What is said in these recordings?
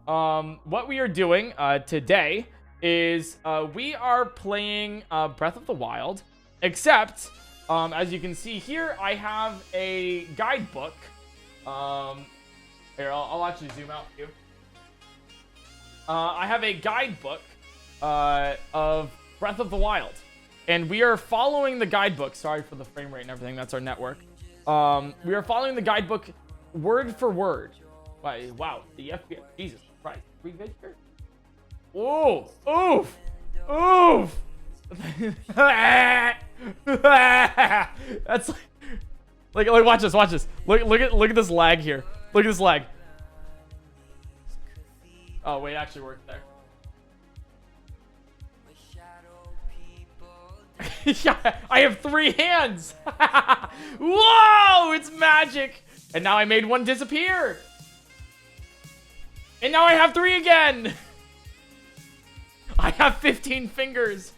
what we are doing today is we are playing Breath of the Wild, except as you can see here, I have a guidebook. Here, I'll actually zoom out for you. I have a guidebook of Breath of the Wild, and we are following the guidebook. Sorry for the frame rate and everything. That's our network. We are following the guidebook word for word. Wow, the FPS. Jesus Christ. We good here? Oh, oof, oof. That's like watch this, watch this. Look at this lag here. Look at this lag. Oh wait, it actually worked there. Yeah, I have 3 hands. Whoa, it's magic. And now I made one disappear. And now I have 3 again. I have 15 fingers.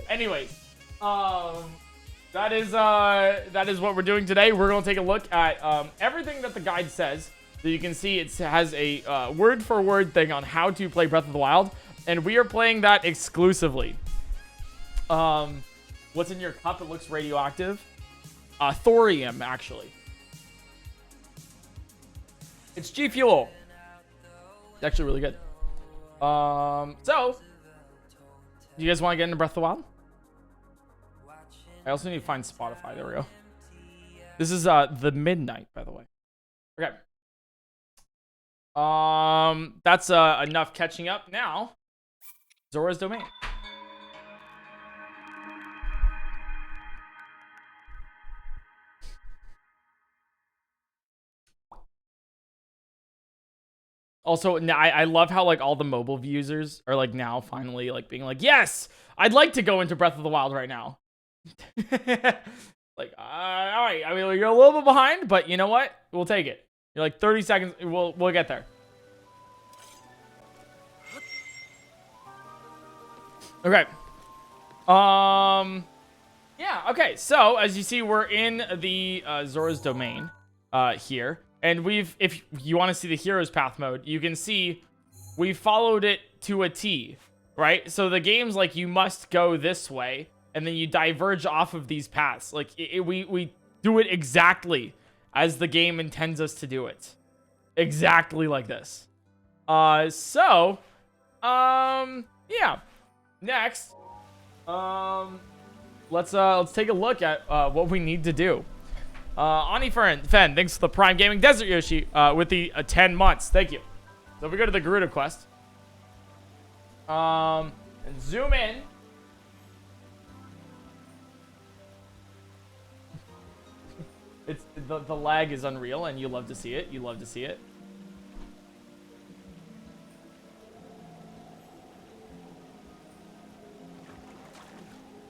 Anyways, that is what we're doing today. We're gonna take a look at everything that the guide says. So you can see it has a word for word thing on how to play Breath of the Wild, and we are playing that exclusively. What's in your cup? It looks radioactive. Thorium, actually. It's G Fuel. It's actually really good. So, do you guys want to get into Breath of the Wild? I also need to find Spotify. There we go. This is the midnight, by the way. Okay. That's enough catching up. Now, Zora's Domain. Also, I love how like all the mobile users are like now finally like being like, yes, I'd like to go into Breath of the Wild right now. Like, all right. I mean, you're a little bit behind, but you know what? We'll take it. You're like 30 seconds. We'll get there. Okay. Yeah. Okay. So as you see, we're in the Zora's Domain here. And if you want to see the hero's path mode, you can see we followed it to a T, right? So the game's like, you must go this way, and then you diverge off of these paths. Like, we do it exactly as the game intends us to do it. Exactly like this. Yeah. Next, let's take a look at what we need to do. Ani Fen, thanks for the Prime Gaming. Desert Yoshi with the 10 months. Thank you. So if we go to the Gerudo quest, and zoom in. It's the lag is unreal, and you love to see it. You love to see it.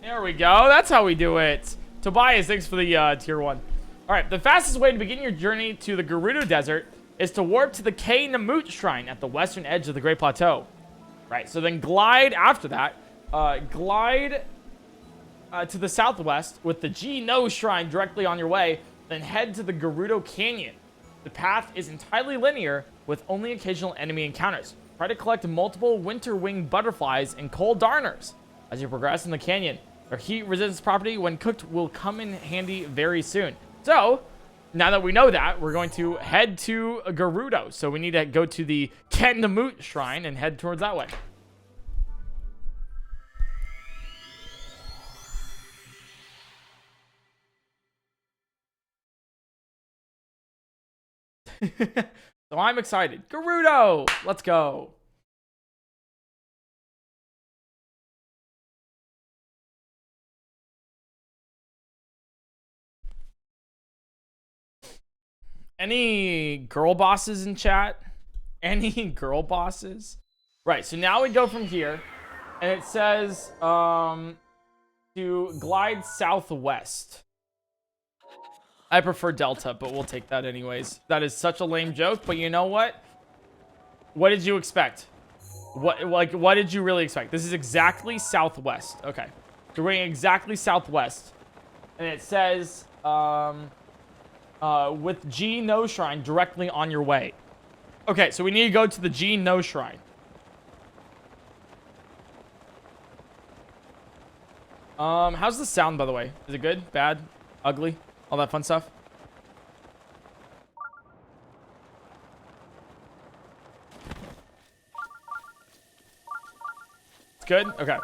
There we go. That's how we do it. Tobias, thanks for the tier 1. All right, the fastest way to begin your journey to the Gerudo Desert is to warp to the K Namut Shrine at the western edge of the Great Plateau. Right, so then glide after that. Glide to the southwest with the G No Shrine directly on your way. Then head to the Gerudo Canyon. The path is entirely linear with only occasional enemy encounters. Try to collect multiple winter winged butterflies and coal darners as you progress in the canyon. Their heat resistance property, when cooked, will come in handy very soon. So, now that we know that, we're going to head to Gerudo. So we need to go to the Ken Namut Shrine and head towards that way. So I'm excited. Gerudo! Let's go. Any girl bosses in chat? Any girl bosses? Right, so now we go from here, and it says to glide southwest. I prefer Delta, but we'll take that anyways. That is such a lame joke, but you know what? What did you expect? What did you really expect? This is exactly southwest. Okay. We're going exactly southwest. And it says with G No Shrine directly on your way. Okay, so we need to go to the G No Shrine. How's the sound, by the way? Is it good? Bad? Ugly? All that fun stuff? It's good? Okay.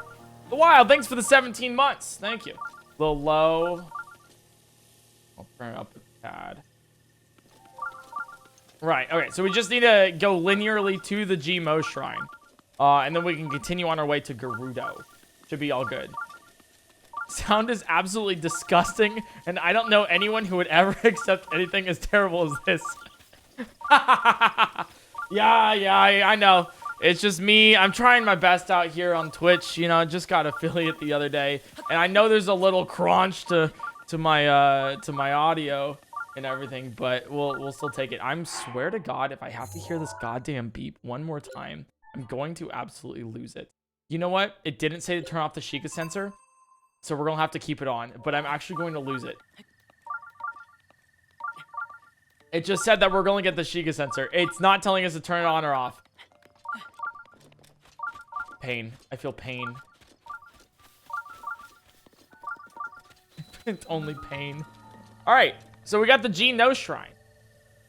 The Wild, thanks for the 17 months. Thank you. A little low. I'll turn it up a tad. Right, okay, so we just need to go linearly to the Gmo Shrine. And then we can continue on our way to Gerudo. Should be all good. Sound is absolutely disgusting, and I don't know anyone who would ever accept anything as terrible as this. Yeah, I know. It's just me. I'm trying my best out here on Twitch. You know, just got affiliate the other day, and I know there's a little crunch to my audio and everything, but we'll still take it. I swear to God, if I have to hear this goddamn beep one more time, I'm going to absolutely lose it. You know what? It didn't say to turn off the Sheikah sensor, so we're gonna have to keep it on, but I'm actually going to lose it. It just said that we're going to get the Sheikah sensor. It's not telling us to turn it on or off. Pain. I feel pain. It's only pain. All right, so we got the G No Shrine,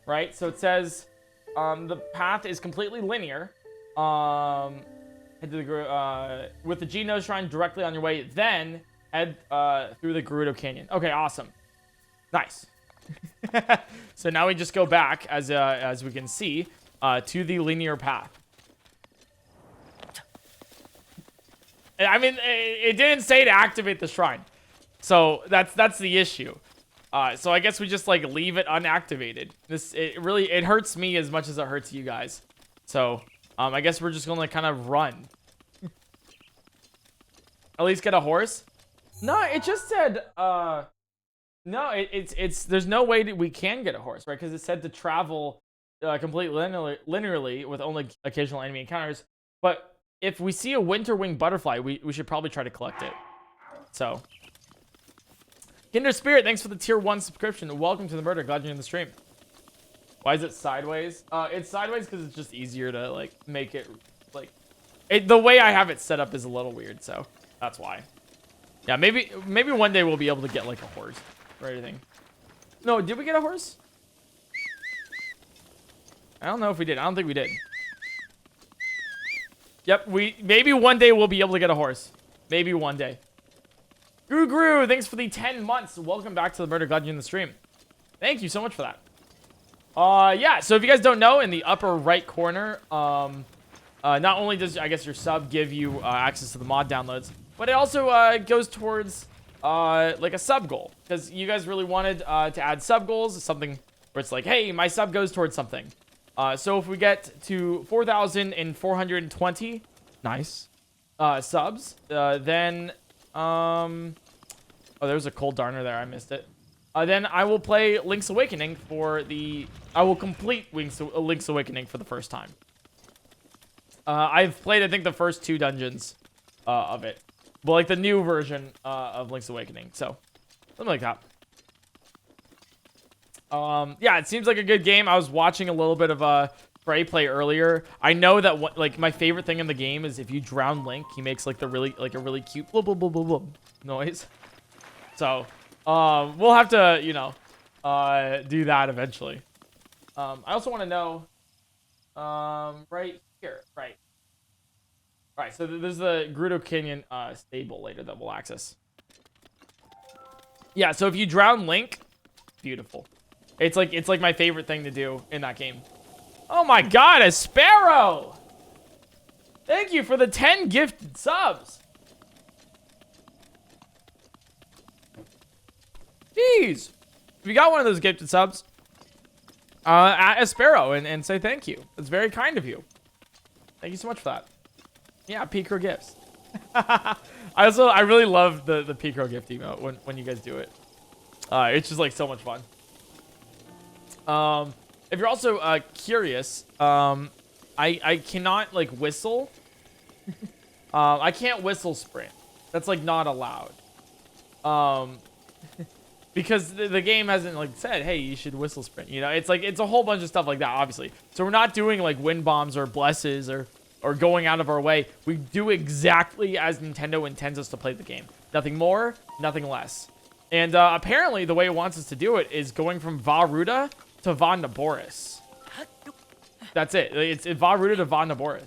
right? So it says the path is completely linear. Head to the with the G No Shrine directly on your way, then head through the Gerudo Canyon. Okay, awesome, nice. So now we just go back as we can see to the linear path. I mean, it didn't say to activate the shrine, so that's the issue. So I guess we just like leave it unactivated. It hurts me as much as it hurts you guys. So I guess we're just gonna kind of run. At least get a horse. No, it just said no. It's there's no way that we can get a horse, right? Because it said to travel completely linearly with only occasional enemy encounters. But if we see a winter winged butterfly, we should probably try to collect it. So. Kinder Spirit, thanks for the tier 1 subscription. Welcome to the murder. Glad you're in the stream. Why is it sideways? It's sideways because it's just easier to like make it like the way I have it set up is a little weird, so that's why. Yeah, maybe one day we'll be able to get like a horse or anything. No, did we get a horse? I don't know if we did. I don't think we did. Yep, maybe one day we'll be able to get a horse. Maybe one day. Gru, thanks for the 10 months. Welcome back to the murder. Glad you're in the stream. Thank you so much for that. Yeah, so if you guys don't know, in the upper right corner, not only does, I guess, your sub give you access to the mod downloads, but it also goes towards like a sub goal. Because you guys really wanted to add sub goals, something where it's like, hey, my sub goes towards something. So if we get to 4,420, nice, subs, then... oh, there was a cold darner there. I missed it. Then I will play Link's Awakening for the... I will complete Link's Awakening for the first time. I've played, I think, the first 2 dungeons of it. Well, like the new version of Link's Awakening. So, something like that. Yeah, it seems like a good game. I was watching a little bit of Frey play earlier. I know that like my favorite thing in the game is if you drown Link, he makes like a really cute blub, blub, blub, blub, blub noise. So we'll have to, you know, do that eventually. I also want to know right here, right. All right, so there's the Gerudo Canyon stable later that we'll access. Yeah, so if you drown Link, beautiful. It's like my favorite thing to do in that game. Oh my God, a sparrow! Thank you for the 10 gifted subs. Jeez. If you got one of those gifted subs, at a sparrow and say thank you. That's very kind of you. Thank you so much for that. Yeah, PointCrow gifts. I really love the PointCrow gift emote when you guys do it. It's just like so much fun. If you're also curious, I cannot like whistle. I can't whistle sprint. That's like not allowed. because the game hasn't like said, hey, you should whistle sprint. You know, it's like it's a whole bunch of stuff like that, obviously. So we're not doing like wind bombs or blesses or going out of our way. We do exactly as Nintendo intends us to play the game. Nothing more, nothing less. And apparently the way it wants us to do it is going from Gerudo to Vah Naboris. That's it. It's Gerudo to Vah Naboris.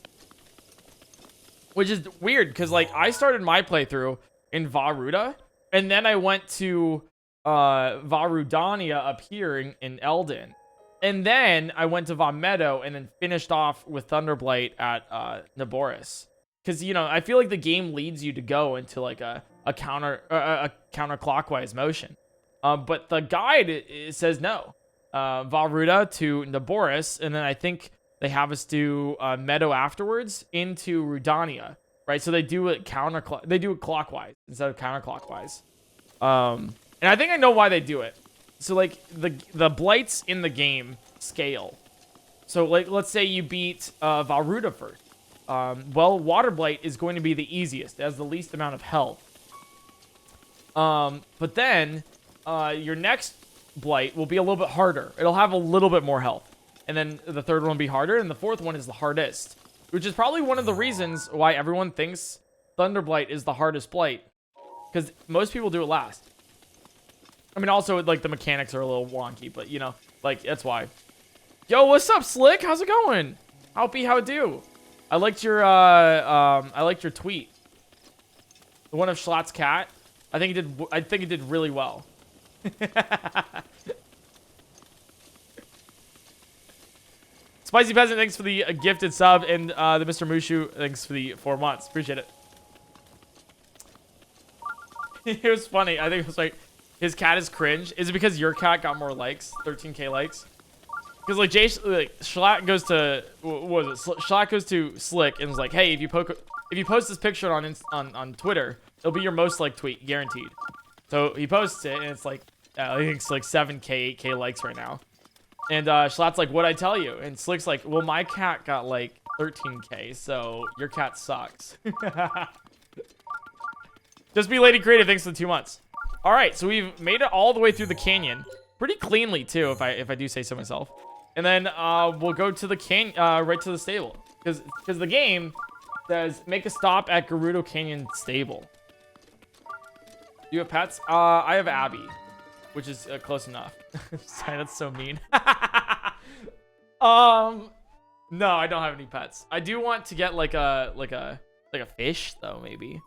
Which is weird, because like I started my playthrough in Gerudo, and then I went to Varudania up here in Eldin. And then I went to Von Meadow and then finished off with Thunderblight at Naboris. Because, you know, I feel like the game leads you to go into like a counterclockwise motion. But the guide it says no. Gerudo to Naboris, and then I think they have us do Meadow afterwards into Rudania. Right? So they do it clockwise instead of counterclockwise. And I think I know why they do it. So like the blights in the game scale. So like let's say you beat Gerudo first. Well, Water Blight is going to be the easiest. It has the least amount of health. But then your next blight will be a little bit harder. It'll have a little bit more health. And then the third one will be harder, and the fourth one is the hardest. Which is probably one of the reasons why everyone thinks Thunderblight is the hardest blight. Because most people do it last. I mean, also, like, the mechanics are a little wonky, but, you know, like, that's why. Yo, what's up, Slick? How's it going? Howdy, how do? I liked your tweet. The one of Schlatt's cat. I think it did really well. Spicy Peasant, thanks for the gifted sub, and the Mr. Mushu, thanks for the 4 months. Appreciate it. It was funny. I think it was like, his cat is cringe. Is it because your cat got more likes? 13k likes? Because like Schlatt goes to what was it? Schlatt goes to Slick and is like, hey, if you post this picture on Twitter, it'll be your most liked tweet, guaranteed. So he posts it and it's like I think it's like 7k, 8k likes right now. And Schlatt's like, what'd I tell you? And Slick's like, well, my cat got like 13k, so your cat sucks. Just be Lady Creative, thanks for the 2 months. All right, so we've made it all the way through the canyon, pretty cleanly too, if I do say so myself. And then we'll go to the right to the stable, because the game says make a stop at Gerudo Canyon stable. Do you have pets? I have Abby, which is close enough. Sorry, that's so mean. No, I don't have any pets. I do want to get like a fish though, maybe.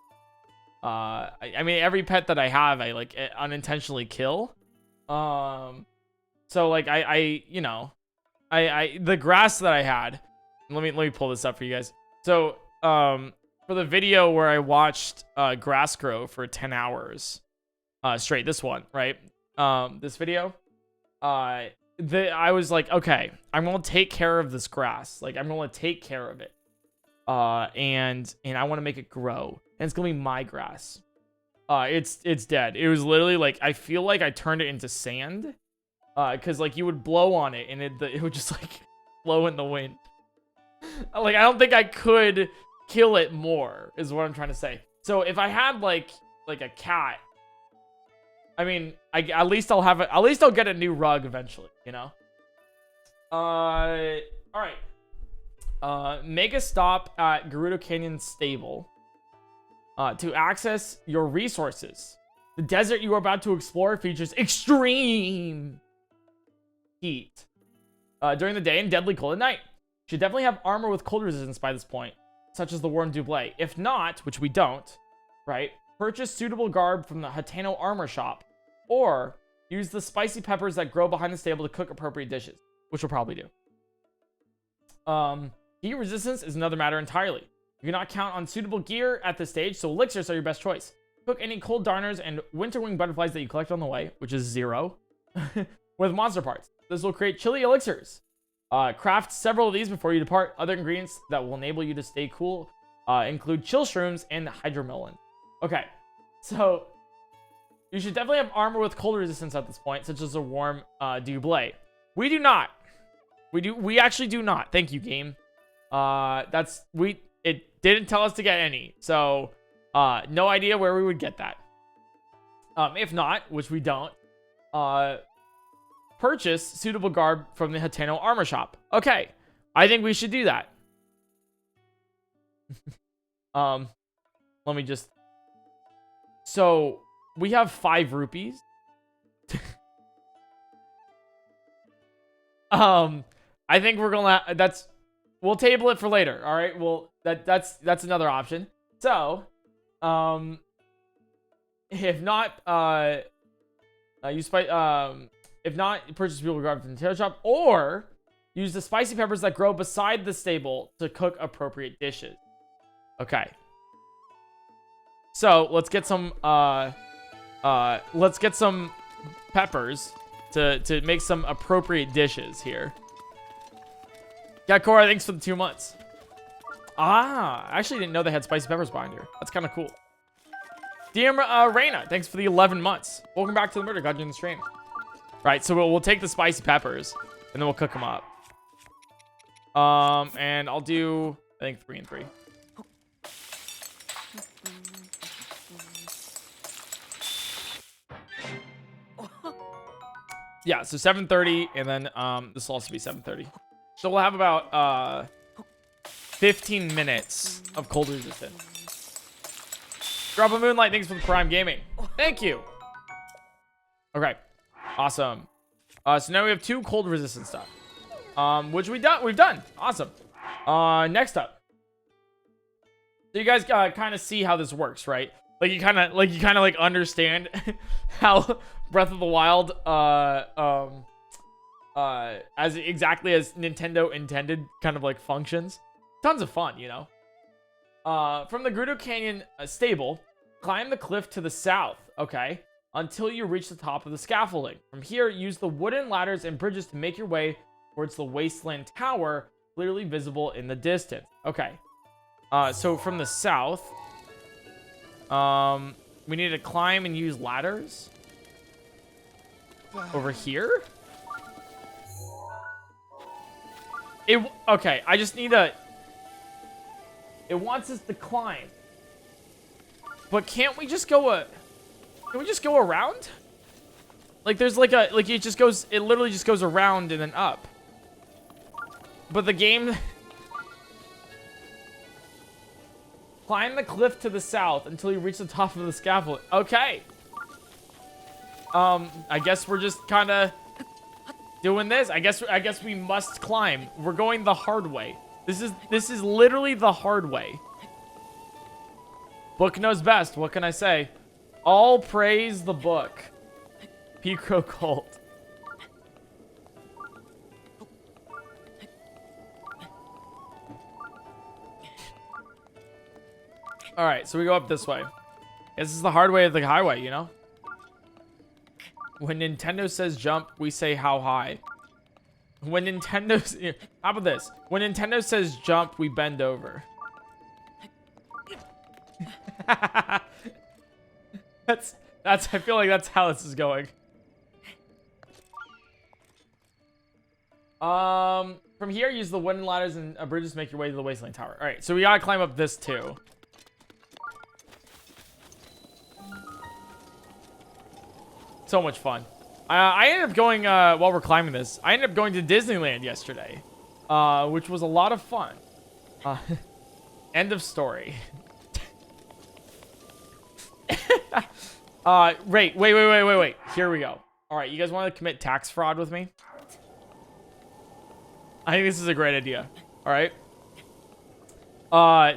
I mean, every pet that I have, I like unintentionally kill. So like you know, the grass that I had. Let me pull this up for you guys. So for the video where I watched grass grow for 10 hours straight, this one, right? This video, I was like, okay, I'm gonna take care of this grass. Like I'm gonna take care of it. And I want to make it grow. And it's gonna be my grass. It's dead. It was literally like, I feel like I turned it into sand. Cause like you would blow on it and it would just like blow in the wind. Like I don't think I could kill it more is what I'm trying to say. So if I had like a cat, I mean, at least I'll have it. At least I'll get a new rug eventually, you know? All right. Make a stop at Gerudo Canyon stable. To access your resources. The desert you are about to explore features extreme heat during the day and deadly cold at night. You should definitely have armor with cold resistance by this point, such as the Worm Doublé. If not, which we don't, right? Purchase suitable garb from the Hatano Armor Shop, or use the spicy peppers that grow behind the stable to cook appropriate dishes, which we'll probably do. Heat resistance is another matter entirely. You cannot count on suitable gear at this stage, so elixirs are your best choice. Cook any cold darners and winterwing butterflies that you collect on the way, which is 0, with monster parts. This will create chilly elixirs. Craft several of these before you depart. Other ingredients that will enable you to stay cool include chill shrooms and hydromelon. Okay, so you should definitely have armor with cold resistance at this point, such as a Worm Doublé. We do not. We actually do not. Thank you, game. It didn't tell us to get any, so no idea where we would get that. If not, which we don't, purchase suitable garb from the Hateno armor shop. Okay, I think we should do that. Let me just... So, we have 5 rupees. I think we're gonna... We'll table it for later, alright? Well, that's another option. So, if not, if not, purchase people garb from the tailor shop, or use the spicy peppers that grow beside the stable to cook appropriate dishes. Okay. So let's get some peppers to make some appropriate dishes here. Yeah, Cora, thanks for the 2 months. I actually didn't know they had spicy peppers behind here. That's kind of cool. DM Reina, thanks for the 11 months. Welcome back to the murder. Got you in the stream. Right, so we'll take the spicy peppers and then we'll cook them up. And I'll do, I think, 3 and 3. Yeah, so 7:30, and then this will also be 7:30. So we'll have about 15 minutes of cold resistance. Drop a Moonlight, thanks for the Prime Gaming. Thank you. Okay, awesome. So now we have 2 cold resistant stuff, which we've done. Awesome. Next up. So you guys kind of see how this works, right? Like you kind of like understand how Breath of the Wild as exactly as Nintendo intended kind of like functions. Tons of fun, you know. From the Gerudo Canyon stable, climb the cliff to the south, okay, until you reach the top of the scaffolding. From here, use the wooden ladders and bridges to make your way towards the Wasteland Tower, clearly visible in the distance. Okay. So from the south, we need to climb and use ladders over here. Okay, I just need a... It wants us to climb. But can't we just go Can we just go around? Like there's like a... Like it literally just goes around and then up. But the game... Climb the cliff to the south until you reach the top of the scaffold. Okay. I guess we're just kind of doing this. I guess we must climb. We're going the hard way. This is literally the hard way. Book knows best. What can I say? All praise the book. PointCrow cult. All right, so we go up this way. This is the hard way of the highway, you know? When Nintendo says jump, we say how high. When Nintendo's... How about this? When Nintendo says jump, we bend over. That's... I feel like that's how this is going. From here, use the wooden ladders and bridges to make your way to the Wasteland Tower. All right, so we gotta climb up this too. So much fun. I ended up going, while we're climbing this, I ended up going to Disneyland yesterday, which was a lot of fun. End of story. Wait. Here we go. All right, you guys want to commit tax fraud with me? I think this is a great idea. All right. I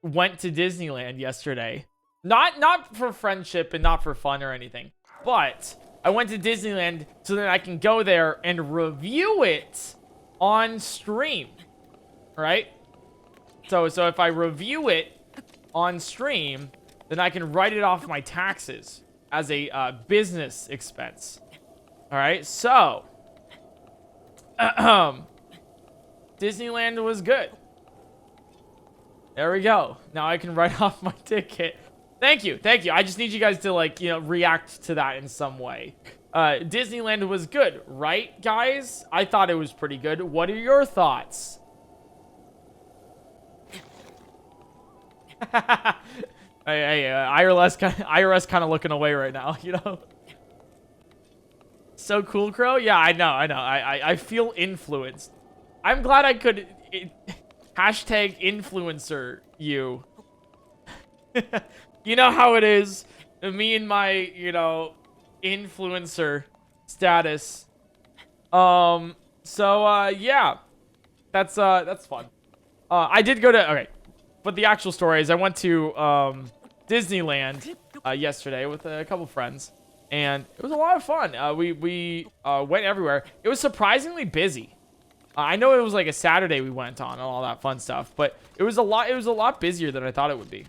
went to Disneyland yesterday. Not for friendship and not for fun or anything, but I went to Disneyland so that I can go there and review it on stream, right? So if I review it on stream, then I can write it off my taxes as a business expense. All right, so Disneyland was good. There we go. Now I can write off my ticket. Thank you. I just need you guys to, like, you know, react to that in some way. Disneyland was good, right, guys? I thought it was pretty good. What are your thoughts? IRS kind of looking away right now, you know? So cool, Crow? Yeah, I know. I feel influenced. I'm glad I could hashtag influencer you. You know how it is. Me and my, you know, influencer status. Yeah. That's fun. I did go to, okay. But the actual story is I went to, Disneyland, yesterday with a couple friends. And it was a lot of fun. We went everywhere. It was surprisingly busy. I know it was like a Saturday we went on and all that fun stuff, but it was a lot busier than I thought it would be.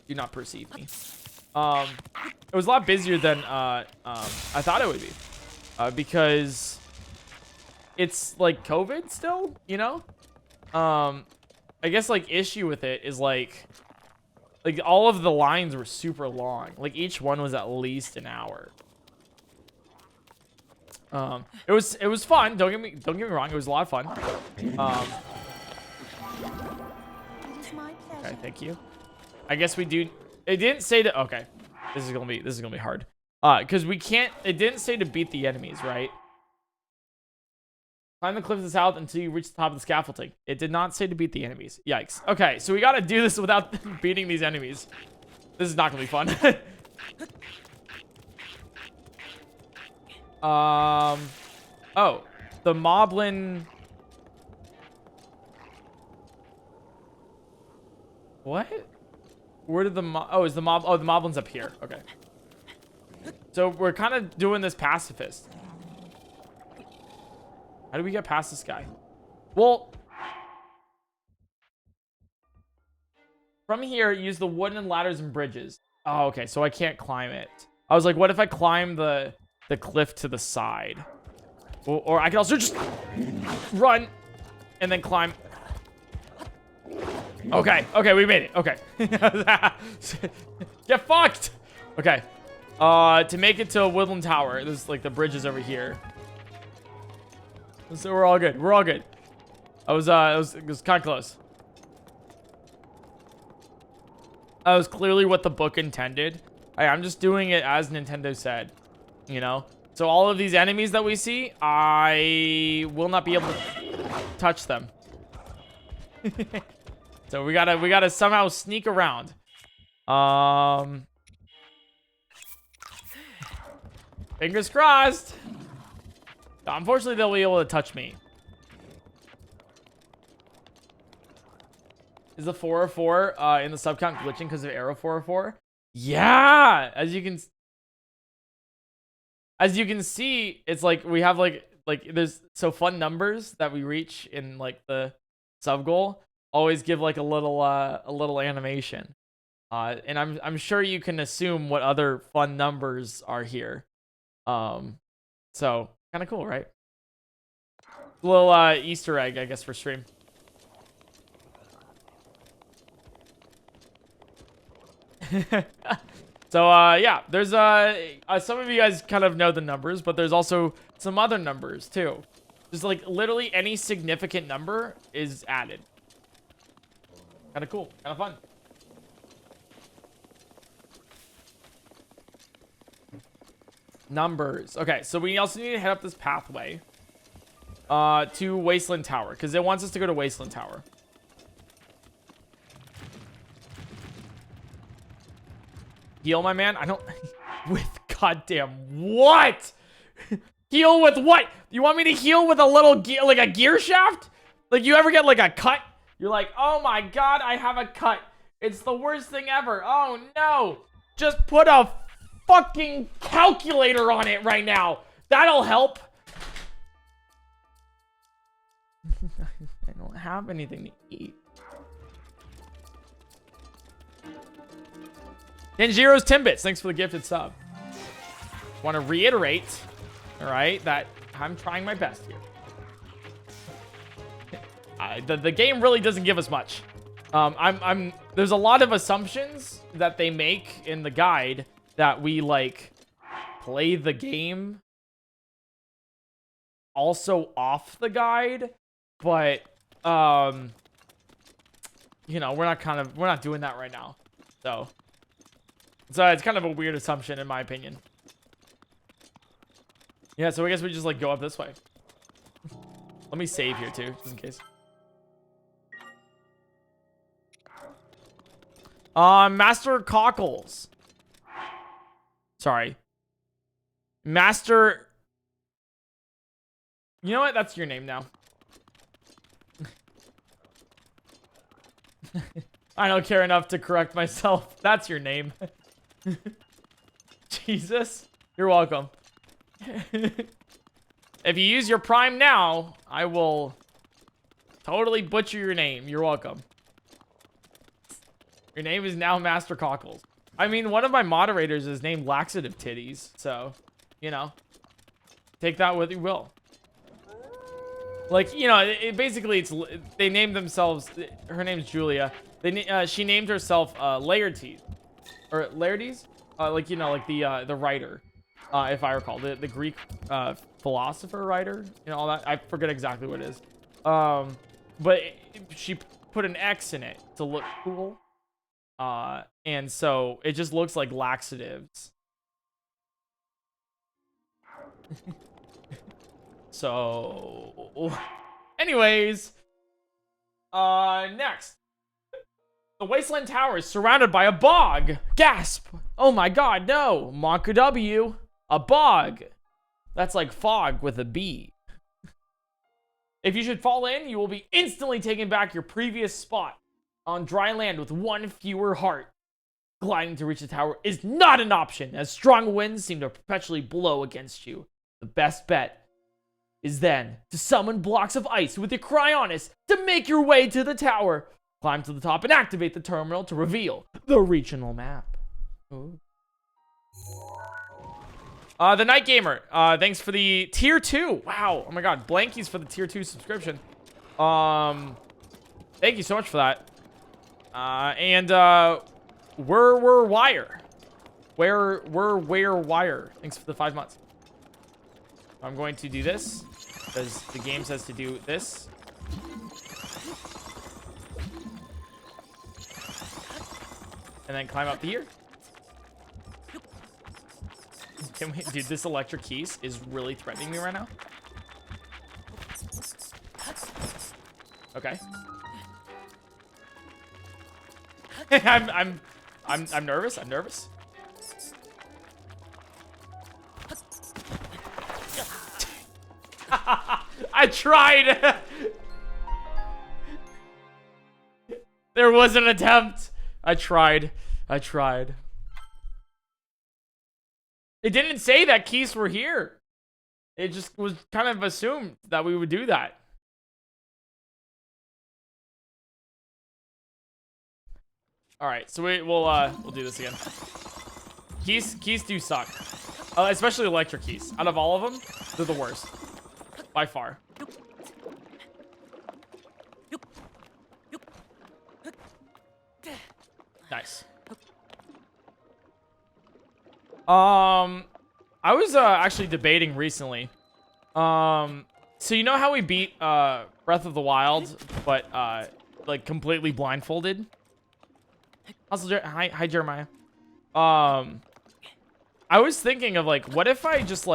Do not perceive me. It was a lot busier than I thought it would be. Because it's like COVID still, you know? I guess like issue with it is like all of the lines were super long. Like each one was at least an hour. It was fun. Don't get me wrong. It was a lot of fun. Okay, thank you. I guess we do. It didn't say to. Okay, this is gonna be hard. Because we can't. It didn't say to beat the enemies, right? Climb the cliff to the south until you reach the top of the scaffolding. It did not say to beat the enemies. Yikes. Okay, so we gotta do this without beating these enemies. This is not gonna be fun. Oh, the moblin. What? Where did the mob? Oh, is the mob? Oh, the moblin's up here. Okay. So we're kind of doing this pacifist. How do we get past this guy? Well, from here, use the wooden ladders and bridges. Oh, okay. So I can't climb it. I was like, what if I climb the cliff to the side? Or I can also just run and then climb. Okay. Okay, we made it. Okay. Get fucked. Okay. To make it to Wasteland Tower, there's like the bridges over here. So we're all good. We're all good. It was kind of close. That was clearly what the book intended. I'm just doing it as Nintendo said, you know? So all of these enemies that we see, I will not be able to touch them. So we gotta somehow sneak around. Fingers crossed. Unfortunately, they'll be able to touch me. Is the 404 in the sub count glitching because of arrow 404? Yeah, as you can see, it's like we have like there's so fun numbers that we reach in like the sub goal always give like a little animation. And I'm sure you can assume what other fun numbers are here. So kind of cool, right? A little Easter egg, I guess, for stream. So yeah, there's some of you guys kind of know the numbers, but there's also some other numbers too. Just like literally any significant number is added. Kind of cool, kind of fun. Numbers. Okay, so we also need to head up this pathway to Wasteland Tower because it wants us to go to Wasteland Tower. Heal, my man. I don't. With goddamn what? Heal with what? You want me to heal with a little gear, like a gear shaft? Like you ever get like a cut? You're like, oh my god, I have a cut. It's the worst thing ever. Oh no. Just put a fucking calculator on it right now. That'll help. I don't have anything to eat. Denjiro's 10 bits. Thanks for the gifted sub. Want to reiterate, all right, that I'm trying my best here. The game really doesn't give us much. There's a lot of assumptions that they make in the guide that we like play the game also off the guide, but you know, we're not doing that right now. So it's kind of a weird assumption in my opinion. Yeah, so I guess we just like go up this way. Let me save here too, just in case. Master Cockles. Sorry. Master. You know what? That's your name now. I don't care enough to correct myself. That's your name. Jesus. You're welcome. If you use your prime now, I will totally butcher your name. You're welcome. Your name is now Master Cockles. I mean, one of my moderators is named Laxative Titties, so, you know, take that with you will. Like, you know, basically, they named themselves, her name's Julia. She named herself Laertes, or Laertes? Like, you know, like the writer, if I recall, the Greek philosopher writer, you know, all that. I forget exactly what it is. But she put an X in it to look cool. And so it just looks like laxatives. So, anyways, next. The Wasteland Tower is surrounded by a bog. Gasp. Oh my god, no. Monka W. A bog. That's like fog with a B. If you should fall in, you will be instantly taken back your previous spot on dry land with one fewer heart. Gliding to reach the tower is not an option, as strong winds seem to perpetually blow against you. The best bet is then to summon blocks of ice with your cryonis to make your way to the tower. Climb to the top and activate the terminal to reveal the regional map. Ooh. The Night Gamer, thanks for the tier 2. Wow, oh my god, Blankies for the tier 2 subscription. Thank you so much for that. We're Wire. Where Wire. Thanks for the 5 months. I'm going to do this because the game says to do this. And then climb up here. Can we, dude, this electric keys is really threatening me right now. Okay. I'm nervous. I'm nervous. I tried. There was an attempt. I tried. It didn't say that keys were here. It just was kind of assumed that we would do that. All right, so we'll do this again. Keys do suck, especially electric keys. Out of all of them, they're the worst by far. Nice. I was actually debating recently. So you know how we beat Breath of the Wild, but like completely blindfolded? Also, hi Jeremiah. I was thinking of like, what if I just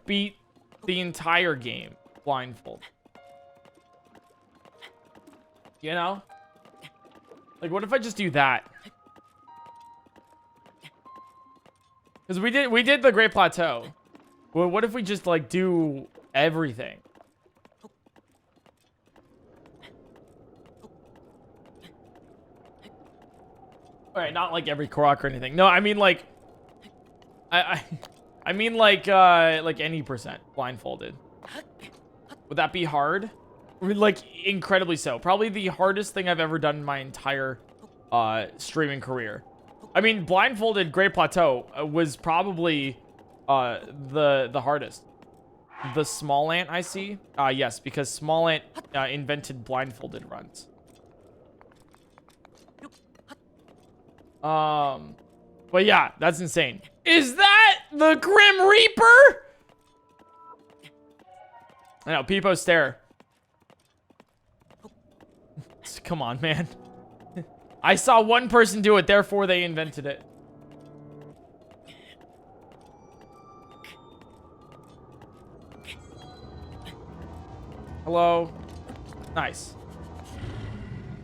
beat the entire game blindfold? You know? Like, what if I just do that? Because we did the Great Plateau. Well, what if we just like do everything? All right, not like every Korok or anything. No, I mean like, I mean like any percent blindfolded. Would that be hard? Like incredibly so. Probably the hardest thing I've ever done in my entire streaming career. I mean, blindfolded Great Plateau was probably the hardest. The Small Ant I see? Yes, because Small Ant invented blindfolded runs. But yeah, that's insane. Is that the Grim Reaper? I know, Peepo stare. Come on, man. I saw one person do it, therefore they invented it. Hello. Nice.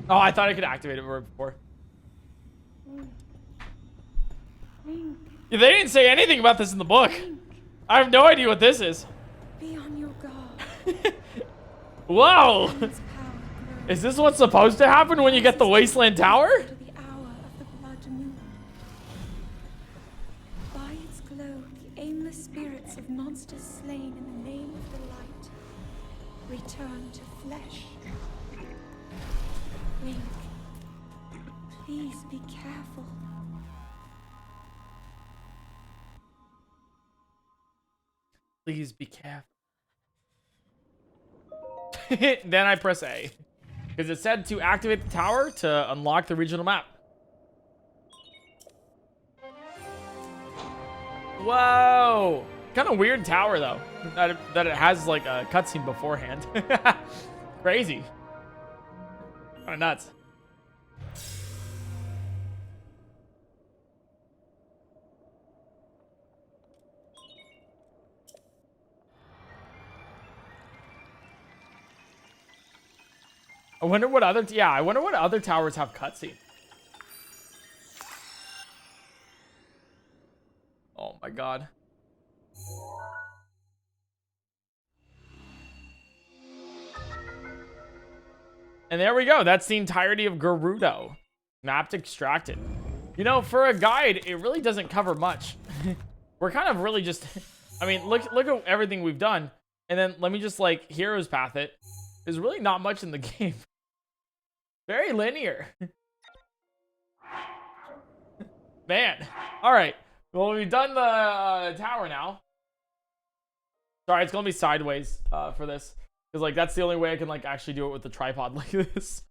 Oh, I thought I could activate it before. Yeah, they didn't say anything about this in the book. I have no idea what this is. Be on your guard. Whoa! Is this what's supposed to happen when you get the Wasteland Tower? To the hour of the blood moon. By its glow, the aimless spirits of monsters slain in the name of the light return to flesh. Link, please be careful. Please be careful. Then I press A. Because it said to activate the tower to unlock the regional map. Whoa! Kind of weird tower, though. That it has, like, a cutscene beforehand. Crazy. Kind of nuts. I wonder what other towers have cutscene. Oh my god. And there we go. That's the entirety of Gerudo. Mapped extracted. You know, for a guide, it really doesn't cover much. We're kind of really just... I mean, look at everything we've done. And then let me just, like, heroes path it. There's really not much in the game. Very linear. Man. All right. Well, we've done the tower now. Sorry, it's going to be sideways for this. Because, like, that's the only way I can, like, actually do it with the tripod like this.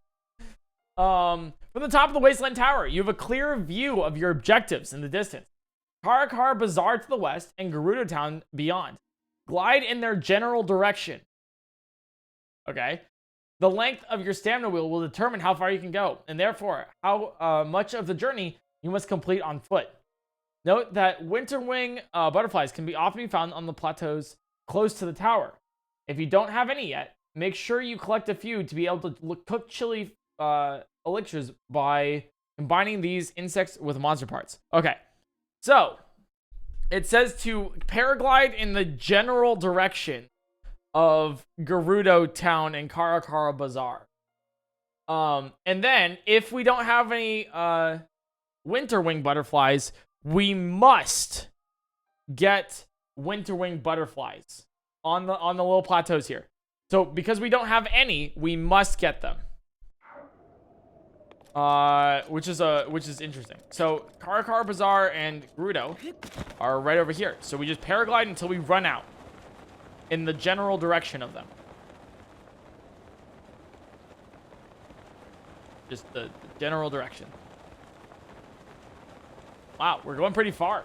From the top of the Wasteland Tower, you have a clear view of your objectives in the distance. Karakara Bazaar to the west and Gerudo Town beyond. Glide in their general direction. Okay. The length of your stamina wheel will determine how far you can go, and therefore how much of the journey you must complete on foot. Note that winter wing butterflies can often be found on the plateaus close to the tower. If you don't have any yet, make sure you collect a few to be able to cook chili elixirs by combining these insects with monster parts. Okay, so it says to paraglide in the general direction of Gerudo Town and Karakara Bazaar. And then, if we don't have any winter wing butterflies, we must get winter wing butterflies on the little plateaus here. So, because we don't have any, we must get them. Which is interesting. So, Karakara Bazaar and Gerudo are right over here. So we just paraglide until we run out. In the general direction of them. Just the general direction. Wow, we're going pretty far.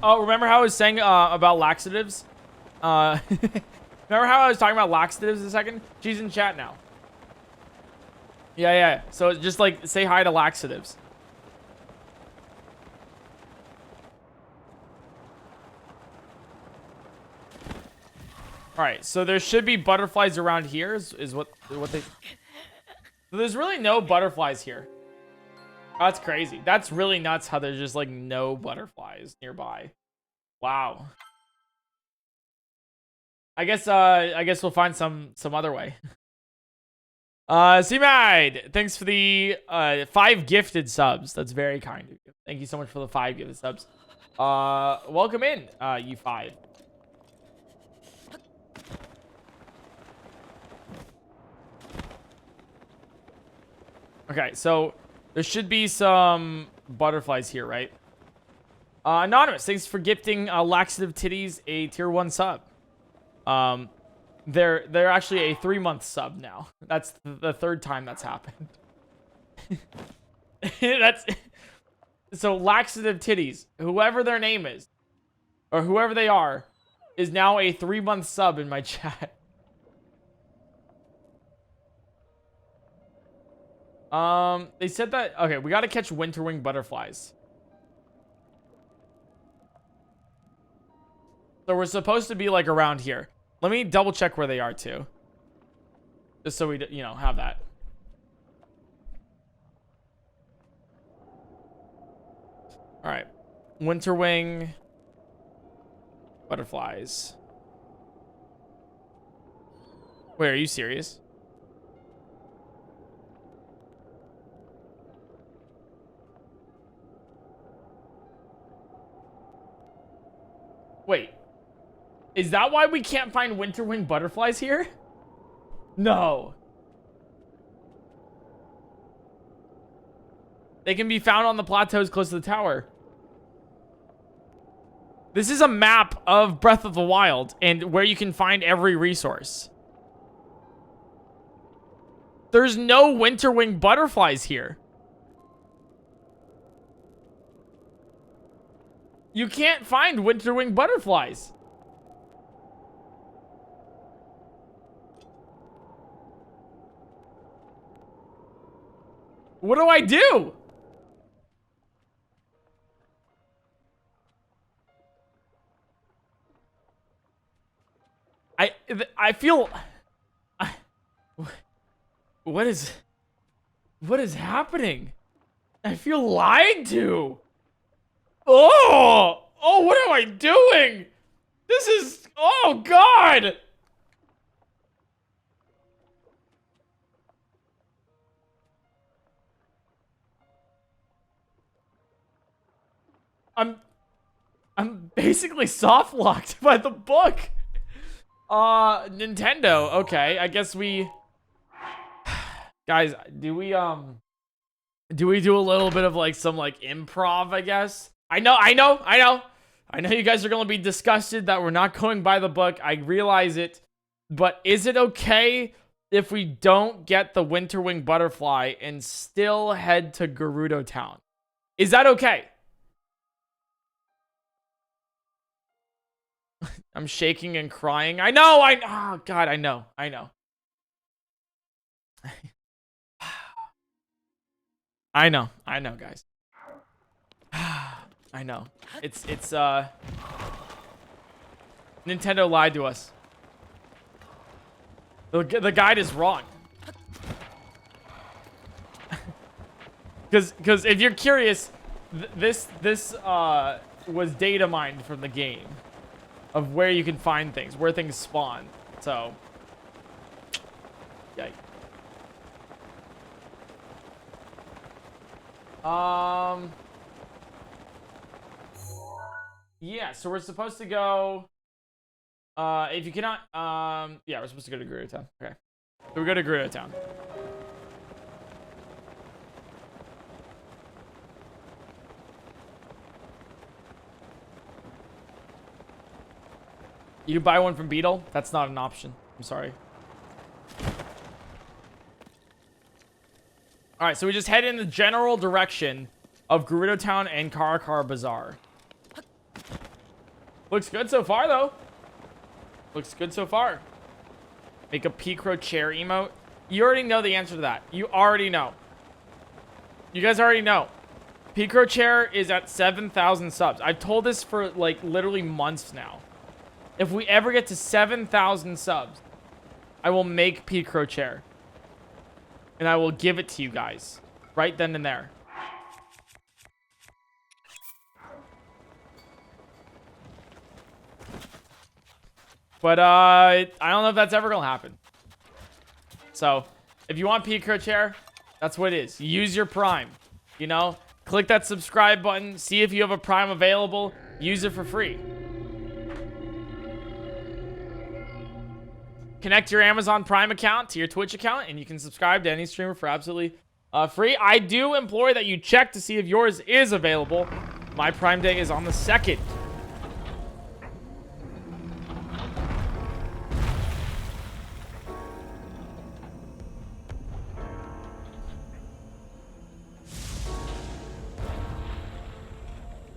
Oh, remember how I was saying about laxatives? Remember how I was talking about laxatives a second? She's in chat now. Yeah. So just like say hi to laxatives. All right, so there should be butterflies around here. Is what they. So there's really no butterflies here. Oh, that's crazy. That's really nuts. How there's just like no butterflies nearby. Wow. I guess we'll find some other way. C-Mad, thanks for the 5 gifted subs. That's very kind of you. Thank you so much for the 5 gifted subs. Welcome in, you 5. Okay, so there should be some butterflies here, right? Anonymous, thanks for gifting Laxative Titties a tier 1 sub. They're actually a 3-month sub now. That's the 3rd time that's happened. That's so Laxative Titties, whoever their name is, or whoever they are, is now a 3-month sub in my chat. They said that... Okay, we gotta catch winterwing butterflies. So we're supposed to be, like, around here. Let me double check where they are, too. Just so we, you know, have that. Alright. Winterwing butterflies. Wait, are you serious? Wait. Is that why we can't find winterwing butterflies here? No. They can be found on the plateaus close to the tower. This is a map of Breath of the Wild and where you can find every resource. There's no winterwing butterflies here. You can't find winterwing butterflies. What do I do? I feel... What is happening? I feel lied to. Oh, what am I doing? This is... Oh, God. I'm basically soft locked by the book. Nintendo. Okay, I guess we... Guys, do we do a little bit of like some like improv, I guess? I know you guys are gonna be disgusted that we're not going by the book. I realize it. But is it okay if we don't get the winterwing butterfly and still head to Gerudo Town? Is that okay? I'm shaking and crying. I know. Oh God, I know. I know, guys. I know. It's Nintendo lied to us. The guide is wrong. Because if you're curious, this was data mined from the game of where you can find things, where things spawn. So, yikes. Yeah, so we're supposed to go, if you cannot, yeah, we're supposed to go to Gerudo Town. Okay. So we go to Gerudo Town. You buy one from Beetle? That's not an option. I'm sorry. Alright, so we just head in the general direction of Gerudo Town and Karakar Bazaar. Looks good so far, though. Looks good so far. Make a PointCrow chair emote. You already know the answer to that. You already know. You guys already know. PointCrow chair is at 7,000 subs. I've told this for, like, literally months now. If we ever get to 7,000 subs, I will make PointCrow chair. And I will give it to you guys. Right then and there. But, I don't know if that's ever gonna happen. So, if you want PointCrow chair, that's what it is. Use your Prime. You know? Click that subscribe button. See if you have a Prime available. Use it for free. Connect your Amazon Prime account to your Twitch account, and you can subscribe to any streamer for absolutely free. I do implore that you check to see if yours is available. My Prime Day is on the 2nd.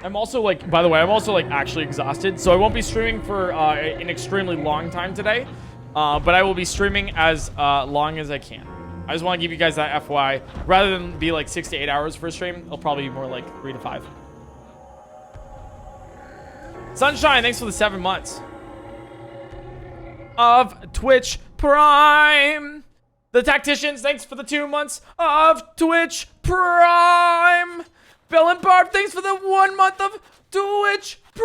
I'm also like, by the way, I'm also like actually exhausted, so I won't be streaming for an extremely long time today, but I will be streaming as long as I can. I just want to give you guys that FYI. Rather than be like 6 to 8 hours for a stream, it'll probably be more like 3 to 5. Sunshine, thanks for the 7 months of Twitch Prime. The Tacticians, thanks for the 2 months of Twitch Prime. Bill and Barb, thanks for the 1 month of Twitch Prime.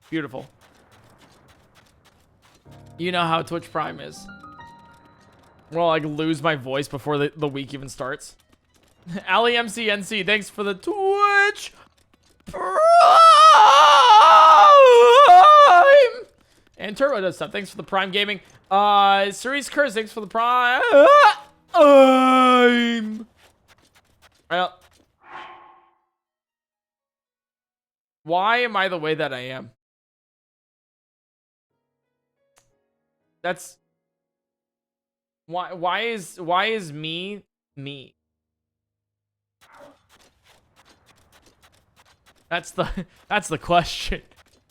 Beautiful. You know how Twitch Prime is. Well, like lose my voice before the week even starts. Ali MCNC, thanks for the Twitch Prime. And Turbo does stuff. Thanks for the Prime Gaming. Cerise Curse, thanks for the Prime. Why am I the way that I am? That's why is me? That's the question.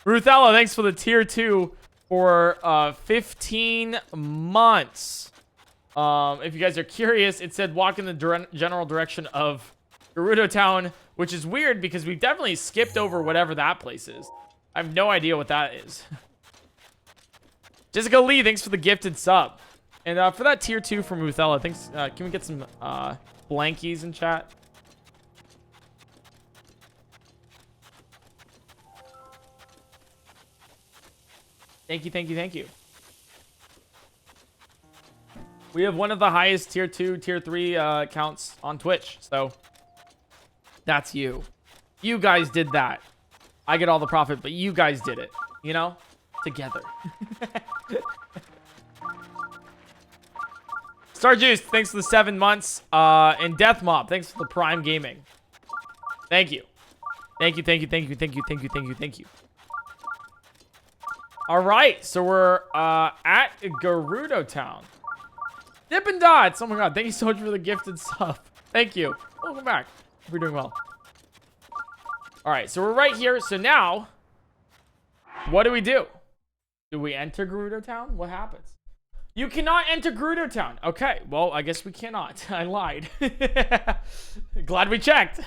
Ruthella, thanks for the tier 2 for 15 months. If you guys are curious, it said walk in the general direction of Gerudo Town, which is weird because we've definitely skipped over whatever that place is. I have no idea what that is. Jessica Lee, thanks for the gifted sub. And for that tier 2 from Ruthella, thanks. Can we get some blankies in chat? Thank you, thank you, thank you. We have one of the highest tier 2, tier 3 counts on Twitch, so that's you. You guys did that. I get all the profit, but you guys did it, you know? Together. Starjuice, thanks for the 7 months. And Death Mob, thanks for the Prime Gaming. Thank you. Thank you, thank you, thank you, thank you, thank you, thank you, thank you. Alright, so we're at Gerudo Town. Dippin' Dots, oh my god, thank you so much for the gifted sub. Thank you. Welcome back. We're doing well. Alright, so we're right here. So now, what do we do? Do we enter Gerudo Town? What happens? You cannot enter Gerudo Town. Okay, well, I guess we cannot. I lied. Glad we checked.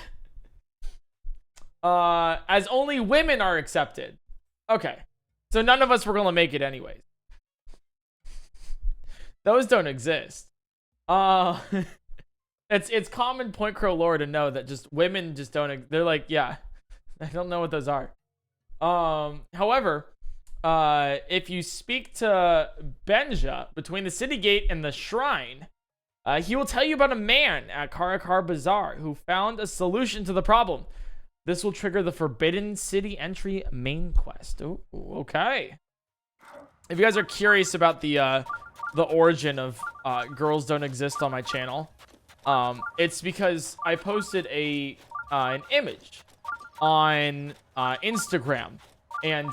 As only women are accepted. Okay. So none of us were going to make it anyways. Those don't exist. It's common PointCrow lore to know that just women just don't. They're like, yeah, I don't know what those are. However, if you speak to Benja between the city gate and the shrine, he will tell you about a man at Karakar Bazaar who found a solution to the problem. This will trigger the Forbidden City entry main quest. Ooh, okay. If you guys are curious about the origin of Girls Don't Exist on my channel, it's because I posted an image on Instagram, and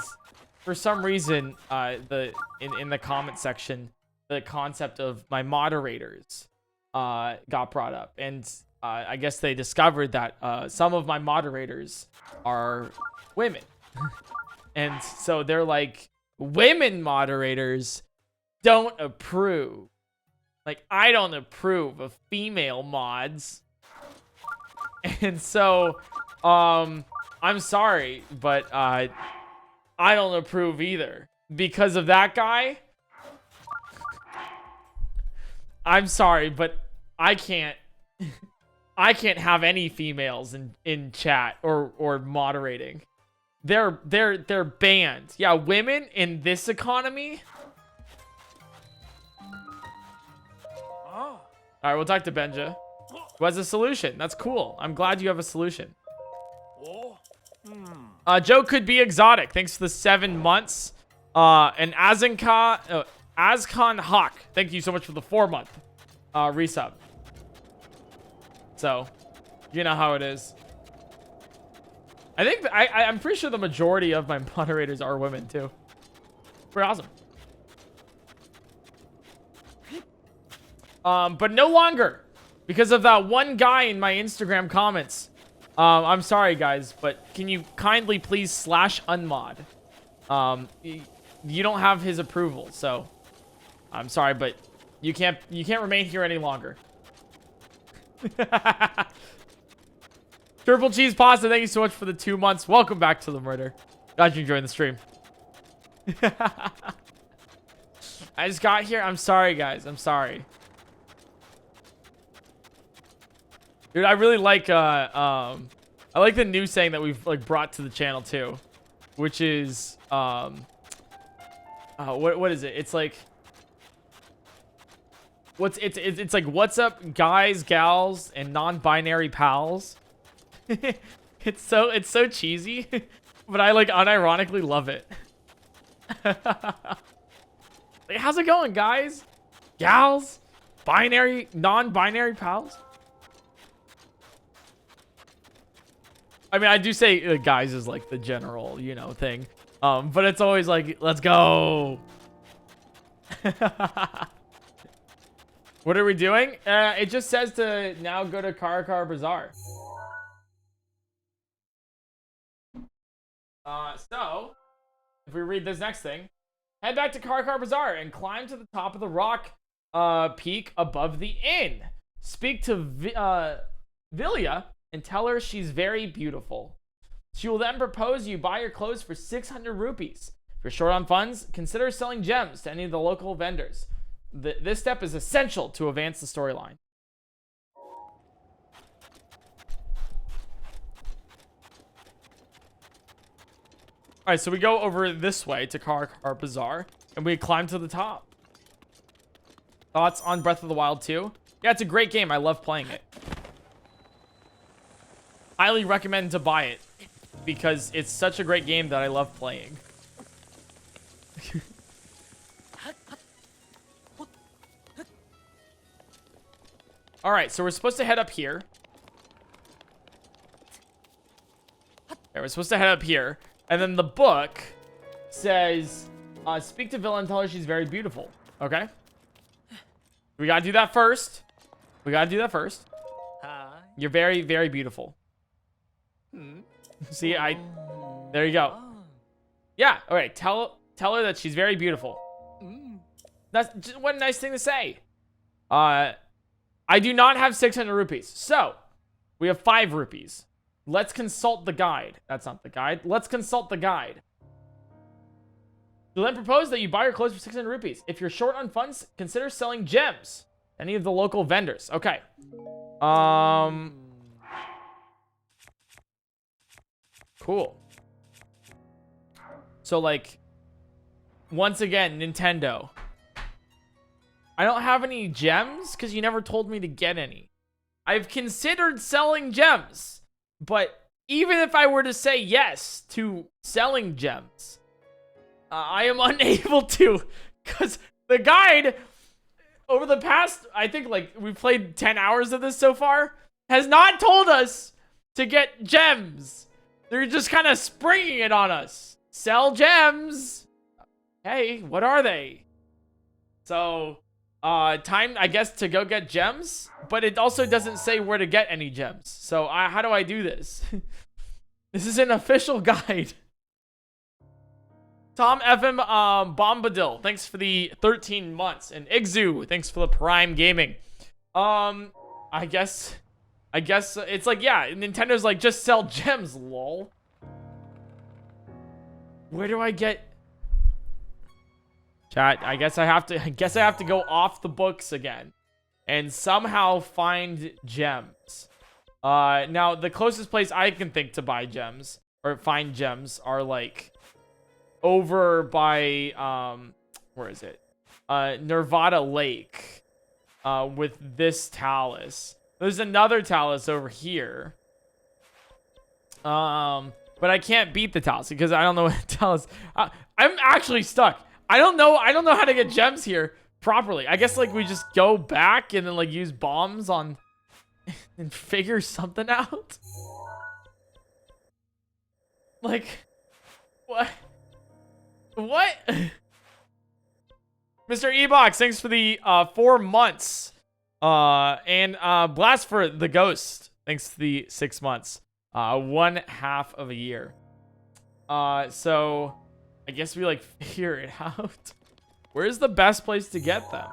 for some reason, in the comment section, the concept of my moderators got brought up, and I guess they discovered that some of my moderators are women, and so they're like, women moderators don't approve. Like, I don't approve of female mods, and so I'm sorry, but I don't approve either. Because of that guy, I'm sorry, but I can't have any females in chat or moderating. They're banned. Yeah, women in this economy. All right, we'll talk to Benja, who has a solution. That's cool. I'm glad you have a solution. Joe could be exotic. Thanks for the 7 months. And Azkan Hawk, thank you so much for the 4-month resub. So, you know how it is. I think I'm pretty sure the majority of my moderators are women too. Pretty awesome. But no longer Because of that one guy in my Instagram comments. I'm sorry, guys, but can you kindly please /unmod? You don't have his approval, so I'm sorry, but you can't remain here any longer. Triple cheese pasta, thank you so much for the 2 months. Welcome back to the murder. Glad you enjoyed the stream. I just got here. I'm sorry, guys. I'm sorry. Dude, I really like I like the new saying that we've like brought to the channel too, which is what is it? It's like it's like what's up, guys, gals, and non-binary pals. It's so cheesy, but I like unironically love it. Like, how's it going, guys, gals, binary, non-binary pals? I mean, I do say guys is like the general, you know, thing. But it's always like, let's go. What are we doing? It just says to now go to Karakar Bazaar. So, if we read this next thing, head back to Karakar Bazaar and climb to the top of the rock peak above the inn. Speak to Vilya and tell her she's very beautiful. She will then propose you buy your clothes for 600 rupees. If you're short on funds, consider selling gems to any of the local vendors. This step is essential to advance the storyline. Alright, so we go over this way to Karakar Bazaar, and we climb to the top. Thoughts on Breath of the Wild 2? Yeah, it's a great game. I love playing it. Highly recommend to buy it, because it's such a great game that I love playing. Alright, so we're supposed to head up here. Yeah, we're supposed to head up here. And then the book says, speak to Villa and tell her she's very beautiful. Okay? We gotta do that first. You're very, very beautiful. See, there you go. Yeah, alright, tell her that she's very beautiful. That's just, what a nice thing to say. I do not have 600 rupees, so we have 5 rupees. Let's consult the guide. That's not the guide. Let's consult the guide. So then propose that you buy your clothes for 600 rupees. If you're short on funds, consider selling gems. Any of the local vendors. Okay. Cool. So, like, once again, Nintendo. I don't have any gems because you never told me to get any. I've considered selling gems. But even if I were to say yes to selling gems, I am unable to, because the guide, over the past, I think, like, we've played 10 hours of this so far, has not told us to get gems. They're just kind of springing it on us. Sell gems. Hey, what are they? So, time, I guess, to go get gems, but it also doesn't say where to get any gems. So how do I do this? This is an official guide. Tom FM Bombadil, thanks for the 13 months. And Igzu, thanks for the Prime Gaming. I guess it's like, yeah, Nintendo's like, just sell gems, lol. Where do I get... Chat, I guess I have to go off the books again and somehow find gems. Now the closest place I can think to buy gems or find gems are like over by where is it? Nevada Lake with this talus. There's another talus over here. But I can't beat the talus because I don't know what talus. I'm actually stuck. I don't know how to get gems here properly. I guess like we just go back and then like use bombs on and figure something out. Like what? What? Mr. Ebox, thanks for the 4 months. And Blast for the Ghost. Thanks to the 6 months. 1/2 of a year. So I guess we like figure it out. Where's the best place to get them?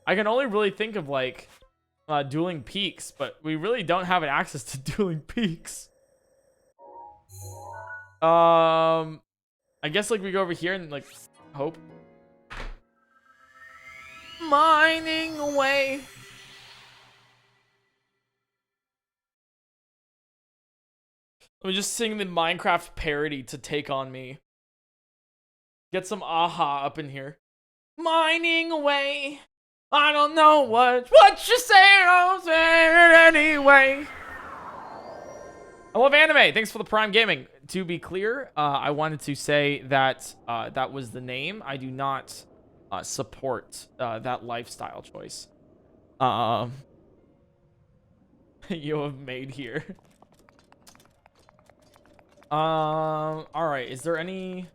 I can only really think of like Dueling Peaks, but we really don't have an access to Dueling Peaks. I guess like we go over here and like hope. Mining away. Let me just sing the Minecraft parody to Take On Me. Get some aha up in here. Mining away. I don't know what you say, I'll say it anyway. I love anime. Thanks for the Prime Gaming. To be clear, I wanted to say that that was the name. I do not support that lifestyle choice. You have made here. All right. Is there any?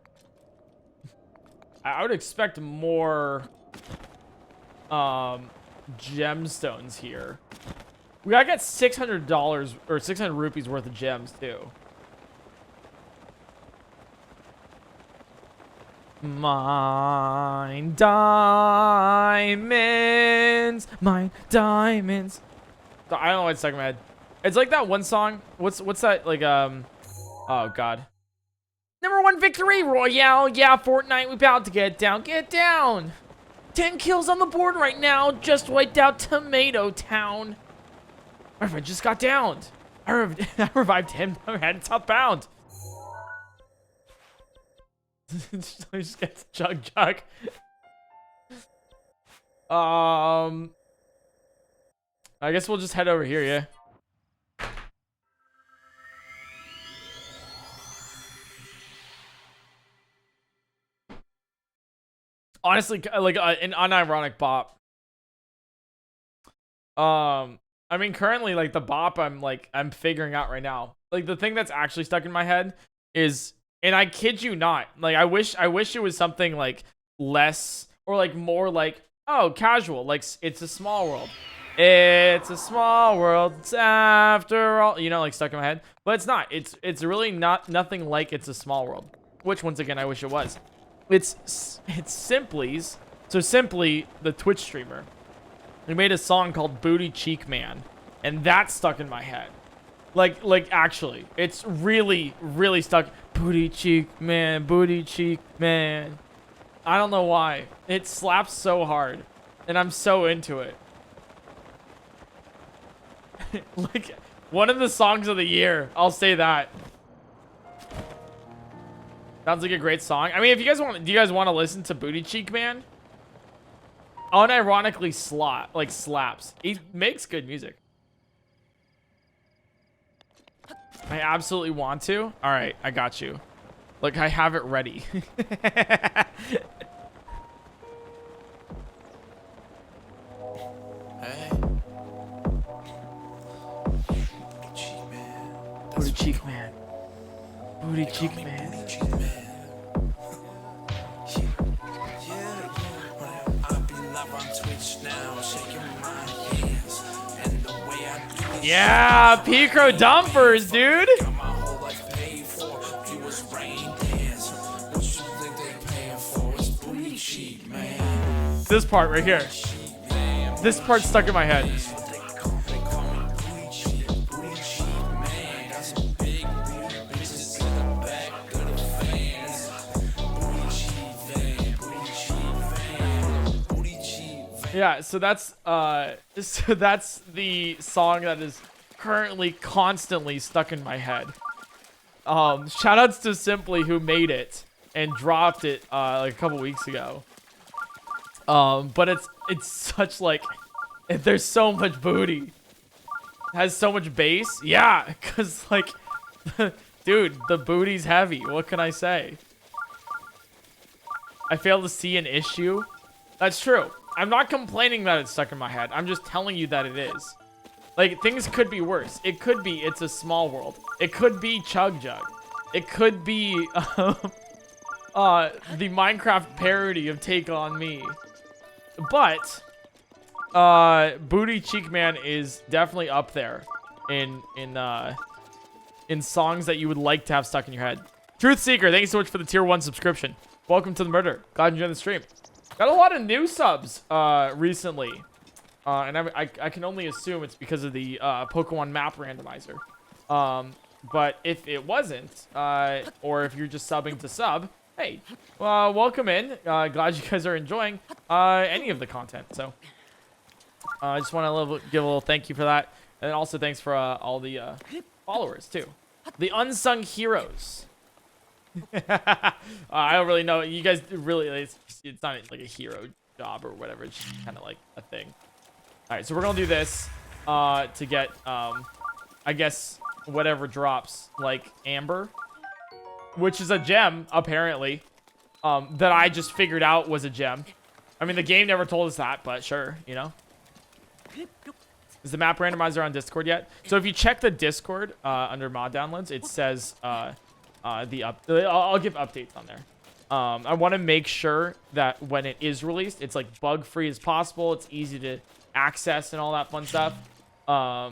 I would expect more gemstones here. We gotta get $600 or 600 rupees worth of gems too. Mine diamonds, mine diamonds. I don't know what's stuck in my head. It's like that one song. What's that like? Oh God. #1 victory royale. Yeah, Fortnite. We about to get down. Get down. 10 kills on the board right now. Just wiped out Tomato Town. My friend just got downed. I revived him. I had southbound. Just get the chug. I guess we'll just head over here, yeah. Honestly, like an unironic bop. I mean, currently, like the bop, I'm figuring out right now. Like the thing that's actually stuck in my head is, and I kid you not, like I wish it was something like less or like more like, oh, casual, like it's a small world. It's a small world. It's after all, you know, like stuck in my head, but it's not. It's really nothing like It's a Small World. Which once again, I wish it was. It's Simply's. So Simply, the Twitch streamer, he made a song called Booty Cheek Man, and that's stuck in my head. Like actually, it's really stuck. Booty cheek man, booty cheek man. I don't know why. It slaps so hard, and I'm so into it. Like one of the songs of the year, I'll say that. Sounds like a great song. I mean, if you guys want, do you guys want to listen to Booty Cheek Man? Unironically slaps. He makes good music. I absolutely want to. All right, I got you. Look, I have it ready. Hey. Booty cheek man. Booty cheek man. Booty cheek man. I've been live on Twitch now, shaking my hands. And the way I do it. Yeah, PointCrow dumpers, dude. Got my whole life paid for. Viewers rain dance. What you think they paying for? It's booty cheek man. This part right here. This part's stuck in my head. Yeah, so that's the song that is currently constantly stuck in my head. Shoutouts to Simply who made it and dropped it like a couple weeks ago. But it's such like, there's so much booty. It has so much bass. Yeah, cause like, dude, the booty's heavy. What can I say? I fail to see an issue. That's true. I'm not complaining that it's stuck in my head. I'm just telling you that it is. Like, things could be worse. It could be It's a Small World. It could be Chug Jug. It could be the Minecraft parody of Take On Me. But Booty Cheek Man is definitely up there in songs that you would like to have stuck in your head. Truth Seeker, thank you so much for the tier 1 subscription. Welcome to the murder. Glad you enjoyed the stream. Got a lot of new subs recently. And I can only assume it's because of the Pokemon map randomizer. But if it wasn't, or if you're just subbing to sub, hey, welcome in. Glad you guys are enjoying any of the content. So I just want to give a little thank you for that. And also thanks for all the followers, too. The unsung heroes. I don't really know. You guys really, it's not like a hero job or whatever. It's just kind of like a thing. All right, so we're going to do this to get, I guess, whatever drops, like Amber, which is a gem, apparently, that I just figured out was a gem. I mean, the game never told us that, but sure, you know. Is the map randomizer on Discord yet? So if you check the Discord under mod downloads, it says I'll give updates on there. I want to make sure that when it is released, it's like bug free as possible. It's easy to access and all that fun stuff. I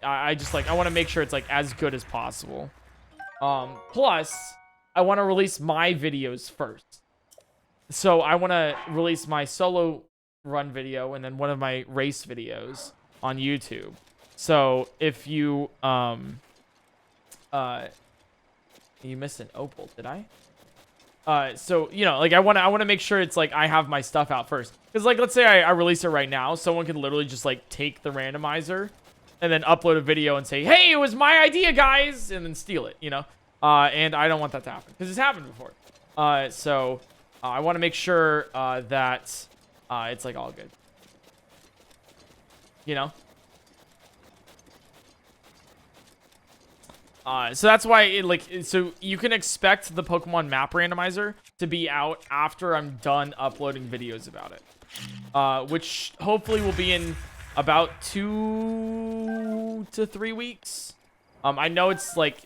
want to make sure it's like as good as possible. Plus, I want to release my videos first. So I want to release my solo run video and then one of my race videos on YouTube. So if you you missed an opal, did I? So you know, like I want to make sure it's like I have my stuff out first, because like let's say I release it right now, someone could literally just like take the randomizer and then upload a video and say, hey, it was my idea, guys, and then steal it, you know. And I don't want that to happen because it's happened before. So I want to make sure that it's like all good, you know. So that's why so you can expect the Pokemon map randomizer to be out after I'm done uploading videos about it, which hopefully will be in about 2 to 3 weeks. I know it's like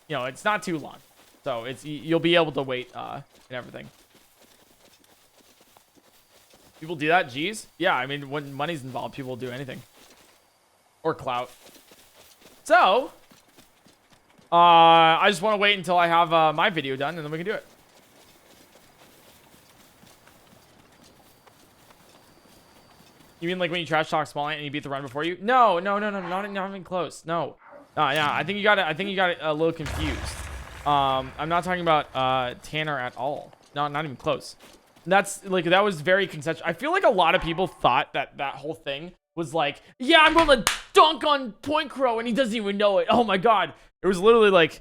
you know, it's not too long, so you'll be able to wait and everything. People do that? Jeez. Yeah, I mean, when money's involved, people will do anything. Or clout. So I just want to wait until I have my video done, and then we can do it. You mean like when you trash talk Small Ant and you beat the run before you? No, not even close. No. Yeah, I think you got it a little confused. I'm not talking about Tanner at all. No, not even close. That's like, that was very conceptual. I feel like a lot of people thought that whole thing was like, yeah, I'm going to dunk on PointCrow and he doesn't even know it. Oh my god. It was literally like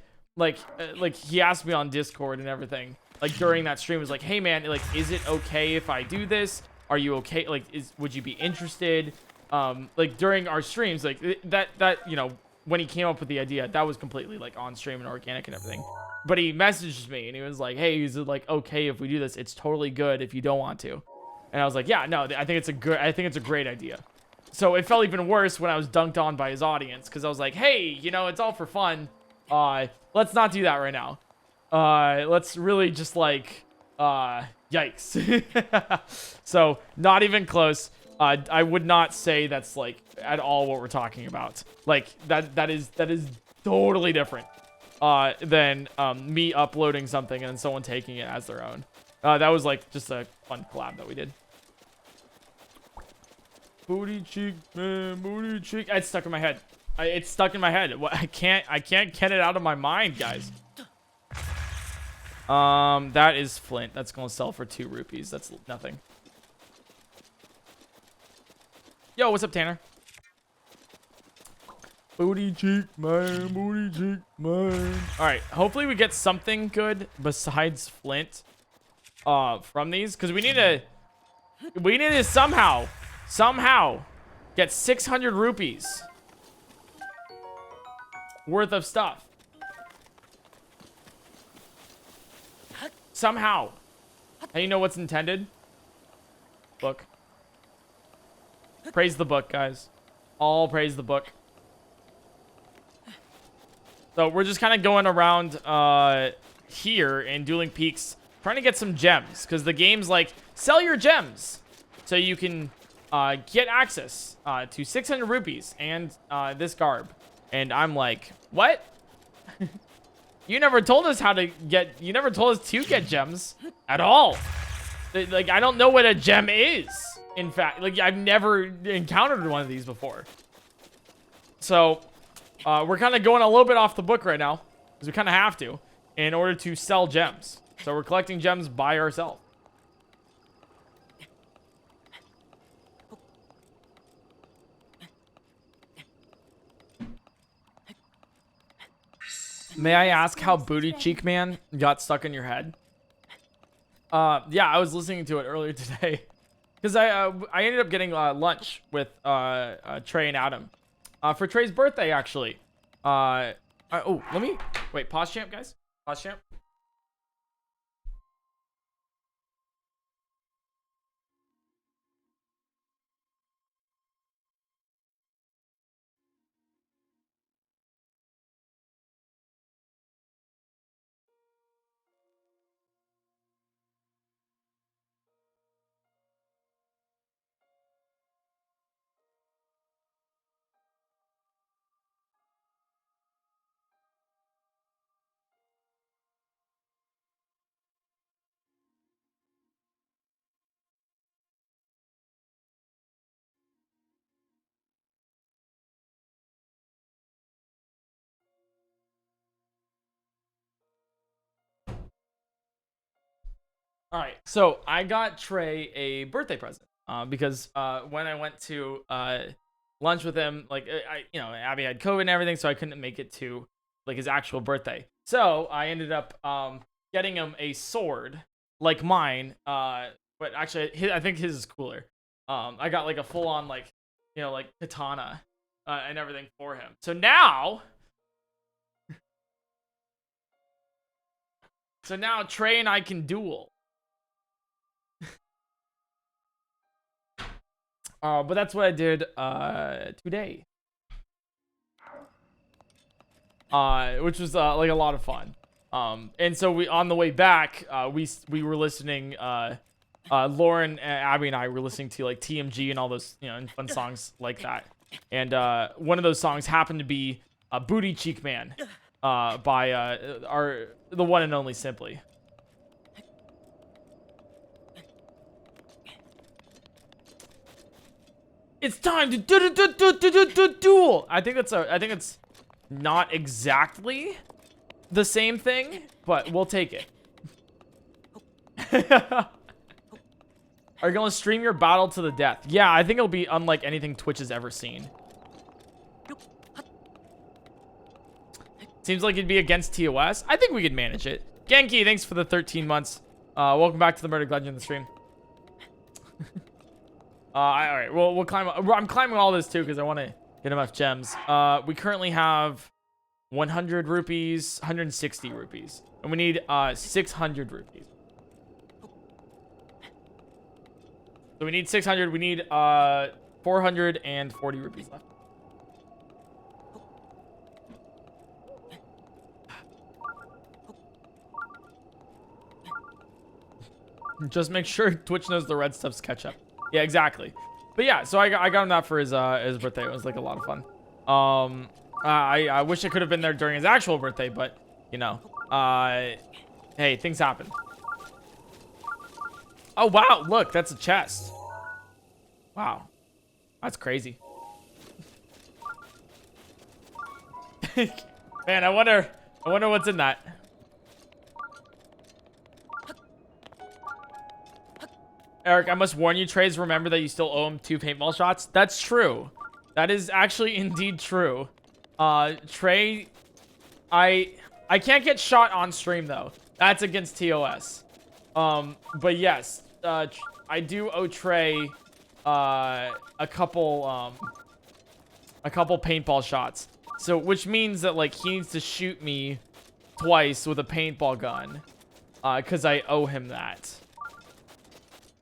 he asked me on Discord and everything. Like during that stream, it was like, hey man, like, is it okay if I do this? Are you okay? Like, would you be interested? Like during our streams, like that, you know, when he came up with the idea, that was completely like on stream and organic and everything. But he messaged me and he was like, hey, is it like okay if we do this? It's totally good if you don't want to. And I was like, yeah, no, I think it's a great idea. So it felt even worse when I was dunked on by his audience, because I was like, hey, you know, it's all for fun. Let's not do that right now. Let's really just like, yikes. So not even close. I would not say that's like at all what we're talking about. Like that is totally different than me uploading something and then someone taking it as their own. That was like just a fun collab that we did. Booty cheek, man, booty cheek. It's stuck in my head. It's stuck in my head. I can't get it out of my mind, guys. That is Flint. That's gonna sell for 2 rupees. That's nothing. Yo, what's up, Tanner? Booty cheek, man, booty cheek, man. All right, hopefully we get something good besides Flint from these, because we need to somehow get 600 rupees worth of stuff. Somehow. How you know what's intended? Book. Praise the book, guys. All praise the book. So we're just kind of going around here and dueling peaks, trying to get some gems, because the game's like, sell your gems so you can get access to 600 rupees and this garb. And I'm like, what? You never told us you never told us to get gems at all. Like, I don't know what a gem is. In fact, like, I've never encountered one of these before. So, we're kind of going a little bit off the book right now, because we kind of have to, in order to sell gems. So we're collecting gems by ourselves. May I ask how Booty Cheek Man got stuck in your head? Yeah, I was listening to it earlier today. Because I ended up getting lunch with Trey and Adam. For Trey's birthday, actually. Oh, let me... Wait, pause champ, guys. Pause champ. All right, so I got Trey a birthday present because when I went to lunch with him, like Abby had COVID and everything, so I couldn't make it to like his actual birthday. So I ended up getting him a sword like mine, but actually I think his is cooler. I got like a full on like katana and everything for him. So now Trey and I can duel. But that's what I did today, which was like a lot of fun. And so we on the way back, we were listening. Lauren, Abby, and I were listening to like TMG and all those and fun songs like that. And one of those songs happened to be "Booty Cheek Man" by the one and only Simply. It's time to duel. I think it's not exactly the same thing, but we'll take it. Are you gonna stream your battle to the death? Yeah, I think it'll be unlike anything Twitch has ever seen. Seems like it'd be against TOS. I think we could manage it. Genki, thanks for the 13 months. Welcome back to the Murder Legend stream. All right, well, we'll climb. I'm climbing all this too because I want to get enough gems. We currently have 100 rupees, 160 rupees, and we need 600 rupees. So we need 600. We need 440 rupees left. Just make sure Twitch knows the red stuff's ketchup. Yeah, exactly. But yeah, so I got him that for his birthday. It was like a lot of fun. I wish I could have been there during his actual birthday, but hey, things happen. Oh wow, look, that's a chest. Wow, that's crazy. Man, I wonder what's in that. Eric, I must warn you, Trays, remember that you still owe him 2 paintball shots. That's true. That is actually indeed true. Trey, I can't get shot on stream though. That's against TOS. But yes, I do owe Trey a couple paintball shots. So which means that like he needs to shoot me twice with a paintball gun, cuz I owe him that.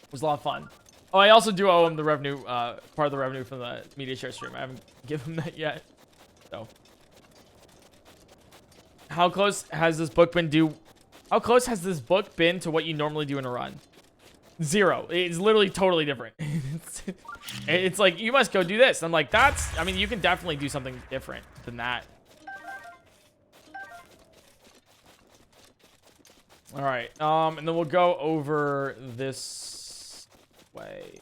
It was a lot of fun. Oh, I also do owe him the revenue, part of the revenue from the media share stream. I haven't given him that yet. So, how close has this book been to what you normally do in a run? 0. It's literally totally different. It's like, you must go do this. I'm like, I mean, you can definitely do something different than that. All right, and then we'll go over this way.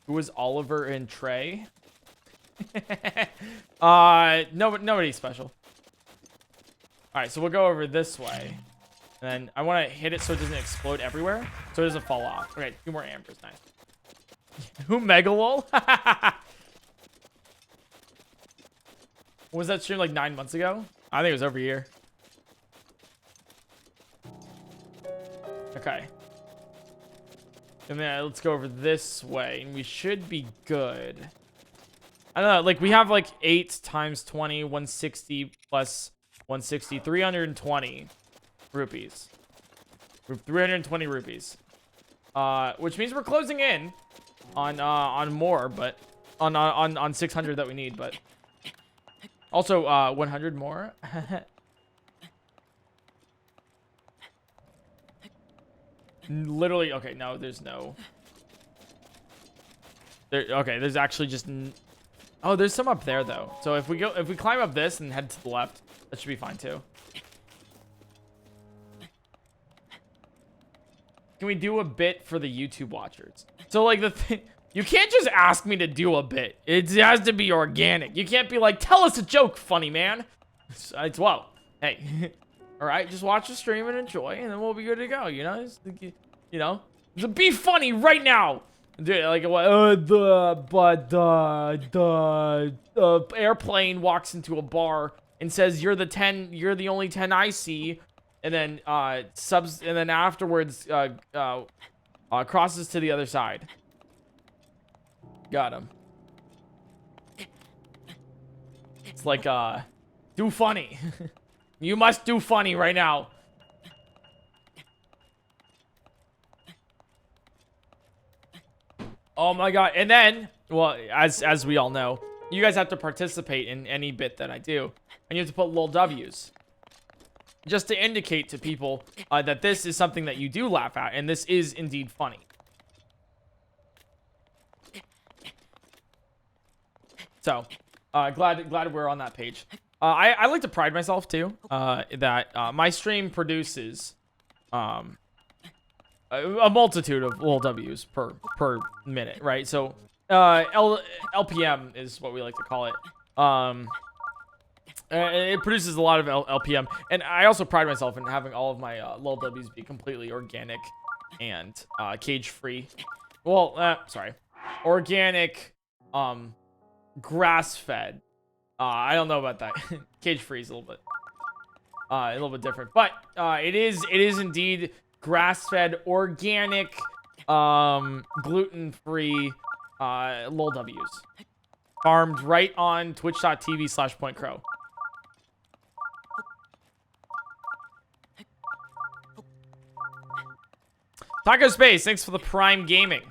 Who is Oliver and Trey? Nobody special. All right, so we'll go over this way. And then I want to hit it so it doesn't explode everywhere. So it doesn't fall off. Okay, 2 more ambers. Nice. Who Megalol? Was that stream like 9 months ago? I think it was over here. Okay. And then let's go over this way. And we should be good. I don't know. Like, we have like 8 times 20, 160 plus 160, 320 rupees. 320 rupees. Which means we're closing in on more, but on 600 that we need, but also 100 more. Literally, okay, no, there's no. Okay, there's actually just. Oh, there's some up there though. So if we climb up this and head to the left, that should be fine too. Can we do a bit for the YouTube watchers? So like the thing, you can't just ask me to do a bit. It has to be organic. You can't be like, tell us a joke, funny man. It's well, hey, all right, just watch the stream and enjoy, and then we'll be good to go. You know, just be funny right now. Dude, like the airplane walks into a bar and says, you're the only 10 I see. And then and then afterwards crosses to the other side. Got him. It's like do funny. You must do funny right now. Oh my god. And then, well, as we all know, you guys have to participate in any bit that I do. And you have to put little W's. Just to indicate to people that this is something that you do laugh at, and this is indeed funny. So, glad we're on that page. I like to pride myself too that my stream produces a multitude of little W's per minute, right? So LPM is what we like to call it. It produces a lot of LPM, and I also pride myself in having all of my little W's be completely organic and cage-free. Well, sorry, organic, grass-fed. I don't know about that. Cage-free is a little bit different, but it is indeed grass-fed, organic, gluten-free little W's, farmed right on twitch.tv/PointCrow. Taco Space, thanks for the Prime Gaming.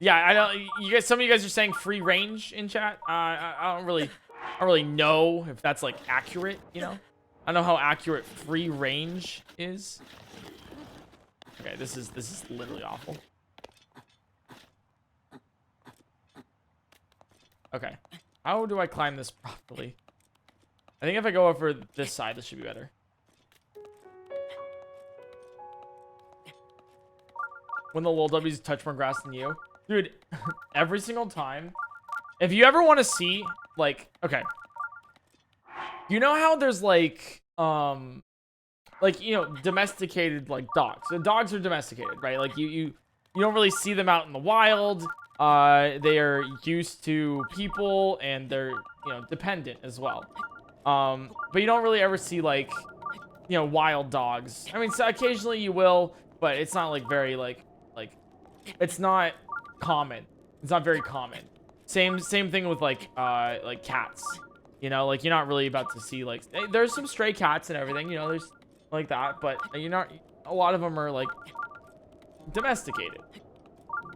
Yeah, I don't. You guys, some of you guys are saying free range in chat. I don't really know if that's like accurate. You know, I don't know how accurate free range is. Okay, this is literally awful. Okay, how do I climb this properly? I think if I go over this side, this should be better. When the little W's touch more grass than you. Dude, every single time. If you ever want to see, like, okay. You know how there's, like, domesticated, like, dogs. So dogs are domesticated, right? Like, you don't really see them out in the wild. They are used to people, and they're, dependent as well. But you don't really ever see, like, wild dogs. I mean, so occasionally you will, but it's not, like, very, like, it's not common. It's not very common. Same thing with like cats. Like you're not really about to see like there's some stray cats and everything. There's like that, but you're not. A lot of them are like domesticated.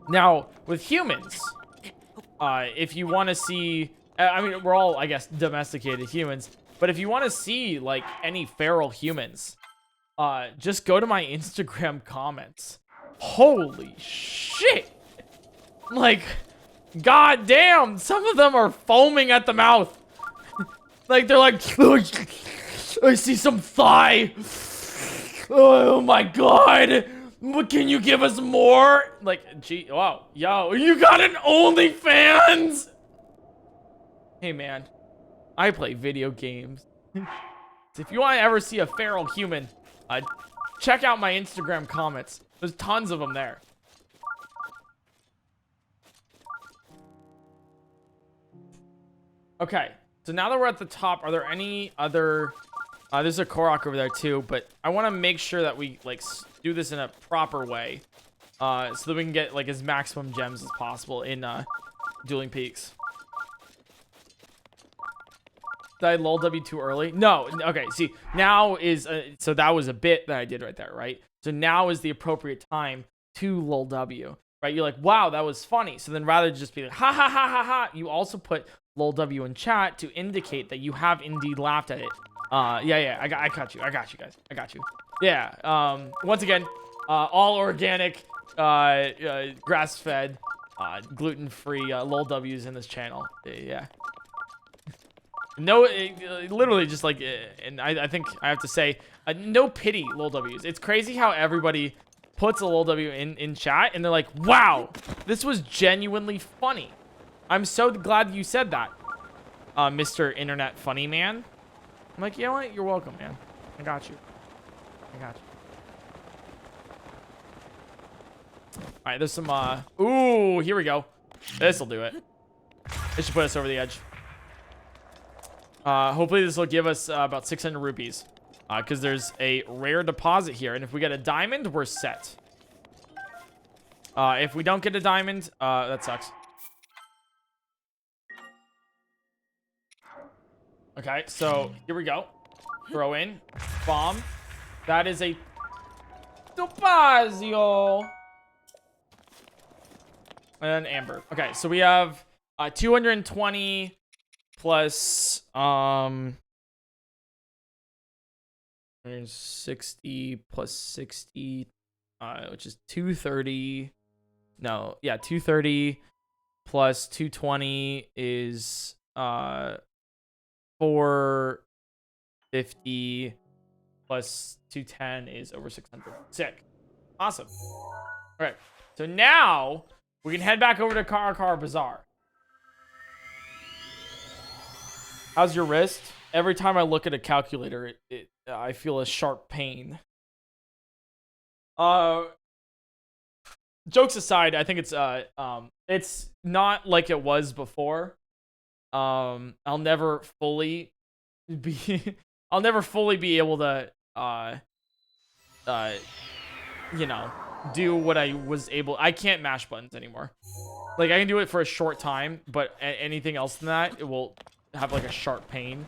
Now with humans, if you want to see, I mean we're all I guess domesticated humans, but if you want to see like any feral humans, just go to my Instagram comments. Holy shit. Like, god damn, some of them are foaming at the mouth. Like, they're like, I see some thigh. Oh my god. Can you give us more? Like, gee, wow, yo, you got an OnlyFans? Hey, man, I play video games. If you want to ever see a feral human, check out my Instagram comments. There's tons of them there. Okay, so now that we're at the top, are there any other... there's a Korok over there too, but I want to make sure that we like do this in a proper way, so that we can get like as maximum gems as possible in Dueling Peaks. Did I lull W too early? No. Okay. See, now is so that was a bit that I did right there, right? So now is the appropriate time to lull W, right? You're like, wow, that was funny. So then rather than just be like, ha ha ha ha ha, you also put lull W in chat to indicate that you have indeed laughed at it. Yeah, I got you guys. I got you. Yeah, once again, all organic, grass-fed, gluten-free, lull W's in this channel. Yeah. No, literally just like, and I think I have to say, no pity lull W's. It's crazy how everybody puts a lull W in chat, and they're like, wow, this was genuinely funny. I'm so glad you said that, Mr. Internet Funny Man. I'm like, you know what? You're welcome, man. I got you. I got you. All right, there's some, ooh, here we go. This'll do it. This should put us over the edge. Hopefully this will give us about 600 rupees. Because there's a rare deposit here. And if we get a diamond, we're set. If we don't get a diamond, that sucks. Okay, so here we go. Throw in. Bomb. That is a Topazio. And amber. Okay, so we have 220 plus 160 plus 60, which is 230. No, yeah, 230 plus 220 is 450 plus 210 is over 600. Sick. Awesome. All right. So now we can head back over to Karakar Bazaar. How's your wrist? Every time I look at a calculator, I feel a sharp pain. Jokes aside, I think it's not like it was before. I'll never fully be able to you know, do what I was able. I can't mash buttons anymore. Like, I can do it for a short time, but anything else than that, it will have like a sharp pain,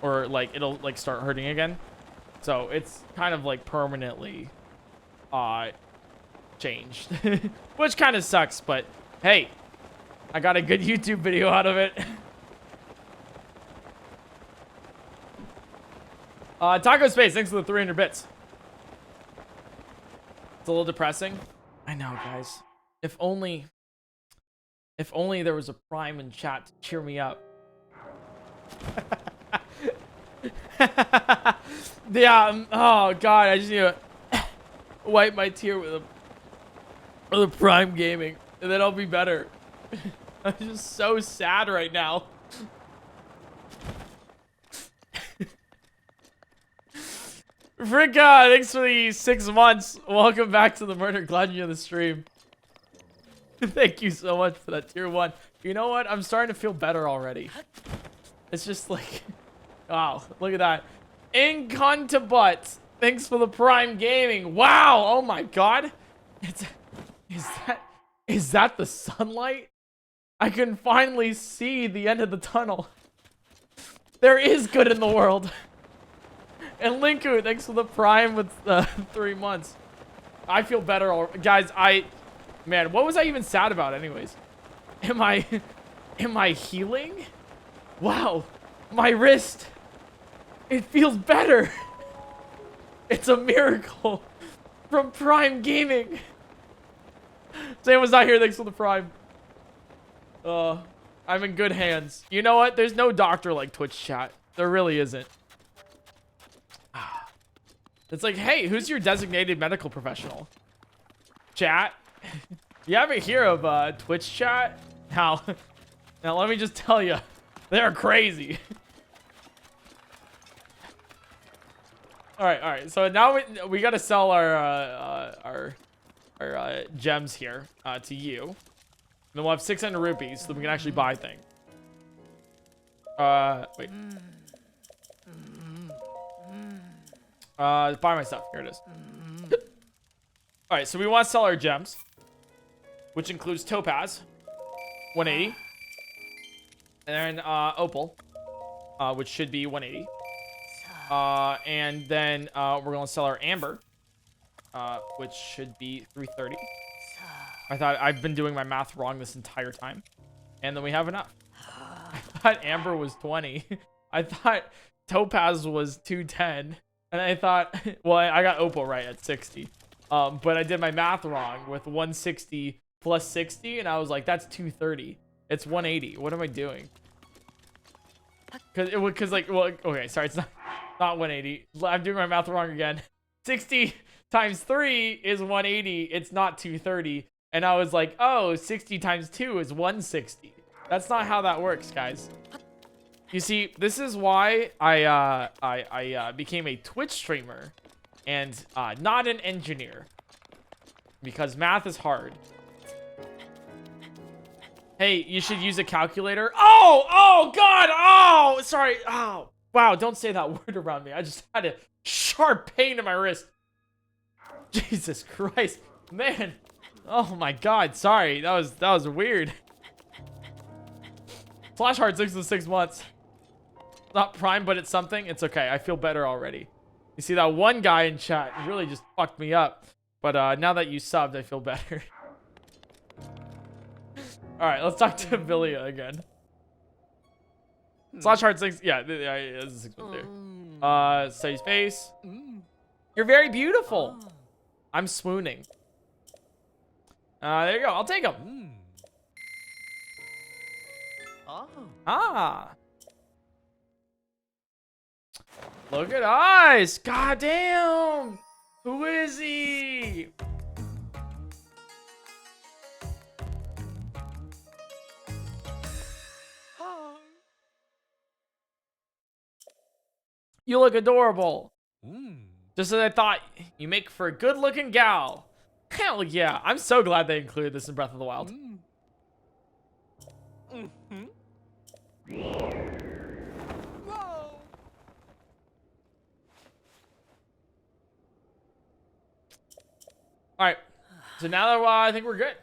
or like it'll like start hurting again. So it's kind of like permanently changed, which kind of sucks, but hey, I got a good YouTube video out of it. Taco Space, thanks for the 300 bits. It's a little depressing. I know, guys. If only there was a Prime in chat to cheer me up. Yeah, oh god, I just need to wipe my tear with a Prime Gaming, and then I'll be better. I'm just so sad right now. Fricka, thanks for the 6 months. Welcome back to the murder. Glad you're in the stream. Thank you so much for that tier 1. You know what? I'm starting to feel better already. It's just like, wow, look at that. Incontibut, thanks for the Prime Gaming. Wow, oh my god. Is that the sunlight? I can finally see the end of the tunnel. There is good in the world. And Linku, thanks for the Prime with 3 months. I feel better, guys. Man, what was I even sad about anyways? Am I healing? Wow, my wrist, it feels better. It's a miracle from Prime Gaming. Sam was not here. Thanks for the Prime. I'm in good hands. You know what? There's no doctor like Twitch chat. There really isn't. It's like, hey, who's your designated medical professional? Chat? You ever hear of Twitch chat? Now let me just tell you, they're crazy. All right. So now we gotta sell our gems here to you. And then we'll have 600 rupees, so we can actually buy things. Wait. Buy my stuff. Here it is. All right, so we want to sell our gems, which includes topaz, 180, and then opal, which should be 180. And then we're gonna sell our amber, which should be 330. I thought I've been doing my math wrong this entire time. And then we have enough. I thought amber was 20. I thought topaz was 210. And I thought, well, I got opal right at 60. But I did my math wrong with 160 plus 60. And I was like, that's 230. It's 180. What am I doing? Cause like, well, okay, sorry, it's not 180. I'm doing my math wrong again. 60 times 3 is 180. It's not 230. And I was like, oh, 60 times 2 is 160. That's not how that works, guys. You see, this is why I became a Twitch streamer and not an engineer. Because math is hard. Hey, you should use a calculator. Oh, God. Oh, sorry. Oh, wow. Don't say that word around me. I just had a sharp pain in my wrist. Jesus Christ, man. Oh my God. Sorry. That was weird. Flash hard 6 to 6 months. Not prime, but it's something. It's okay. I feel better already. You see, that one guy in chat really just fucked me up. But now that you subbed, I feel better. All right, let's talk to Villia again. Slash hard 6. Yeah, this is 6 months there. Study space. You're very beautiful. I'm swooning. There you go. I'll take them. Ah. Look at us. God damn. Who is he? You look adorable. Just as I thought, you make for a good-looking gal. Hell yeah. I'm so glad they included this in Breath of the Wild. Alright. So now that I think we're good.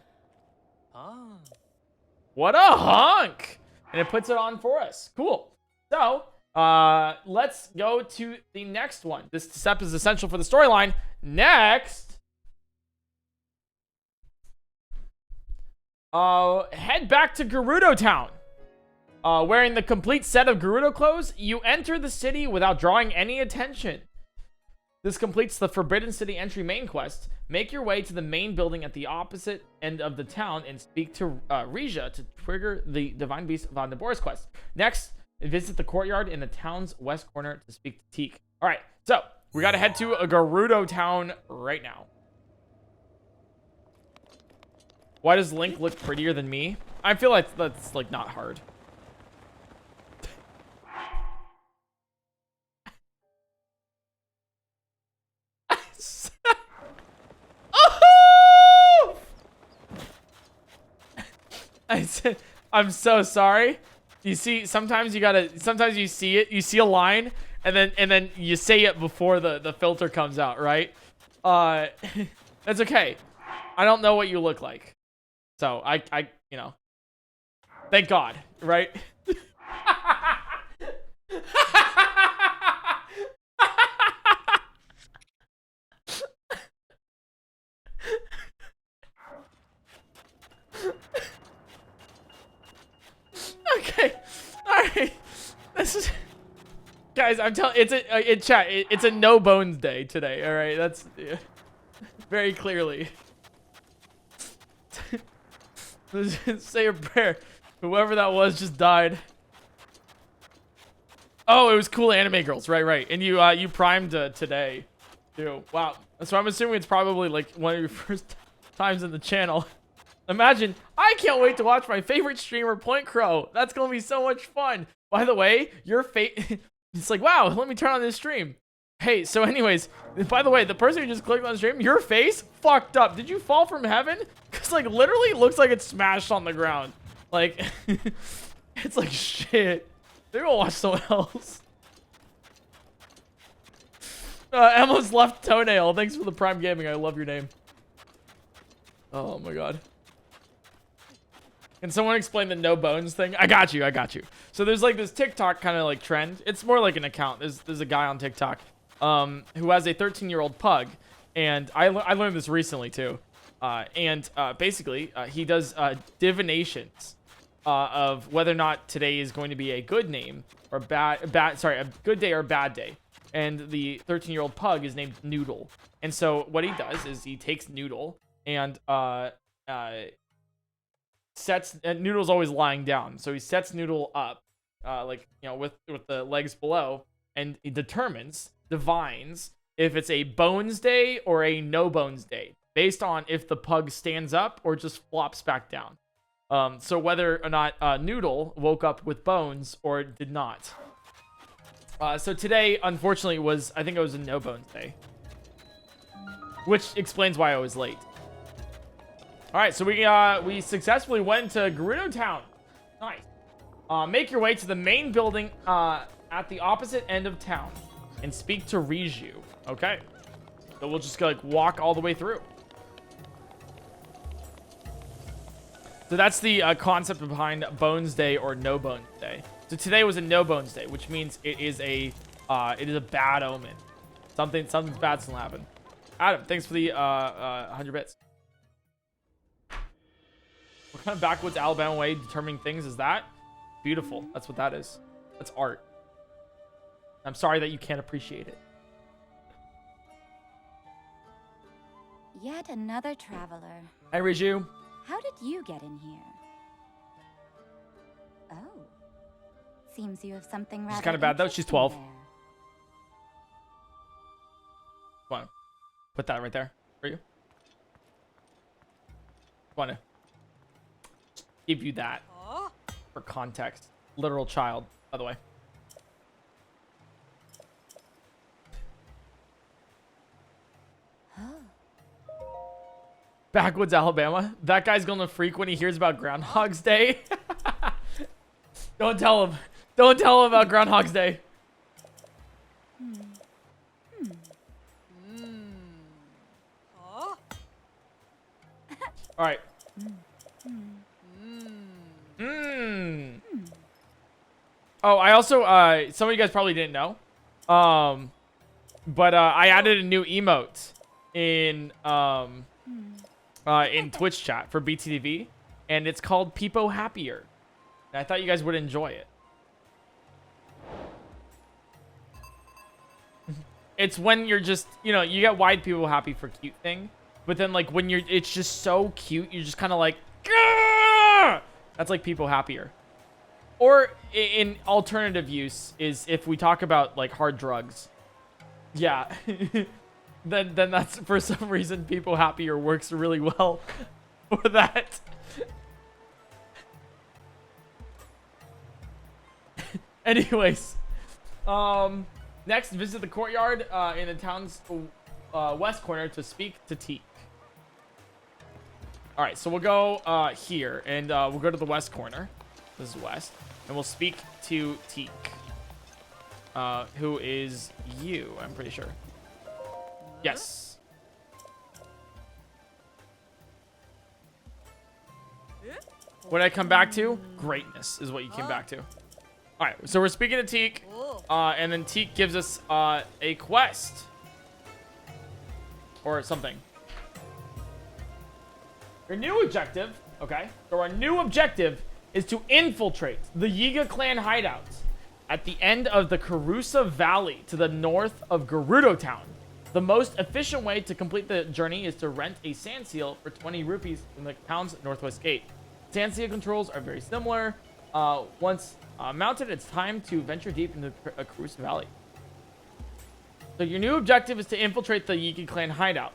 What a hunk! And it puts it on for us. Cool. So, let's go to the next one. This step is essential for the storyline. Next, head back to Gerudo Town. Wearing the complete set of Gerudo clothes, you enter the city without drawing any attention. This completes the Forbidden City entry main quest. Make your way to the main building at the opposite end of the town and speak to Rija to trigger the Divine Beast Vah Naboris quest. Next, visit the courtyard in the town's west corner to speak to Teak. All right, so we got to head to a Gerudo Town right now. Why does Link look prettier than me? I feel like that's like not hard. I'm so sorry. You see, sometimes you see it, you see a line, and then you say it before the filter comes out, right? That's okay. I don't know what you look like. So I you know, thank God, right? Okay. All right. This is Guys, I'm telling it's a in chat. It's a no bones day today. All right, that's very clearly. Say a prayer. Whoever that was just died. Oh, it was Cool Anime Girls. Right. And you primed today, too. Wow. So I'm assuming it's probably like one of your first times in the channel. Imagine, I can't wait to watch my favorite streamer, PointCrow. That's gonna be so much fun. By the way, your it's like, wow, let me turn on this stream. Hey, so anyways, by the way, the person who just clicked on the stream, your face fucked up. Did you fall from heaven? Because like literally it looks like it's smashed on the ground. Like, it's like shit. Maybe we'll watch someone else. Emma's left toenail. Thanks for the Prime Gaming. I love your name. Oh my god. Can someone explain the no bones thing? I got you. So there's like this TikTok kind of like trend. It's more like an account. There's a guy on TikTok who has a 13-year-old pug. And I learned this recently too. Basically, he does divinations of whether or not today is going to be a good name or a good day or bad day. And the 13-year-old pug is named Noodle. And so what he does is he takes Noodle and sets Noodle's always lying down, so he sets Noodle up like, you know, with the legs below, and he divines if it's a bones day or a no bones day based on if the pug stands up or just flops back down. So whether or not Noodle woke up with bones or did not. So today, unfortunately, I think it was a no bones day, which explains why I was late. All right, so we successfully went to Gerudo Town. Nice. Make your way to the main building at the opposite end of town and speak to Riju. Okay. So we'll just like walk all the way through. So that's the concept behind Bones Day or No Bones Day. So today was a No Bones Day, which means it is a bad omen. Something's bad's gonna happen. Adam, thanks for the 100 bits. What kind of backwoods Alabama way of determining things is that? Beautiful. That's what that is. That's art. I'm sorry that you can't appreciate it. Yet another traveler. Hi, Riju. How did you get in here? Oh. Seems you have something rather She's kind of bad, though. She's 12. there. Come on. Put that right there for you. Want to give you that for context. Literal child, by the way. Backwoods, Alabama. That guy's gonna freak when he hears about Groundhog's Day. Don't tell him. Don't tell him about Groundhog's Day. All right. Oh, I also, some of you guys probably didn't know. But I added a new emote in Twitch chat for BTTV, and it's called Peepo Happier. And I thought you guys would enjoy it. It's when you're just, you know, you get wide people happy for cute thing, but then like when it's just so cute, you're just kind of like, Gah! That's like Peepo Happier. Or in alternative use is if we talk about like hard drugs. Yeah. then that's for some reason Peepo Happier works really well for that. Anyways, next visit the courtyard in the town's west corner to speak to Teak. All right, so we'll go here and we'll go to the west corner. This is west, and we'll speak to Teak, who is you, I'm pretty sure. Yes. What did I come back to? Greatness is what you came back to. All right, so we're speaking to Teak, and then Teak gives us a quest or something. Your new objective, okay? So our new objective is to infiltrate the Yiga clan hideout. at the end of the Karusa Valley to the north of Gerudo Town. The most efficient way to complete the journey is to rent a sand seal for 20 rupees from the town's northwest gate. Sand seal controls are very similar. Once mounted, it's time to venture deep into Karusa Valley. So your new objective is to infiltrate the Yiga clan hideout.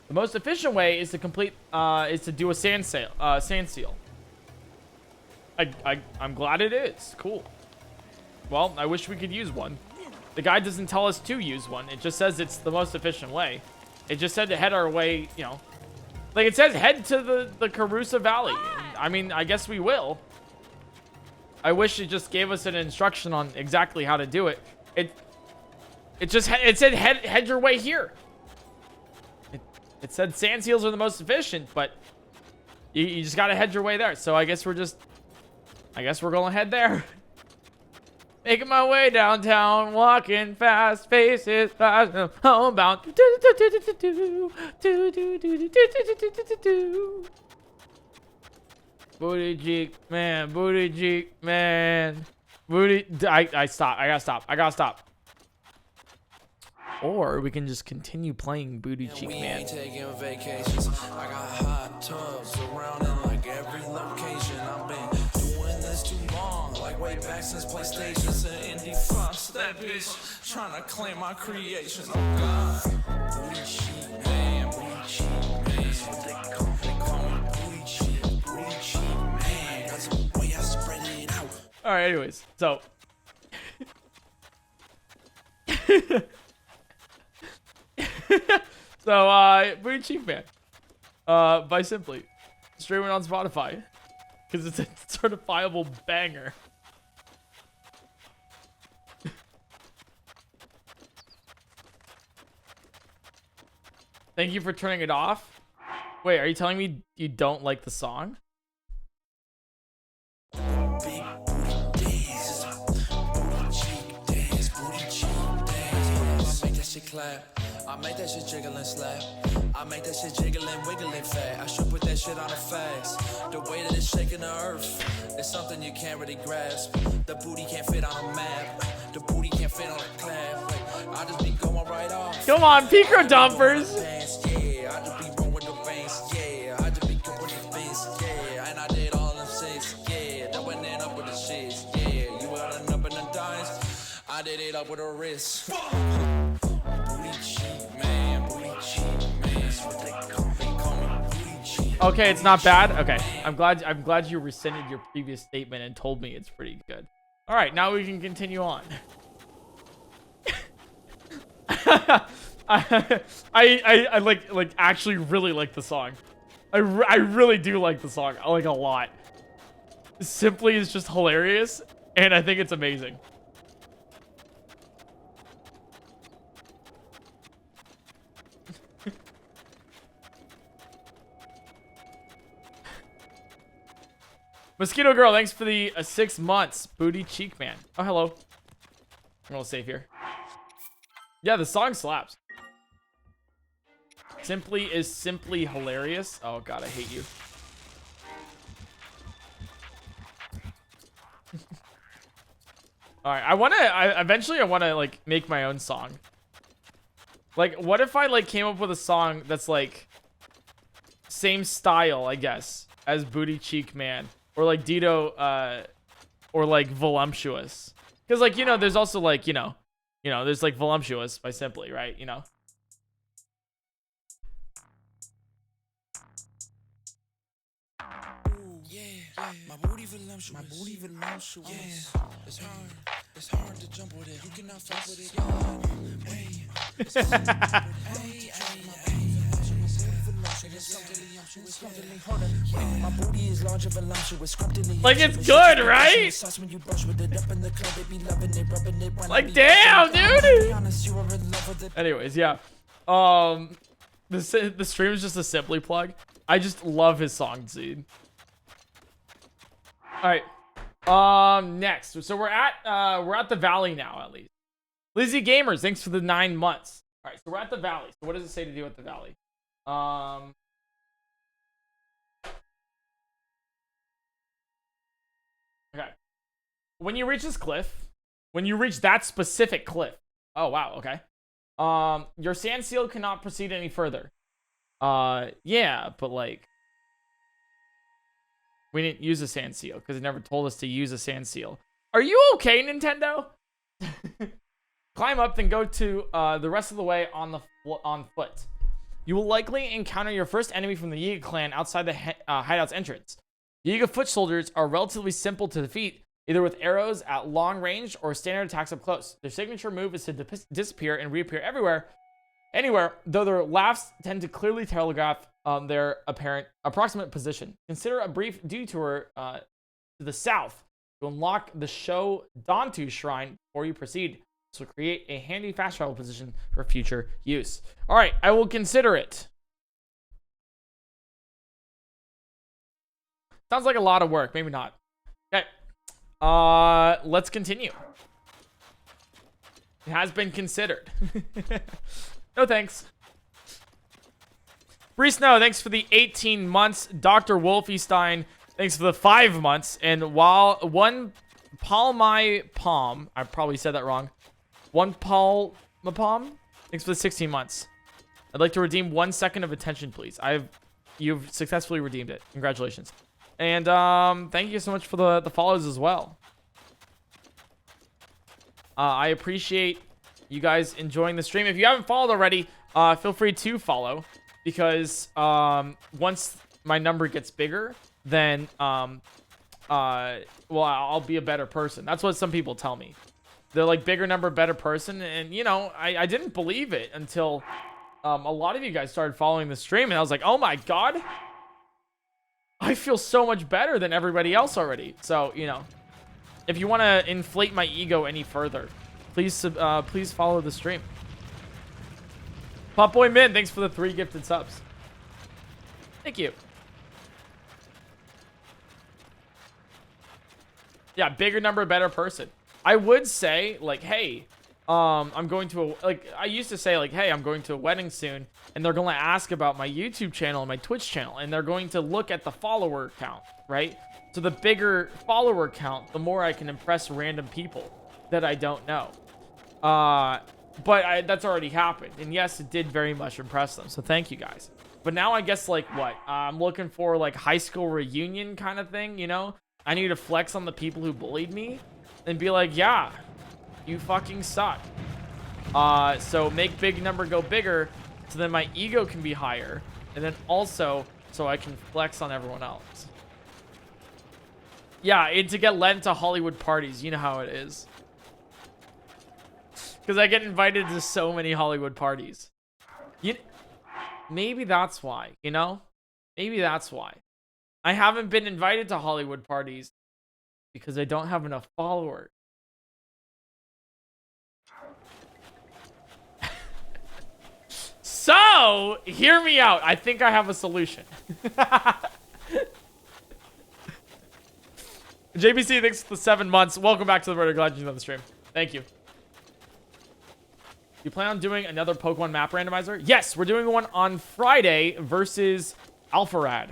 The most efficient way is to complete is to do a sand seal. I'm glad it is. Cool. Well, I wish we could use one. The guide doesn't tell us to use one. It just says it's the most efficient way. It just said to head our way, you know. Like, it says head to the Karusa Valley. And, I mean, I guess we will. I wish it just gave us an instruction on exactly how to do it. It said head your way here. It said sand seals are the most efficient, but you just gotta head your way there. So I guess we're gonna head there. Making my way downtown, walking fast, faces fast, homebound. Booty cheek, man, booty cheek, man. Booty, I gotta stop. Or we can just continue playing Booty Cheek Man. Ain't taking vacations. I got hot tubs around in like every location. I've been doing this too long, like way back since PlayStation's and indie fronts. That bitch trying to claim my creation. Oh God, Booty Cheek Man, Booty Cheek Man. That's what they call me, Booty Cheek Man. That's the way I spread it out. All right, anyways, so. So, Booty Cheek Man, by Simply, streaming on Spotify, because it's a certifiable banger. Thank you for turning it off. Wait, are you telling me you don't like the song? Big booty dance, booty cheek dance, booty cheek dance. I make that shit clap. I make that shit jiggle and slap. I make that shit jiggling, wiggling fat. I should put that shit on a fast. The way that it's shaking the earth is something you can't really grasp. The booty can't fit on a map. The booty can't fit on a clap. I just be going right off. Come on, PointCrow dumpers. Yeah, I just be rolling with the veins. Yeah, I just be going with the veins. Yeah, and I did all them shits. Yeah, that went in up with the shits. Yeah, you were up in the dimes. I did it up with a wrist. Okay, it's not bad. Okay, I'm glad you rescinded your previous statement and told me it's pretty good. All right, now we can continue on. I like actually really like the song. I really do like the song. I like a lot. Simply is just hilarious, and I think it's amazing. Mosquito Girl, thanks for the 6 months. Booty Cheek Man. Oh, hello. I'm gonna save here. Yeah, the song slaps. Simply is simply hilarious. Oh god, I hate you. All right, eventually I wanna like make my own song. Like, what if I like came up with a song that's like same style, I guess, as Booty Cheek Man. Or like Dito, or like Voluptuous. Because like, you know, there's also like, you know, there's like Voluptuous by Simply, right? You know? Ooh, yeah. My booty voluptuous. My booty voluptuous. Yeah. It's hard to jump with it. You cannot fuck with it. Like, it's good, right? Like, damn, dude. Anyways, yeah. The stream is just a Simply plug. I just love his song, dude. All right. Next. So we're at the valley now, at least. Lizzie Gamers, thanks for the 9 months. All right, so we're at the valley. So what does it say to do at the valley? Okay. when you reach this cliff, when you reach that specific cliff. Oh, wow. Okay. Your sand seal cannot proceed any further. Yeah, but like, we didn't use a sand seal because it never told us to use a sand seal. Are you okay, Nintendo? Climb up, then go to the rest of the way on foot. You will likely encounter your first enemy from the Yiga clan outside the hideout's entrance. Yiga foot soldiers are relatively simple to defeat, either with arrows at long range or standard attacks up close. Their signature move is to disappear and reappear anywhere, though their laughs tend to clearly telegraph their approximate position. Consider a brief detour to the south to unlock the Sho Dantu Shrine before you proceed. This will create a handy fast travel position for future use. All right, I will consider it. Sounds like a lot of work. Maybe not. Okay. Let's continue. It has been considered. No thanks. Bree Snow, thanks for the 18 months. Dr. Wolfenstein, thanks for the 5 months. And while one Palmy Palm, I probably said that wrong. One Palm, thanks for the 16 months. I'd like to redeem 1 second of attention, please. You've successfully redeemed it. Congratulations. And thank you so much for the follows as well. I appreciate you guys enjoying the stream. If you haven't followed already, feel free to follow, because once my number gets bigger, then well, I'll be a better person. That's what some people tell me. They're like, bigger number, better person. And you know, I didn't believe it until a lot of you guys started following the stream, and I was like, oh my god, I feel so much better than everybody else already. So, you know, if you want to inflate my ego any further, please follow the stream. Pop Boy Min, thanks for the 3 gifted subs. Thank you. Yeah, bigger number, better person. I would say, like, hey, I'm going to I used to say, like, hey, I'm going to a wedding soon, and they're going to ask about my YouTube channel and my Twitch channel, and they're going to look at the follower count, right? So the bigger follower count, the more I can impress random people that I don't know. But that's already happened, and yes, it did very much impress them, so thank you guys. But now I guess, like, what? I'm looking for, like, high school reunion kind of thing, you know? I need to flex on the people who bullied me and be like, yeah, you fucking suck. So make big number go bigger, so then my ego can be higher, and then also so I can flex on everyone else. Yeah, and to get led into Hollywood parties, you know how it is. Because I get invited to so many Hollywood parties. Maybe that's why, you know? Maybe that's why. I haven't been invited to Hollywood parties because I don't have enough followers. So, hear me out. I think I have a solution. JBC, thanks for the 7 months. Welcome back to the Road. Glad you're on the stream. Thank you. You plan on doing another Pokemon map randomizer? Yes, we're doing one on Friday versus Alpharad.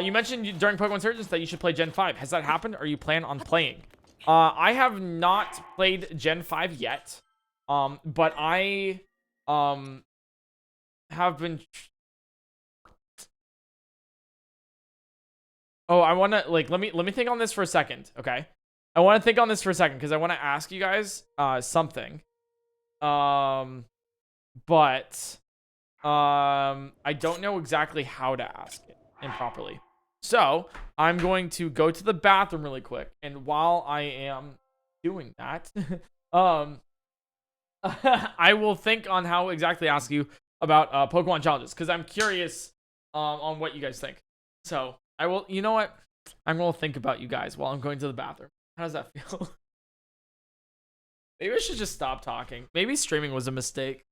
You mentioned during Pokemon Surgeons that you should play Gen 5. Has that happened, or you plan on playing? I have not played Gen 5 yet. But I have been. Oh, I want to, like, let me think on this for a second, okay? I want to think on this for a second because I want to ask you guys something. But I don't know exactly how to ask it improperly. So, I'm going to go to the bathroom really quick, and while I am doing that, I will think on how exactly ask you about Pokemon challenges, because I'm curious on what you guys think. So I will, you know what? I'm going to think about you guys while I'm going to the bathroom. How does that feel? Maybe I should just stop talking. Maybe streaming was a mistake.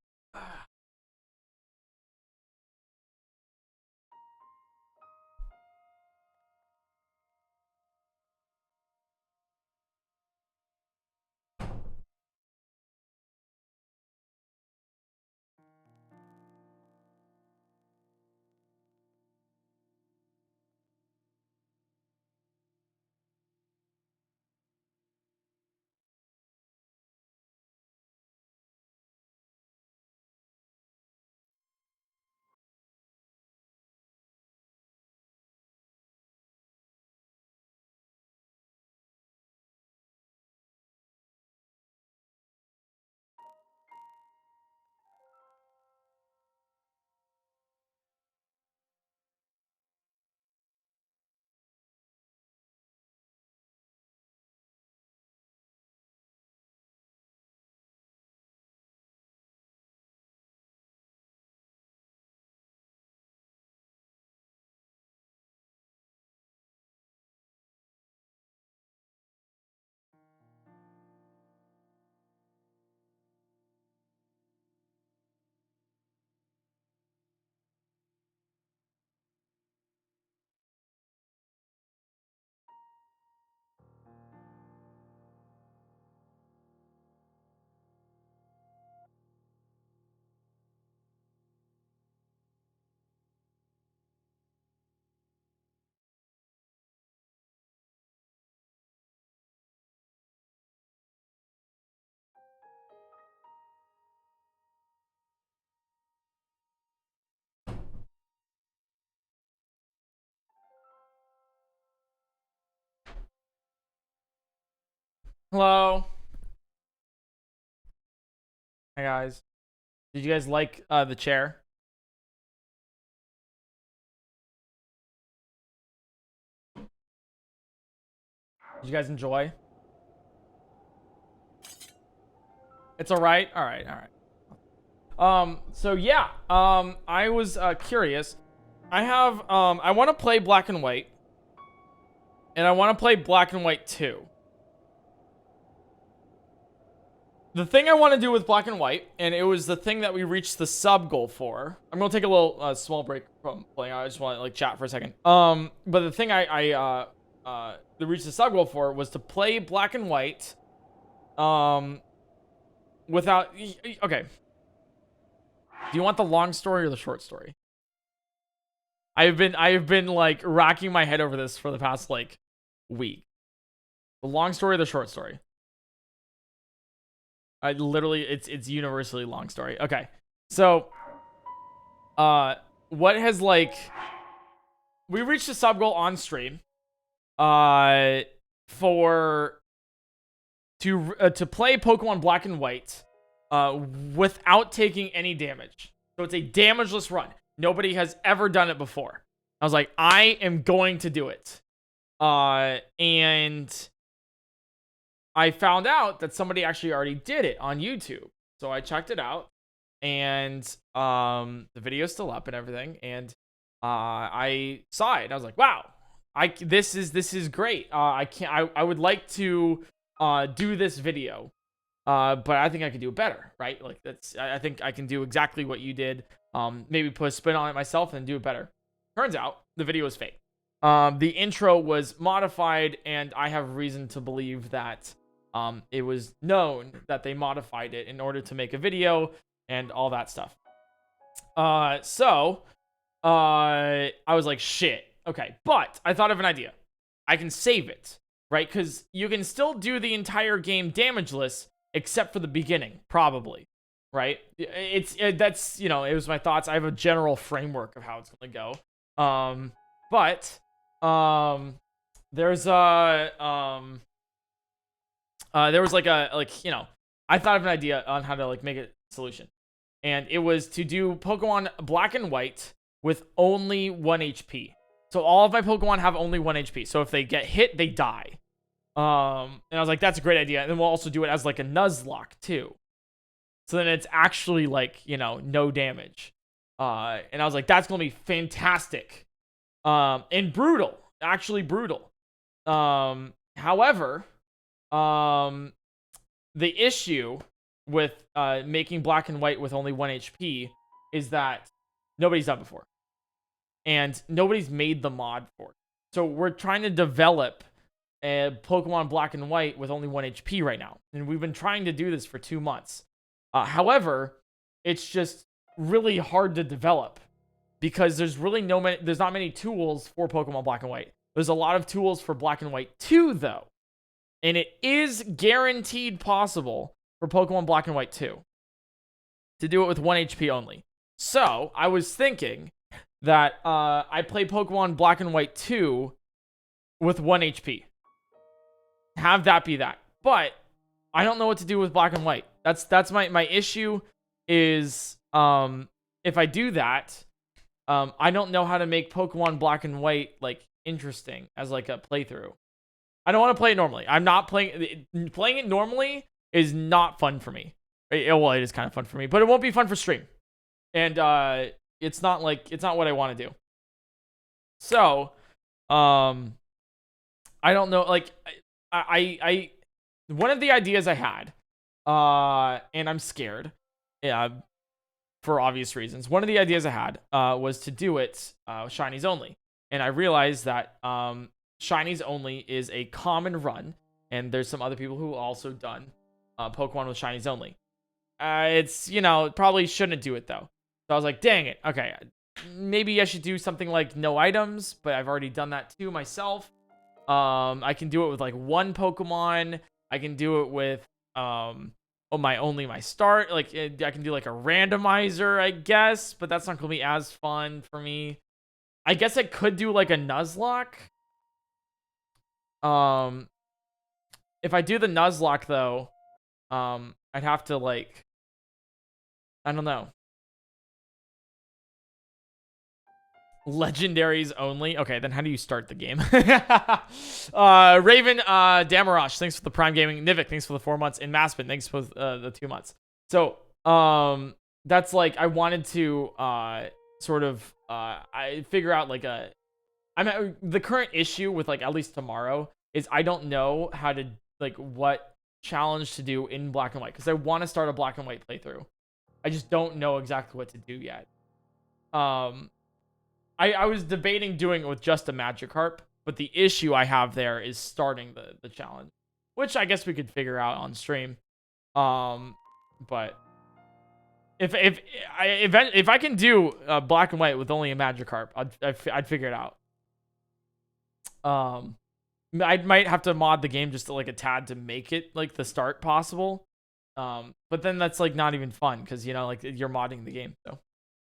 Hello. Hi guys. Did you guys like the chair? Did you guys enjoy? It's all right. All right. All right. So yeah. I was curious. I have I want to play Black and White, and I want to play Black and White 2. The thing I want to do with Black and White, and it was the thing that we reached the sub goal for. I'm gonna take a little small break from playing. I just want to like chat for a second. But the thing I reached the sub goal for was to play Black and White, without. Okay. Do you want the long story or the short story? I have been like racking my head over this for the past like week. The long story or the short story? It's universally long story. Okay. So what has like we reached a sub goal on stream for to play Pokemon Black and White without taking any damage. So it's a damageless run. Nobody has ever done it before. I was like, I am going to do it. And I found out that somebody actually already did it on YouTube. So I checked it out, and the video's still up and everything, and I saw it. I was like, wow, this is great. I would like to do this video. But I think I could do it better, right? Like I think I can do exactly what you did. Maybe put a spin on it myself and do it better. Turns out the video is fake. The intro was modified, and I have reason to believe that it was known that they modified it in order to make a video and all that stuff. So I was like, shit. Okay, but I thought of an idea. I can save it, right? Because you can still do the entire game damageless, except for the beginning, probably, right? That's, you know, it was my thoughts. I have a general framework of how it's gonna go. But there's there was like you know, I thought of an idea on how to like make a solution, and it was to do Pokemon Black and White with only 1 HP. So all of my Pokemon have only 1 HP. So if they get hit, they die. And I was like, that's a great idea. And then we'll also do it as like a Nuzlocke too. So then it's actually like, you know, no damage. And I was like, that's gonna be fantastic. And brutal, actually brutal. However, the issue with making Black and White with only 1 HP is that nobody's done before, and nobody's made the mod for it. So we're trying to develop a Pokemon Black and White with only 1 HP right now, and we've been trying to do this for 2 months. However, it's just really hard to develop because there's really there's not many tools for Pokemon Black and White. There's a lot of tools for Black and White 2 though, and it is guaranteed possible for Pokemon Black and White 2 to do it with 1 HP only. So I was thinking that I play Pokemon Black and White 2 with 1 HP. Have that be that. But I don't know what to do with Black and White. That's my issue is if I do that, I don't know how to make Pokemon Black and White like interesting as like a playthrough. I don't want to play it normally. I'm not playing it normally is not fun for me. Well, it is kind of fun for me, but it won't be fun for stream. And it's not what I want to do. So, I don't know, like I one of the ideas I had, and I'm scared, for obvious reasons. One of the ideas I had was to do it shinies only. And I realized that shinies only is a common run, and there's some other people who also done Pokemon with shinies only. It's, you know, probably shouldn't do it though. So I was like, dang it. Okay, maybe I should do something like no items, but I've already done that too myself. I can do it with like 1 Pokemon. I can do it with my start. Like I can do like a randomizer, I guess, but that's not gonna be as fun for me. I guess I could do like a Nuzlocke. if I do the Nuzlocke though, I'd have to like, I don't know. Legendaries only. Okay, then how do you start the game? Raven Damarosh, thanks for the Prime Gaming. Nivik, thanks for the 4 months. And Maspin, thanks for the 2 months. So that's like, I wanted to sort of I figure out like the current issue with like at least tomorrow is I don't know how to like what challenge to do in black and white, because I want to start a black and white playthrough. I just don't know exactly what to do yet. I was debating doing it with just a Magikarp, but the issue I have there is starting the challenge, which I guess we could figure out on stream. But if I can do black and white with only a Magikarp, I'd figure it out. I might have to mod the game just to, like a tad to make it like the start possible. But then that's like not even fun because, you know, like you're modding the game. So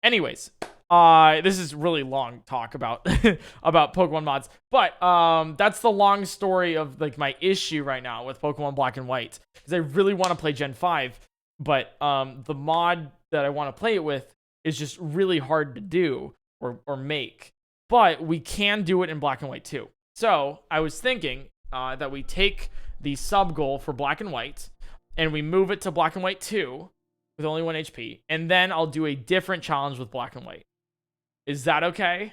anyways, this is really long talk about about Pokemon mods, but that's the long story of like my issue right now with Pokemon Black and White, because I really want to play Gen 5, but the mod that I want to play it with is just really hard to do or make, but we can do it in Black and White too. So I was thinking that we take the sub goal for Black and White and we move it to Black and White 2 with only 1 HP, and then I'll do a different challenge with Black and White. Is that okay?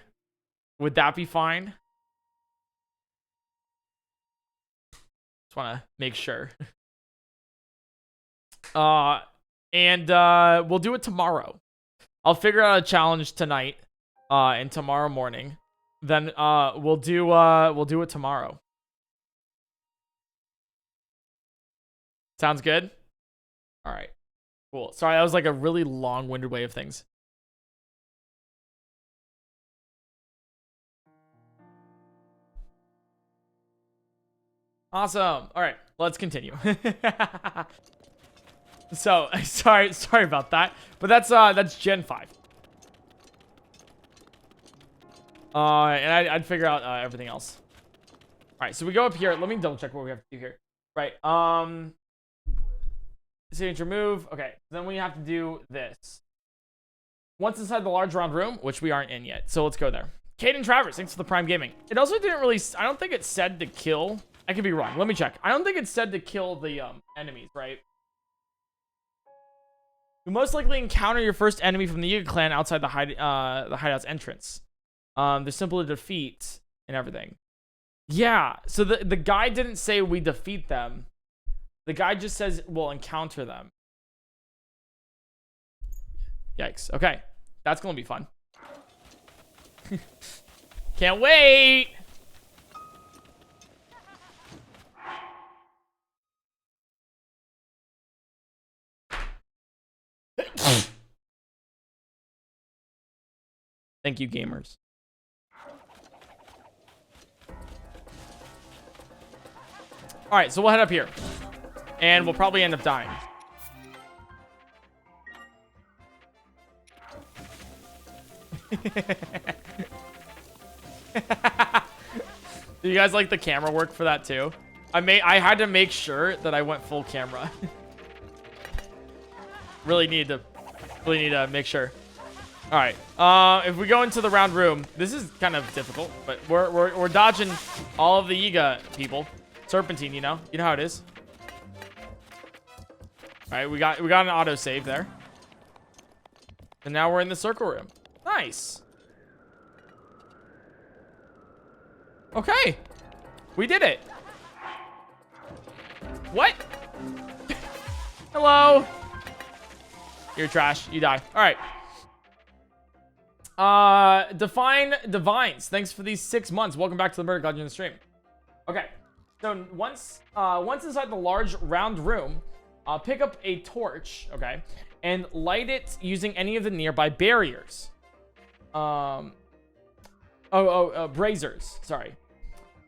Would that be fine? Just want to make sure. And we'll do it tomorrow. I'll figure out a challenge tonight and tomorrow morning. Then we'll do it tomorrow. Sounds good? All right. Cool. Sorry, that was like a really long-winded way of things. Awesome. All right, let's continue. So, sorry about that. But that's Gen 5. And I'd figure out everything else. All right, so we go up here. Let me double check what we have to do here. Right. Signature move. Okay, then we have to do this. Once inside the large round room, which we aren't in yet. So let's go there. Caden Travers, thanks for the Prime Gaming. It also didn't really, I don't think it said to kill. I could be wrong. Let me check. I don't think it said to kill the enemies, right? You most likely encounter your first enemy from the Yiga clan outside the hideout's entrance. They're simple to defeat and everything. Yeah, so the guy didn't say we defeat them. The guy just says we'll encounter them. Yikes. Okay, that's gonna be fun. Can't wait. Thank you, gamers. All right, so we'll head up here, and we'll probably end up dying. Do you guys like the camera work for that too? I had to make sure that I went full camera. really need to make sure. All right. If we go into the round room, this is kind of difficult, but we're dodging all of the Yiga people. Serpentine, you know how it is. All right, we got an auto save there, and now we're in the circle room. Nice. Okay, we did it. What? Hello. You're trash. You die. All right. Define Divines. Thanks for these 6 months. Welcome back to the Murder God in the stream. Okay. So once inside the large round room, pick up a torch, okay, and light it using any of the nearby barriers. Braziers. Sorry.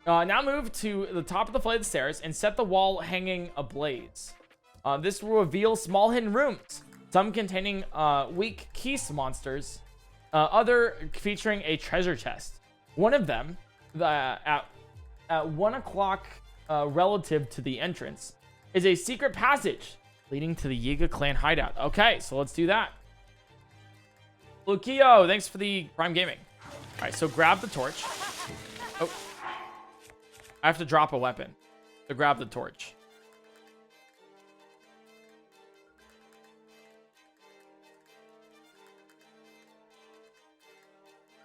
Now move to the top of the flight of stairs and set the wall hanging ablaze. This will reveal small hidden rooms, some containing weak Keese monsters, other featuring a treasure chest. One of them, at 1 o'clock relative to the entrance is a secret passage leading to the Yiga clan hideout. Okay, so let's do that. Lukio, thanks for the Prime Gaming. All right, so grab the torch. Oh, I have to drop a weapon to grab the torch.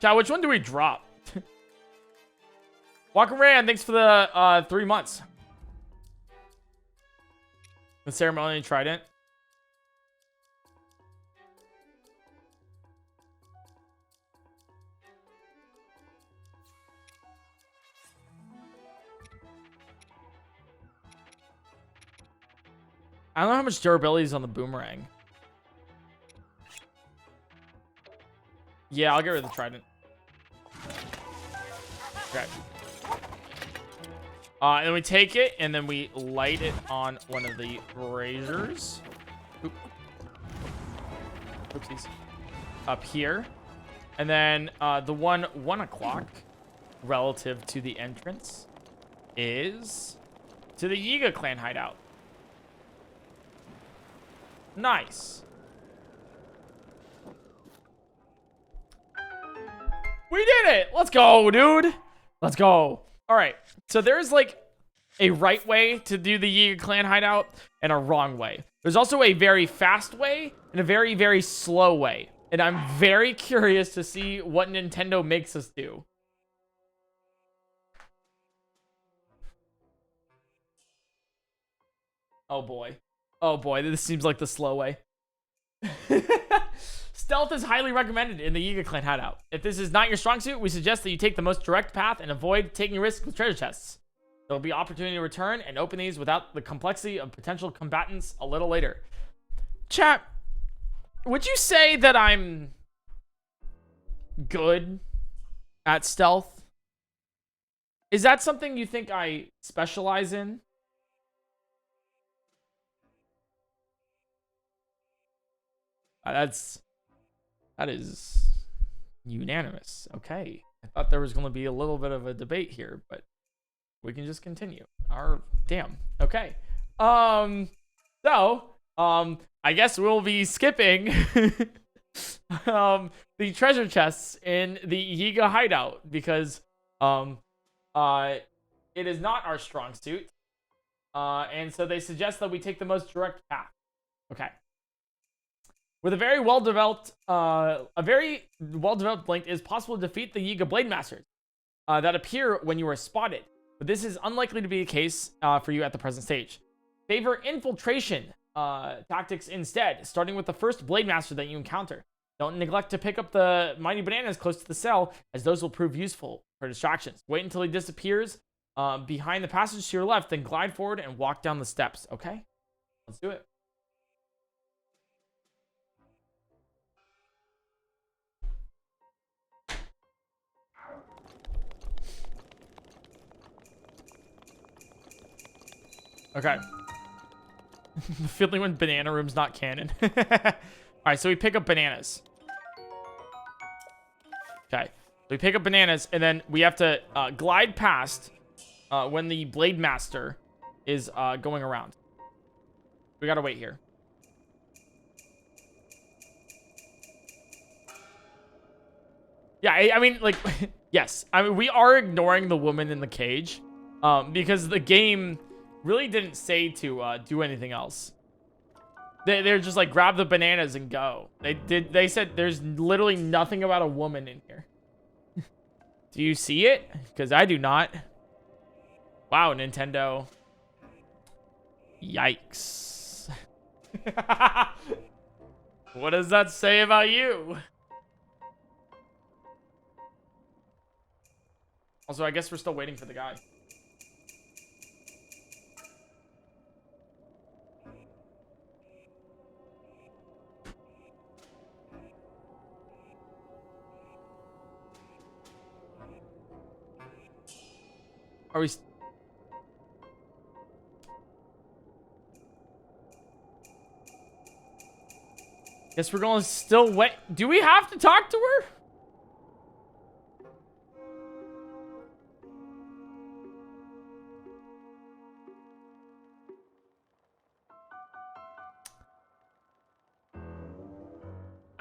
Chat, which one do we drop? Walker Rand, thanks for the 3 months. The ceremonial trident. I don't know how much durability is on the boomerang. Yeah, I'll get rid of the trident. Okay. And then we take it, and then we light it on one of the braziers. Oop. Oopsies. Up here. And then the 1 o'clock relative to the entrance is to the Yiga clan hideout. Nice. We did it! Let's go, dude! Let's go. All right. So there's like a right way to do the Yiga clan hideout and a wrong way. There's also a very fast way and a very, very slow way. And I'm very curious to see what Nintendo makes us do. Oh boy. Oh boy, this seems like the slow way. Stealth is highly recommended in the Yiga clan hideout. If this is not your strong suit, we suggest that you take the most direct path and avoid taking risks with treasure chests. There will be opportunity to return and open these without the complexity of potential combatants a little later. Chat, would you say that I'm good at stealth? Is that something you think I specialize in? That is unanimous. Okay. I thought there was going to be a little bit of a debate here, but we can just continue. Damn. Okay. I guess we'll be skipping the treasure chests in the Yiga hideout because it is not our strong suit. And so they suggest that we take the most direct path. Okay. With a very well-developed link, it is possible to defeat the Yiga Blade Masters that appear when you are spotted. But this is unlikely to be the case for you at the present stage. Favor infiltration tactics instead, starting with the first Blade Master that you encounter. Don't neglect to pick up the mighty bananas close to the cell, as those will prove useful for distractions. Wait until he disappears behind the passage to your left, then glide forward and walk down the steps. Okay? Let's do it. Okay. The feeling when banana room's not canon. Alright, so we pick up bananas. Okay. So we pick up bananas, and then we have to glide past when the Blade Master is going around. We gotta wait here. Yeah, I mean, like, yes. I mean, we are ignoring the woman in the cage because the game really didn't say to do anything else. They're just like, grab the bananas and go. They said there's literally nothing about a woman in here. Do you see it? Because I do not. Wow, Nintendo. Yikes. What does that say about you? Also, I guess we're still waiting for the guy. Are we... Guess we're going to still wait. Do we have to talk to her?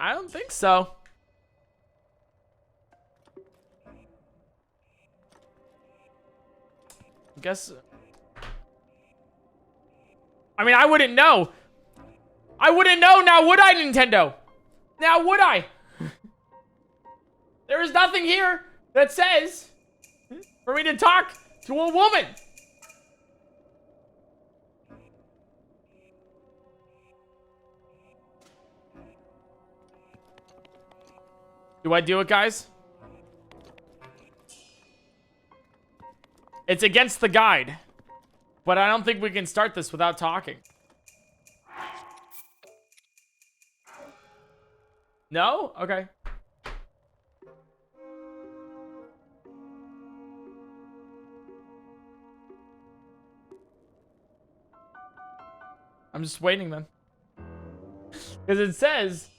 I don't think so. I guess. I mean, I wouldn't know. I wouldn't know now, would I, Nintendo? Now, would I? There is nothing here that says for me to talk to a woman. Do I do it, guys? It's against the guide. But I don't think we can start this without talking. No? Okay. I'm just waiting then. Because it says,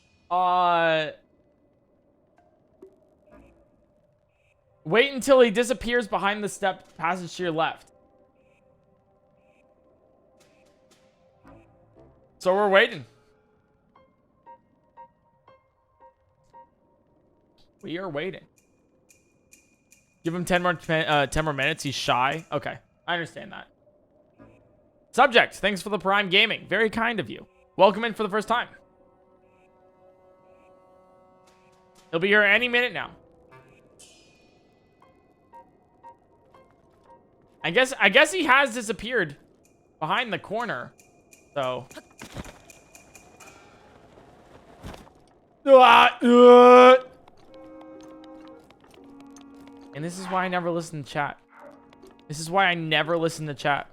wait until he disappears behind the step passage to your left. So we're waiting. We are waiting. Give him 10 more minutes. He's shy. Okay, I understand that. Subject, thanks for the Prime Gaming. Very kind of you. Welcome in for the first time. He'll be here any minute now. I guess he has disappeared behind the corner. So. And this is why I never listen to chat. This is why I never listen to chat.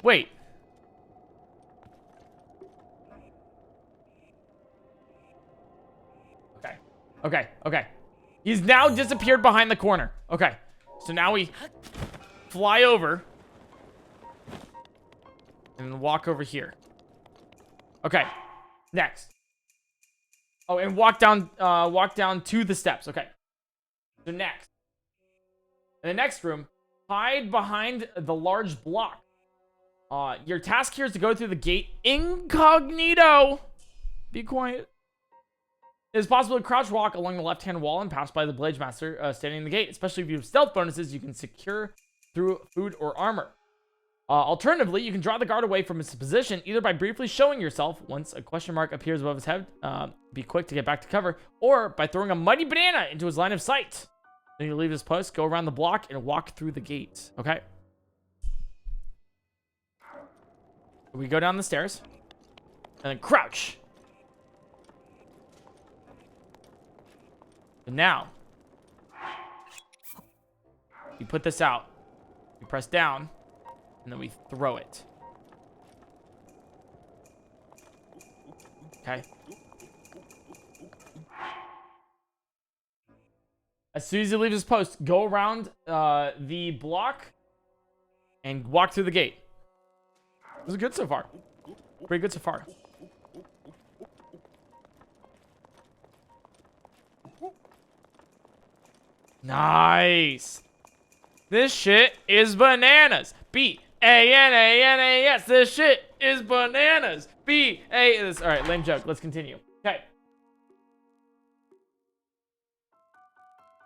Wait. Okay. He's now disappeared behind the corner. Okay. So now we fly over and walk over here. Okay. Next. Oh, and walk down to the steps. Okay. So next. In the next room, hide behind the large block. Your task here is to go through the gate incognito. Be quiet. It is possible to crouch walk along the left-hand wall and pass by the Blade Master standing in the gate. Especially if you have stealth bonuses, you can secure through food or armor. Alternatively, you can draw the guard away from his position, either by briefly showing yourself once a question mark appears above his head, be quick to get back to cover, or by throwing a mighty banana into his line of sight. Then you leave his post, go around the block, and walk through the gate. Okay? We go down the stairs, and then crouch. And now, we put this out. We press down, and then we throw it. Okay. As soon as he leaves his post, go around the block and walk through the gate. This is good so far. Pretty good so far. Nice. This shit is bananas. B-A-N-A-N-A-S. This shit is bananas. B-A. All right, lame joke. Let's continue. Okay.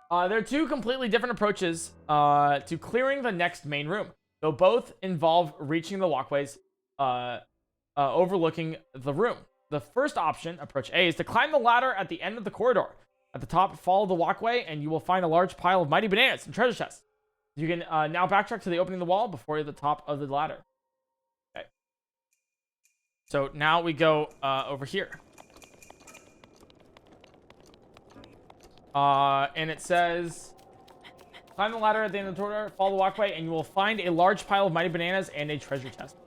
There are two completely different approaches to clearing the next main room. Though both involve reaching the walkways overlooking the room. The first option, approach A, is to climb the ladder at the end of the corridor. At the top, follow the walkway, and you will find a large pile of mighty bananas and treasure chests. You can now backtrack to the opening of the wall before you're at the top of the ladder. Okay. So now we go over here. And it says, climb the ladder at the end of the corridor, follow the walkway, and you will find a large pile of mighty bananas and a treasure chest.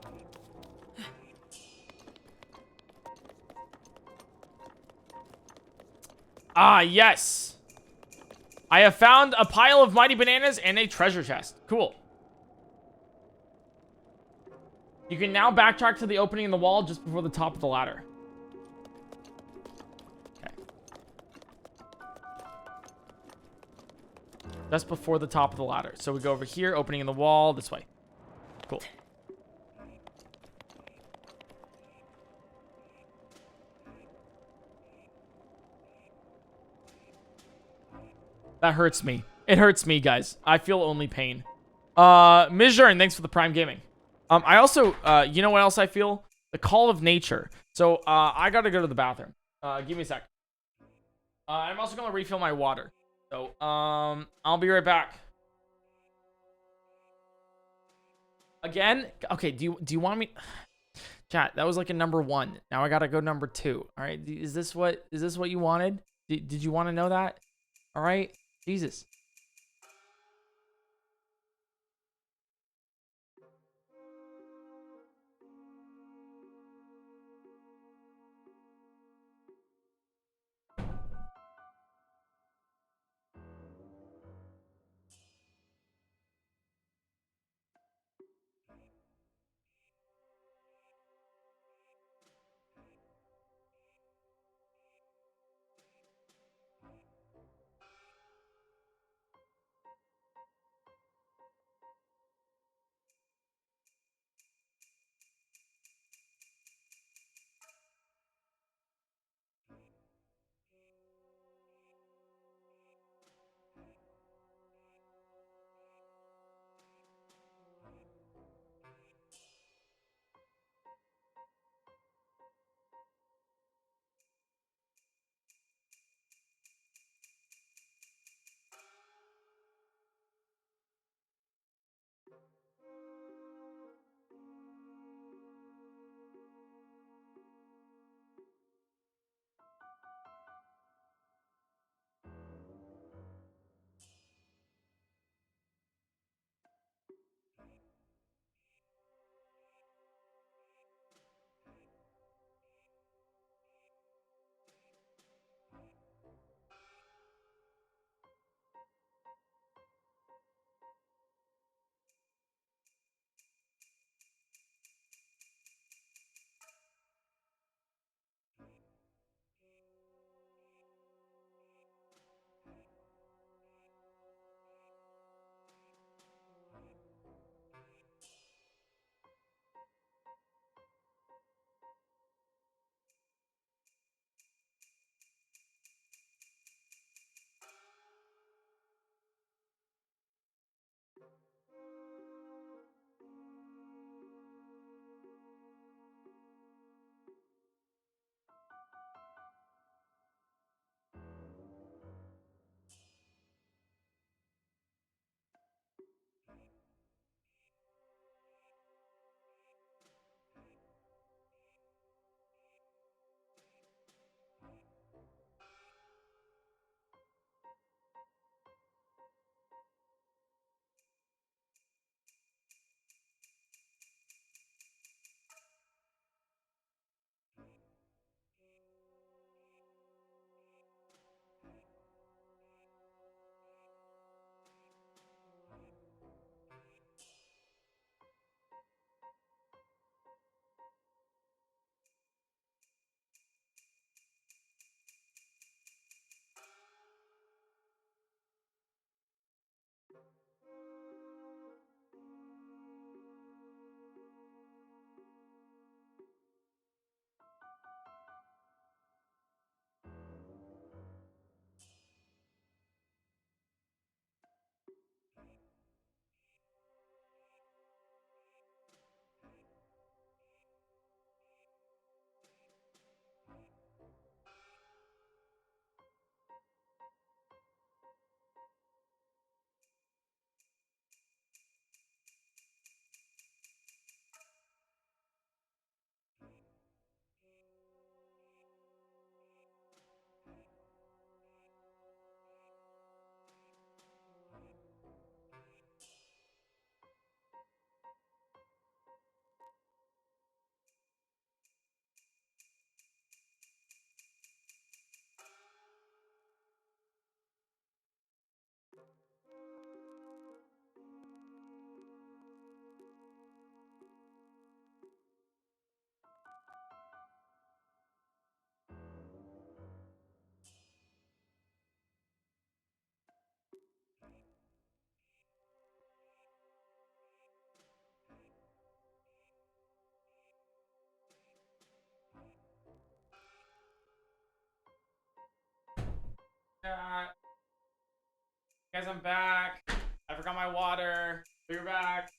Ah, yes. I have found a pile of mighty bananas and a treasure chest. Cool. You can now backtrack to the opening in the wall just before the top of the ladder. Okay. Just before the top of the ladder. So we go over here, opening in the wall, this way. Cool. That hurts me. It hurts me, guys. I feel only pain. Mizurn, thanks for the Prime Gaming. I also, you know what else I feel? The call of nature. So, I gotta go to the bathroom. Give me a sec. I'm also gonna refill my water. So, I'll be right back. Again? Okay, do you want me... Chat, that was like a number 1. Now I gotta go number 2. All right, is this what you wanted? Did you want to know that? All right, Jesus. Guys, I'm back. I forgot my water. We're back.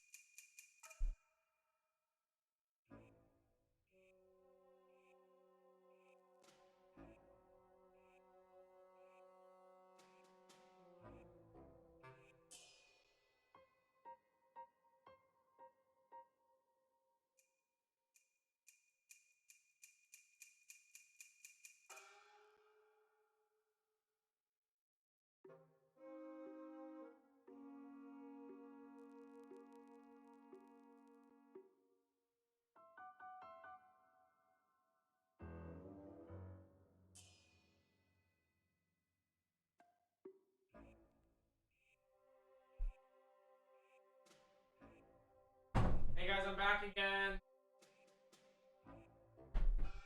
Hey guys, I'm back again.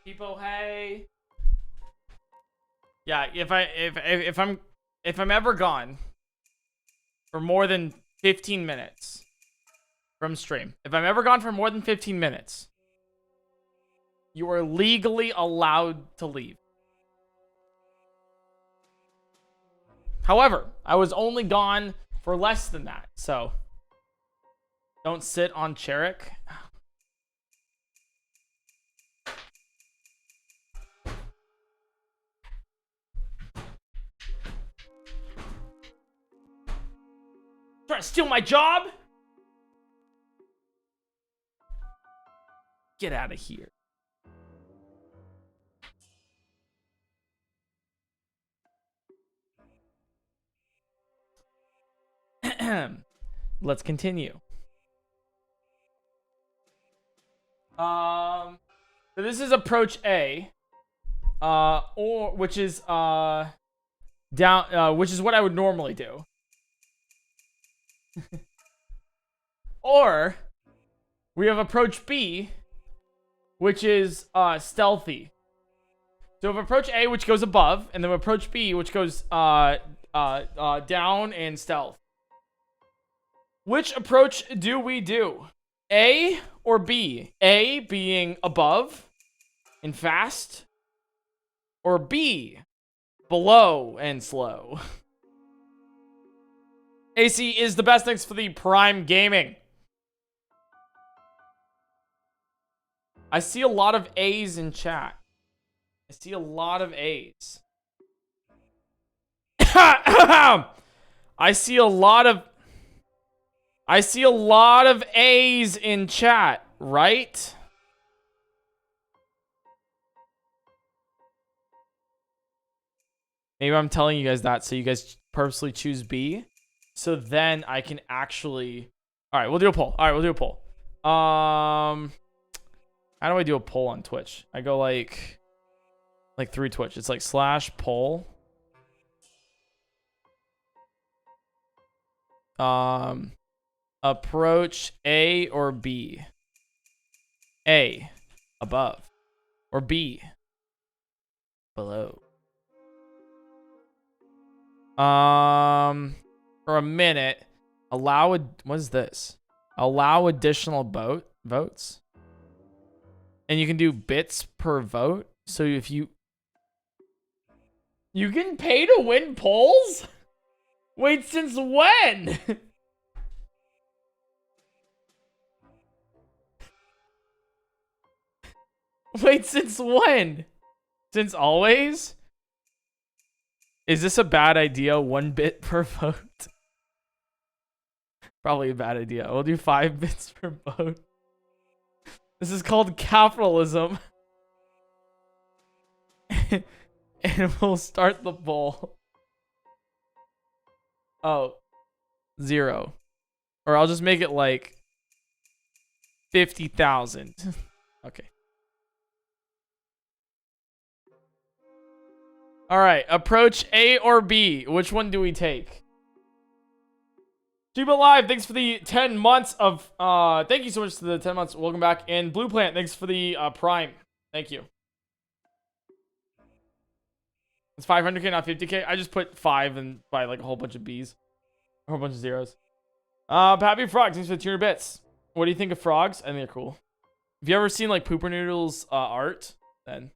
People, hey. Yeah, if I'm ever gone for more than 15 minutes from stream, if I'm ever gone for more than 15 minutes, you are legally allowed to leave. However, I was only gone for less than that, so don't sit on Cherik. Trying to steal my job? Get out of here. Let's continue. So this is approach A, or which is down, which is what I would normally do. Or we have approach B, which is stealthy. So we have approach A, which goes above, and then approach B, which goes down and stealth. Which approach do we do? A or B? A being above and fast, or B below and slow? AC is the best. Thanks for the Prime Gaming. I see a lot of A's in chat. I see a lot of A's. I see a lot of A's in chat, right? Maybe I'm telling you guys that so you guys purposely choose B. So then I can actually... Alright, we'll do a poll. Alright, we'll do a poll. How do I do a poll on Twitch? I go like through Twitch. It's like /poll. Approach A or B? A, above. Or B, below. For a minute, what is this? Allow additional votes. And you can do bits per vote. So if you can pay to win polls? Wait, since when? Wait, since when? Since always? Is this a bad idea? 1 bit per vote? Probably a bad idea. We'll do 5 bits per vote. This is called capitalism. And we'll start the poll. Oh, 0. Or I'll just make it like 50,000. Okay. All right, approach A or B. Which one do we take? Juba Live, thanks for the 10 months of, thank you so much for the 10 months. Welcome back. And Blue Plant, thanks for the Prime. Thank you. It's 500k, not 50k. I just put 5 and by like a whole bunch of B's. A whole bunch of zeros. Happy Frogs, thanks for the 200 bits. What do you think of frogs? I think they're cool. Have you ever seen like Pooper Noodle's art? Then.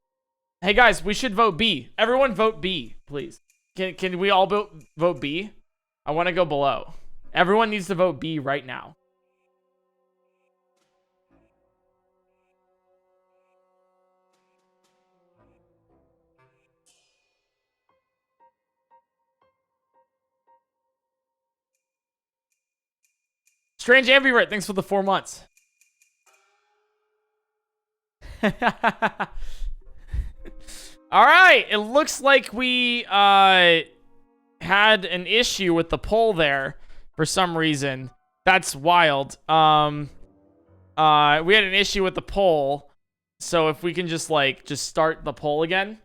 Hey guys, we should vote B. Everyone vote B, please. Can we all vote B? I want to go below. Everyone needs to vote B right now. Strange Ambivert, thanks for the 4 months. All right, it looks like we had an issue with the poll there for some reason. That's wild. We had an issue with the poll, so if we can just start the poll again,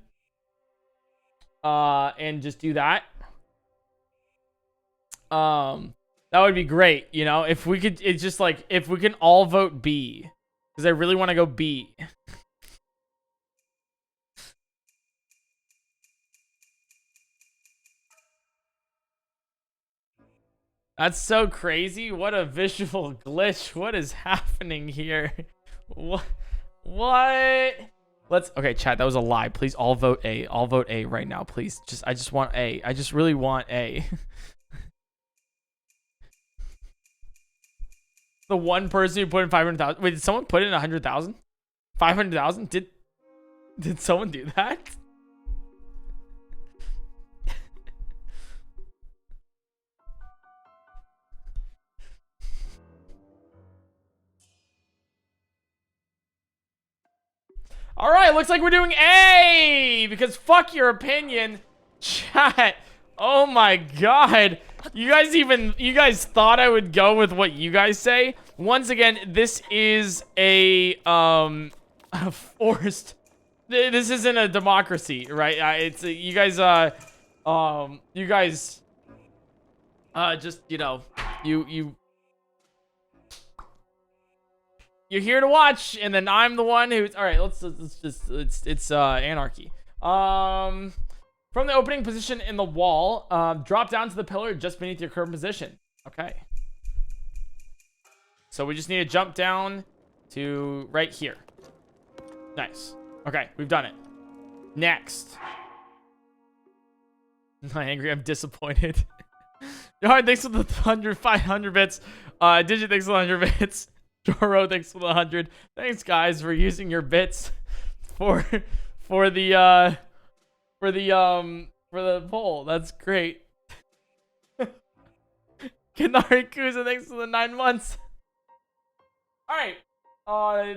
and just do that, that would be great. You know, if we could, it's just like if we can all vote B, because I really want to go B. That's so crazy. What a visual glitch. What is happening here? What? Okay, chat, that was a lie. Please all vote A. All vote A right now, please. I just want A. I just really want A. The one person who put in 500,000. Wait, did someone put in 100,000? 500,000? Did someone do that? All right, looks like we're doing A, because fuck your opinion. Chat. Oh my god. You guys thought I would go with what you guys say? Once again, this is a forced, this isn't a democracy, right? It's you guys just, you know, you're here to watch, and then I'm the one who's... All right, it's anarchy. From the opening position in the wall, drop down to the pillar just beneath your current position. Okay. So we just need to jump down to right here. Nice. Okay, we've done it. Next. I'm not angry, I'm disappointed. Alright, thanks for the 500 bits. Digit, thanks for the 100 bits. Joro, thanks for the 100. Thanks, guys, for using your bits for the poll. That's great. Kanari Kuza, thanks for the 9 months. All right.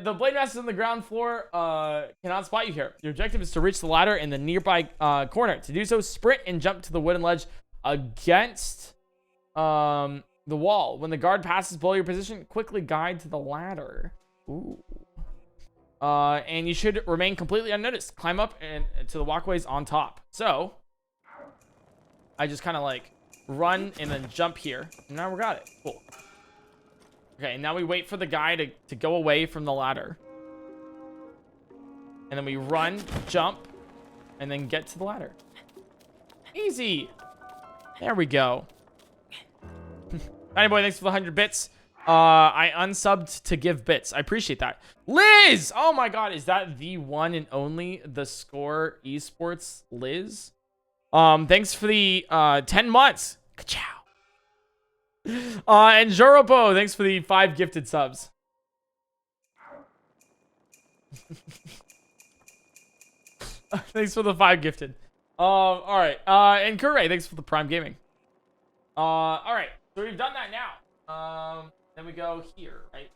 The Blade Master's on the ground floor cannot spot you here. Your objective is to reach the ladder in the nearby corner. To do so, sprint and jump to the wooden ledge against the wall. When the guard passes below your position, quickly guide to the ladder. Ooh. And you should remain completely unnoticed. Climb up and to the walkways on top. So, I just kind of like run and then jump here. And now we got it. Cool. Okay, and now we wait for the guy to go away from the ladder. And then we run, jump, and then get to the ladder. Easy. There we go. Tiny boy, thanks for the 100 bits. I unsubbed to give bits. I appreciate that. Liz! Oh my god, is that the one and only The Score Esports Liz? Thanks for the 10 months. Ka-chow. And Joropo, thanks for the 5 gifted subs. Thanks for the 5 gifted. Alright. And Kure, thanks for the Prime Gaming. Alright. So we've done that now. Then we go here, right?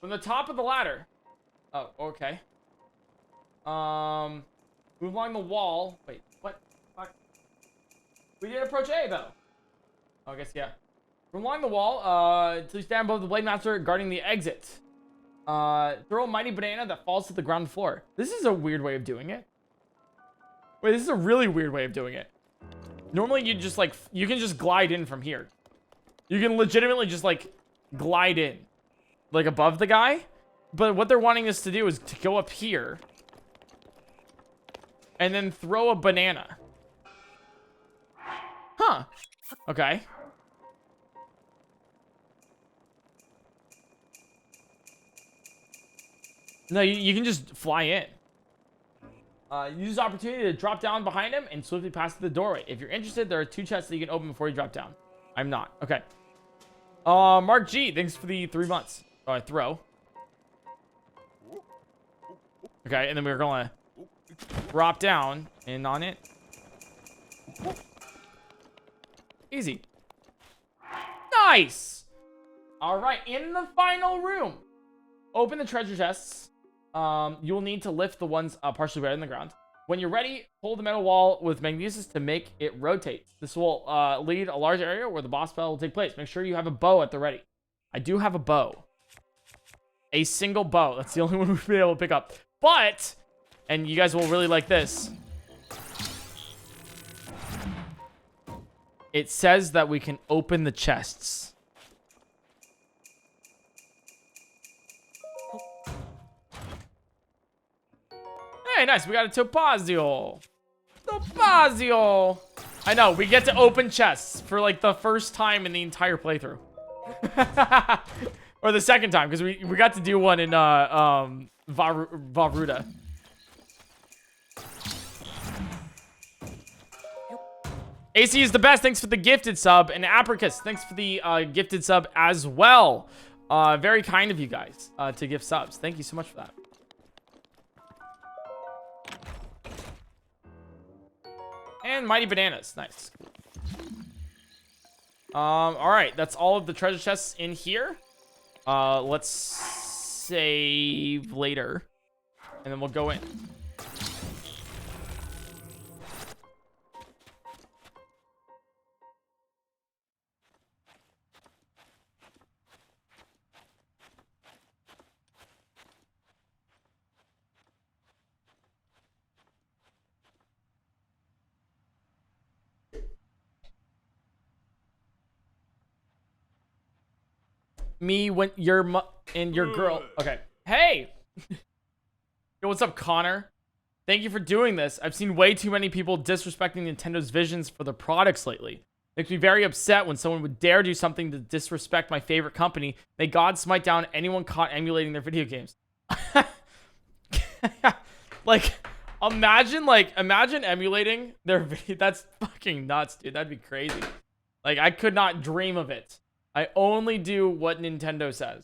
From the top of the ladder. Oh, okay. Move along the wall. Wait, what? Fuck. We did approach A, though. Oh, I guess, yeah. From along the wall, until you stand above the Blade Master guarding the exit. Throw a mighty banana that falls to the ground floor. This is a weird way of doing it. Wait, this is a really weird way of doing it. Normally, you just, like, you can just glide in from here. You can legitimately just, like, glide in. Like, above the guy. But what they're wanting us to do is to go up here. And then throw a banana. Huh. Okay. No, you can just fly in. Use this opportunity to drop down behind him and swiftly pass through the doorway. If you're interested, there are 2 chests that you can open before you drop down. I'm not. Okay. Mark G, thanks for the 3 months. Oh, I throw. Okay, and then we're gonna drop down and on it. Easy. Nice. All right, in the final room, open the treasure chests. You'll need to lift the ones partially buried in the ground. When you're ready, hold the metal wall with magnesis to make it rotate. This will lead a large area where the boss battle will take place. Make sure you have a bow at the ready. I do have a bow. A single bow. That's the only one we've been able to pick up. But, and you guys will really like this, it says that we can open the chests. Hey, nice. We got a Topazio. Topazio. I know. We get to open chests for like the first time in the entire playthrough. Or the second time, because we got to do one in Varuda. AC is the best. Thanks for the gifted sub. And Apricus, thanks for the gifted sub as well. Very kind of you guys to gift subs. Thank you so much for that. And Mighty Bananas. Nice. Alright. That's all of the treasure chests in here. Let's save later. And then we'll go in. Me when you're and your girl. Okay. Hey. Yo, what's up, Connor? Thank you for doing this. I've seen way too many people disrespecting Nintendo's visions for the products lately. Makes me very upset when someone would dare do something to disrespect my favorite company. May God smite down anyone caught emulating their video games. Like, imagine emulating their video. That's fucking nuts, dude. That'd be crazy. Like, I could not dream of it. I only do what Nintendo says.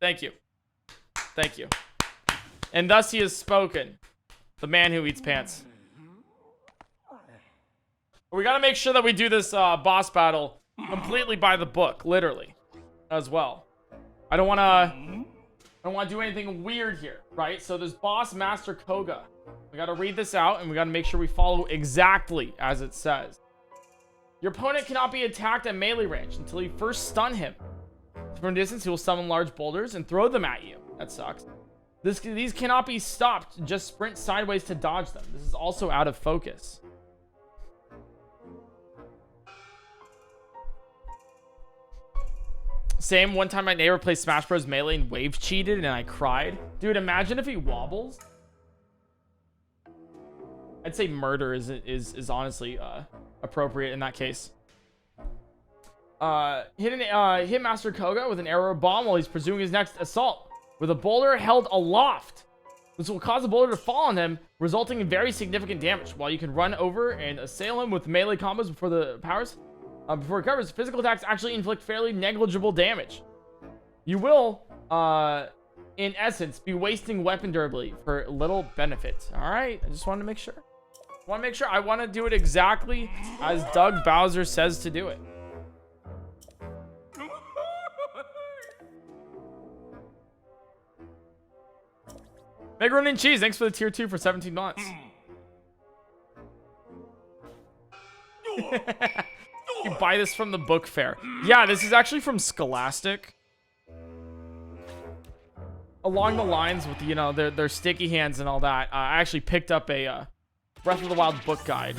Thank you. Thank you. And thus he has spoken. The man who eats pants. We gotta make sure that we do this boss battle completely by the book, literally, as well. I don't wanna do anything weird here, right? So there's Boss Master Koga. We gotta read this out, and we gotta make sure we follow exactly as it says. Your opponent cannot be attacked at melee range until you first stun him. From a distance, he will summon large boulders and throw them at you. That sucks. These cannot be stopped. Just sprint sideways to dodge them. This is also out of focus. Same, one time my neighbor played Smash Bros. Melee and wave cheated and I cried. Dude, imagine if he wobbles. I'd say murder is honestly appropriate in that case. Hit Master Koga with an arrow bomb while he's pursuing his next assault. With a boulder held aloft. This will cause the boulder to fall on him, resulting in very significant damage. While you can run over and assail him with melee combos before it recovers, physical attacks actually inflict fairly negligible damage. You will, in essence, be wasting weapon durability for little benefit. Alright, I just wanted to make sure. I want to do it exactly as Doug Bowser says to do it. Macaroni and cheese, thanks for the tier 2 for 17 months. You buy this from the book fair. Yeah, this is actually from Scholastic. Along the lines with, you know, their sticky hands and all that. I actually picked up a Breath of the Wild book guide.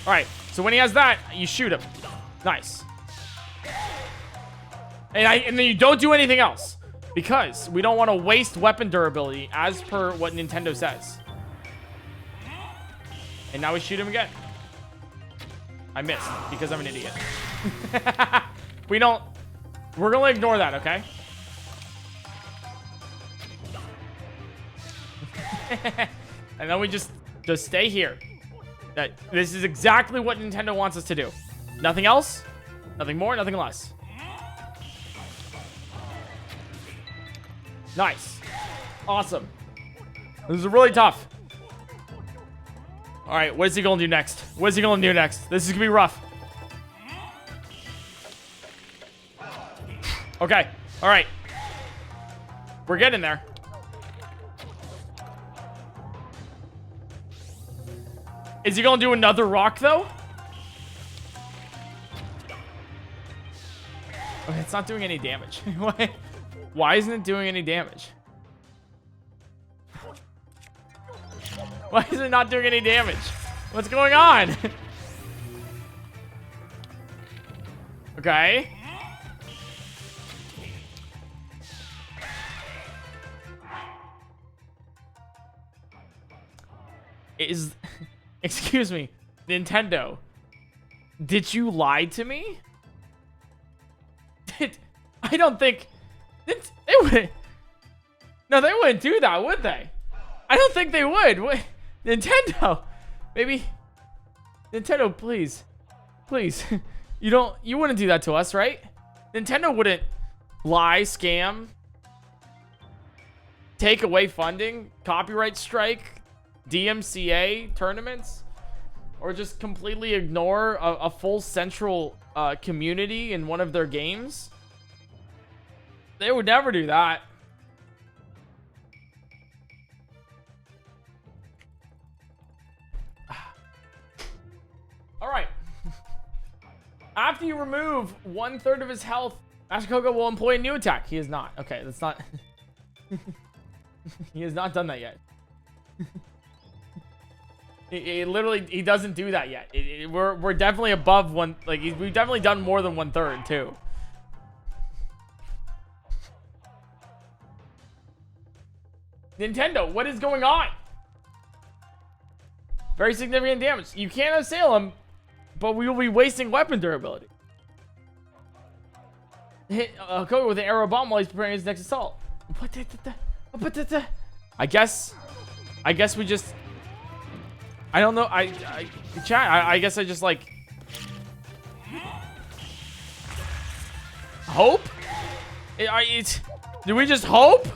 Alright, so when he has that, you shoot him. Nice. And then you don't do anything else. Because we don't want to waste weapon durability as per what Nintendo says. And now we shoot him again. I missed because I'm an idiot. We're going to ignore that, okay? And then we just stay here. This is exactly what Nintendo wants us to do. Nothing else, nothing more, nothing less. Nice. Awesome. This is really tough. All right, what is he gonna do next? What is he gonna do next? This is gonna be rough. Okay, all right. We're getting there. Is he gonna do another rock, though? Okay, it's not doing any damage. Why isn't it doing any damage? Why is it not doing any damage? What's going on? Okay. Excuse me, Nintendo. Did you lie to me? I don't think they would. No, they wouldn't do that, would they? I don't think they would. Nintendo, maybe. Nintendo, please, you wouldn't do that to us, right? Nintendo wouldn't lie, scam, take away funding, copyright strike, DMCA tournaments, or just completely ignore a full central community in one of their games. They would never do that. All right. After you remove 1/3 of his health, Master Koga will employ a new attack. He is not. Okay, that's not. He has not done that yet. He doesn't do that yet. We're definitely above one. Like, we've definitely done more than 1/3 too. Nintendo, what is going on? Very significant damage. You can't assail him, but we will be wasting weapon durability. Hit Koga with an arrow bomb while he's preparing his next assault. I guess we just. I don't know. Chat. I guess I just like hope. Do we just hope?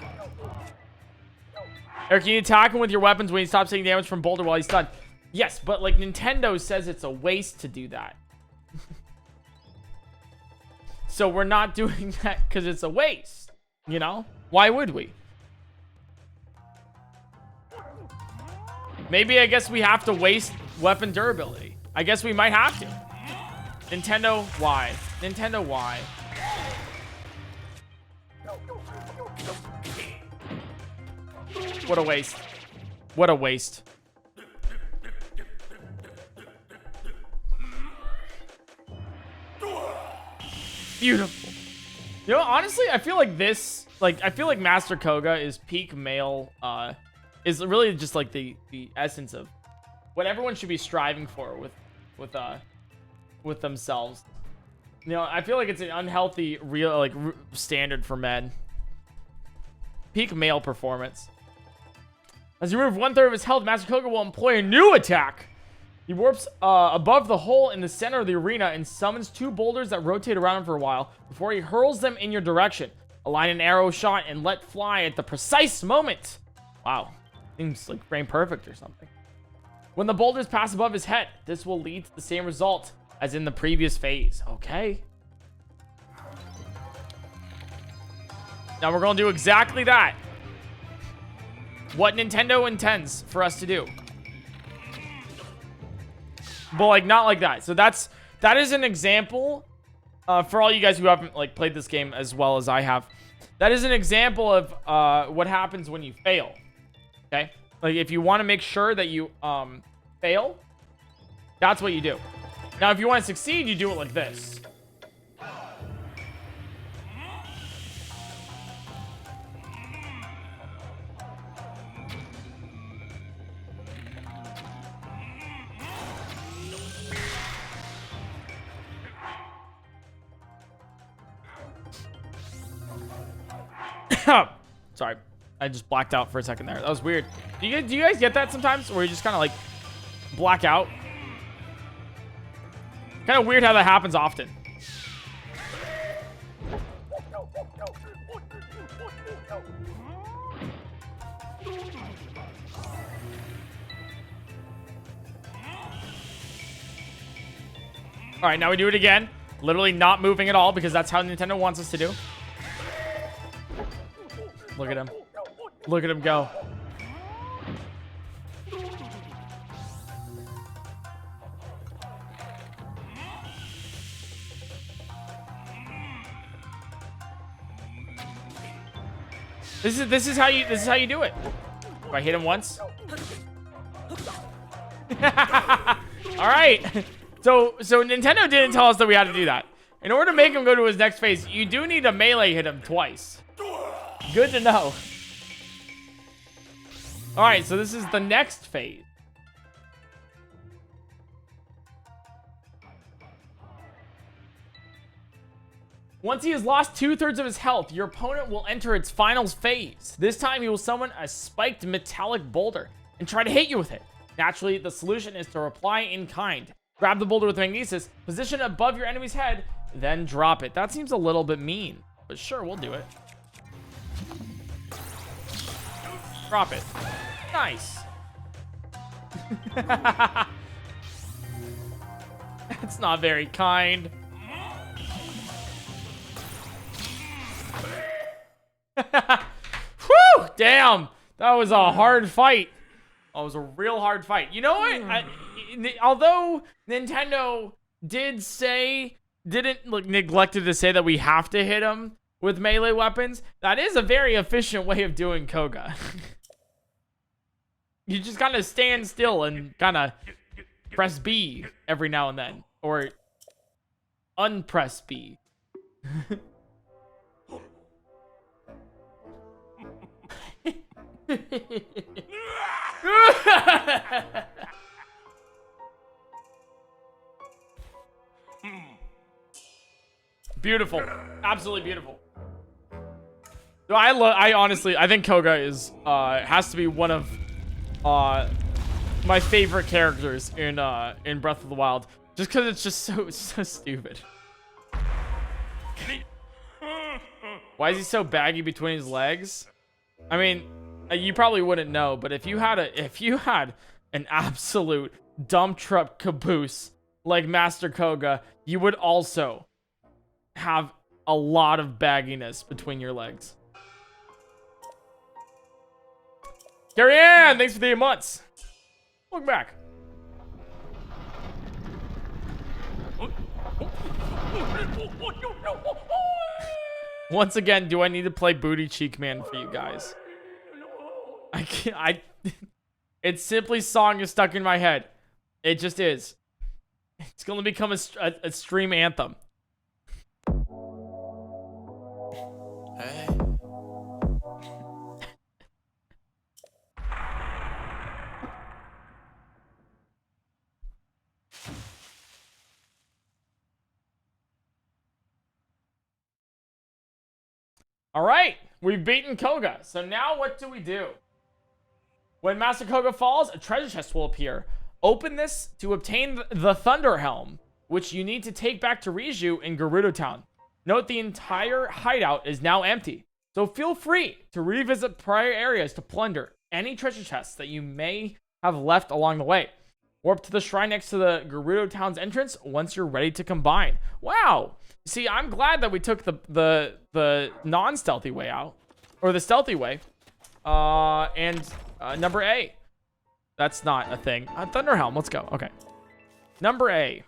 Or can you attack him with your weapons when he stops taking damage from Boulder while he's stunned? Yes, but like Nintendo says it's a waste to do that. So we're not doing that because it's a waste. You know? Why would we? Maybe I guess we have to waste weapon durability. I guess we might have to. Nintendo, why? Nintendo, why? What a waste. What a waste. Beautiful. You know, honestly, I feel like this, I feel like Master Koga is peak male, is really just like the essence of what everyone should be striving for with themselves. You know, I feel like it's an unhealthy standard for men. Peak male performance. As you remove 1/3 of his health, Master Koga will employ a new attack. He warps above the hole in the center of the arena and summons 2 boulders that rotate around him for a while before he hurls them in your direction. Align an arrow shot and let fly at the precise moment. Wow. Seems like frame perfect or something. When the boulders pass above his head, this will lead to the same result as in the previous phase. Okay. Now we're going to do exactly that. What Nintendo intends for us to do. But like not like that. So that is an example for all you guys who haven't like played this game as well as I have. That is an example of what happens when you fail. Okay? Like if you want to make sure that you fail, that's what you do. Now if you want to succeed, you do it like this. Sorry, I just blacked out for a second there. That was weird. Do you guys get that sometimes, where you just kind of like black out? Kind of weird how that happens often. All right, now we do it again. Literally not moving at all because that's how Nintendo wants us to do. Look at him. Look at him go. This is how you do it. If I hit him once. All right. So Nintendo didn't tell us that we had to do that. In order to make him go to his next phase, you do need to melee hit him twice. Good to know. All right, so this is the next phase. Once he has lost 2/3 of his health, your opponent will enter its final phase. This time, he will summon a spiked metallic boulder and try to hit you with it. Naturally, the solution is to reply in kind. Grab the boulder with magnesis, position it above your enemy's head, then drop it. That seems a little bit mean, but sure, we'll do it. Drop it. Nice. That's not very kind. Whew! Damn! That was a hard fight. That was a real hard fight. You know what? Although Nintendo didn't neglected to say that we have to hit him with melee weapons, that is a very efficient way of doing Koga. You just kind of stand still and kind of press B every now and then, or unpress B. Beautiful, absolutely beautiful. So I honestly think Koga is has to be one of my favorite characters in Breath of the Wild, just because it's just so stupid. Why is he so baggy between his legs? I mean, you probably wouldn't know, but if you had an absolute dump truck caboose like Master Koga, you would also have a lot of bagginess between your legs. Carrie Ann, thanks for the 8 months. Welcome back. Once again, do I need to play Booty Cheek Man for you guys? I can't. It's simply song is stuck in my head. It just is. It's gonna become a stream anthem. Hey. All right, we've beaten Koga. So now what do we do? When Master Koga falls, a treasure chest will appear. Open this to obtain the Thunder Helm, which you need to take back to Riju in Gerudo Town. Note the entire hideout is now empty, so feel free to revisit prior areas to plunder any treasure chests that you may have left along the way. Warp to the shrine next to the Gerudo Town's entrance once you're ready to combine. Wow. See, I'm glad that we took the non-stealthy way out, or the stealthy way. And number A. That's not a thing. Thunderhelm, let's go. Okay. Number A.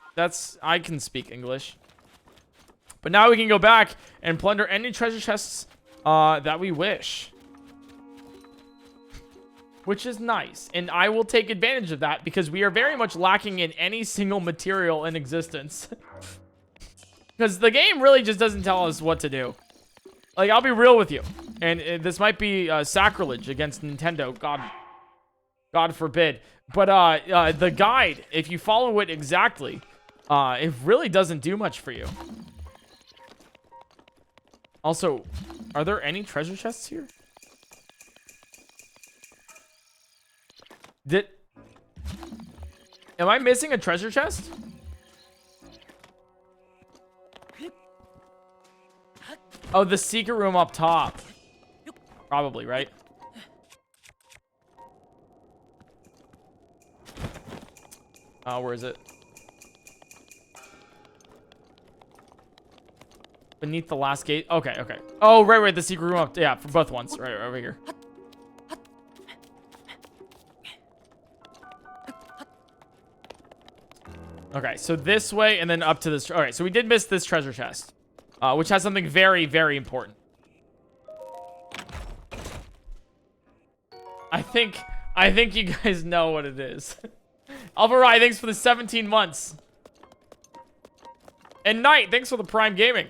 I can speak English. But now we can go back and plunder any treasure chests that we wish. Which is nice. And I will take advantage of that because we are very much lacking in any single material in existence. Because the game really just doesn't tell us what to do. Like, I'll be real with you. And this might be sacrilege against Nintendo. God forbid. But the guide, if you follow it exactly, it really doesn't do much for you. Also, are there any treasure chests here? Am I missing a treasure chest? Oh, the secret room up top. Probably, right? Where is it? Beneath the last gate. Okay, okay. Oh, right, the secret room up. Yeah, for both ones. Right over here. Okay, so this way and then up to this. All right, so we did miss this treasure chest, which has something very, very important. I think you guys know what it is. Alvarai, thanks for the 17 months. And Knight, thanks for the Prime Gaming.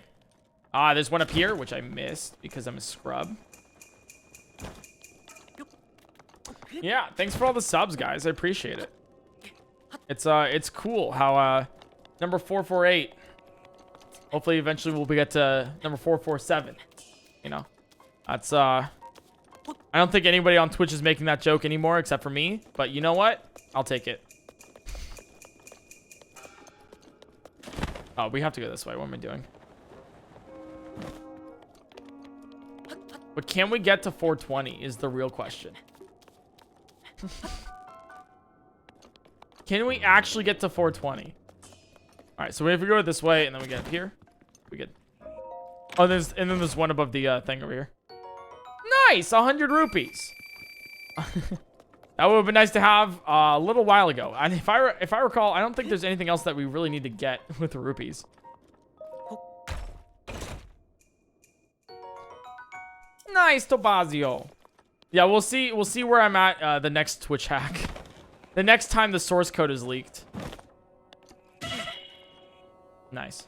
There's one up here, which I missed because I'm a scrub. Yeah, thanks for all the subs, guys. I appreciate it. It's cool how number 448. Hopefully, eventually we'll get to number 447. You know, that's I don't think anybody on Twitch is making that joke anymore except for me. But you know what? I'll take it. Oh, we have to go this way. What am I doing? But can we get to 420 is the real question. Can we actually get to 420? All right, so if we go this way and then we get up here, we get. Oh, and then there's one above the thing over here. Nice, 100 rupees. That would have been nice to have a little while ago. And if I recall, I don't think there's anything else that we really need to get with the rupees. Nice, Tobazio. Yeah, we'll see where I'm at the next Twitch hack. The next time the source code is leaked. Nice.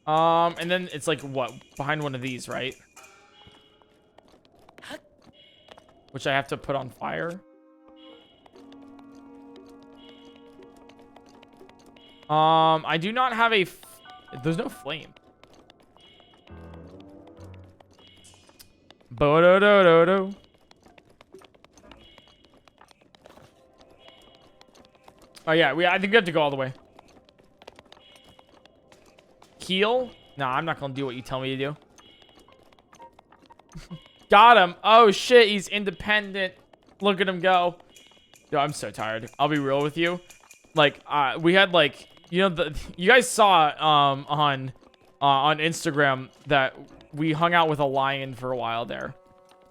And then it's like, what? Behind one of these, right? Which I have to put on fire. I do not have a... There's no flame. Bo-do-do-do-do. Oh, yeah. I think we have to go all the way. Heal? No, I'm not going to do what you tell me to do. Got him. Oh, shit. He's independent. Look at him go. Yo, I'm so tired. I'll be real with you. Like, we had, like... You know, you guys saw on Instagram that we hung out with a lion for a while there.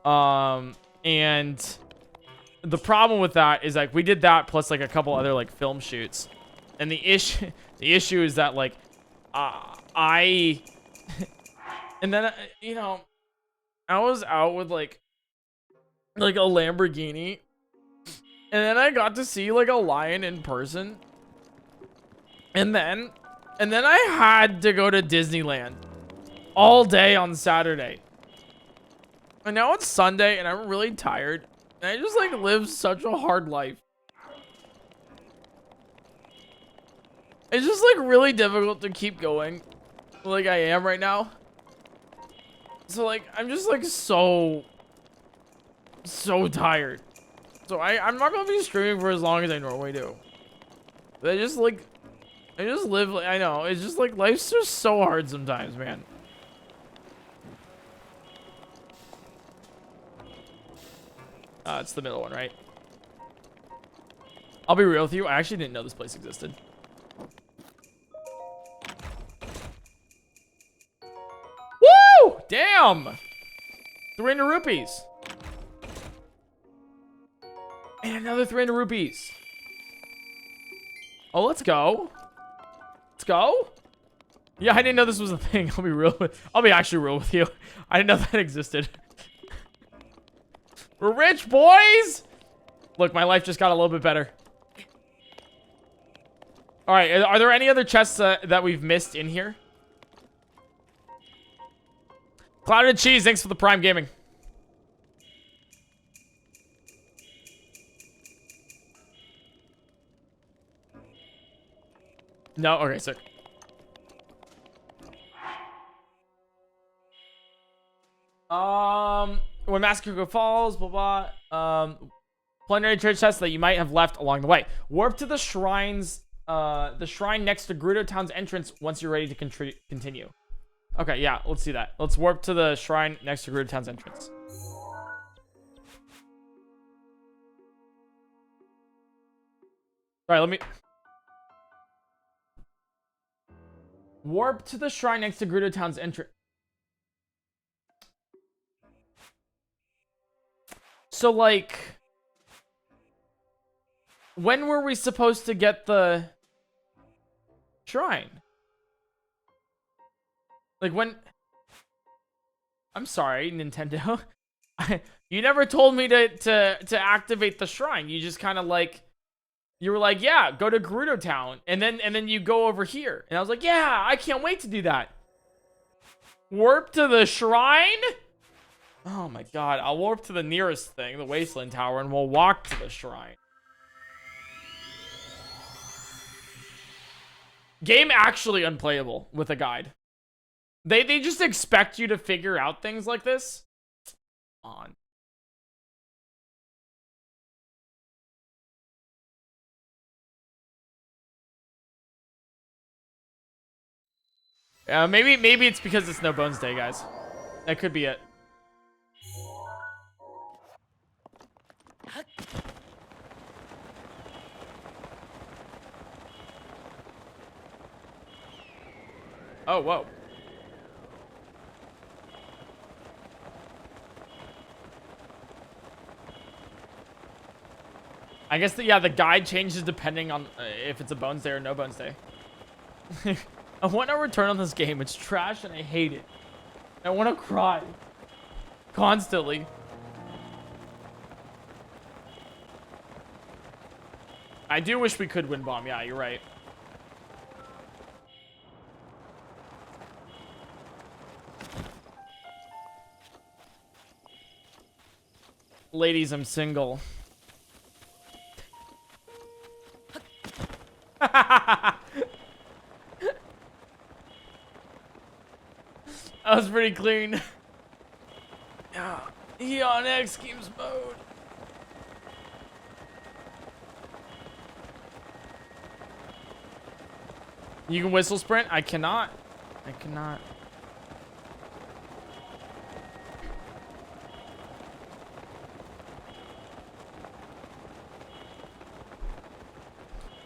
And the problem with that is, like, we did that plus, like, a couple other, like, film shoots. And the issue is that, like, and then, you know, I was out with, like a Lamborghini. And then I got to see, like, a lion in person. And then I had to go to Disneyland all day on Saturday. And now it's Sunday and I'm really tired. And I just, like, live such a hard life. It's just, like, really difficult to keep going like I am right now. So, like, I'm just, like, so tired. So I'm not gonna be streaming for as long as I normally do. But I just live, like, I know, it's just, like, life's just so hard sometimes, man. It's the middle one, right? I'll be real with you, I actually didn't know this place existed. Woo! Damn! 300 rupees. And another 300 rupees. Oh, let's go. Let's go. Yeah, I didn't know this was a thing. I'll be actually real with you. I didn't know that existed. We're rich, boys. Look, my life just got a little bit better. All right, are there any other chests that we've missed in here? Clouded Cheese, thanks for the Prime Gaming. No? Okay, sick. When Massacre falls, blah blah. Plenary treasure chests that you might have left along the way. Warp to the shrines, the shrine next to Gerudo Town's entrance once you're ready to continue. Okay, yeah, let's see that. Let's warp to the shrine next to Gerudo Town's entrance. All right, let me warp to the shrine next to Gerudo Town's entrance. So, like, when were we supposed to get the shrine? Like, when... I'm sorry, Nintendo. You never told me to activate the shrine. You just kind of, like... You were like, yeah, go to Gerudo Town. And then you go over here. And I was like, yeah, I can't wait to do that. Warp to the shrine? Oh my god, I'll warp to the nearest thing, the Wasteland Tower, and we'll walk to the shrine. Game actually unplayable with a guide. They just expect you to figure out things like this. Come on. Maybe it's because it's No Bones Day, guys. That could be it. Oh, whoa. I guess the guide changes depending on if it's a Bones Day or No Bones Day. I want to return on this game. It's trash and I hate it. I want to cry. Constantly. I do wish we could win bomb. Yeah, you're right. Ladies, I'm single. That was pretty clean. Yeah. He on X Games mode. You can whistle sprint? I cannot. I cannot.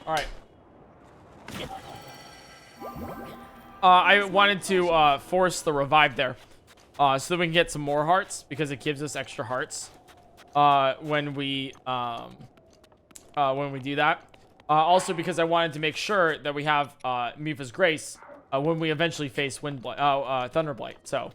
All right. I wanted to force the revive there, so that we can get some more hearts because it gives us extra hearts when we do that. Also because I wanted to make sure that we have Mifa's Grace when we eventually face Thunderblight. So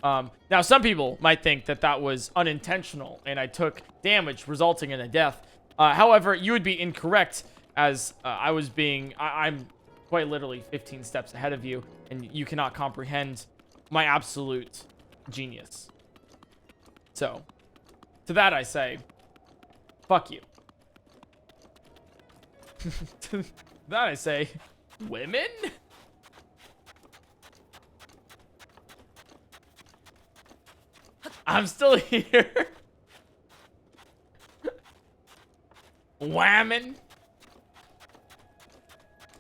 now some people might think that that was unintentional and I took damage resulting in a death. However, you would be incorrect, as I'm quite literally 15 steps ahead of you, and you cannot comprehend my absolute genius. So, to that I say, fuck you. To that I say, women? I'm still here. Whammon.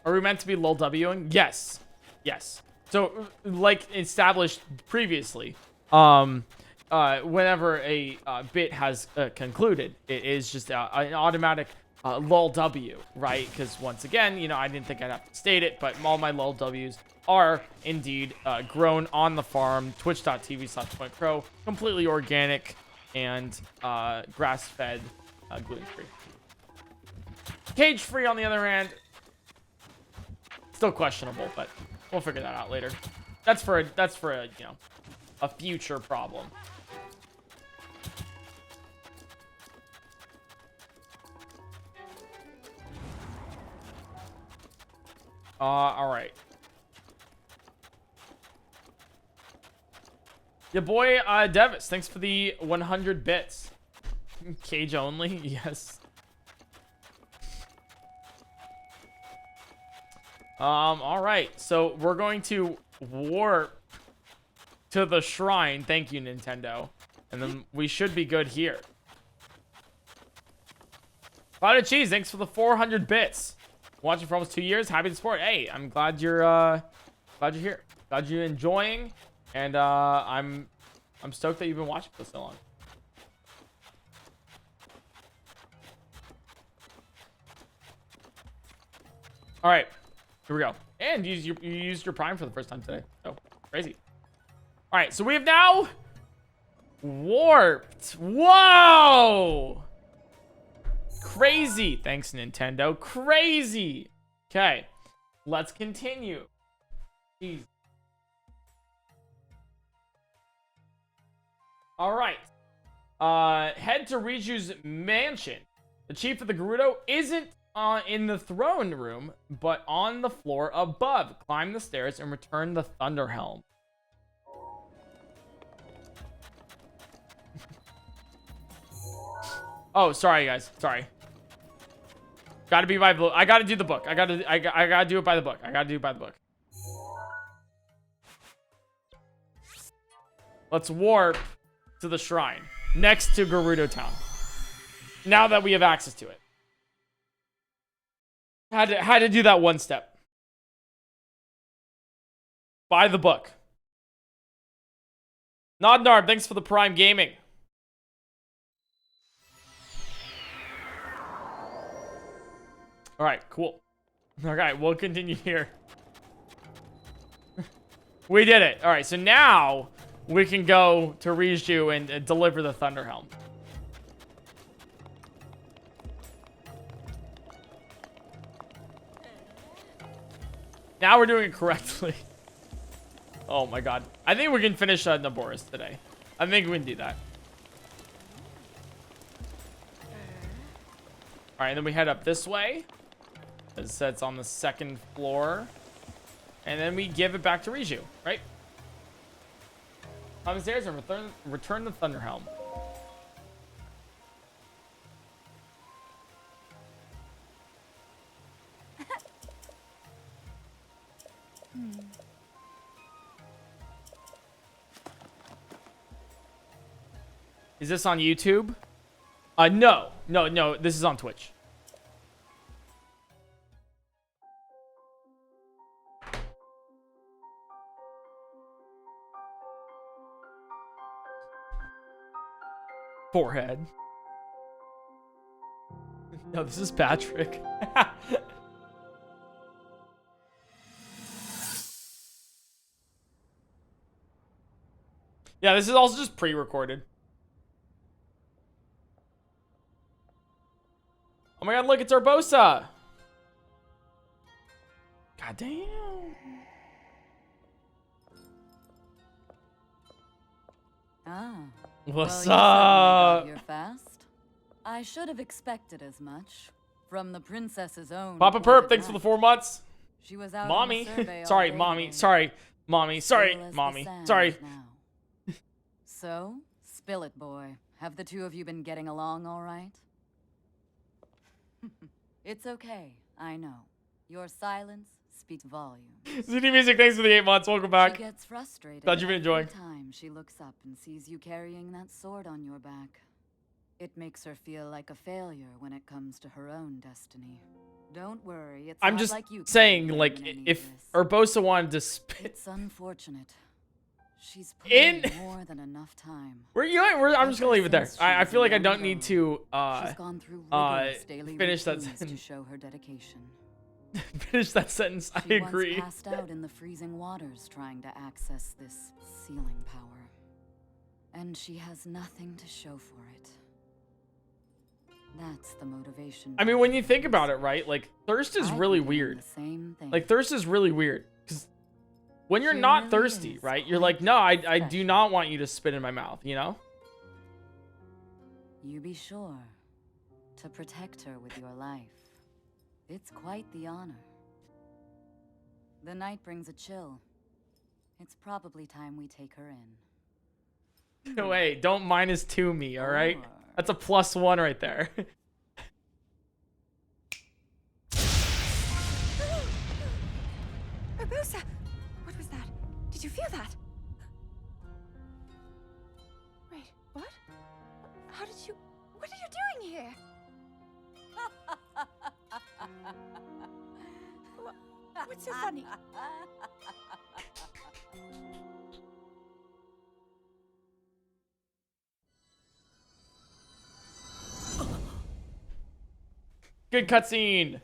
Are we meant to be lol Wing? Yes. Yes. So, like established previously, whenever a bit has concluded, it is just an automatic lol W, right? Because once again, you know, I didn't think I'd have to state it, but all my lol Ws are indeed grown on the farm, twitch.tv/PointCrow, completely organic and grass-fed, gluten-free. Cage-free, on the other hand, still questionable, but we'll figure that out later. That's for a you know, a future problem. All right. Your boy Devis, thanks for the 100 bits. Cage only, yes. All right, so we're going to warp to the shrine. Thank you, Nintendo. And then we should be good here. Botw Cheese, thanks for the 400 bits. Watching for almost 2 years. Happy to support. Hey, I'm glad you're here. Glad you're enjoying. And I'm stoked that you've been watching for so long. All right, here we go. And you used your Prime for the first time today. So crazy. All right, so we have now warped. Whoa! Crazy. Thanks, Nintendo. Crazy. Okay, let's continue. Jeez. All right. Head to Riju's mansion. The chief of the Gerudo isn't in the throne room, but on the floor above. Climb the stairs and return the Thunder Helm. Oh, sorry guys. Sorry. Gotta be by the book. I gotta do the book. I gotta do it by the book. I gotta do it by the book. Let's warp to the shrine next to Gerudo Town. Now that we have access to it. Had to do that one step. By the book. Nodnarb, thanks for the Prime Gaming. Alright, cool. Alright, we'll continue here. We did it. Alright, so now we can go to Riju and deliver the Thunder Helm. Now we're doing it correctly. Oh my god. I think we can finish Naboris today. I think we can do that. Alright, and then we head up this way. It says it's on the 2nd floor. And then we give it back to Riju, right? Climb the stairs and return the Thunder Helm. Is this on YouTube? No. This is on Twitch. Forehead. No, this is Patrick. Yeah, this is also just pre-recorded. Oh my god, look, it's Urbosa! God damn. Ah. What's well, up? You got here fast. I should have expected as much from the princess's own. Papa Perp, thanks for the 4 months. She was out Mommy. on the survey Sorry, all day mommy. today. Sorry, mommy. Sorry, Still as the mommy. sand Sorry. now. So, spill it, boy. Have the two of you been getting along all right? It's okay. I know. Your silence speaks volumes. ZD Music, thanks for the 8 months. Welcome back. She gets frustrated Glad you've been enjoying. every time she looks up and sees you carrying that sword on your back. It makes her feel like a failure when it comes to her own destiny. Don't worry, it's I'm not just like you saying, can like, in any if of this. Urbosa wanted to spit... It's unfortunate. She's put In- in more than enough time. I'm just gonna leave it there. Ever since she I was feel like I young don't need to, She's gone through rigorous daily finish that routines to sentence. show her dedication. finish that sentence. I She agree. once passed out in the freezing waters trying to access this sealing power. And she has nothing to show for it. That's the motivation. I mean, when you think about it, right? Like, thirst is I'd really be doing weird. the same thing. Like, thirst is really weird. Because when you're She not really thirsty, is right? You're quite like, no, I do special. not want you to spit in my mouth, you know? You be sure to protect her with your life. It's quite the honor. The night brings a chill. It's probably time we take her in. No way, don't -2 me, alright? Or- That's a +1 right there. Urbosa! What was that? Did you feel that? How did you... What are you doing here? What's so funny? Good cutscene.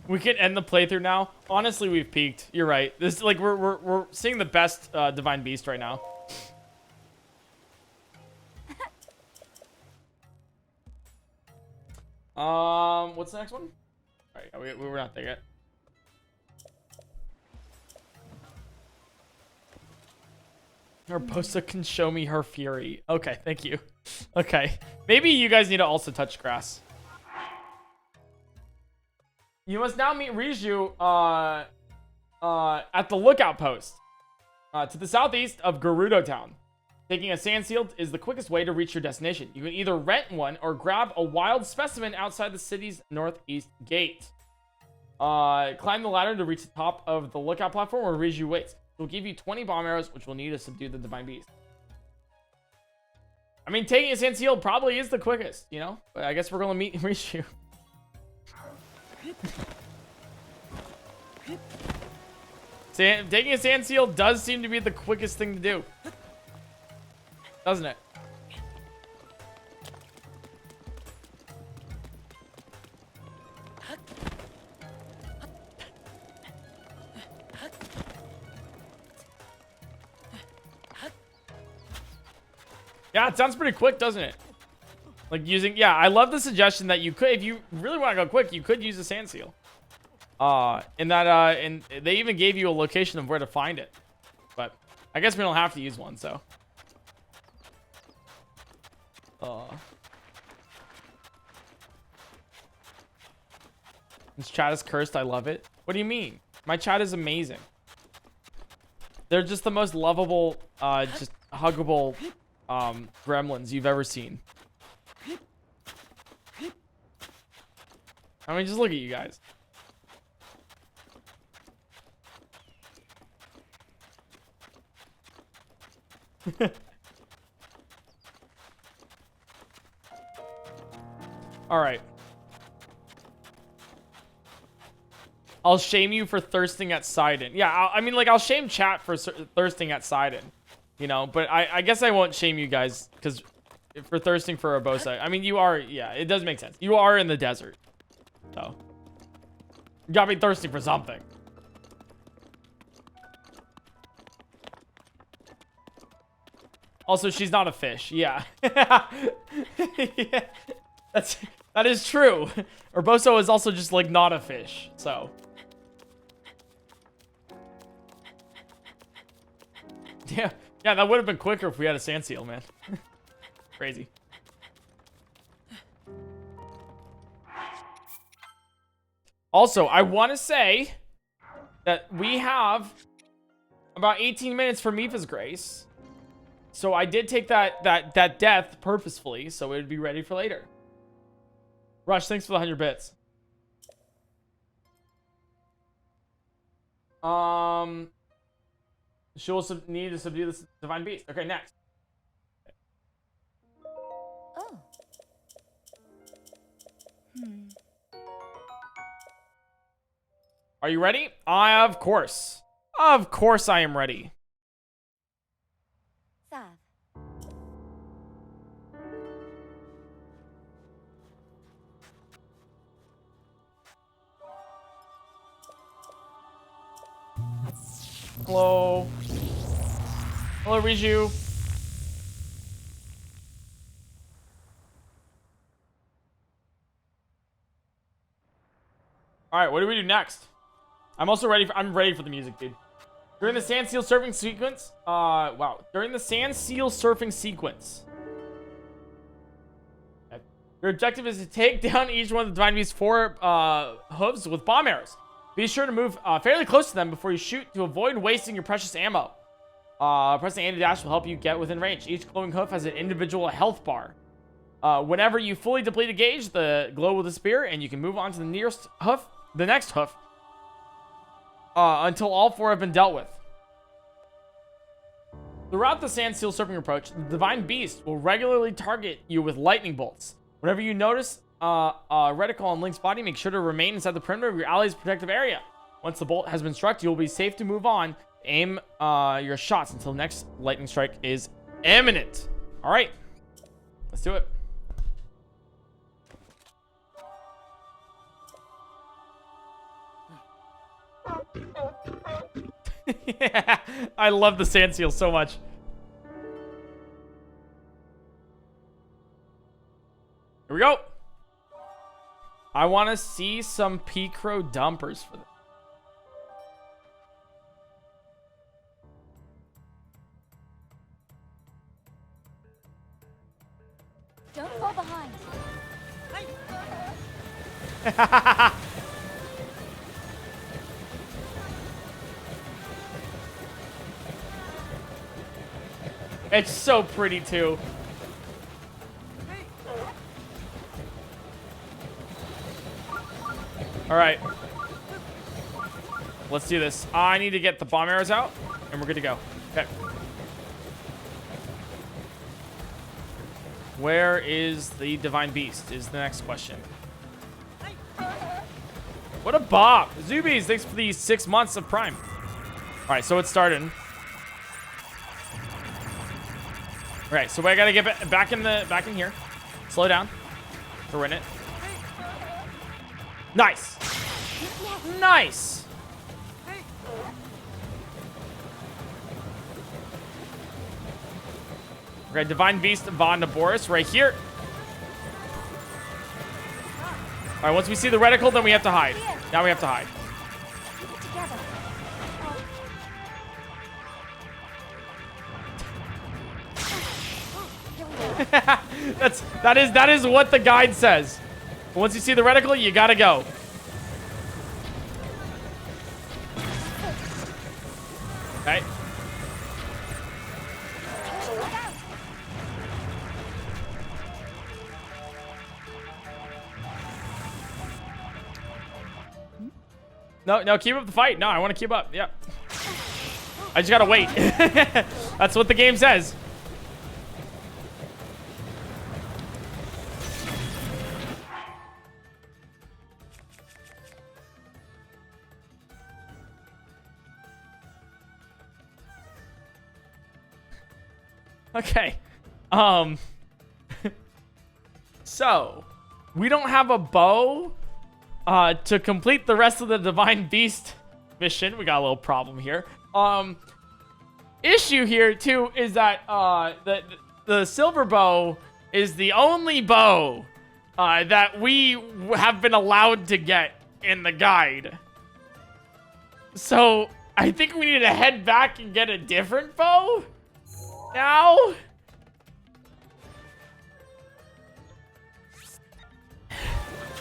We can end the playthrough now. Honestly, we've peaked. You're right. This like we're seeing the best divine beast right now. What's the next one? All right, we're not there yet. Urbosa can show me her fury. Okay, thank you. Okay, maybe you guys need to also touch grass. You must now meet Riju at the lookout post to the southeast of Gerudo Town. Taking a sand seal is the quickest way to reach your destination. You can either rent one or grab a wild specimen outside the city's northeast gate. Climb the ladder to reach the top of the lookout platform where Riju waits. It will give you 20 bomb arrows, which will need to subdue the divine beast. I mean, taking a sand seal probably is the quickest, you know? But I guess we're going to meet Riju. Taking a sand seal does seem to be the quickest thing to do. Doesn't it? Yeah, it sounds pretty quick, doesn't it? Like using, yeah, I love the suggestion that you could, if you really want to go quick, you could use a sand seal. And they even gave you a location of where to find it. But I guess we don't have to use one, so. This chat is cursed. I love it. What do you mean? My chat is amazing. They're just the most lovable, just huggable, gremlins you've ever seen. I mean, just look at you guys. All right. I'll shame you for thirsting at Sidon. Yeah, I mean, like, I'll shame chat for thirsting at Sidon, you know, but I guess I won't shame you guys because for thirsting for Urbosa. I mean, you are, yeah, it does make sense. You are in the desert, so you gotta be thirsty for something. Also, she's not a fish. Yeah. Yeah. That is true. Urbosa is also just like not a fish, so. Yeah, that would have been quicker if we had a sand seal, man. Crazy. Also, I want to say that we have about 18 minutes for Mipha's Grace. So I did take that death purposefully, so it would be ready for later. Rush, thanks for the 100 bits. She will need to subdue this divine beast. Okay, next. Oh. Are you ready? Of course. Of course I am ready. Sav. Hello. Hello, Riju. All right, what do we do next? I'm also ready. I'm ready for the music, dude. During the sand seal surfing sequence, wow. During the sand seal surfing sequence, okay, your objective is to take down each one of the divine beast's 4 hooves with bomb arrows. Be sure to move fairly close to them before you shoot to avoid wasting your precious ammo. Pressing A to dash will help you get within range. Each glowing hoof has an individual health bar. Whenever you fully deplete a gauge, the glow will disappear, and you can move on to the nearest hoof, the next hoof, until all 4 have been dealt with. Throughout the Sand Seal Serpent approach, the Divine Beast will regularly target you with lightning bolts. Whenever you notice a reticle on Link's body, make sure to remain inside the perimeter of your ally's protective area. Once the bolt has been struck, you'll be safe to move on. Aim your shots until the next lightning strike is imminent. All right, let's do it. Yeah, I love the sand seal so much. Here we go. I want to see some PointCrow dumpers for them. Don't fall behind. It's so pretty too. All right. Let's do this. I need to get the bomb arrows out, and we're good to go. Okay. Where is the Divine Beast is the next question. What a bop. Zubies, thanks for the 6 months of Prime. All right, so it's starting. All right, so I gotta get back in here. Slow down. We're in it. Nice. Nice. Okay, Divine Beast Vah Naboris right here. All right, once we see the reticle, then we have to hide. Now we have to hide. that is what the guide says. Once you see the reticle, you gotta go. Okay. No, keep up the fight. No, I want to keep up. Yep. I just gotta wait. That's what the game says. Okay. So, we don't have a bow to complete the rest of the Divine Beast mission. We got a little problem here. Issue here too is that the silver bow is the only bow that we have been allowed to get in the guide. So, I think we need to head back and get a different bow. Now?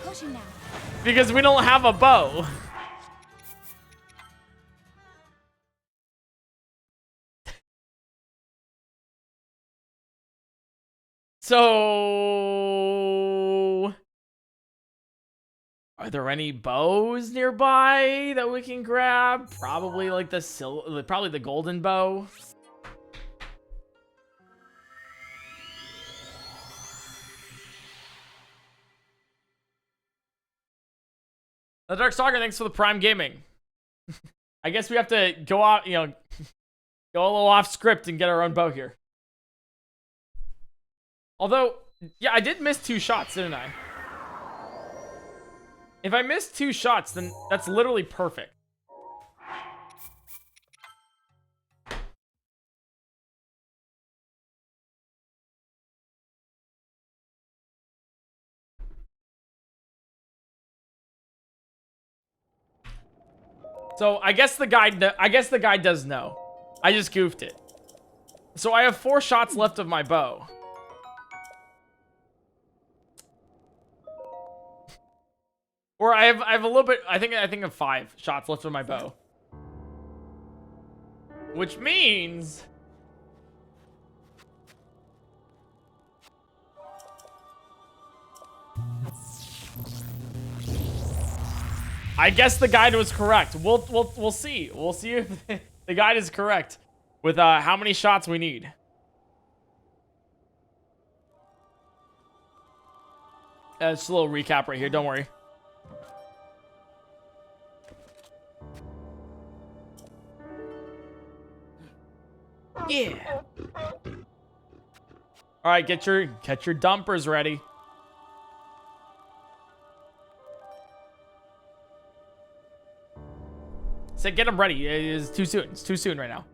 Pushing now. Because we don't have a bow. So, are there any bows nearby that we can grab? Probably like probably the golden bow. The Dark Stalker, thanks for the Prime Gaming. I guess we have to go out, go a little off script and get our own bow here. Although, yeah, I did miss 2 shots, didn't I? If I missed 2 shots, then that's literally perfect. So I guess the guide does know. I just goofed it. So I have 4 shots left of my bow. Or I have a little bit. I think I have 5 shots left of my bow. Which means I guess the guide was correct. We'll see. We'll see if the guide is correct. with how many shots we need. Just a little recap right here. Don't worry. Yeah. All right, get your dumpers ready. Say get them ready. It is too soon. It's too soon right now.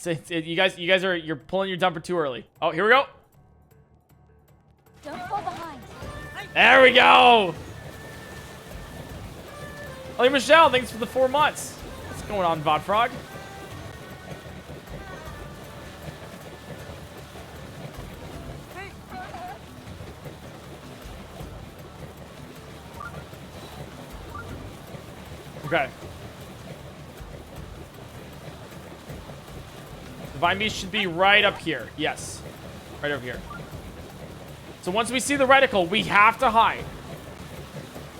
You guys you're pulling your dumper too early. Oh, here we go. Don't fall behind. There we go. Hey Michelle, thanks for the 4 months. What's going on, VOD Frog? Okay. Divine Beast should be right up here. Yes. Right over here. So once we see the reticle, we have to hide.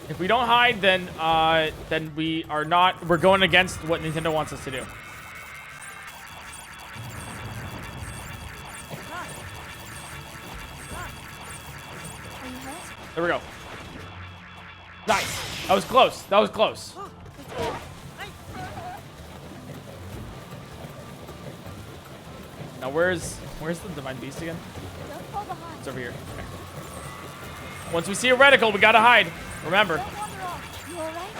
If we don't hide, then we are not... We're going against what Nintendo wants us to do. There we go. Nice. That was close. That was close. Now where's the Divine Beast again? Don't fall behind. It's over here. Okay. Once we see a reticle, we gotta hide. Remember. Don't wander off. You alright?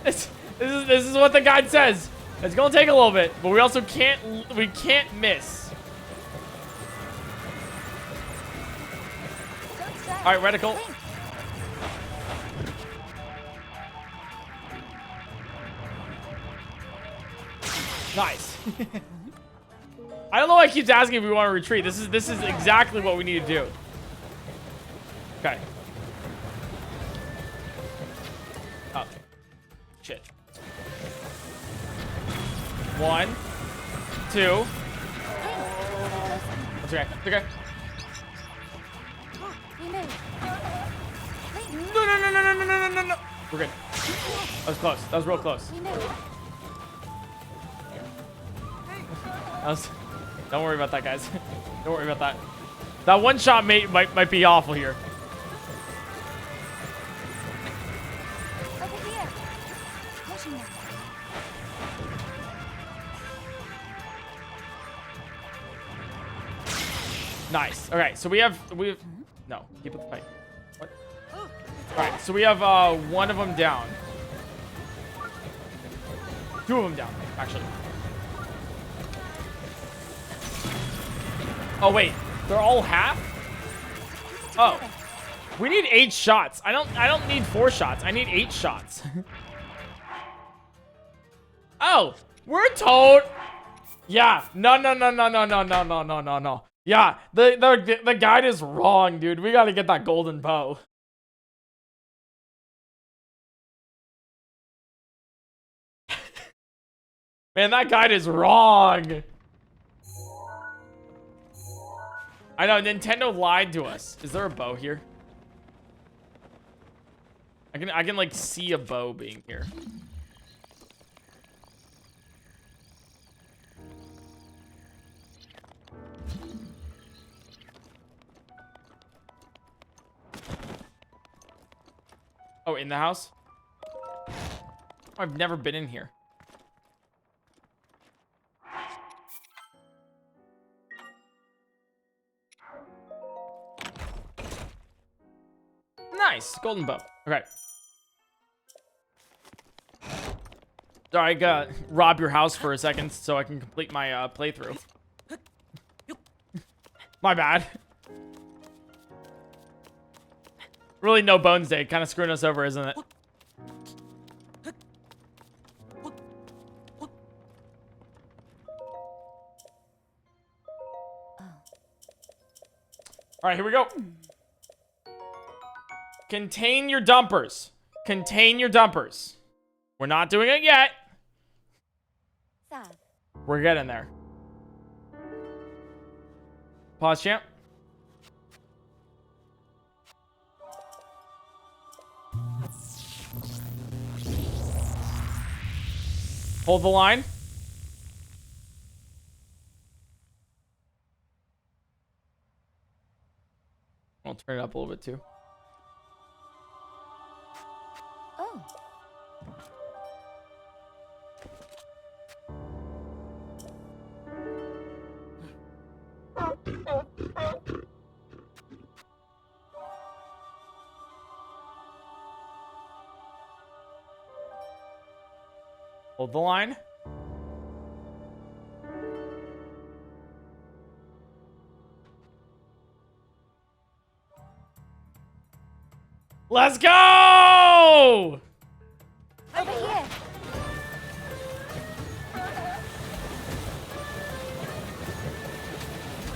This is what the guide says. It's gonna take a little bit, but we also can't miss. All right, reticle. Nice. I don't know why it keeps asking if we want to retreat. This is exactly what we need to do. Okay. Oh. Shit. 1, 2. That's okay. It's okay. No. We're good. That was close. That was real close. Don't worry about that, guys. Don't worry about that. That one shot might be awful here. Over here. Pushing them. Nice. Okay, so we have no, keep it the fight. What? All right, so we have one of them down. 2 of them down, actually. Oh wait, they're all half? Oh. We need 8 shots. I don't need 4 shots. I need 8 shots. Oh, we're told. Yeah. No. Yeah, the guide is wrong, dude. We gotta get that golden bow. Man, that guide is wrong. I know, Nintendo lied to us. Is there a bow here? I can like see a bow being here. Oh, in the house? I've never been in here. Nice, golden bow. Okay. Sorry, I gotta rob your house for a second so I can complete my playthrough. My bad. Really no bones day. Kind of screwing us over, isn't it? All right, here we go. Contain your dumpers. Contain your dumpers. We're not doing it yet. Sav. We're getting there. Pause, champ. Hold the line. I'll turn it up a little bit too. Oh. Hold the line. Let's go! Over here.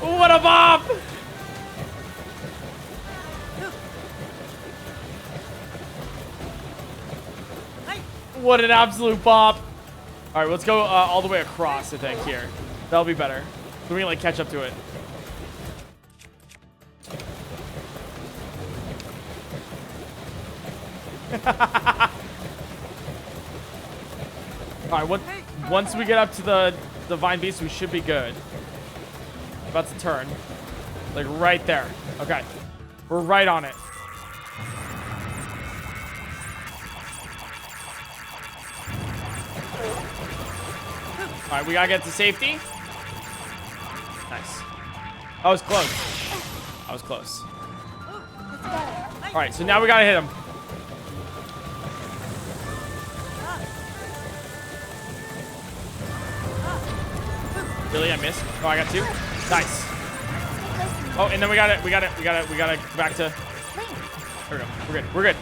What a bop! What an absolute bop. All right, let's go all the way across, I think, here. That'll be better. So we can, like, catch up to it. All right, once we get up to the Divine Beast, we should be good. About to turn. Like, right there. Okay. We're right on it. All right, we gotta get to safety. Nice. I was close. I was close. Let's go. All right, so now we gotta hit him. Really, I missed. Oh, I got two. Nice. Oh, and then we gotta go back to. There we go. We're good. We're good.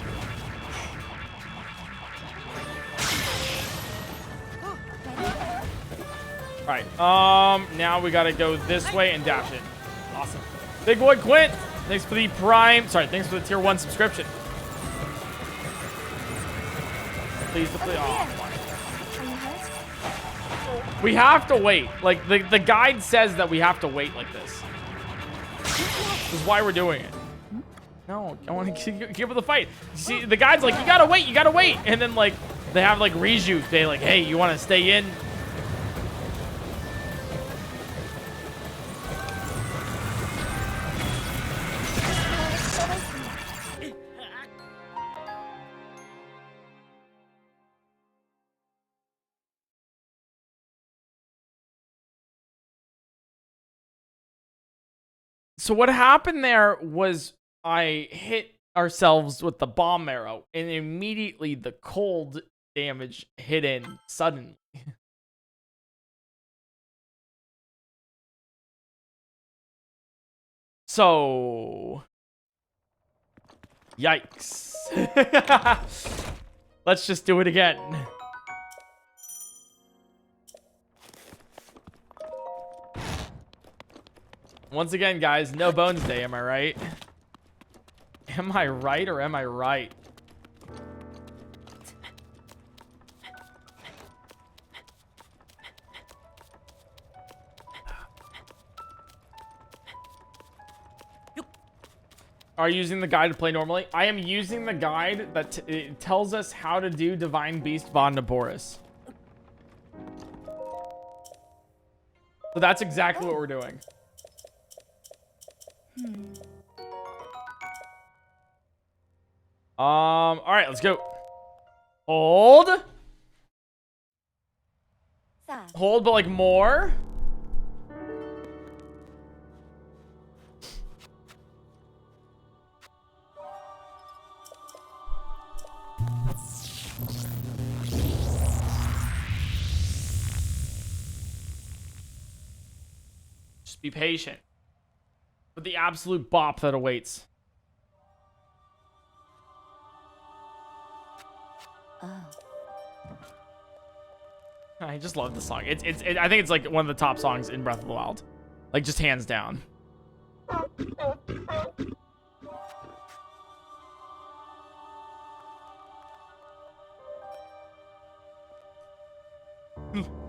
All right. Now we gotta go this way and dash it. Awesome. Big boy Quint. Thanks for the Prime. Sorry. Thanks for the Tier 1 subscription. Please, please. Oh, come on. Are you hurt? We have to wait. Like the guide says that we have to wait like this. This is why we're doing it. No, I want to keep with the fight. See, the guide's like, you gotta wait, and then like they have like Riju. They like, hey, you want to stay in? So what happened there was I hit ourselves with the bomb arrow, and immediately the cold damage hit in suddenly. So, yikes. Let's just do it again. Once again, guys, no bones day, am I right? Am I right or am I right? Are you using the guide to play normally? I am using the guide that it tells us how to do Divine Beast Vah Naboris. So that's exactly what we're doing. All right, let's go. Hold. Sav. Hold, but like more. Just be patient with the absolute bop that awaits. Oh. I just love the song. I think it's like one of the top songs in Breath of the Wild, like just hands down.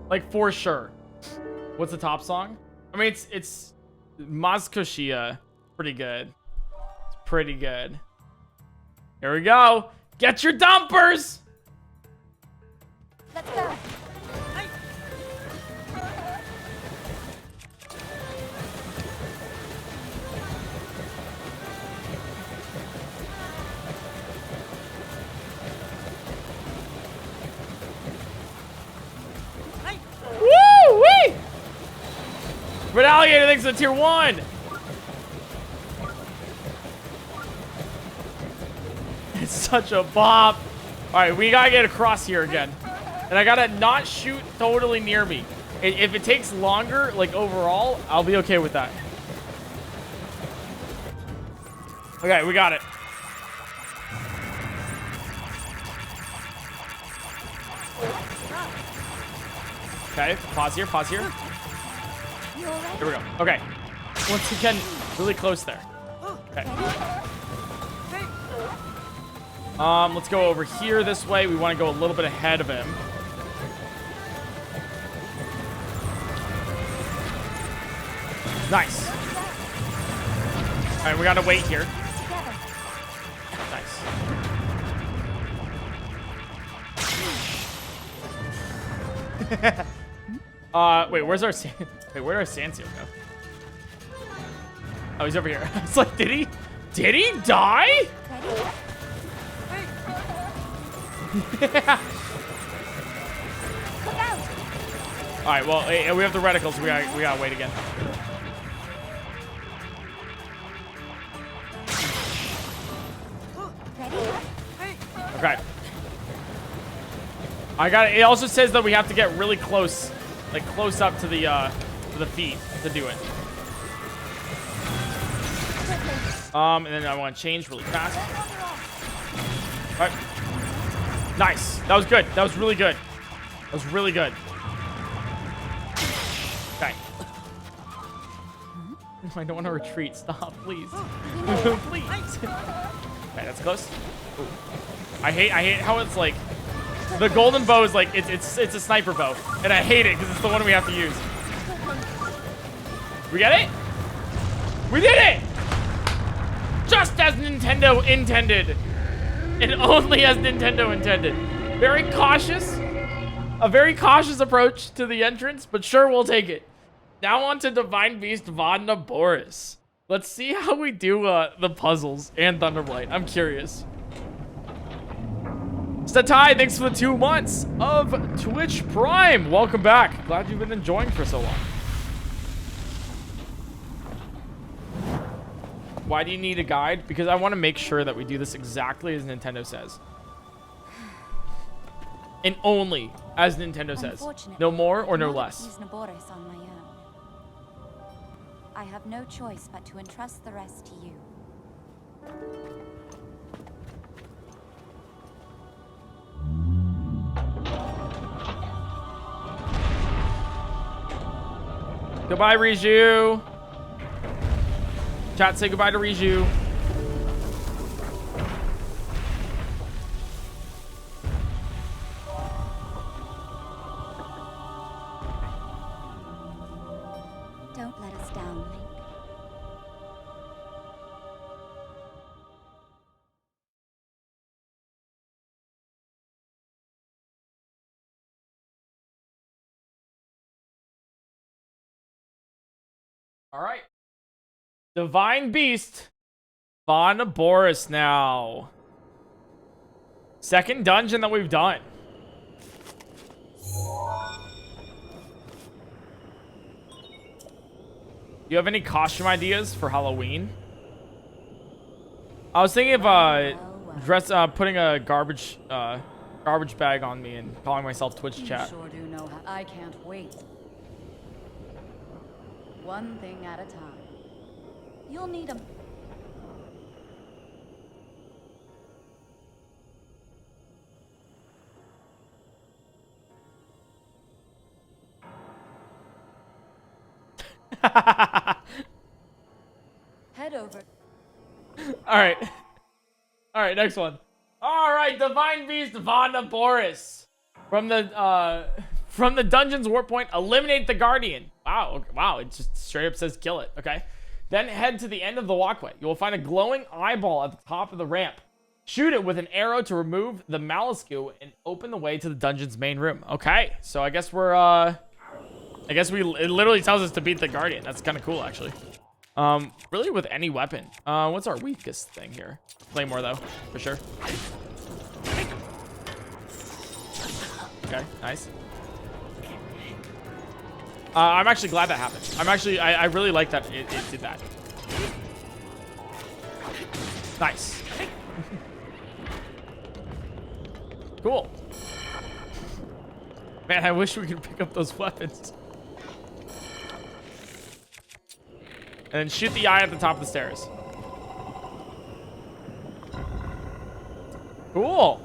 Like, for sure. What's the top song? I mean, it's Mazkoshia. Pretty good. It's pretty good. Here we go. Get your dumpers! Let's go. Woo-wee! Red Alligator thinks it's tier 1. It's such a bop. All right, we gotta get across here again. And I gotta not shoot totally near me. If it takes longer, like overall, I'll be okay with that. Okay, we got it. Okay, pause here, pause here. Here we go. Okay. Once again, really close there. Okay. Let's go over here this way. We want to go a little bit ahead of him. Nice. All right, we gotta wait here. Nice. Wait, where's our wait, where'd our Sansio go? Oh, he's over here. It's like, did he die? All right, well, hey, we have the reticles. So we gotta wait again. Okay. It also says that we have to get really close, like close up to the feet to do it. And then I want to change really fast. All right. Nice. That was good. That was really good. That was really good. Okay. I don't want to retreat. Stop, please. Please. Okay, that's close. Ooh. I hate how it's like the golden bow is like it's a sniper bow, and I hate it because it's the one we have to use. We get it? We did it! Just as Nintendo intended, and only as Nintendo intended. Very cautious, a very cautious approach to the entrance, but sure, we'll take it. Now on to Divine Beast Vah Naboris. Let's see how we do the puzzles and Thunderblight. I'm curious. Statai, thanks for the 2 months of Twitch Prime. Welcome back. Glad you've been enjoying for so long. Why do you need a guide? Because I want to make sure that we do this exactly as Nintendo says. And only as Nintendo says. No more or no less. Use Naboris on my own. I have no choice but to entrust the rest to you. Goodbye, Riju. Chat, say goodbye to Riju. Don't let us down, Link. All right. Divine Beast Vah Naboris now. Second dungeon that we've done. Do you have any costume ideas for Halloween? I was thinking of putting a garbage bag on me and calling myself Twitch Chat. Sure do know how. I can't wait. One thing at a time. You'll need them. Head over. All right. All right, next one. All right, Divine Beast Vah Naboris from the From the dungeon's warp point, eliminate the guardian. Wow, okay, wow, it just straight up says kill it. Okay. Then head to the end of the walkway. You will find a glowing eyeball at the top of the ramp. Shoot it with an arrow to remove the Malisku and open the way to the dungeon's main room. Okay, so I guess we're, it literally tells us to beat the guardian. That's kind of cool, actually. Really with any weapon. What's our weakest thing here? Claymore, though, for sure. Okay, nice. I'm actually glad that happened. I really like that it did that. Nice. Cool. Man, I wish we could pick up those weapons. And then shoot the eye at the top of the stairs. Cool.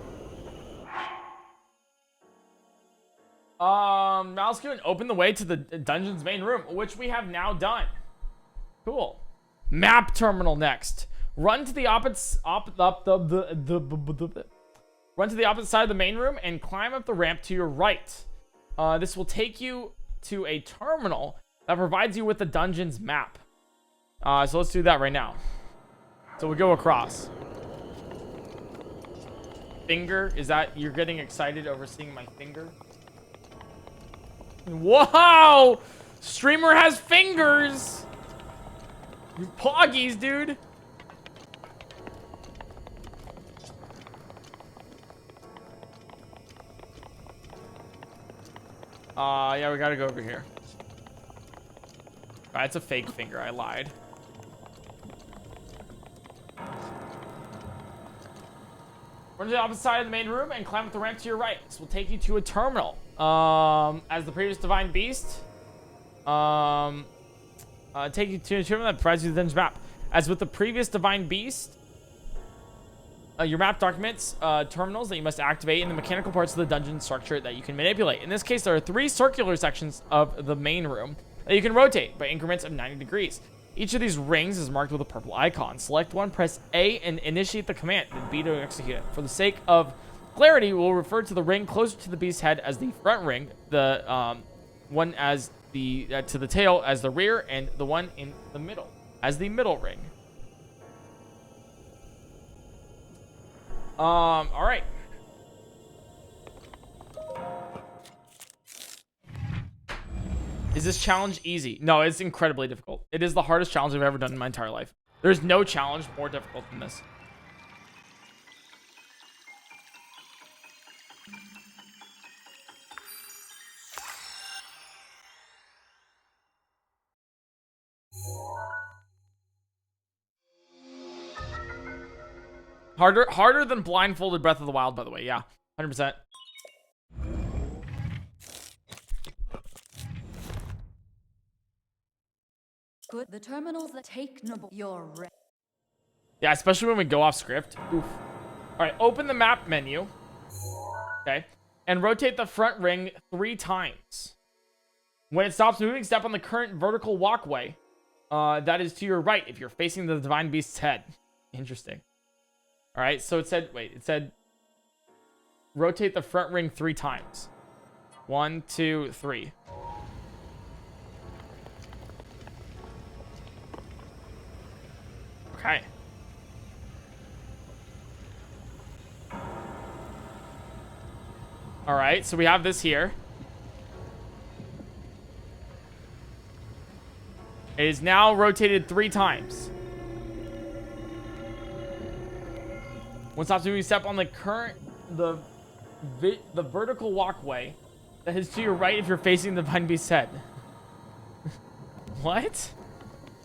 Malisku, open the way to the dungeon's main room, which we have now done. Cool. Map terminal next. Run to the opposite side of the main room and climb up the ramp to your right. This will take you to a terminal that provides you with the dungeon's map. So let's do that right now. So we go across. Finger, is that you're getting excited over seeing my finger? Wow! Streamer has fingers! You poggies, dude! Yeah, we gotta go over here. Alright, it's a fake finger, I lied. Run to the opposite side of the main room and climb up the ramp to your right. This will take you to a terminal. As the previous divine beast, take you to a terminal that provides you the dungeon's map. As with the previous divine beast, your map documents terminals that you must activate in the mechanical parts of the dungeon structure that you can manipulate. In this case, there are 3 circular sections of the main room that you can rotate by increments of 90 degrees. Each of these rings is marked with a purple icon. Select one, press A, and initiate the command, then B to execute it. For the sake of clarity, we'll refer to the ring closer to the beast's head as the front ring, the one as the to the tail as the rear, and the one in the middle as the middle ring. All right. Is this challenge easy? No, it's incredibly difficult. It is the hardest challenge I've ever done in my entire life. There's no challenge more difficult than this. Harder than blindfolded Breath of the Wild, by the way. Yeah, 100%. Good. The terminals that take your Yeah, especially when we go off script. Oof. All right, open the map menu. Okay, and rotate the front ring 3 times. When it stops moving, step on the current vertical walkway. That is to your right if you're facing the divine beast's head. Interesting. All right, so it said rotate the front ring 3 times. 1, 2, 3. Okay. All right, so we have this here. It is now rotated 3 times. When stops moving, step on the the vertical walkway that is to your right if you're facing the divine beast's head. What?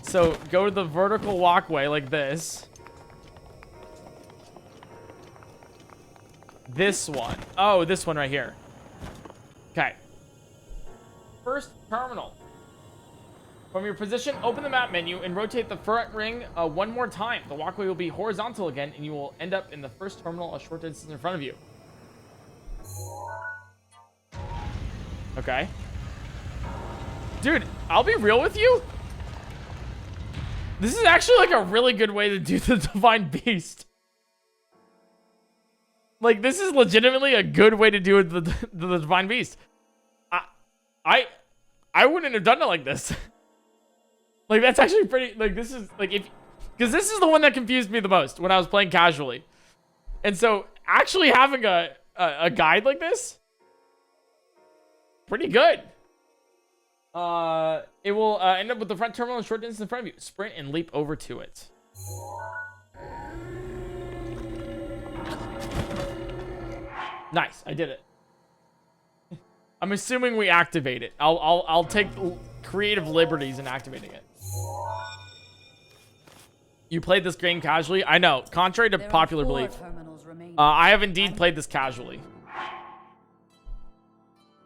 So go to the vertical walkway like this. This one. Oh, this one right here. Okay. First terminal. From your position, open the map menu and rotate the front ring 1 more time. The walkway will be horizontal again, and you will end up in the first terminal a short distance in front of you. Okay. Dude, I'll be real with you. This is actually like a really good way to do the Divine Beast. Like, this is legitimately a good way to do the Divine Beast. I wouldn't have done it like this. Like, that's actually pretty, like, this is, like, because this is the one that confused me the most when I was playing casually. And so, actually having a guide like this, pretty good. It will end up with the front terminal in short distance in front of you. Sprint and leap over to it. Nice, I did it. I'm assuming we activate it. I'll take creative liberties in activating it. You played this game casually? I know. Contrary to popular belief, I have indeed played this casually.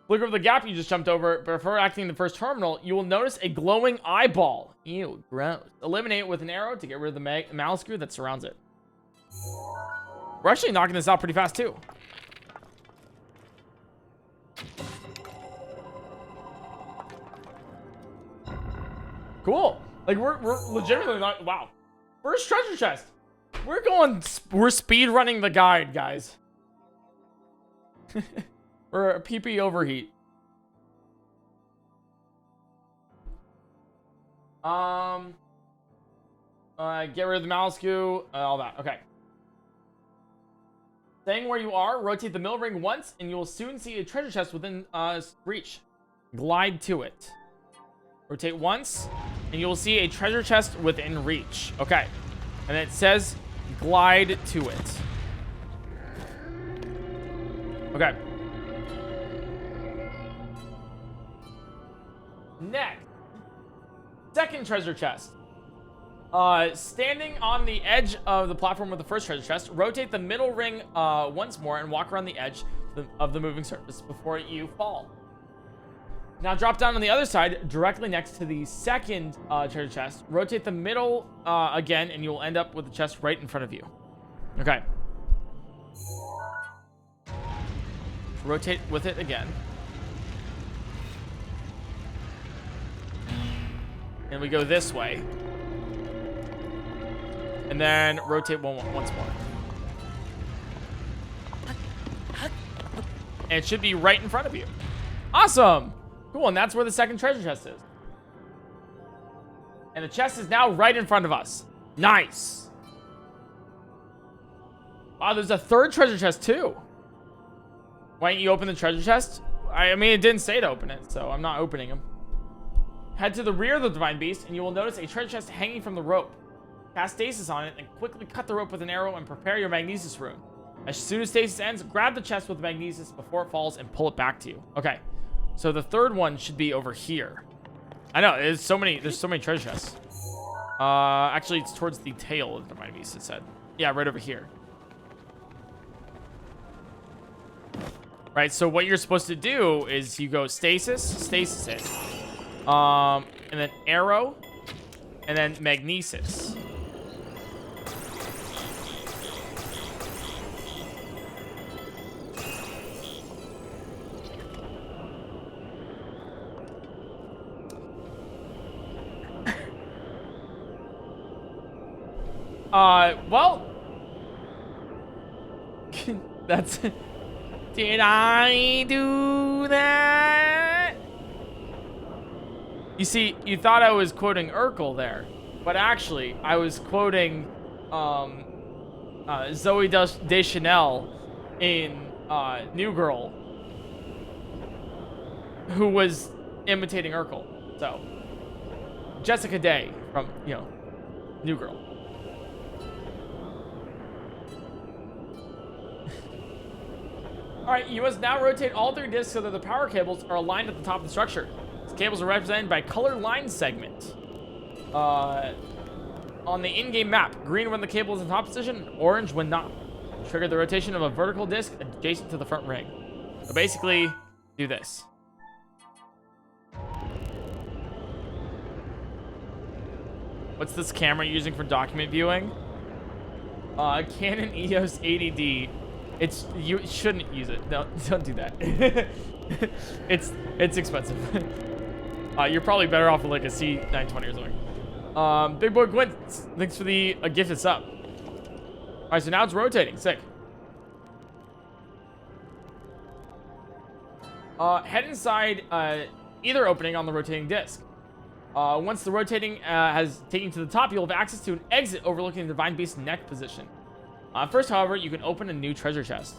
Look over the gap you just jumped over. Before activating the first terminal, you will notice a glowing eyeball. Ew, gross. Eliminate it with an arrow to get rid of the mouse screw that surrounds it. We're actually knocking this out pretty fast, too. Cool. Like, we're legitimately not... Wow. First treasure chest. We're speed running the guide, guys. We're a PP overheat. Get rid of the mouse goo, all that. Okay. Staying where you are, rotate the mill ring once, and you will soon see a treasure chest within reach. Glide to it. Rotate once, and you will see a treasure chest within reach. Okay. And it says glide to it. Okay. Next. Second treasure chest. Standing on the edge of the platform with the first treasure chest, rotate the middle ring once more and walk around the edge of the moving surface before you fall. Now drop down on the other side, directly next to the second treasure chest. Rotate the middle again, and you will end up with the chest right in front of you. Okay. Rotate with it again. And we go this way. And then rotate once more. And it should be right in front of you. Awesome! Cool, and that's where the second treasure chest is. And the chest is now right in front of us. Nice! Wow, there's a third treasure chest too. Why don't you open the treasure chest? I mean, it didn't say to open it, so I'm not opening them. Head to the rear of the Divine Beast, and you will notice a treasure chest hanging from the rope. Cast stasis on it, and quickly cut the rope with an arrow and prepare your magnesis rune. As soon as stasis ends, grab the chest with the magnesis before it falls and pull it back to you. Okay, so the third one should be over here. I know, there's so many treasure chests. Actually, it's towards the tail of the Divine Beast, it said. Yeah, right over here. Right, so what you're supposed to do is you go stasis it. And then arrow, and then magnesis. Well, that's... Did I do that? You see, you thought I was quoting Urkel there, but actually, I was quoting Zoe Deschanel in New Girl, who was imitating Urkel. So, Jessica Day from, you know, New Girl. Alright, you must now rotate all three discs so that the power cables are aligned at the top of the structure. These cables are represented by color line segment. On the in-game map, green when the cable is in top position, orange when not. Trigger the rotation of a vertical disc adjacent to the front ring. So basically, do this. What's this camera using for document viewing? Canon EOS 80D. You shouldn't use it. No, don't do that. it's expensive. You're probably better off with like a C920 or something. Big Boy Gwent, thanks for the gifted sub. All right, so now it's rotating. Sick. Head inside either opening on the rotating disc. Once the rotating has taken you to the top, you'll have access to an exit overlooking the Divine Beast's neck position. First, however, you can open a new treasure chest.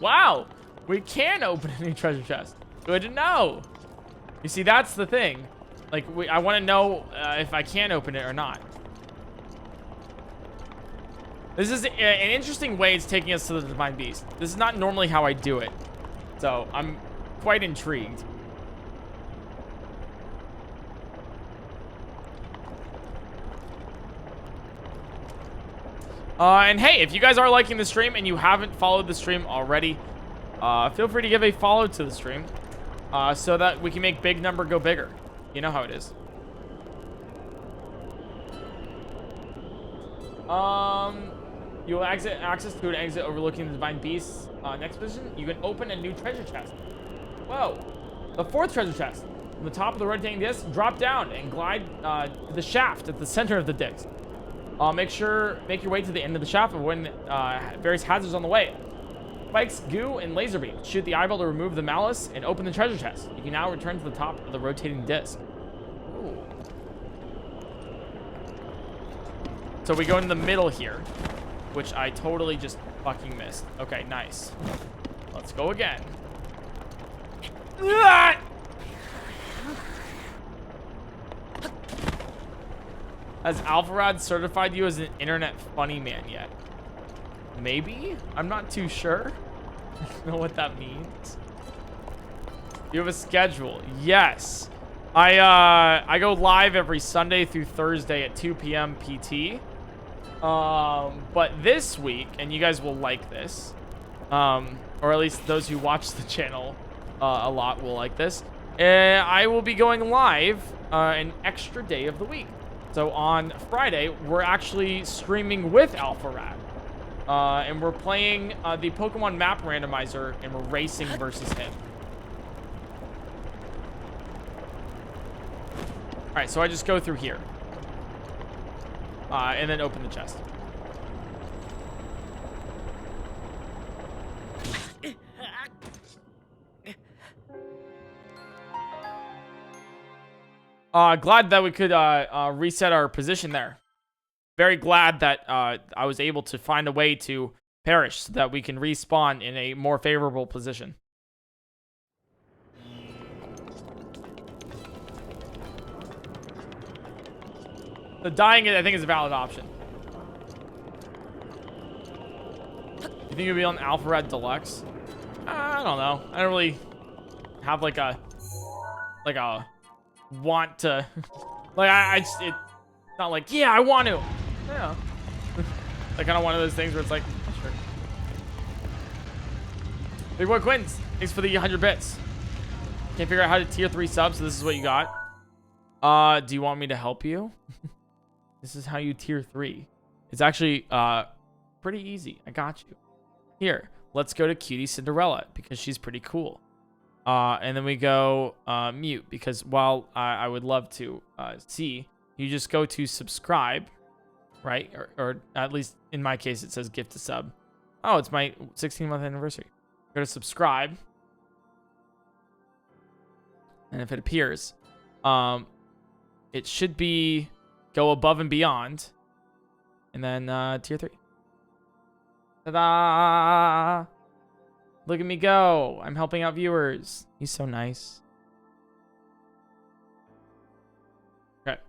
Wow! We can open a new treasure chest. Good to know. You see, that's the thing. Like, I want to know if I can open it or not. This is an interesting way it's taking us to the Divine Beast. This is not normally how I do it. So, I'm quite intrigued. And hey, if you guys are liking the stream and you haven't followed the stream already, feel free to give a follow to the stream so that we can make big number go bigger. You know how it is. You will access to an exit overlooking the Divine Beast's next position. You can open a new treasure chest. Whoa. The fourth treasure chest. From the top of the rotating disc, drop down and glide to the shaft at the center of the disc. Make your way to the end of the shaft, avoiding various hazards on the way. Spikes, goo, and laser beam. Shoot the eyeball to remove the malice and open the treasure chest. You can now return to the top of the rotating disc. Ooh. So we go in the middle here, which I totally just fucking missed. Okay, nice. Let's go again. Has Alpharad certified you as an internet funny man yet? Maybe? I'm not too sure. I don't know what that means. You have a schedule. Yes. I go live every Sunday through Thursday at 2 p.m. PT. But this week, and you guys will like this, or at least those who watch the channel a lot will like this, I will be going live an extra day of the week. So on Friday, we're actually streaming with Alpharad. And we're playing the Pokemon map randomizer, and we're racing versus him. Alright, so I just go through here. And then open the chest. Glad that we could reset our position there. Very glad that I was able to find a way to perish so that we can respawn in a more favorable position. The dying, I think, is a valid option. You think you'll be on Alpharad Deluxe? I don't know. I don't really have like a want to. Like it's not like, yeah, I want to. Yeah. Like kind of one of those things where it's like, oh, sure. Big Boy Quins, thanks for the 100 bits. Can't figure out how to tier 3 subs, so this is what you got. Do you want me to help you? This is how you tier 3. It's actually pretty easy. I got you. Here, let's go to Cutie Cinderella because she's pretty cool. And then we go mute because while I would love to see, you just go to subscribe, right? Or at least in my case, it says gift a sub. Oh, it's my 16-month anniversary. Go to subscribe. And if it appears, it should be go above and beyond. And then tier 3. Ta-da! Look at me go. I'm helping out viewers. He's so nice. Okay.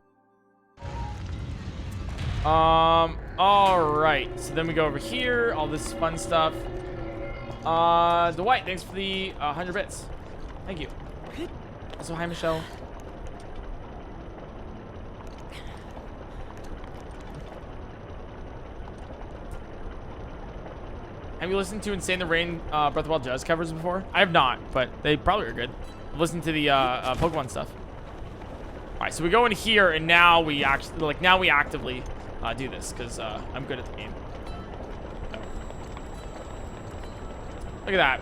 All right. So then we go over here. All this fun stuff. Dwight, thanks for the 100 bits. Thank you. Also, hi, Michelle. Have you listened to Insane the Rain Breath of the Wild Jazz covers before? I have not, but they probably are good. I've listened to the Pokemon stuff. All right, so we go in here, and now we actually actively do this because I'm good at the game. Look at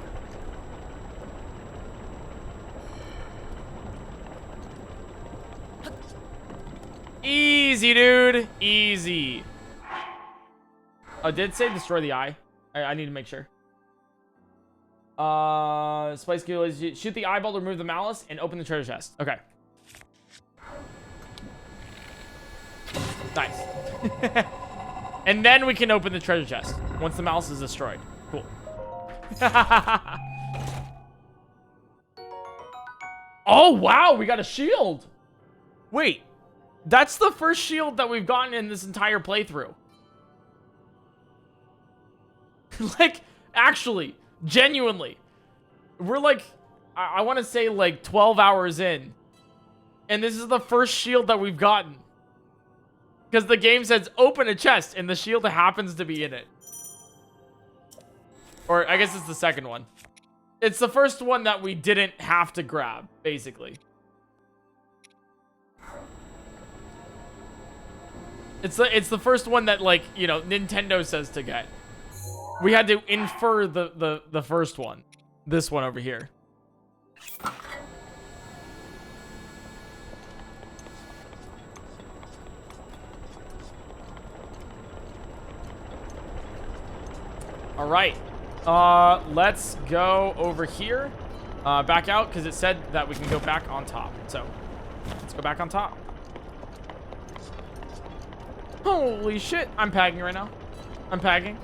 that. Easy, dude. Easy. Oh, did it say destroy the eye? I need to make sure. Spice skill is shoot the eyeball to remove the malice and open the treasure chest. Okay. Nice. And then we can open the treasure chest once the malice is destroyed. Cool. Oh, wow. We got a shield. Wait. That's the first shield that we've gotten in this entire playthrough. Like, actually, genuinely. We're like, I want to say like 12 hours in. And this is the first shield that we've gotten. Because the game says open a chest and the shield happens to be in it. Or I guess it's the second one. It's the first one that we didn't have to grab, basically. It's the first one that, like, you know, Nintendo says to get. We had to infer the first one. This one over here. All right. Let's go over here. Back out, because it said that we can go back on top. So, let's go back on top. Holy shit. I'm pagging right now. I'm pagging.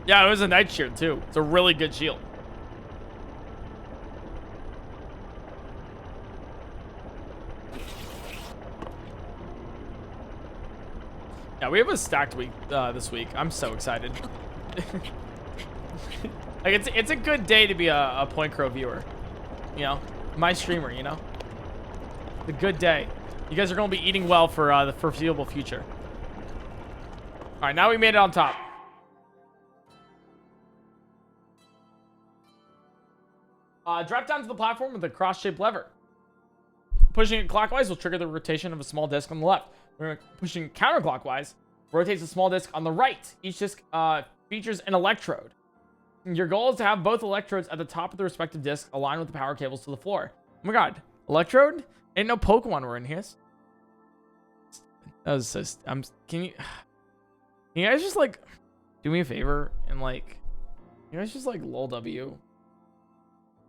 Yeah, it was a night shield, too. It's a really good shield. Yeah, we have a stacked week this week. I'm so excited. Like, it's a good day to be a PointCrow viewer. You know? My streamer, you know? It's a good day. You guys are going to be eating well for the foreseeable future. Alright, now we made it on top. Drop down to the platform with a cross-shaped lever. Pushing it clockwise will trigger the rotation of a small disc on the left. Pushing counterclockwise rotates a small disc on the right. Each disc features an electrode. Your goal is to have both electrodes at the top of the respective disc aligned with the power cables to the floor. Oh my god. Electrode? Ain't no Pokemon were in here. That was so... Can you guys just, like, do me a favor and, like... You guys just, like, lol W?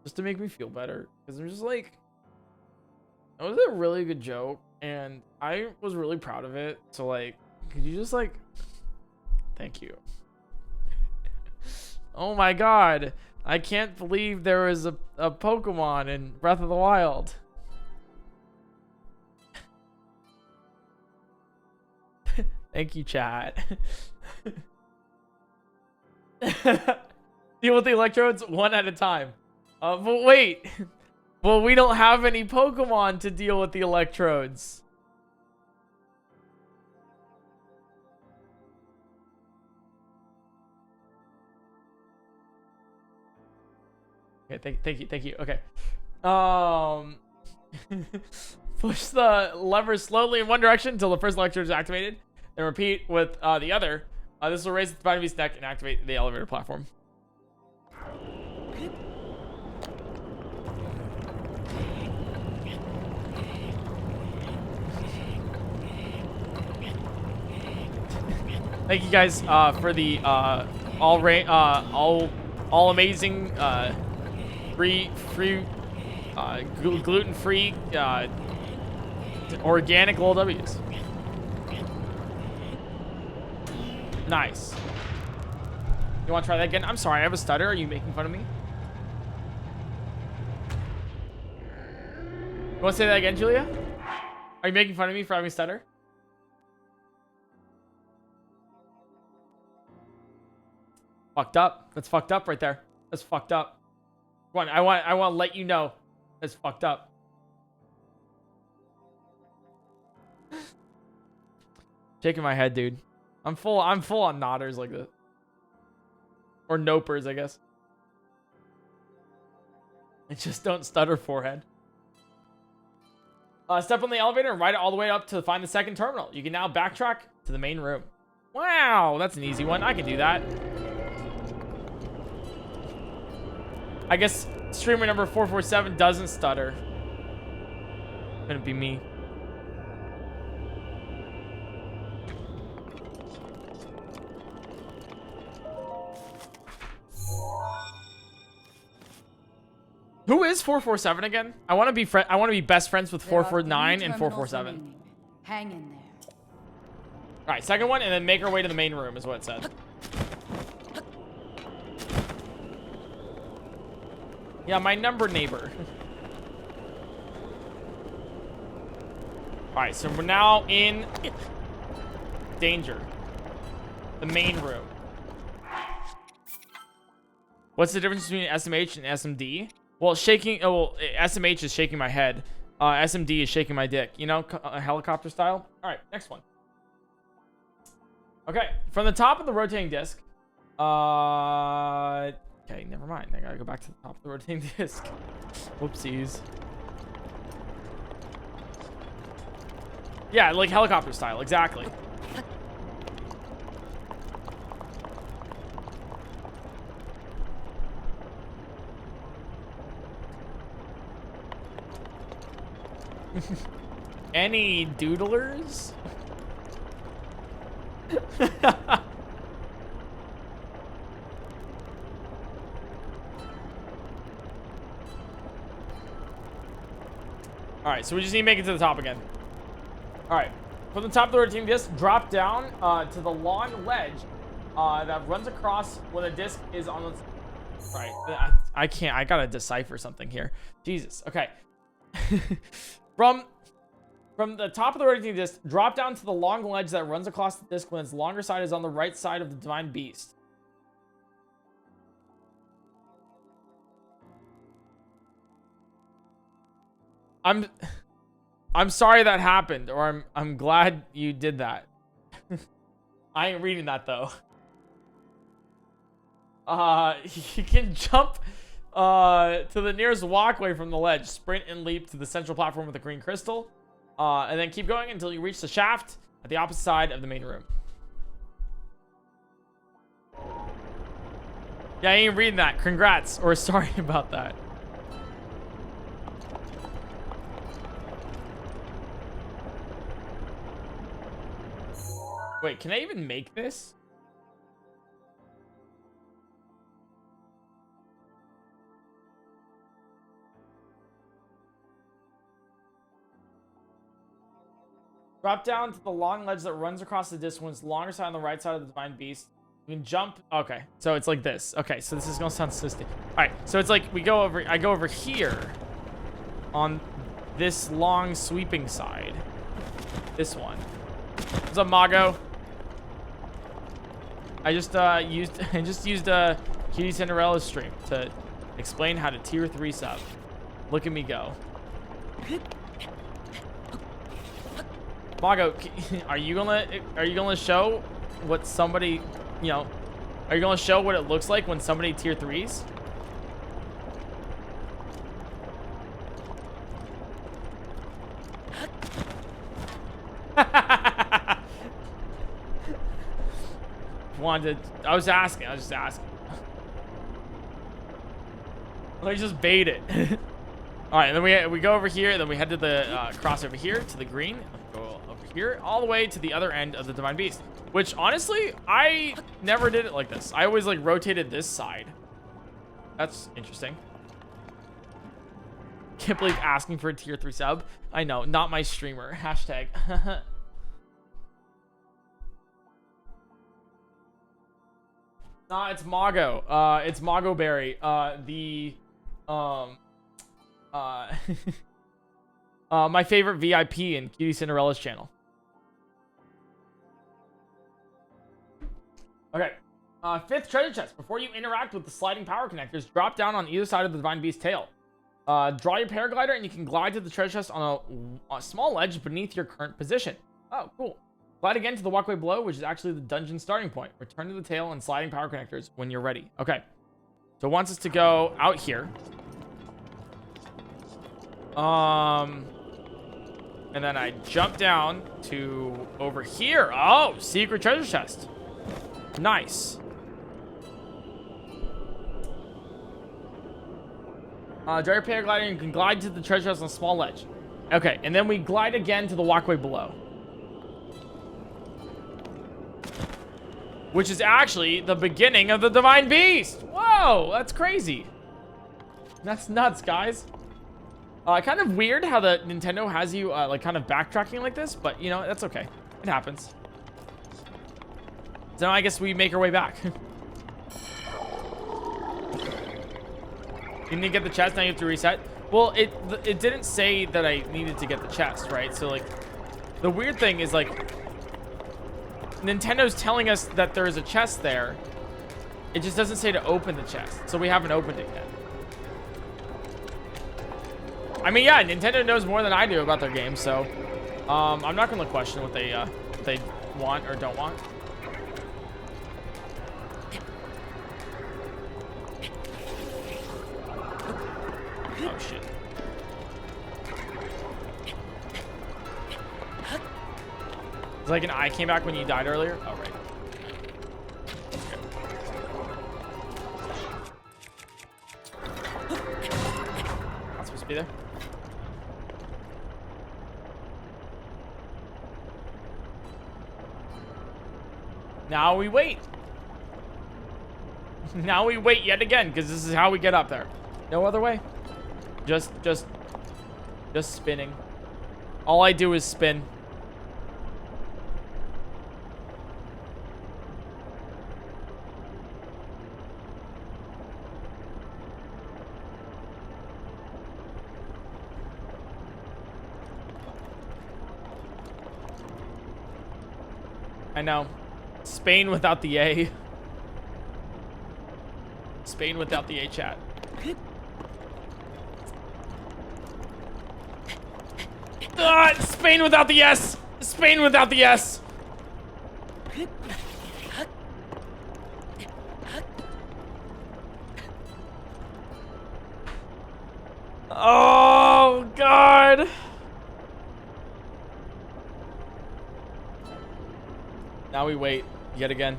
Just to make me feel better. Because I'm just, like... That was a really good joke. And I was really proud of it. So, like, could you just, like... Thank you. Oh my god. I can't believe there was a Pokemon in Breath of the Wild. Thank you, chat. Deal with the electrodes one at a time. But wait. Well, we don't have any Pokemon to deal with the electrodes. Okay, thank you. Okay. Push the lever slowly in one direction until the first electrode is activated. Then repeat with the other. This will raise the bottom of his neck and activate the elevator platform. Thank you guys for the all amazing gluten-free organic little W's. Nice. You want to try that again? I'm sorry, I have a stutter. Are you making fun of me? You want to say that again, Julia? Are you making fun of me for having a stutter? Fucked up. That's fucked up right there. That's fucked up. Come on, I want to let you know that's fucked up. Shaking my head, dude. I'm full on nodders like this. Or nopers, I guess. And just don't stutter, forehead. Step on the elevator and ride it all the way up to find the second terminal. You can now backtrack to the main room. Wow, that's an easy one. I can do that. I guess streamer number 447 doesn't stutter. Couldn't be me. Who is 447 again? I want to be best friends with There are 449 3 and terminals 447. remaining. Hang in there. All right, second one, and then make our way to the main room is what it said. Yeah, my number neighbor. All right, so we're now in danger. The main room. What's the difference between SMH and SMD? Well, SMH is shaking my head. SMD is shaking my dick. You know, helicopter style. All right, next one. Okay, from the top of the rotating disc. Okay, never mind. I gotta go back to the top of the rotating disc. Whoopsies. Yeah, like helicopter style, exactly. Any doodlers? Alright, so we just need to make it to the top again. Alright, from the top of the rotating disc, drop down to the long ledge that runs across when the disc is on the... Right, I can't, I gotta decipher something here. Jesus, okay. From the top of the rotating disc, drop down to the long ledge that runs across the disc when its longer side is on the right side of the Divine Beast. I'm sorry that happened, or I'm glad you did that. I ain't reading that though. You can jump to the nearest walkway from the ledge, sprint and leap to the central platform with the green crystal, and then keep going until you reach the shaft at the opposite side of the main room. Yeah, I ain't reading that. Congrats, or sorry about that. Wait, can I even make this? Drop down to the long ledge that runs across the disc when it's longer side on the right side of the Divine Beast. You can jump. Okay, so it's like this. Okay, so this is gonna sound system. All right, so it's like I go over here on this long sweeping side. This one. What's up, Mago? I just used Cutie Cinderella's stream to explain how to tier 3 sub. Look at me go. Mago, are you gonna show what somebody, you know, are you gonna show what it looks like when somebody tier 3s? I was just asking. Let's just bait it. All right, and then we go over here, and then we head to the cross over here to the green. Go over here all the way to the other end of the Divine Beast. Which honestly, I never did it like this. I always like rotated this side. That's interesting. Can't believe asking for a tier 3 sub. I know, not my streamer. Hashtag. Nah, it's Mago. It's Mago Berry. My favorite VIP in Cutie Cinderella's channel. Okay. 5th treasure chest. Before you interact with the sliding power connectors, drop down on either side of the Divine Beast's tail. Draw your paraglider and you can glide to the treasure chest on a small ledge beneath your current position. Oh, cool. Glide again to the walkway below, which is actually the dungeon starting point. Return to the tail and sliding power connectors when you're ready. Okay. So it wants us to go out here. And then I jump down to over here. Oh, secret treasure chest. Nice. Draw your paraglider and you can glide to the treasure chest on a small ledge. Okay, and then we glide again to the walkway below. Which is actually the beginning of the Divine Beast. Whoa, that's crazy. That's nuts, guys. Kind of weird how the Nintendo has you, like, kind of backtracking like this, but, you know, that's okay. It happens. So now I guess we make our way back. You need to get the chest, now you have to reset. Well, it didn't say that I needed to get the chest, right? So, like, the weird thing is, like, Nintendo's telling us that there is a chest there. It just doesn't say to open the chest, so we haven't opened it yet. I mean, yeah, Nintendo knows more than I do about their games, so I'm not gonna question what they want or don't want. Oh shit! It's like an eye came back when you died earlier. Oh right. Not supposed to be there. Now we wait. Now we wait yet again, because this is how we get up there. No other way. Just spinning. All I do is spin. I know. Spain without the A. Spain without the A chat. Spain without the S. Spain without the S. Oh, God. Now we wait yet again.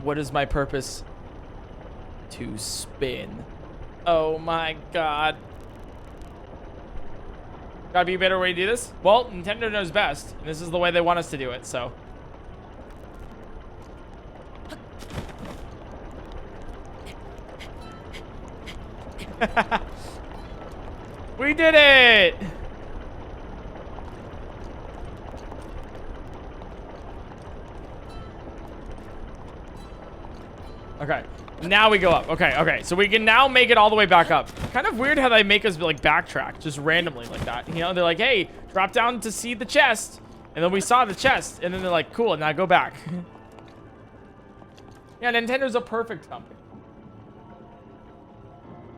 What is my purpose? To spin. Oh my God. Gotta be a better way to do this? Well, Nintendo knows best. And this is the way they want us to do it, so. We did it! Okay, now we go up. Okay, so we can now make it all the way back up. Kind of weird how they make us like backtrack just randomly like that. You know, they're like, hey, drop down to see the chest. And then we saw the chest, and then they're like, cool, now go back. Yeah, Nintendo's a perfect company.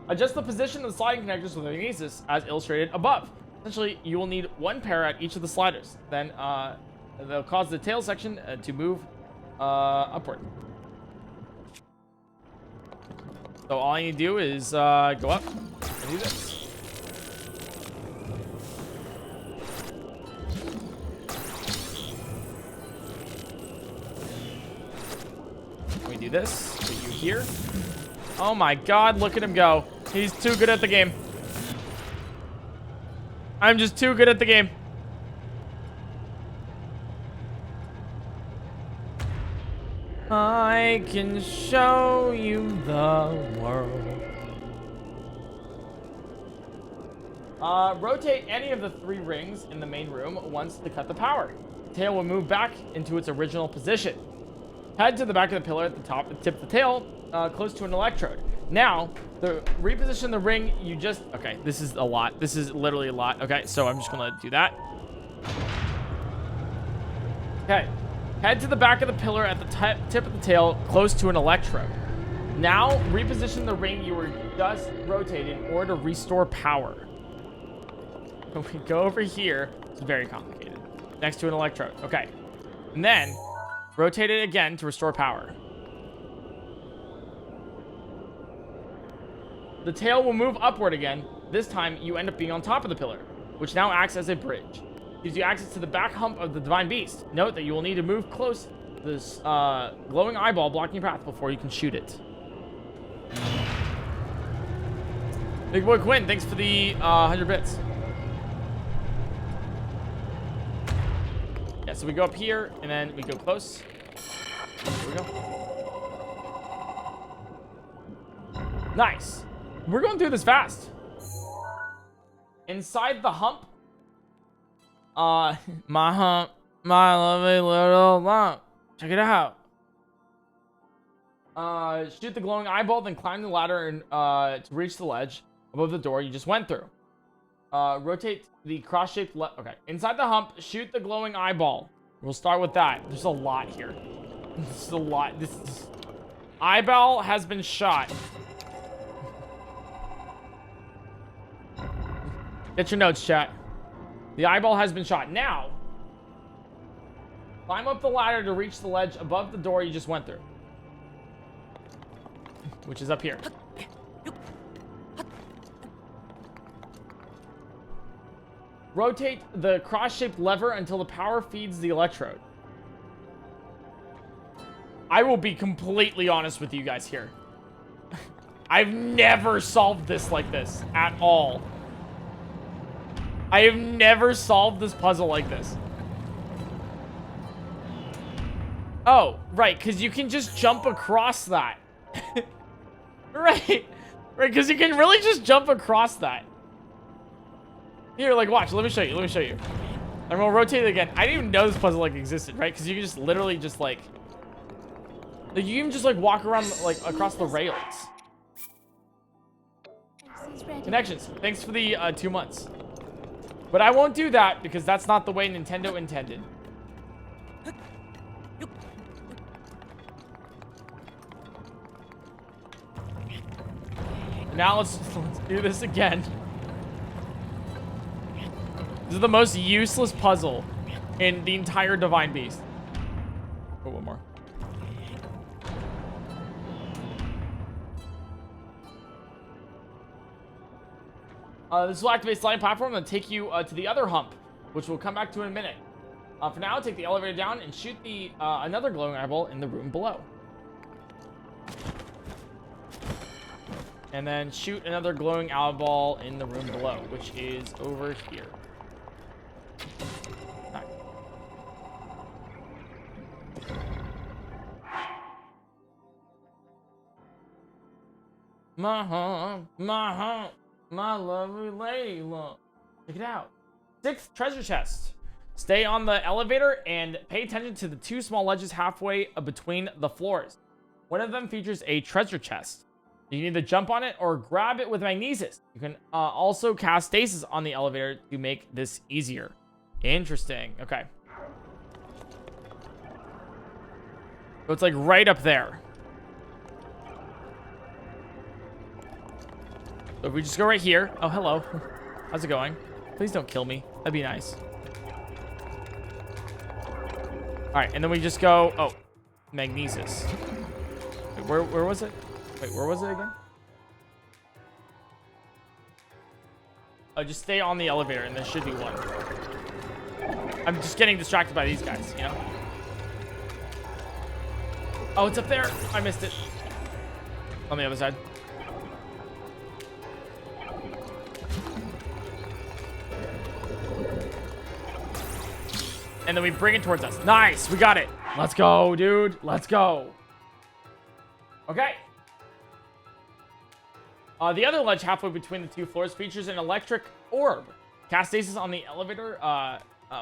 Adjust the position of the sliding connectors with kinesis as illustrated above. Essentially, you will need one pair at each of the sliders. Then they'll cause the tail section to move upward. So all I need to do is go up and do this. We do this. Put you here. Oh my God! Look at him go. He's too good at the game. I'm just too good at the game. I can show you the world. Rotate any of the 3 rings in the main room once to cut the power. The tail will move back into its original position. Head to the back of the pillar at the top and tip the tail close to an electrode. Now, reposition the ring you just... Okay, this is a lot. This is literally a lot. Okay, so I'm just going to do that. Okay. Head to the back of the pillar at the tip of the tail, close to an electrode. Now, reposition the ring you were just rotating in order to restore power. When we go over here, it's very complicated. Next to an electrode. Okay. And then, rotate it again to restore power. The tail will move upward again. This time, you end up being on top of the pillar, which now acts as a bridge. Gives you access to the back hump of the Divine Beast. Note that you will need to move close this glowing eyeball blocking your path before you can shoot it. Big boy Quinn, thanks for the 100 bits. Yeah, so we go up here, and then we go close. Here we go. Nice. We're going through this fast. Inside the hump. My hump. My lovely little lump. Check it out. Shoot the glowing eyeball, then climb the ladder and to reach the ledge above the door you just went through. Rotate the cross-shaped okay. Inside the hump, shoot the glowing eyeball. We'll start with that. There's a lot here. This is a lot. This is... Eyeball has been shot. Get your notes, chat. The eyeball has been shot. Now, climb up the ladder to reach the ledge above the door you just went through. Which is up here. Rotate the cross-shaped lever until the power feeds the electrode. I will be completely honest with you guys here. I've never solved this like this at all. I have never solved this puzzle like this. Oh, right, because you can just jump across that. Right, because you can really just jump across that. Here, like, watch. Let me show you. And we'll rotate it again. I didn't even know this puzzle, like, existed, right? Because you can just literally just, like... you can just, like, walk around, like, across the rails. Connections. Thanks for the 2 months. But I won't do that because that's not the way Nintendo intended. Now let's do this again. This is the most useless puzzle in the entire Divine Beast. Oh, one more. This will activate a sliding platform and take you to the other hump, which we'll come back to in a minute. For now, take the elevator down and shoot the another glowing eyeball in the room below. And then shoot another glowing eyeball in the room below, which is over here. Right. My hump, my lovely lady lump. Check it out. 6th treasure chest. Stay on the elevator and pay attention to the 2 small ledges halfway between the floors. One of them features a treasure chest. You can either jump on it or grab it with magnesis. You can also cast stasis on the elevator to make this easier. Interesting. Okay. So it's like right up there. So if we just go right here. Oh, hello. How's it going? Please don't kill me. That'd be nice. All right, and then we just go... Oh, magnesis. Wait, where was it? Wait, where was it again? Oh, just stay on the elevator, and there should be one. I'm just getting distracted by these guys, you know? Oh, it's up there. I missed it. On the other side. And then we bring it towards us. Nice, we got it. Let's go, dude. Let's go. Okay. The other ledge halfway between the 2 floors features an electric orb. Cast stasis on the elevator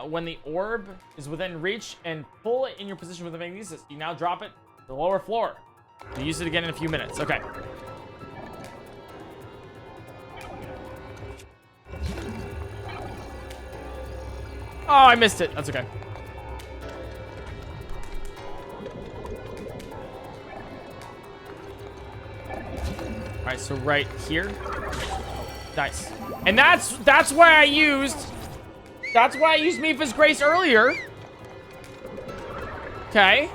when the orb is within reach and pull it in your position with the magnesis. You now drop it to the lower floor. You'll use it again in a few minutes. Okay. Oh, I missed it. That's okay. All right, so right here. Nice. And that's why I used Mipha's Grace earlier. Okay.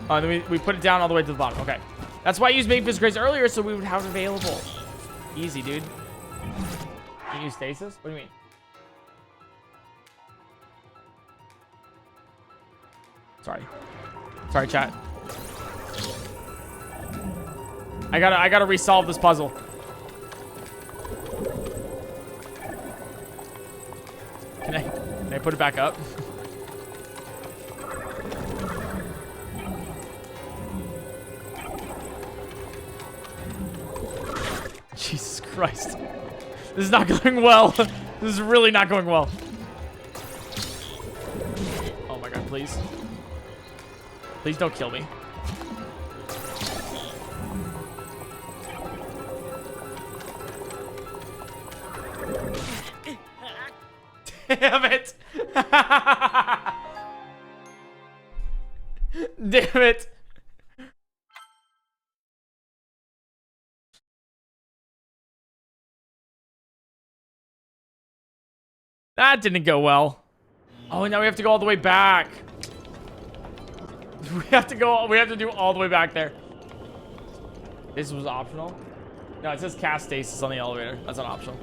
Oh, then we put it down all the way to the bottom. Okay. That's why I used Mipha's Grace earlier, so we would have it available. Easy, dude. You use stasis? What do you mean? Sorry. Sorry, chat. I gotta resolve this puzzle. Can I put it back up? Jesus Christ. This is not going well. This is really not going well. Oh my god, please. Please don't kill me. Damn it. Damn it. That didn't go well. Oh, now we have to go all the way back. We have to do all the way back there. This was optional? No, it says cast stasis on the elevator. That's not optional.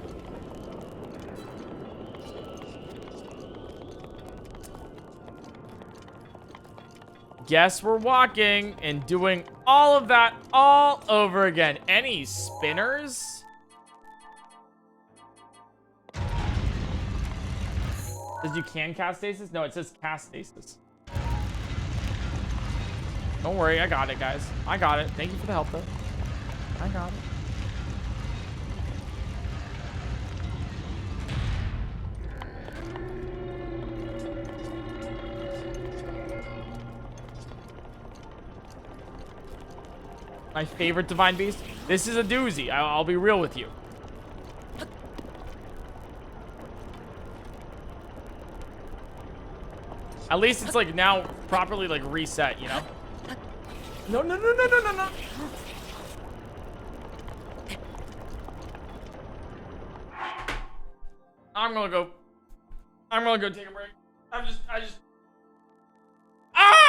Guess we're walking and doing all of that all over again. Any spinners? Says you can cast stasis? No, it says cast stasis. Don't worry, I got it, guys. I got it. Thank you for the help, though. I got it. My favorite Divine Beast? This is a doozy. I'll be real with you. At least it's like now properly like reset, you know? No, no, no, no, no, no, no. I'm gonna go take a break. I just ah!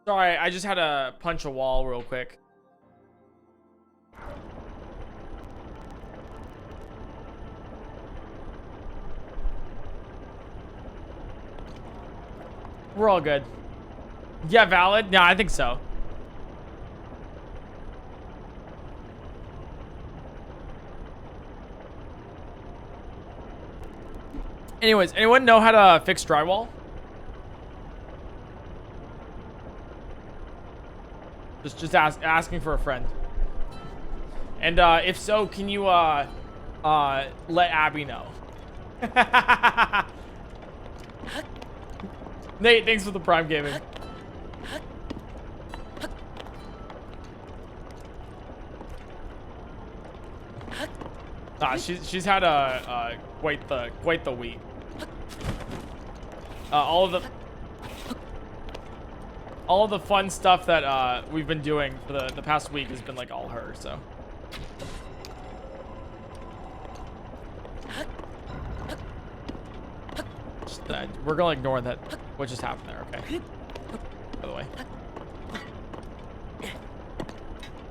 Sorry, I just had to punch a wall real quick. We're all good. Yeah, valid? Yeah, I think so. Anyways, anyone know how to fix drywall? Just asking for a friend. And if so, can you let Abby know? Nate, thanks for the Prime Gaming. She's had quite the week. All of the fun stuff that we've been doing for the past week has been like all her, so. We're gonna ignore that. What just happened there? Okay. By the way,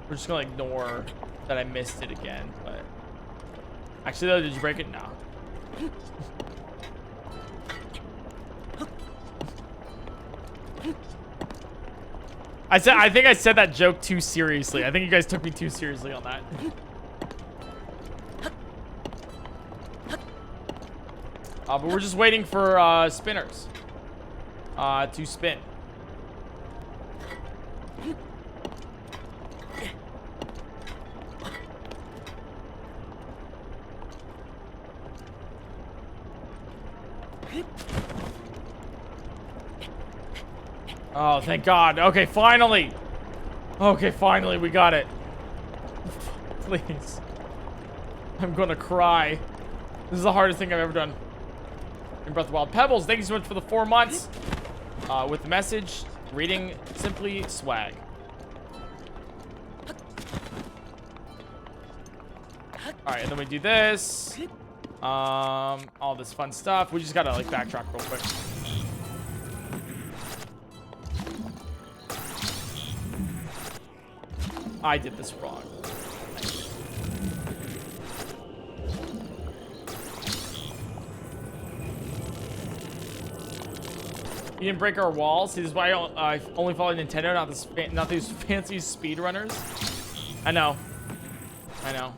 we're just gonna ignore that I missed it again. But actually, though, did you break it? No. I think I said that joke too seriously. I think you guys took me too seriously on that. But we're just waiting for spinners to spin. Oh, thank God. Okay, finally. Okay, finally, we got it. Please. I'm gonna cry. This is the hardest thing I've ever done in Breath of the Wild. Pebbles, thank you so much for the 4 months. With the message, reading simply swag. Alright, and then we do this. All this fun stuff. We just gotta, like, backtrack real quick. I did this wrong. You didn't break our walls. See, this is why I only follow Nintendo, not these fancy speedrunners. I know. I know.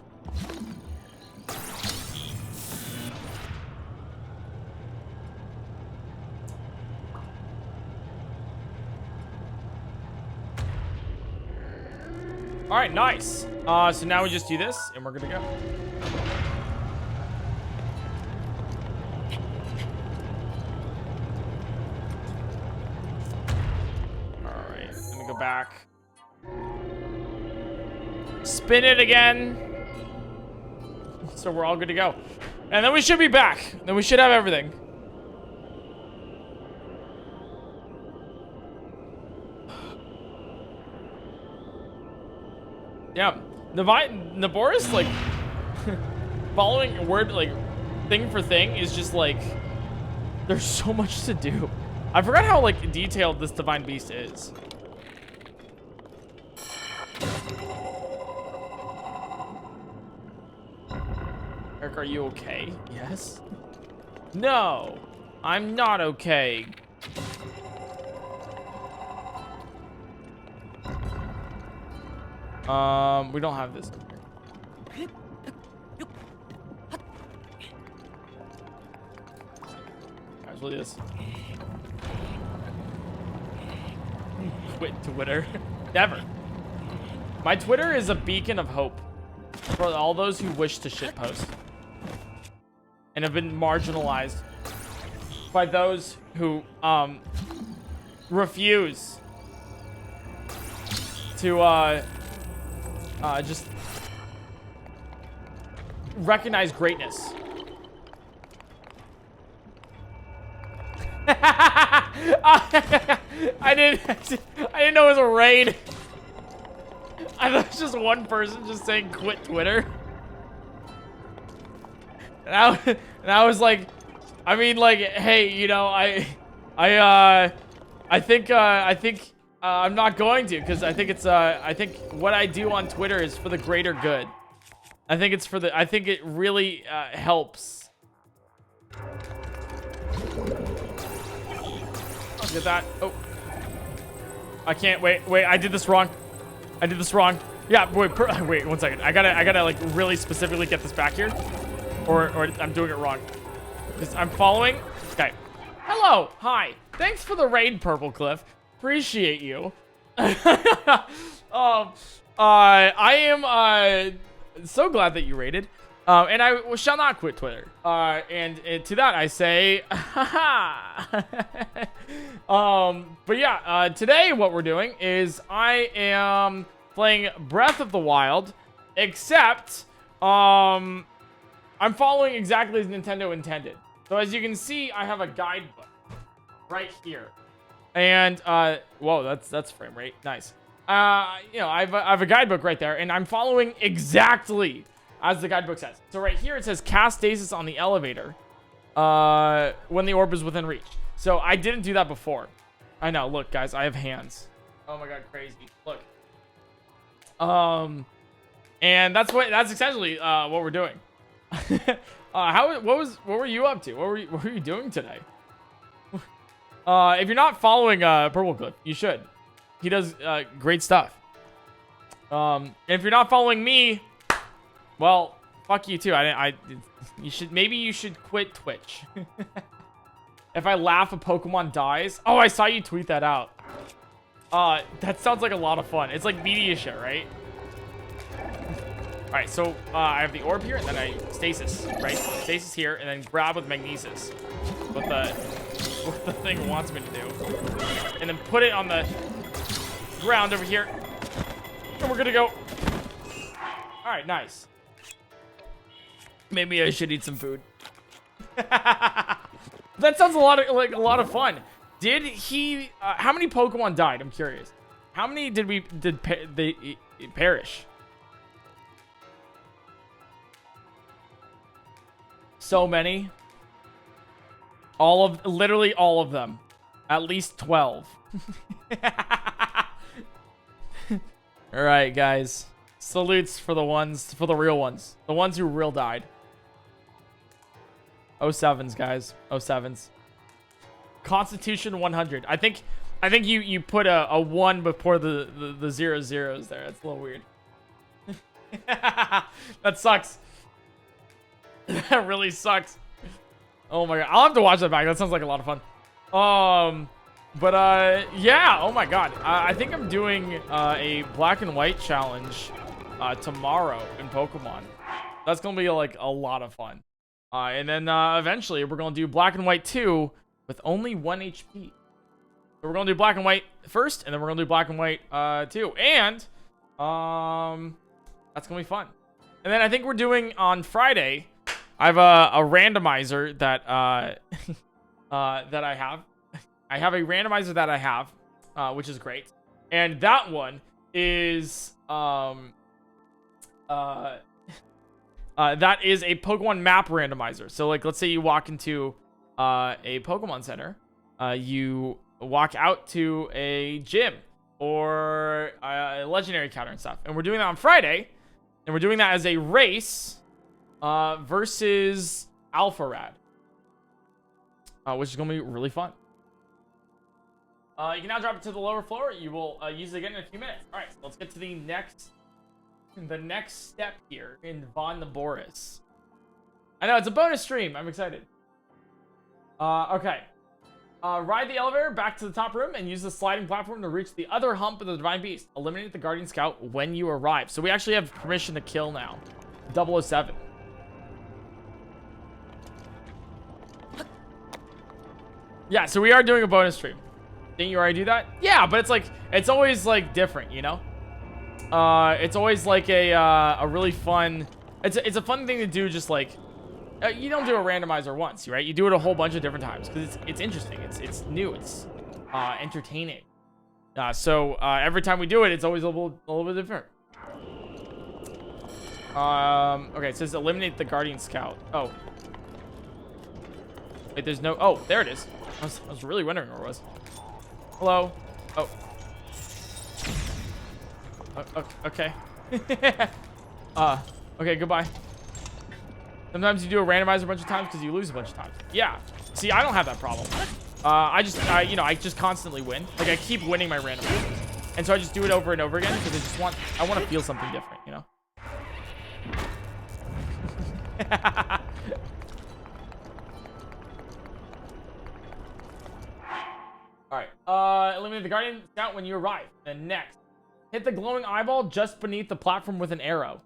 All right, nice. So now we just do this, and we're gonna go. All right, let me go back. Spin it again. So we're all good to go. And then we should be back. Then we should have everything. Yeah, Naboris, like, following word, like, thing for thing is just, like, there's so much to do. I forgot how, like, detailed this Divine Beast is. Eric, are you okay? Yes? No, I'm not okay. We don't have this here. Guys, we'll do this. Quit Twitter. Never. My Twitter is a beacon of hope for all those who wish to shitpost and have been marginalized by those who refuse to just recognize greatness. I didn't know it was a raid. I thought it was just one person just saying quit Twitter. And I was like, I mean, like, hey, you know, I think I'm not going to, because I think it's I think what I do on Twitter is for the greater good. I think it really helps. Look at that. Oh, I can't wait. I did this wrong. Yeah, wait 1 second. I gotta like really specifically get this back here, or I'm doing it wrong. Because I'm following. Okay. Hello. Hi. Thanks for the raid, Purple Cliff. Appreciate you. I am so glad that you raided. And I shall not quit Twitter. And to that I say, but yeah, today what we're doing is I am playing Breath of the Wild, except I'm following exactly as Nintendo intended. So as you can see, I have a guidebook right here. And whoa, that's frame rate. Nice. You know, I have a guidebook right there, and I'm following exactly as the guidebook says. So right here it says cast stasis on the elevator. when the orb is within reach. So I didn't do that before. I know. Look, guys, I have hands. Oh my god, crazy. Look. And that's essentially what we're doing. What were you up to? What were you doing today? If you're not following Purple Cliff, you should. He does great stuff. And if you're not following me, well, fuck you too. Maybe you should quit Twitch. If I laugh, a Pokemon dies. Oh, I saw you tweet that out. That sounds like a lot of fun. It's like media shit, right? All right, so I have the orb here, and then I stasis, right? Stasis here, and then grab with magnesis. What the thing wants me to do, and then put it on the ground over here, and we're gonna go. All right, nice. Maybe I should eat some food. That sounds like a lot of fun. Did he? How many Pokemon died? I'm curious. How many did they perish? So many. Literally all of them. At least 12. All right, guys. Salutes for the real ones. The ones who real died. 07s, guys. 07s. Constitution 100. I think you put a 1 before the 00s there. That's a little weird. That sucks. That really sucks. Oh my god. I'll have to watch that back. That sounds like a lot of fun. Yeah. Oh my god. I think I'm doing a black and white challenge tomorrow in Pokemon. That's gonna be like a lot of fun. And then eventually we're gonna do black and white 2 with only 1 HP. So we're gonna do black and white first, and then we're gonna do black and white 2. And that's gonna be fun. And then I think we're doing on Friday. I have a randomizer that that I have. I have a randomizer that I have, which is great. And that one is that is a Pokemon map randomizer. So like, let's say you walk into a Pokemon Center, you walk out to a gym or a legendary counter and stuff. And we're doing that on Friday, and we're doing that as a race versus Alpharad, which is gonna be really fun. You can now drop it to the lower floor. You will use it again in a few minutes. All right, so let's get to the next step here in Vah Naboris. I know it's a bonus stream. I'm excited. Okay. Ride the elevator back to the top room and use the sliding platform to reach the other hump of the Divine Beast. Eliminate the Guardian Scout when you arrive. So we actually have permission to kill now. 007. Yeah, so we are doing a bonus stream. Didn't you already do that? Yeah, but it's always like different, you know? It's always like a really fun, it's a fun thing to do. Just like, you don't do a randomizer once, right? You do it a whole bunch of different times because it's interesting. It's new. It's entertaining. So every time we do it, it's always a little bit different. Okay, it says eliminate the Guardian Scout. Oh. Wait, there's no... Oh, there it is. I was really wondering where it was. Hello? Oh. Okay. Okay, goodbye. Sometimes you do a randomizer a bunch of times because you lose a bunch of times. Yeah. See, I don't have that problem. I just constantly win. Like, I keep winning my randomizers. And so I just do it over and over again because I want to feel something different, you know? Alright, eliminate the Guardian Scout when you arrive. Then next, hit the glowing eyeball just beneath the platform with an arrow.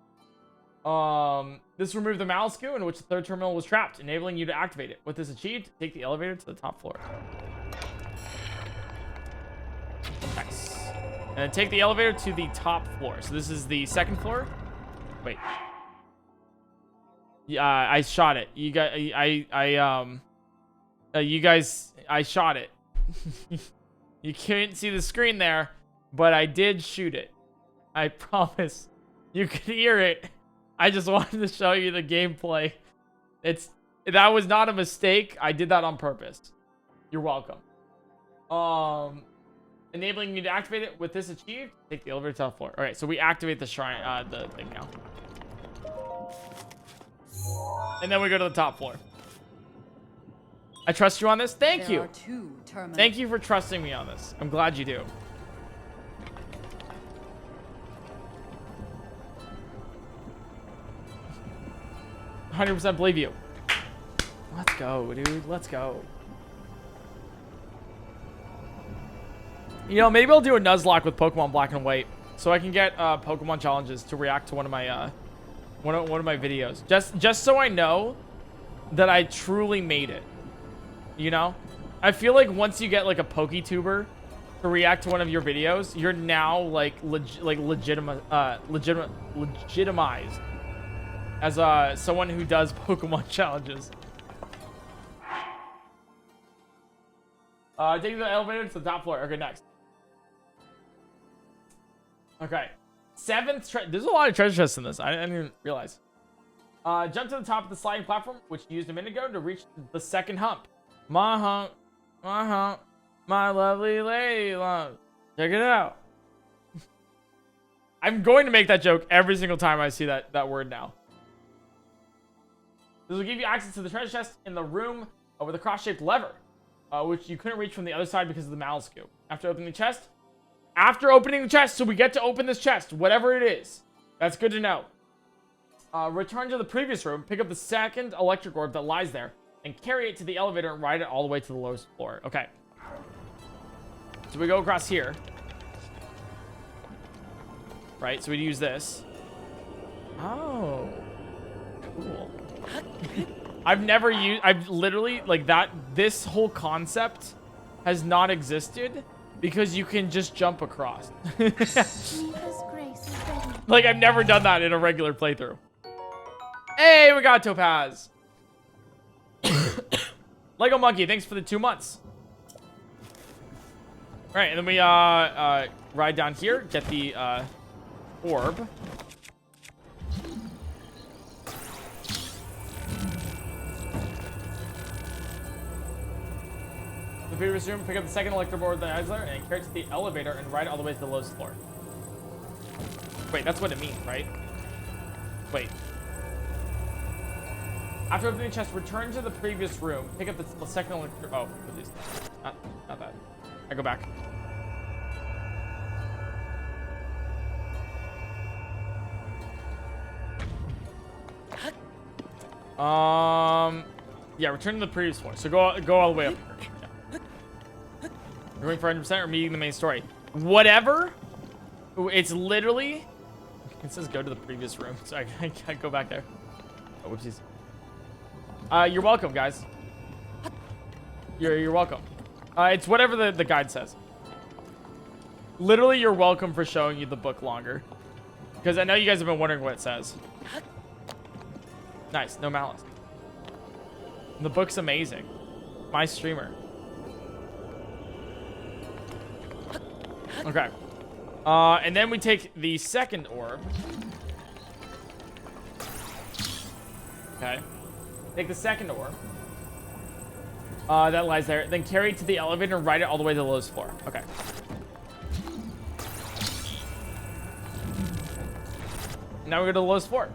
This removed the Malasku in which the third terminal was trapped, enabling you to activate it. With this achieved, take the elevator to the top floor. Nice. And then take the elevator to the top floor. So this is the second floor. Wait. Yeah, I shot it. You guys, you guys, I shot it. You couldn't see the screen there, but I did shoot it. I promise. You could hear it. I just wanted to show you the gameplay. It's That was not a mistake. I did that on purpose. You're welcome. Enabling you to activate it. With this achieved, take the elevator to the floor. All right, so we activate the shrine, the thing now. And then we go to the top floor. I trust you on this. Thank you. Thank you for trusting me on this. I'm glad you do. "100% believe you." Let's go, dude. Let's go. You know, maybe I'll do a Nuzlocke with Pokemon Black and White, so I can get Pokemon challenges to react to one of my one of my videos. Just so I know that I truly made it. You know, I feel like once you get like a PokeTuber to react to one of your videos, you're now like legitimized as someone who does Pokemon challenges. Taking the elevator to the top floor. Okay, next. Okay. 7th there's a lot of treasure chests in this. I didn't even realize. Jump to the top of the sliding platform, which you used a minute ago to reach the 2nd hump. My hump, my lovely lady love. Check it out. I'm going to make that joke every single time I see that word now. This will give you access to the treasure chest in the room with a cross-shaped lever, which you couldn't reach from the other side because of the mallet scoop. After opening the chest, so we get to open this chest, whatever it is. That's good to know. Return to the previous room, pick up the 2nd electric orb that lies there, and carry it to the elevator and ride it all the way to the lowest floor. Okay. So we go across here. Right, so we use this. Oh. Cool. I've literally, like this whole concept has not existed because you can just jump across. Like, I've never done that in a regular playthrough. Hey, we got Topaz. Lego Monkey, thanks for the 2 months. All right, and then we ride down here, get the orb. The previous room, pick up the 2nd electric orb that lies there, and carry it to the elevator and ride it all the way to the lowest floor. Wait, that's what it means, right? Wait. After opening the chest, return to the previous room. Pick up the 2nd electric... Oh, please. Not that. I go back. Yeah, return to the previous floor. So go all the way up here. Yeah. We're going for 100% or meeting the main story. Whatever. It's literally... It says go to the previous room, so I can't go back there. Oh, whoopsies. You're welcome, guys. You're welcome. It's whatever the guide says. Literally, you're welcome for showing you the book longer. Because I know you guys have been wondering what it says. Nice, no malice. The book's amazing. My streamer. Okay. And then we take the 2nd orb. Okay. Take the 2nd orb. That lies there. Then carry it to the elevator and ride it all the way to the lowest floor. Okay. Now we go to the lowest floor.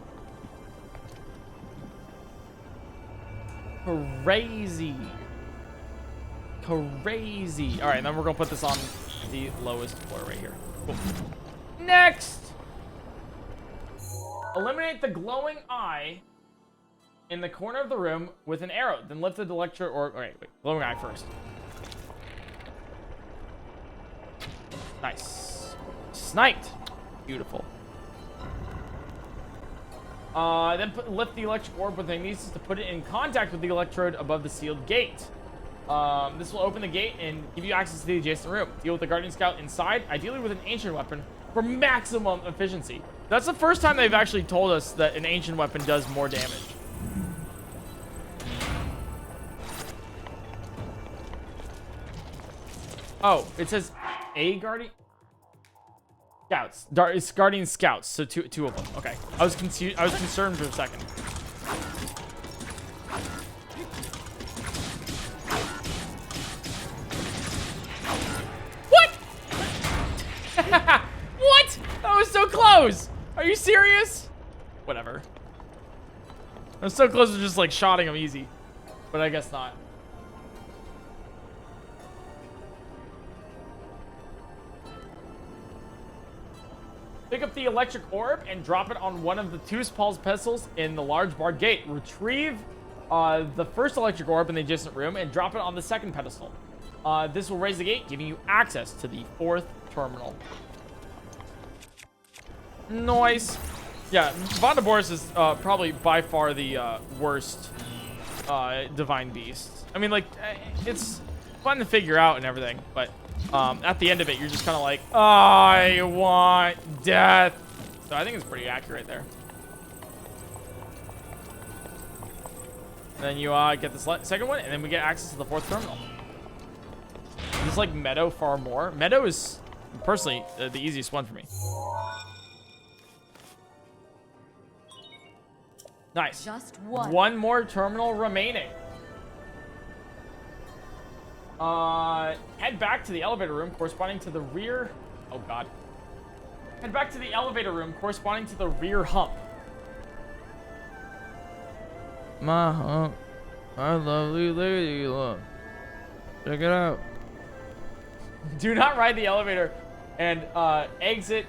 Crazy. Crazy. All right, then we're going to put this on the lowest floor right here. Cool. Next! Eliminate the glowing eye in the corner of the room with an arrow. Then lift the electro or... All right, wait. Glowing eye first. Nice. Sniped. Beautiful. Then lift the electric orb with magnesis to put it in contact with the electrode above the sealed gate. This will open the gate and give you access to the adjacent room. Deal with the Guardian Scout inside, ideally with an ancient weapon for maximum efficiency. That's the first time they've actually told us that an ancient weapon does more damage. Oh, it says a Guardian... Scouts. It's Guardian Scouts, so two of them. Okay. I was confused. I was concerned for a second. close! Are you serious? Whatever. I'm so close to just like shotting him easy. But I guess not. Pick up the electric orb and drop it on one of the two Paul's pedestals in the large barred gate. Retrieve the first electric orb in the adjacent room and drop it on the second pedestal. This will raise the gate, giving you access to the fourth terminal. Nice. Yeah, Vah Naboris is probably by far the worst divine beast. I mean, like, it's fun to figure out and everything, but at the end of it, you're just kind of like, I want death. So I think it's pretty accurate there. And then you get this second one, and then we get access to the fourth terminal. Just like Meadow far more. Meadow is, personally, the easiest one for me. Nice. Just one. One more terminal remaining. Head back to the elevator room corresponding to the rear. Oh god. Head back to the elevator room corresponding to the rear hump. My hump. My lovely lady love. Check it out. Do not ride the elevator and exit.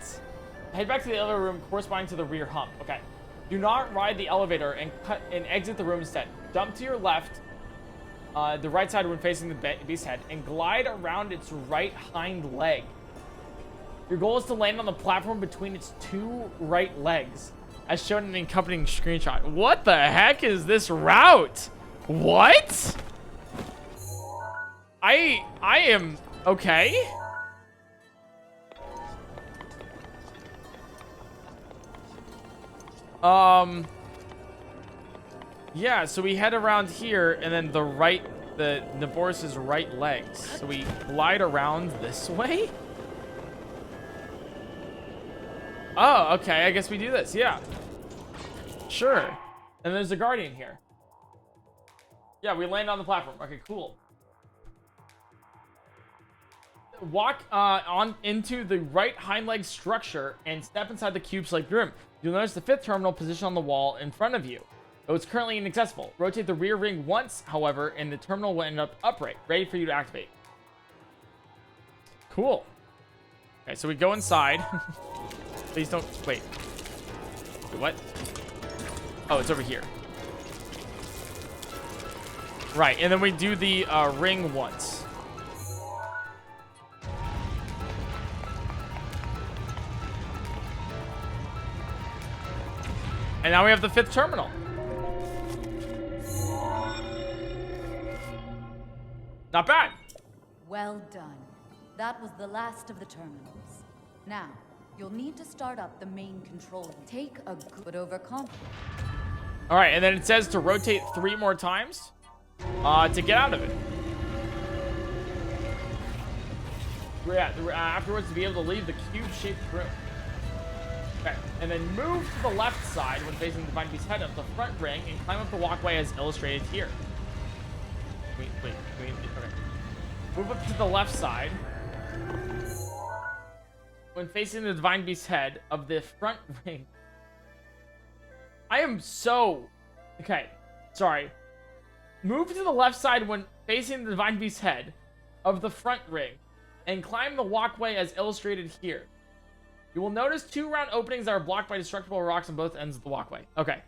Head back to the elevator room corresponding to the rear hump. Okay. Do not ride the elevator and exit the room instead. Jump to your left, the right side when facing the beast's head, and glide around its right hind leg. Your goal is to land on the platform between its two right legs, as shown in the accompanying screenshot. What the heck is this route? What? I am okay. Yeah, so we head around here, and then the Naboris' right legs. So we glide around this way? Oh, okay, I guess we do this, yeah. Sure. And there's a guardian here. Yeah, we land on the platform. Okay, cool. Walk on into the right hind leg structure and step inside the cube-shaped room. You'll notice the fifth terminal positioned on the wall in front of you. Though it's currently inaccessible. Rotate the rear ring once, however, and the terminal will end up upright, ready for you to activate. Cool. Okay, so we go inside. Please don't... Wait. What? Oh, it's over here. Right, and then we do the ring once. And now we have the fifth terminal. Not bad. Well done. That was the last of the terminals. Now, you'll need to start up the main control room. Take a good overconfident. All right, and then it says to rotate 3 more times to get out of it. Yeah, afterwards to be able to leave the cube-shaped room. Okay, and then move to the left side when facing the Divine Beast's head up the front ring and climb up the walkway as illustrated here. Wait, okay. Move up to the left side when facing the Divine Beast's head of the front ring. I am so... Okay, sorry. Move to the left side when facing the Divine Beast's head of the front ring and climb the walkway as illustrated here. You will notice 2 round openings that are blocked by destructible rocks on both ends of the walkway. Okay.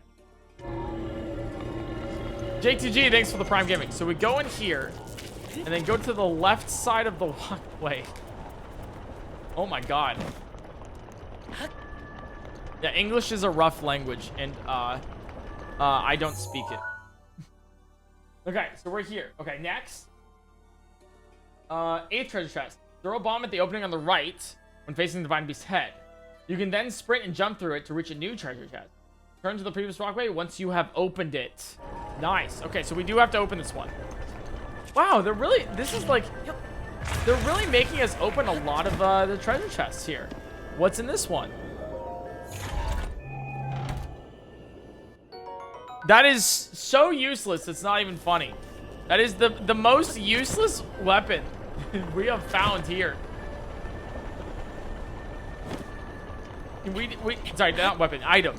Jake2G, thanks for the Prime Gaming. So we go in here, and then go to the left side of the walkway. Oh my god. Yeah, English is a rough language, and I don't speak it. Okay, so we're here. Okay, next. 8th treasure chest. Throw a bomb at the opening on the right when facing the Divine Beast's head. You can then sprint and jump through it to reach a new treasure chest. Turn to the previous walkway once you have opened it. Nice. Okay, so we do have to open this one. Wow, they're really... This is like... They're really making us open a lot of the treasure chests here. What's in this one? That is so useless, it's not even funny. That is the most useless weapon we have found here. Sorry, not weapon. Item.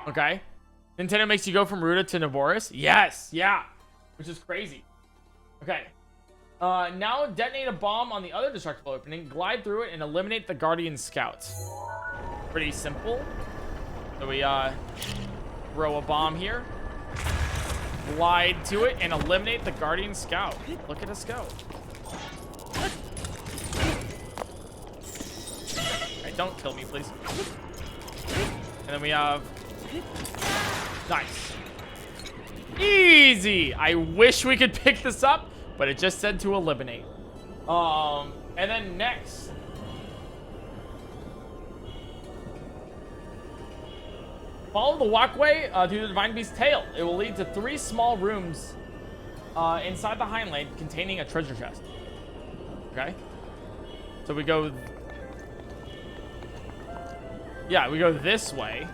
Okay. Nintendo makes you go from Gerudo to Naboris. Yes, yeah. Which is crazy. Okay. Now detonate a bomb on the other destructible opening, glide through it, and eliminate the Guardian Scout. Pretty simple. So we throw a bomb here, glide to it, and eliminate the Guardian Scout. Look at us go. Alright, don't kill me, please. And then we have... Nice. Easy! I wish we could pick this up, but it just said to eliminate. And then next... Follow the walkway through the Divine Beast's tail. It will lead to 3 small rooms inside the Highland containing a treasure chest. Okay? So we go... Yeah, we go this way.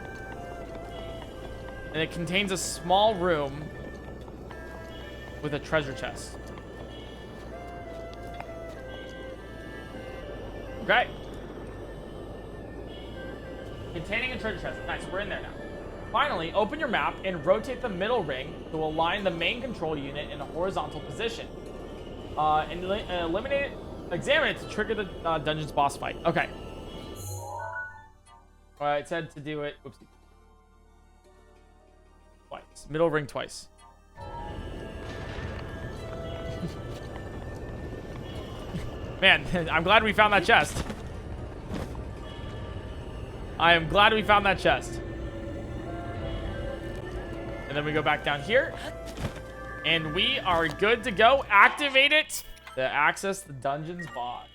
And it contains a small room with a treasure chest. Okay. Containing a treasure chest. Nice, we're in there now. Finally, open your map and rotate the middle ring to align the main control unit in a horizontal position. And eliminate it, examine it to trigger the dungeon's boss fight. Okay. It said to do it. Whoopsie. Twice. Middle ring twice. Man, I'm glad we found that chest. I am glad we found that chest. And then we go back down here. And we are good to go. Activate it to access the dungeon's boss.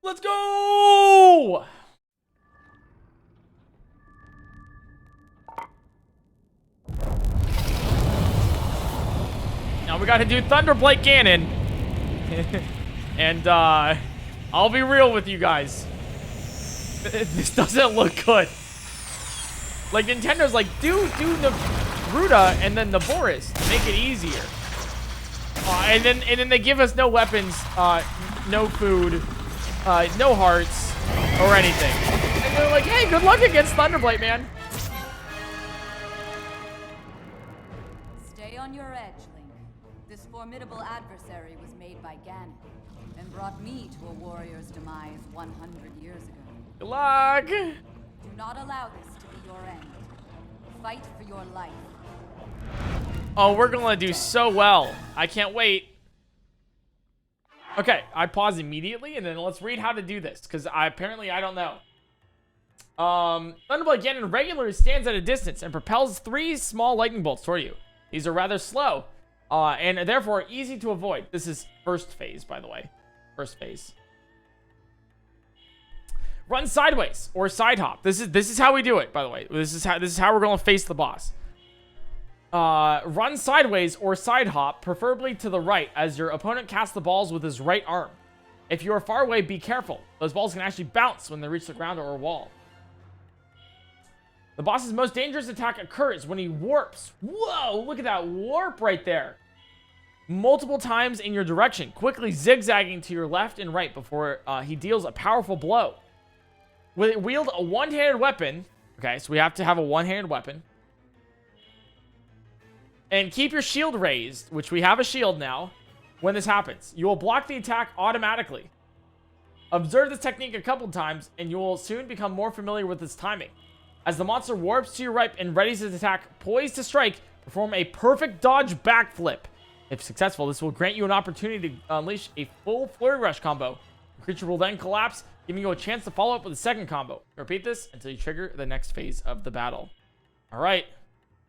Let's go! Now we gotta do Thunderblight Ganon. And, I'll be real with you guys. This doesn't look good. Like, Nintendo's like, do Gerudo and then Naboris to make it easier. And then they give us no weapons, no food, no hearts, or anything. And they're like, hey, good luck against Thunderblight, man. Stay on your edge, Link. This formidable adversary was made by Ganon and brought me to a warrior's demise 100 years ago. Good luck. Do not allow this to be your end. Fight for your life. Oh, we're gonna do so well. I can't wait. Okay, I pause immediately, and then let's read how to do this, because apparently I don't know. Thunderblight Ganon regularly stands at a distance and propels 3 small lightning bolts toward you. These are rather slow, and are therefore easy to avoid. This is first phase, by the way. First phase. Run sideways or side hop. This is how we do it, by the way. This is how we're gonna face the boss. Run sideways or side hop, preferably to the right, as your opponent casts the balls with his right arm. If you are far away, be careful. Those balls can actually bounce when they reach the ground or a wall. The boss's most dangerous attack occurs when he warps. Whoa, look at that warp right there. Multiple times in your direction, quickly zigzagging to your left and right before he deals a powerful blow. Wield a one-handed weapon. Okay, so we have to have a one-handed weapon. And keep your shield raised, which we have a shield now, when this happens. You will block the attack automatically. Observe this technique a couple times, and you will soon become more familiar with its timing. As the monster warps to your right and readies its attack, poised to strike, perform a perfect dodge backflip. If successful, this will grant you an opportunity to unleash a full Flurry Rush combo. The creature will then collapse, giving you a chance to follow up with a second combo. Repeat this until you trigger the next phase of the battle. All right.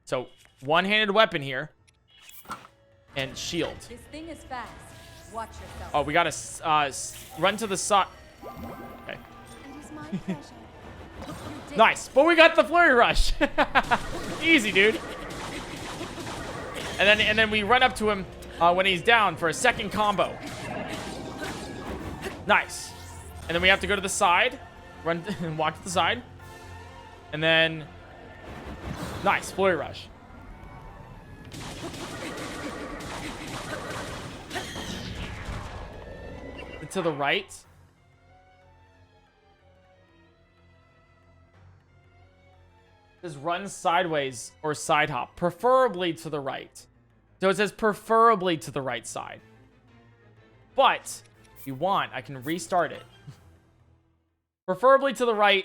So, one-handed weapon here. And shield. This thing is fast. Watch yourself. Oh, we gotta run to the side. Okay. It is my pleasure. Nice. But we got the Flurry Rush. Easy, dude. And then we run up to him when he's down for a second combo. Nice. And then we have to go to the side. Run and walk to the side. And then Nice, flurry rush. To the right. Just run sideways or side hop, preferably to the right. So it says preferably to the right side. But if you want, I can restart it. Preferably to the right,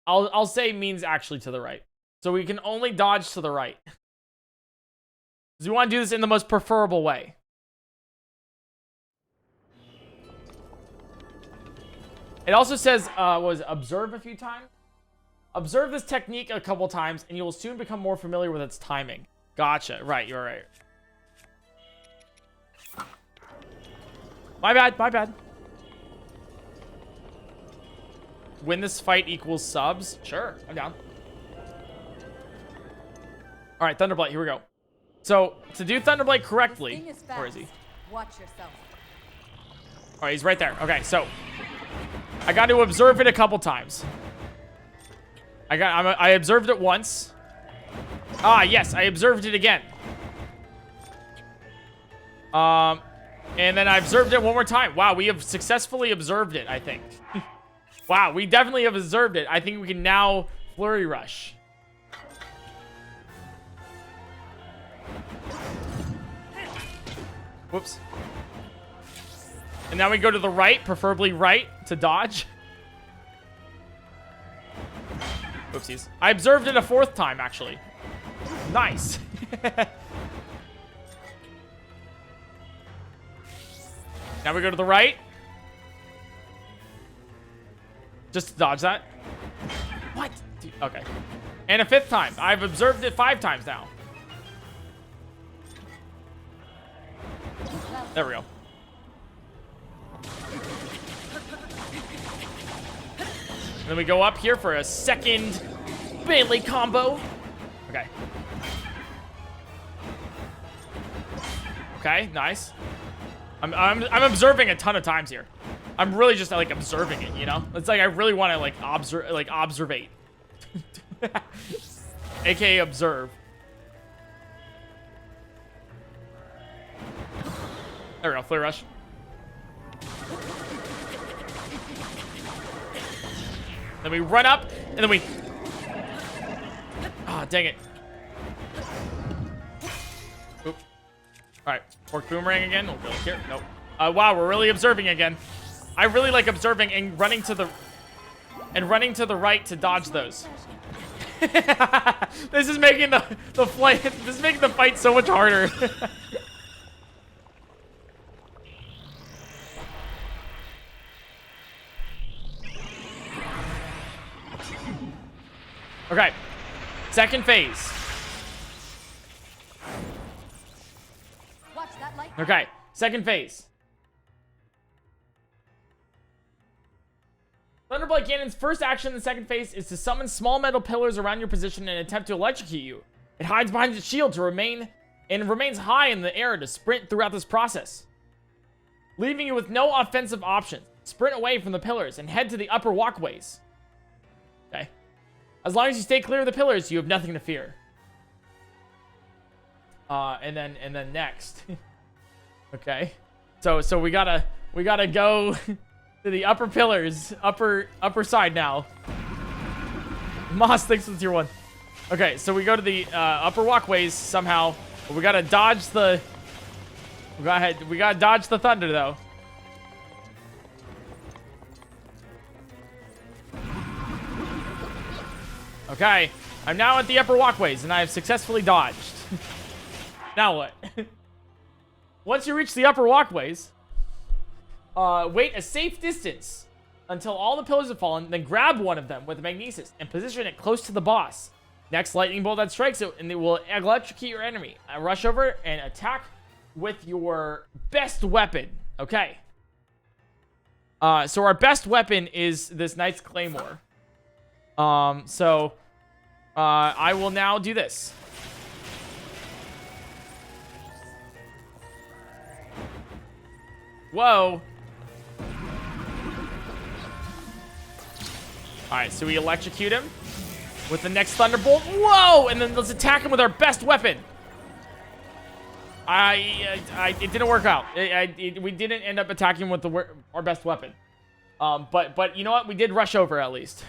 I'll say means actually to the right. So we can only dodge to the right. Because we want to do this in the most preferable way. It also says, observe a few times. Observe this technique a couple times, and you will soon become more familiar with its timing. Gotcha. Right, you're right. My bad, my bad. Win this fight equals subs? Sure, I'm down. Alright, Thunderblight, here we go. So, to do Thunderblight correctly... Where is he? Watch yourself. Alright, he's right there. Okay, so... I got to observe it a couple times. I observed it once. Ah, yes, I observed it again. And then I observed it one more time. Wow, we have successfully observed it, I think. Wow, we definitely have observed it. I think we can now flurry rush. Whoops. And now we go to the right, preferably right, to dodge. Oopsies. I observed it a fourth time, actually. Nice. Now we go to the right. Just to dodge that. What? Dude, okay. And a fifth time. I've observed it 5 times now. There we go. Then we go up here for a second Bailey combo. Okay. Okay, nice. I'm observing a ton of times here. I'm really just like observing it, you know? It's like I really want to like observate. AKA observe. There we go, flare rush. Then we run up, and then we... Ah, dang it. Oop. Alright, fork boomerang again. We'll go here. Nope. Wow, we're really observing again. I really like observing and running to the... right to dodge those. This is making the flight... This is making the fight so much harder. Okay, second phase. Watch that light. Okay, second phase. Thunderblight Ganon's first action in the second phase is to summon small metal pillars around your position and attempt to electrocute you. It hides behind its shield to remains high in the air to sprint throughout this process, leaving you with no offensive options. Sprint away from the pillars and head to the upper walkways. Okay. As long as you stay clear of the pillars, you have nothing to fear. And then next. Okay. So we gotta go to the upper pillars, upper side now. Moss, thanks for the tier 1. Okay, so we go to the upper walkways somehow. But we gotta dodge the... We gotta dodge the thunder though. Okay, I'm now at the upper walkways, and I have successfully dodged. Now what? Once you reach the upper walkways, wait a safe distance until all the pillars have fallen, then grab one of them with a magnesis and position it close to the boss. Next lightning bolt that strikes it, and it will electrocute your enemy. Rush over and attack with your best weapon. Okay. So our best weapon is this Knight's Claymore. I will now do this. Whoa. Alright, so we electrocute him. with the next Thunderbolt. Whoa! And then let's attack him with our best weapon. It didn't work out. We didn't end up attacking him with our best weapon. But you know what? We did rush over at least.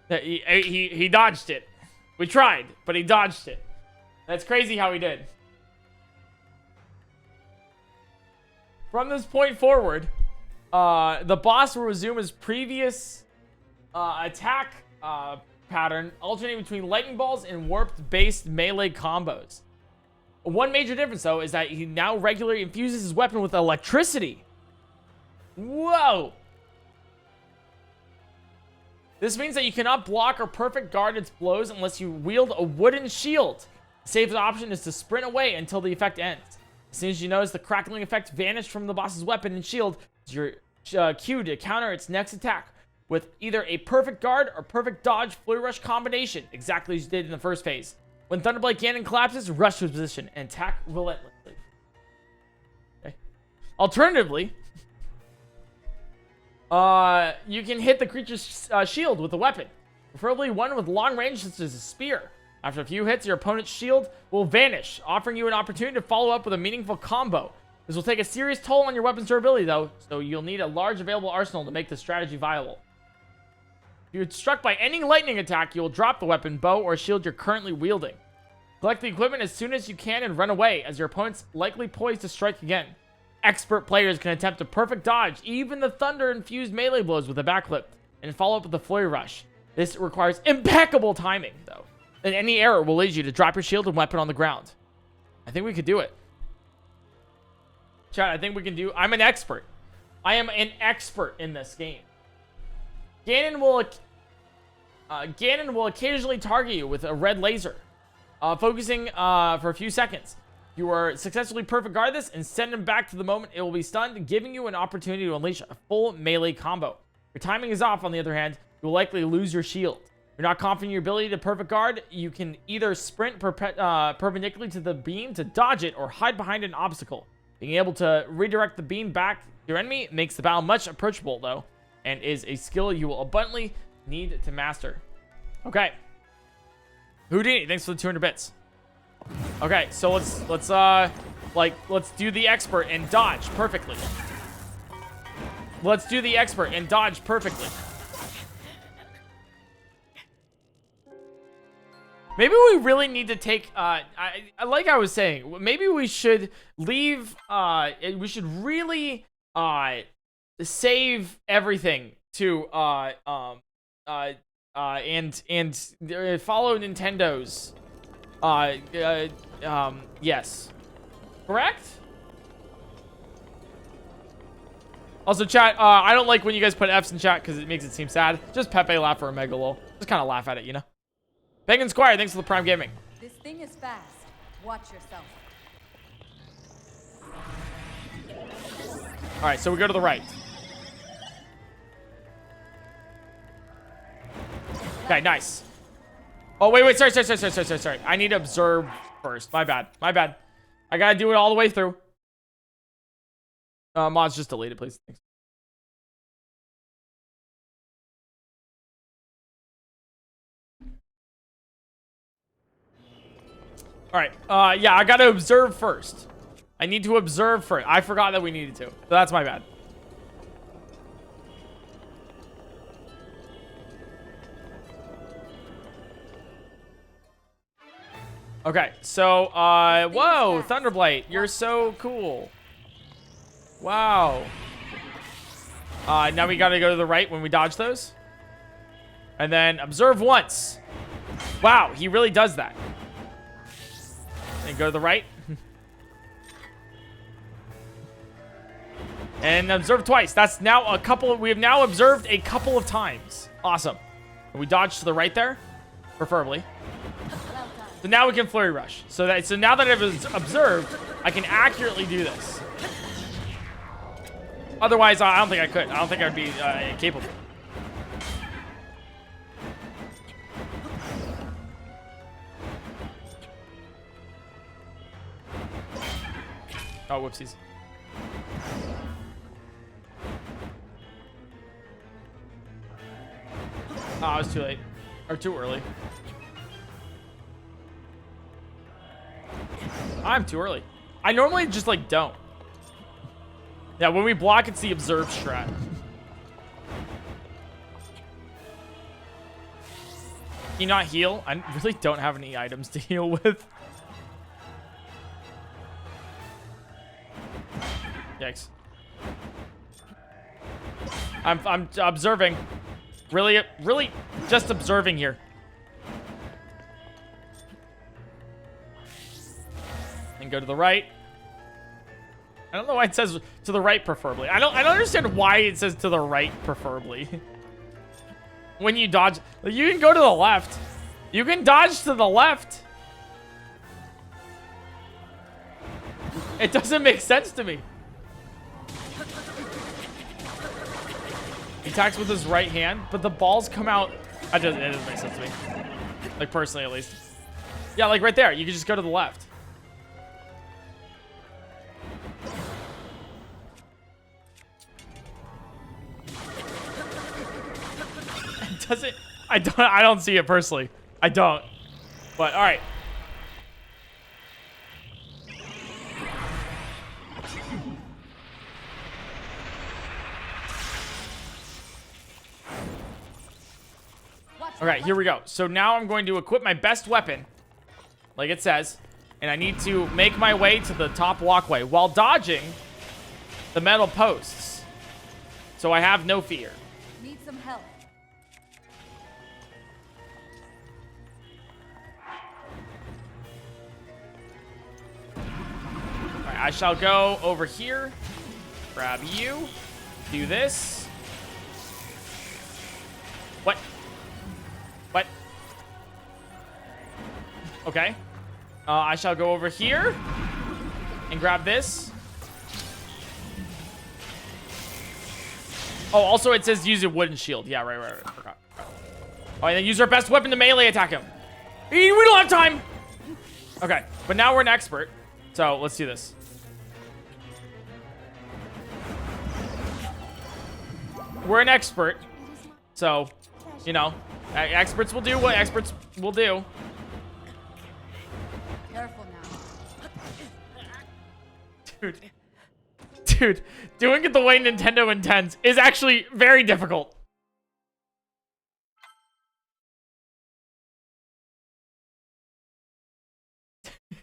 he dodged it. We tried, but he dodged it. That's crazy how he did. From this point forward, the boss will resume his previous attack pattern, alternating between lightning balls and warped-based melee combos. One major difference, though, is that he now regularly infuses his weapon with electricity. Whoa! This means that you cannot block or perfect guard its blows unless you wield a wooden shield. The safest option is to sprint away until the effect ends. As soon as you notice the crackling effect vanished from the boss's weapon and shield, it's your cue to counter its next attack with either a perfect guard or perfect dodge flurry rush combination, exactly as you did in the first phase. When Thunderblight Ganon collapses, rush to his position and attack relentlessly. Okay. Alternatively, you can hit the creature's shield with a weapon, preferably one with long range such as a spear. After a few hits, your opponent's shield will vanish, offering you an opportunity to follow up with a meaningful combo. This will take a serious toll on your weapon's durability, though, so you'll need a large available arsenal to make this strategy viable. If you're struck by any lightning attack, you will drop the weapon, bow, or shield you're currently wielding. Collect the equipment as soon as you can and run away, as your opponent's likely poised to strike again. Expert players can attempt a perfect dodge, even the thunder-infused melee blows with a backflip, and follow up with a flurry rush. This requires impeccable timing, though, and any error will lead you to drop your shield and weapon on the ground. I think we could do it. Chat, I think we can do... I'm an expert. I am an expert in this game. Ganon will occasionally target you with a red laser, focusing for a few seconds. You are successfully perfect guard this and send him back to the moment it will be stunned, giving you an opportunity to unleash a full melee combo. If your timing is off, on the other hand, you will likely lose your shield. If you're not confident in your ability to perfect guard, you can either sprint perpendicularly to the beam to dodge it or hide behind an obstacle. Being able to redirect the beam back to your enemy makes the battle much approachable, though, and is a skill you will abundantly need to master. Okay. Houdini, thanks for the 200 bits. Okay, so let's do the expert and dodge perfectly. Let's do the expert and dodge perfectly. Maybe we really need to take, like I was saying, maybe we should leave, we should really, save everything to, and follow Nintendo's, yes. Correct? Also, chat, I don't like when you guys put F's in chat because it makes it seem sad. Just Pepe laugh or a Mega lol. Just kind of laugh at it, you know? Penguin Squire, thanks for the Prime Gaming. This thing is fast. Watch yourself. Alright, so we go to the right. Okay, nice. Oh, wait, sorry. I need to observe first. My bad. I gotta do it all the way through. Mods, just delete it, please. Thanks. Alright, yeah, I gotta observe first. I need to observe first. I forgot that we needed to. So that's my bad. Okay, so, whoa, Thunderblight, you're so cool. Wow. Now we gotta go to the right when we dodge those. And then observe once. Wow, he really does that. And go to the right. And observe twice. That's now a couple. We have now observed a couple of times. Awesome. And we dodge to the right there, preferably. So now we can flurry rush. So now that I've observed, I can accurately do this. Otherwise, I don't think I could. I don't think I'd be capable. Oh, whoopsies. Oh, I was too late. Or too early. I'm too early. I normally just, like, don't. Yeah, when we block, it's the observe strat. Can you not heal? I really don't have any items to heal with. Yikes. I'm observing. Really just observing here. And go to the right. I don't know why it says to the right preferably. I don't understand why it says to the right preferably. When you dodge, you can go to the left. You can dodge to the left. It doesn't make sense to me. He attacks with his right hand, but the balls come out. It doesn't make sense to me. Like, personally, at least. Yeah, like right there. You can just go to the left. It doesn't. I don't see it personally. I don't. But all right. All right, here we go. So now I'm going to equip my best weapon, like it says, and I need to make my way to the top walkway while dodging the metal posts. So I have no fear. Need some help. All right, I shall go over here, grab you, do this. What? What? Okay. I shall go over here and grab this. Oh, also it says use a wooden shield. Yeah, right. Forgot. Oh, and then use our best weapon to melee attack him. We don't have time. Okay, but now we're an expert. So let's do this. We're an expert. So, you know, experts will do what experts will do. Careful now. Dude, doing it the way Nintendo intends is actually very difficult.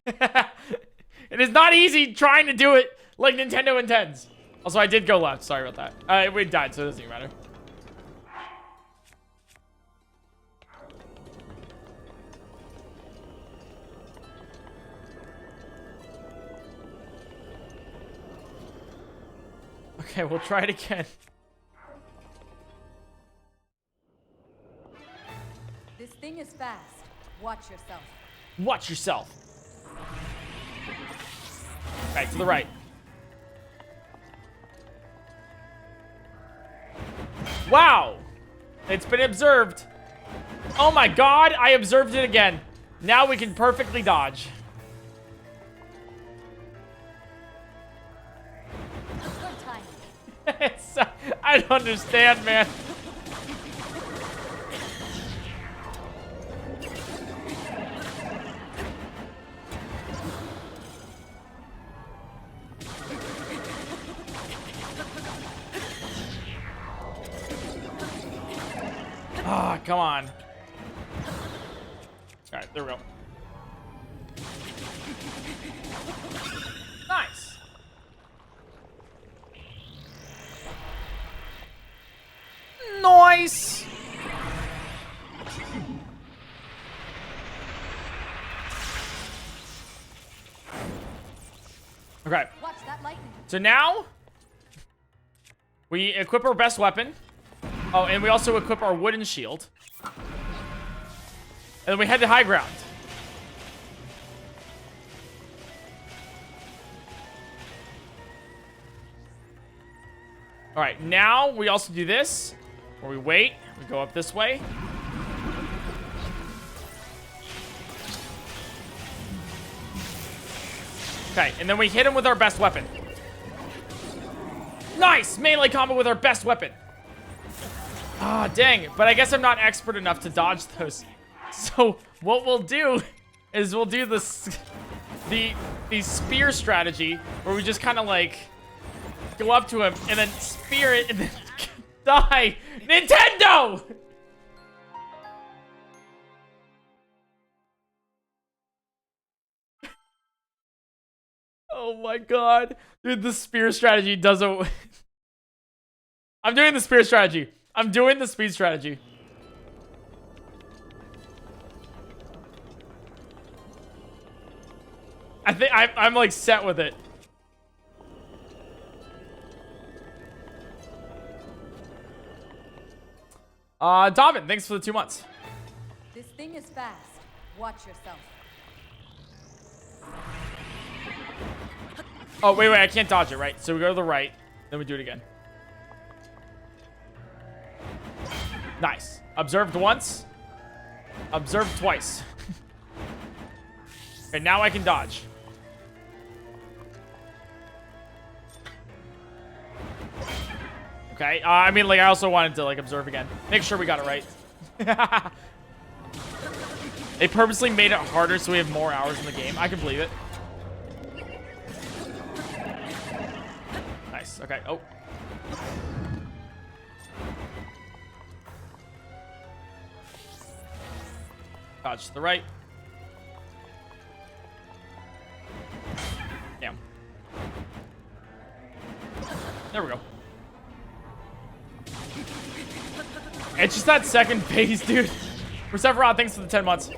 It is not easy trying to do it like Nintendo intends. Also, I did go left. Sorry about that. We died, so it doesn't even matter. Okay, we'll try it again. This thing is fast. Watch yourself. Watch yourself. Right, to the right. Wow! It's been observed. Oh my god, I observed it again. Now we can perfectly dodge. I don't understand, man. Ah, come on. All right, there we go. Nice. Nice. Okay. Watch that lightning. So now we equip our best weapon. Oh, and we also equip our wooden shield. And then we head to high ground. All right, now we also do this, where we wait, we go up this way. Okay, and then we hit him with our best weapon. Nice! Melee combo with our best weapon. Ah, dang. But I guess I'm not expert enough to dodge those. So what we'll do is we'll do this, the the spear strategy where we just kind of like go up to him and then spear it and then die. Nintendo! Oh my god. Dude, the spear strategy doesn't... I'm doing the spear strategy. I'm doing the speed strategy. I think I'm like set with it. Dobbin, thanks for the 2 months. This thing is fast. Watch yourself. Oh, wait, I can't dodge it, right? So we go to the right, then we do it again. Nice. Observed once. Observed twice. Okay, now I can dodge. Okay, I mean, like, I also wanted to, like, observe again. Make sure we got it right. They purposely made it harder so we have more hours in the game. I can believe it. Nice, okay, oh. Dodge to the right. Damn. There we go. It's just that second phase, dude. Perseverod, thanks for the 10 months.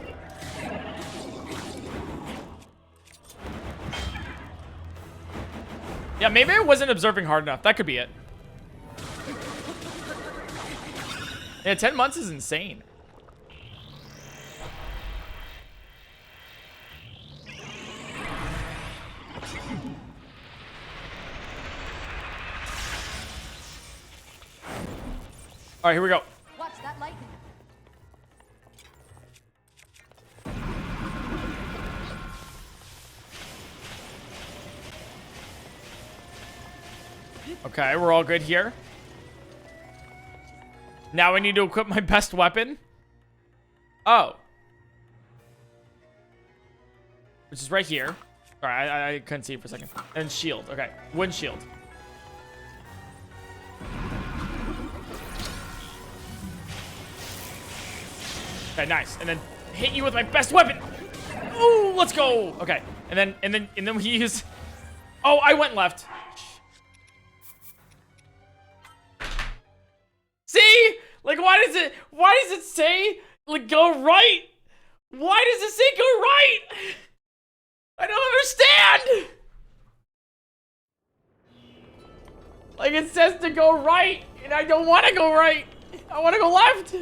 Yeah, maybe I wasn't observing hard enough. That could be it. Yeah, 10 months is insane. All right, here we go. Watch that lightning. Okay, we're all good here. Now I need to equip my best weapon. Oh. Which is right here. All right, I couldn't see it for a second. And shield. Okay, wind shield. Okay, nice. And then hit you with my best weapon. Ooh, let's go. Okay, and then we use. Oh, I went left. See? Like, why does it say, like, go right? Why does it say go right? I don't understand. Like, it says to go right, and I don't want to go right. I want to go left.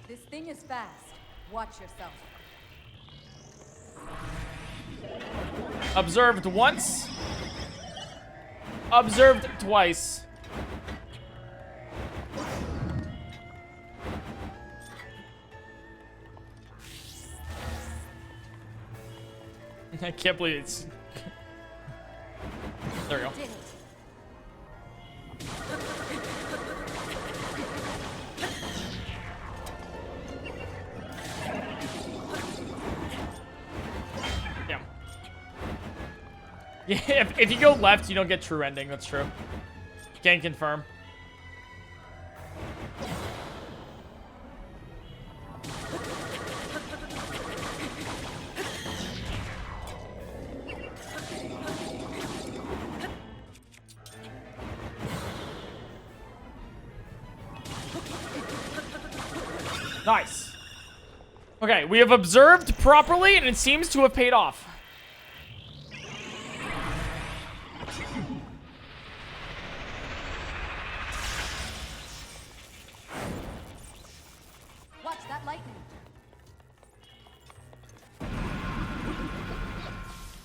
This thing is fast. Watch yourself. Observed once. Observed twice. I can't believe it's... There we go. Did it. Yeah, if you go left, you don't get true ending. That's true. Can confirm. Nice. Okay, we have observed properly, and it seems to have paid off.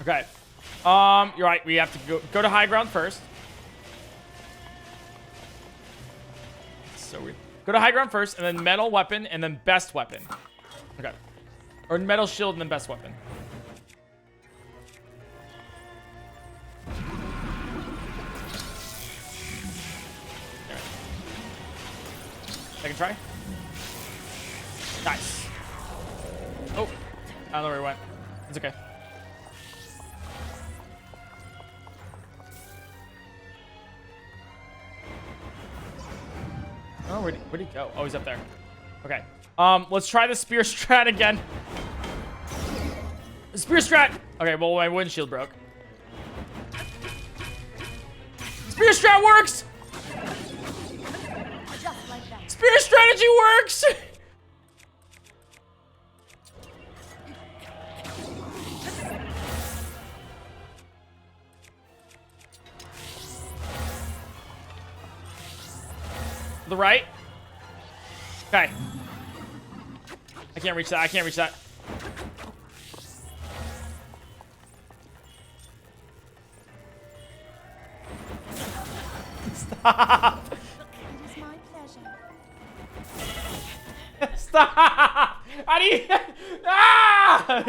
Okay. You're right. We have to go to high ground first. So we go to high ground first, and then metal weapon, and then best weapon. Okay. Or metal shield, and then best weapon. Second try. Nice. Oh, I don't know where he went. It's okay. Oh, where'd he go? Oh, he's up there. Okay. Let's try the spear strat again. Spear strat! Okay, well, my windshield broke. Spear strat works! Just like that. Spear strategy works! The right. Okay. I can't reach that. I can't reach that. Stop. It is my pleasure. Stop. How do you... Ah!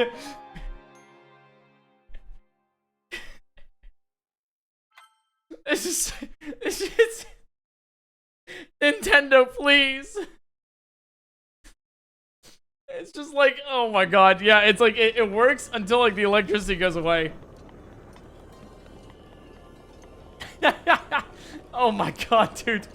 This is... Nintendo, please. It's just like, oh my god. Yeah, it's like, it works until like the electricity goes away. Oh my god, dude.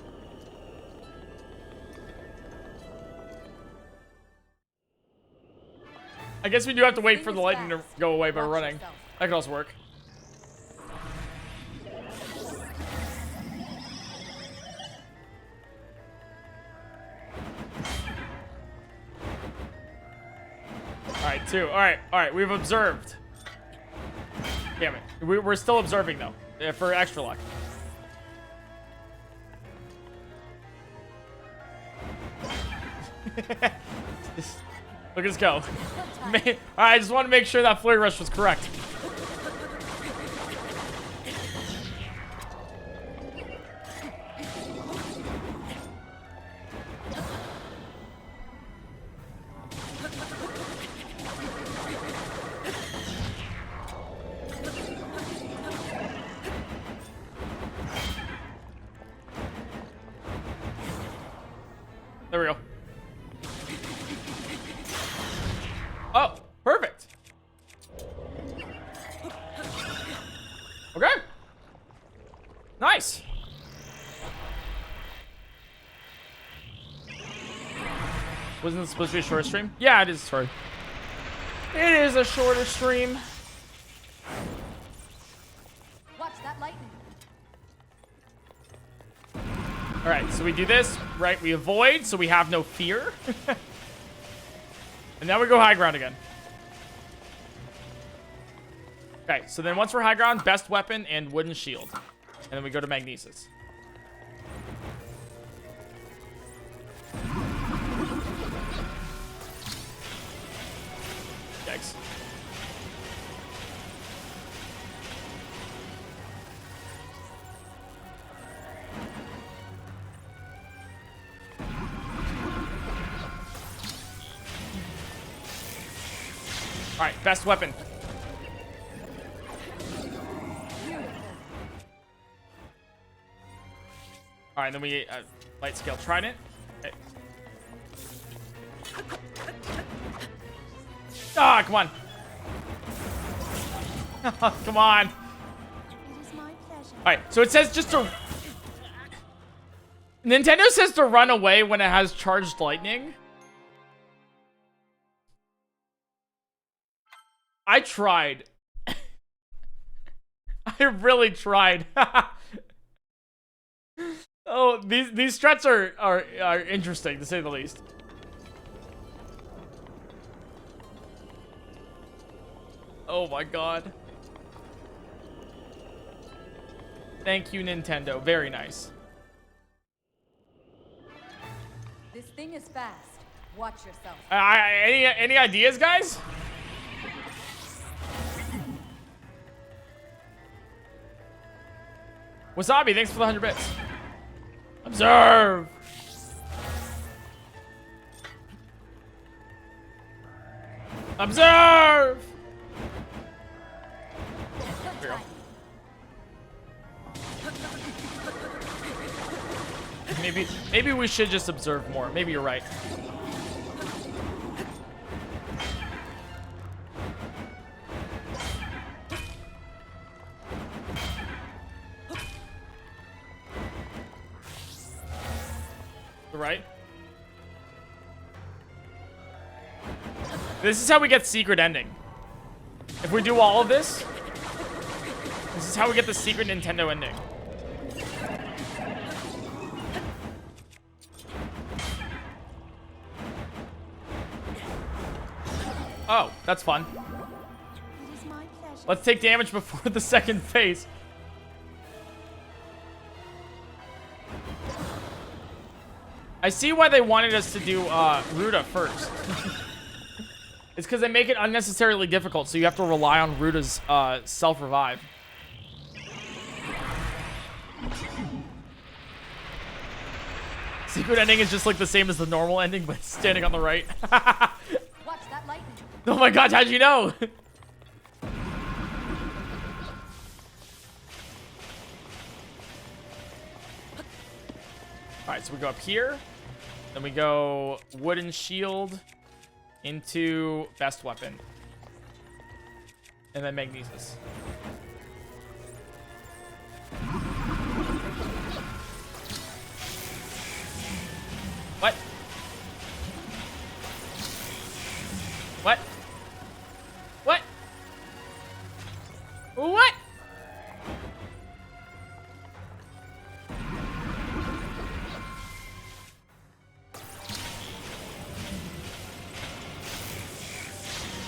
I guess we do have to wait for the lightning to go away by running. That could also work. Alright, two. Alright, we've observed. Damn it. We're still observing, though, for extra luck. Look at us go. Alright, I just want to make sure that flurry rush was correct. There we go. Oh, perfect. Okay. Nice. Wasn't this supposed to be a shorter stream? Yeah, it is short. It is a shorter stream. Watch that lightning. All right, so we do this, right? We avoid, so we have no fear. And now we go high ground again. Okay, so then once we're high ground, best weapon and wooden shield. And then we go to magnesis. Yikes. All right, best weapon. All right, then we light scale trident. Okay. Ah, come on. Come on. It is my pleasure. All right, so it says just to... Nintendo says to run away when it has charged lightning. I tried. I really tried. Oh, these strats are interesting, to say the least. Oh my god. Thank you, Nintendo. Very nice. This thing is fast. Watch yourself. Any ideas, guys? Wasabi, thanks for the 100 bits. Observe. Observe. There we go. Maybe we should just observe more. Maybe you're right. Right? This is how we get secret ending. If we do all of this, this is how we get the secret Nintendo ending. Oh, that's fun. It is my pleasure. Let's take damage before the second phase. I see why they wanted us to do Ruda first. It's because they make it unnecessarily difficult, so you have to rely on Ruda's self-revive. Secret ending is just like the same as the normal ending, but standing on the right. Watch that lightning. Oh my god, how'd you know? Alright, so we go up here. Then we go wooden shield into best weapon. And then magnesis. What? What? What? What?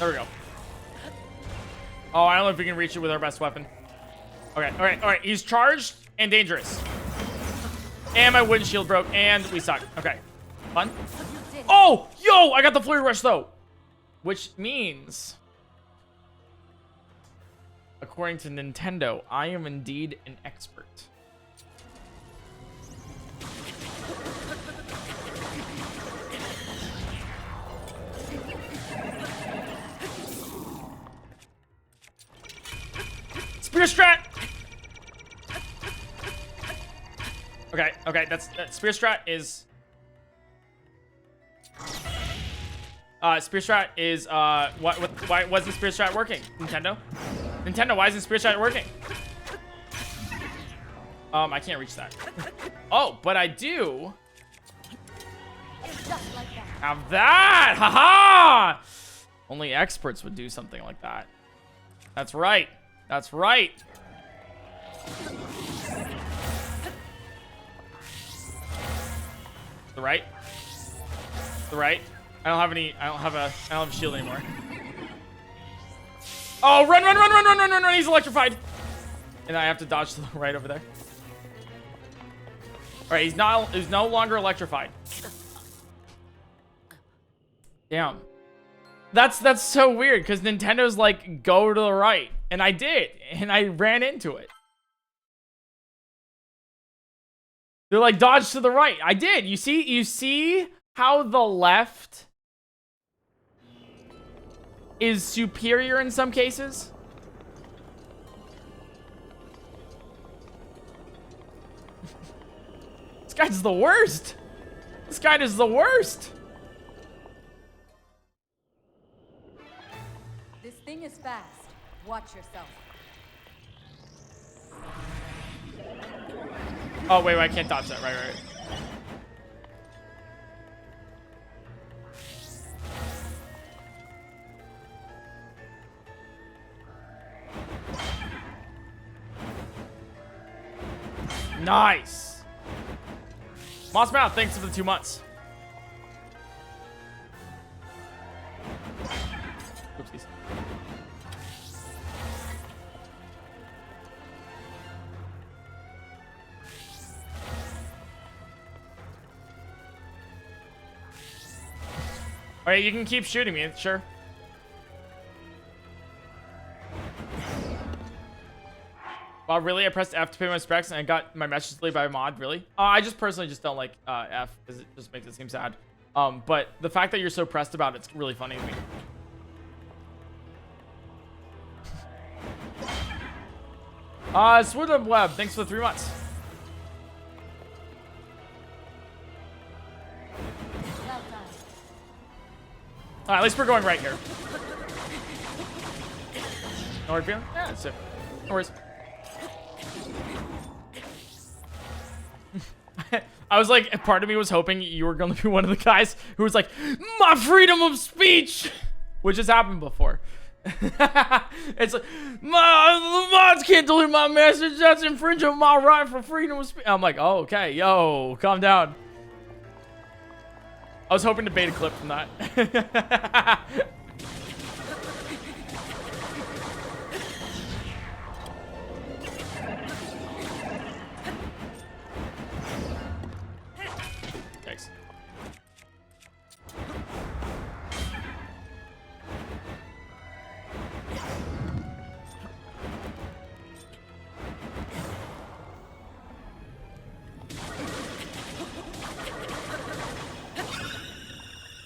There we go. Oh, I don't know if we can reach it with our best weapon. Okay, alright. He's charged and dangerous. And my wooden shield broke, and we suck. Okay. Fun. Oh! Yo! I got the flurry rush, though! Which means, according to Nintendo, I am indeed an expert. Spear strat! Okay, that spear strat is... spear strat is, why wasn't spear strat working? Nintendo? Nintendo, why isn't spear strat working? I can't reach that. Oh, but I do... Just like that. have that! Haha! Only experts would do something like that. That's right. That's right. The right. The right. I don't have a shield anymore. Oh, run. He's electrified. And I have to dodge to the right over there. All right, he's no longer electrified. Damn. That's so weird because Nintendo's like, go to the right. And I did. And I ran into it. They're like, dodge to the right. I did. You see how the left is superior in some cases? This guy's the worst. This guy is the worst. This thing is fast. Watch yourself. Oh, wait, I can't dodge that. Right. Nice. Moss Mouth, thanks for the 2 months. Oopsies. All right, you can keep shooting me, sure. Wow, really? I pressed F to pay my specs and I got my message delayed by a mod, really? I just personally just don't like F because it just makes it seem sad. But the fact that you're so pressed about it's really funny to me. Swordlump Web, thanks for the 3 months. At least we're going right here. No hard feeling? Yeah, that's it. No worries. I was like, part of me was hoping you were going to be one of the guys who was like, my freedom of speech, which has happened before. It's like, the mods can't delete my message. That's infringing on my right for freedom of speech. I'm like, oh, okay, yo, calm down. I was hoping to bait a clip from that. Thanks.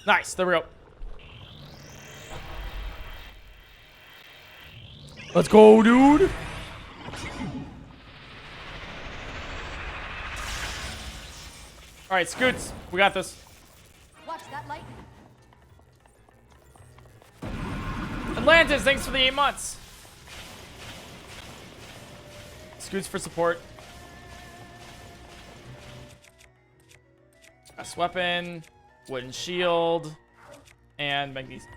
Nice, there we go. Let's go, dude. All right, Scoots, we got this. Watch that lightning. Atlantis, thanks for the 8 months. Scoots for support. Best weapon, wooden shield, and magnesium.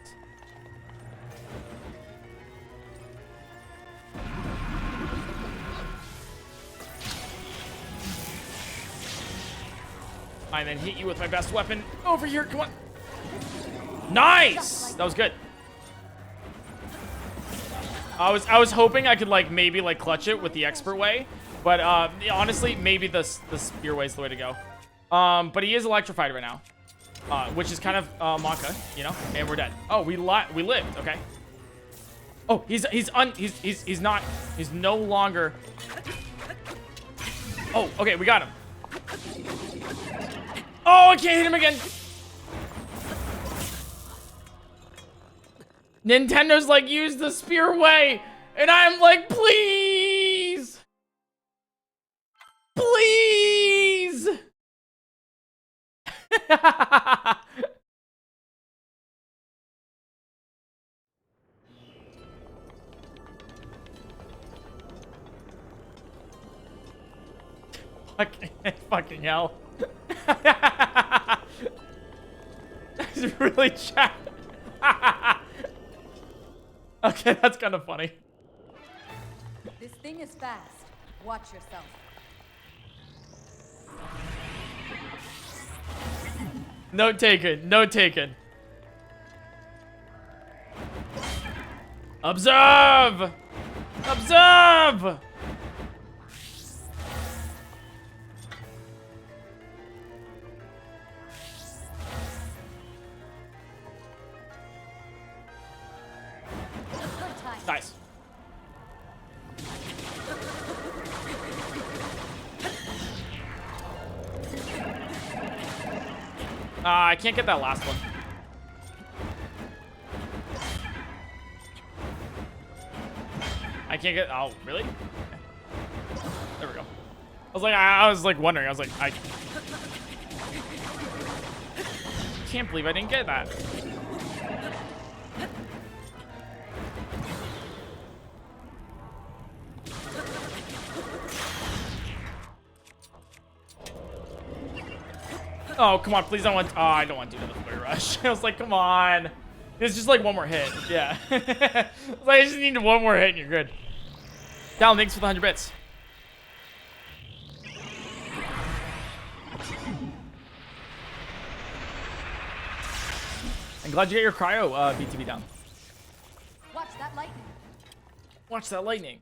I then hit you with my best weapon. Over here, come on. Nice! That was good. I was hoping I could like maybe like clutch it with the expert way, but honestly, maybe the spear way is the way to go. But he is electrified right now, which is kind of Monka, you know. And we're dead. Oh, we lived. Okay. Oh, he's no longer. Oh, okay, we got him. Oh, I can't hit him again. Nintendo's like, use the spear way. And I'm like, please. Please. Fucking hell. That's really chat. Okay, that's kind of funny. This thing is fast. Watch yourself. Note taken. Note taken. Observe! Observe! Nice. I can't get that last one. I can't get. Oh, really? There we go. I was like wondering. I was like, I can't believe I didn't get that. Oh, come on, please don't want. Oh, I don't want to do the flare rush. I was like, come on. It's just like one more hit. Yeah. I just need one more hit and you're good. Down, thanks for the 100 bits. I'm glad you get your cryo BTB down. Watch that lightning. Watch that lightning.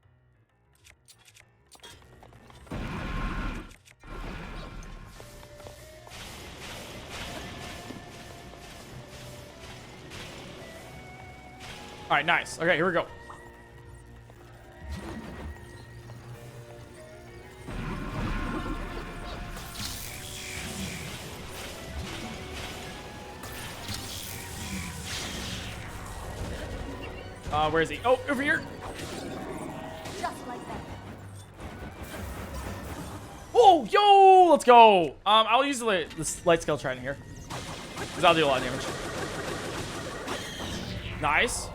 All right, nice. Okay, here we go. Where is he? Oh, over here. Just like that. Oh, yo, let's go. I'll use the light scale trident here, because I'll do a lot of damage. Nice.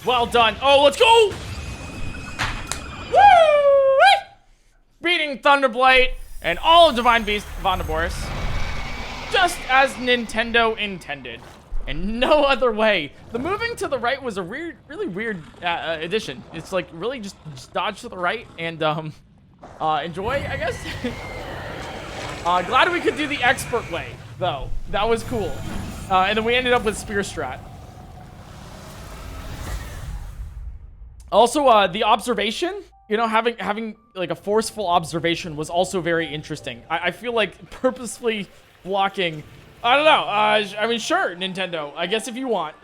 Well done. Oh, let's go! Woo! Beating Thunderblight and all of Divine Beast Vah Naboris. Just as Nintendo intended. And no other way. The moving to the right was a weird, really weird addition. It's like really just dodge to the right and enjoy, I guess. Glad we could do the expert way, though. That was cool. And then we ended up with Spear Strat. Also, the observation, you know, having like a forceful observation was also very interesting. I feel like purposefully blocking, I don't know. I mean, sure, Nintendo. I guess if you want.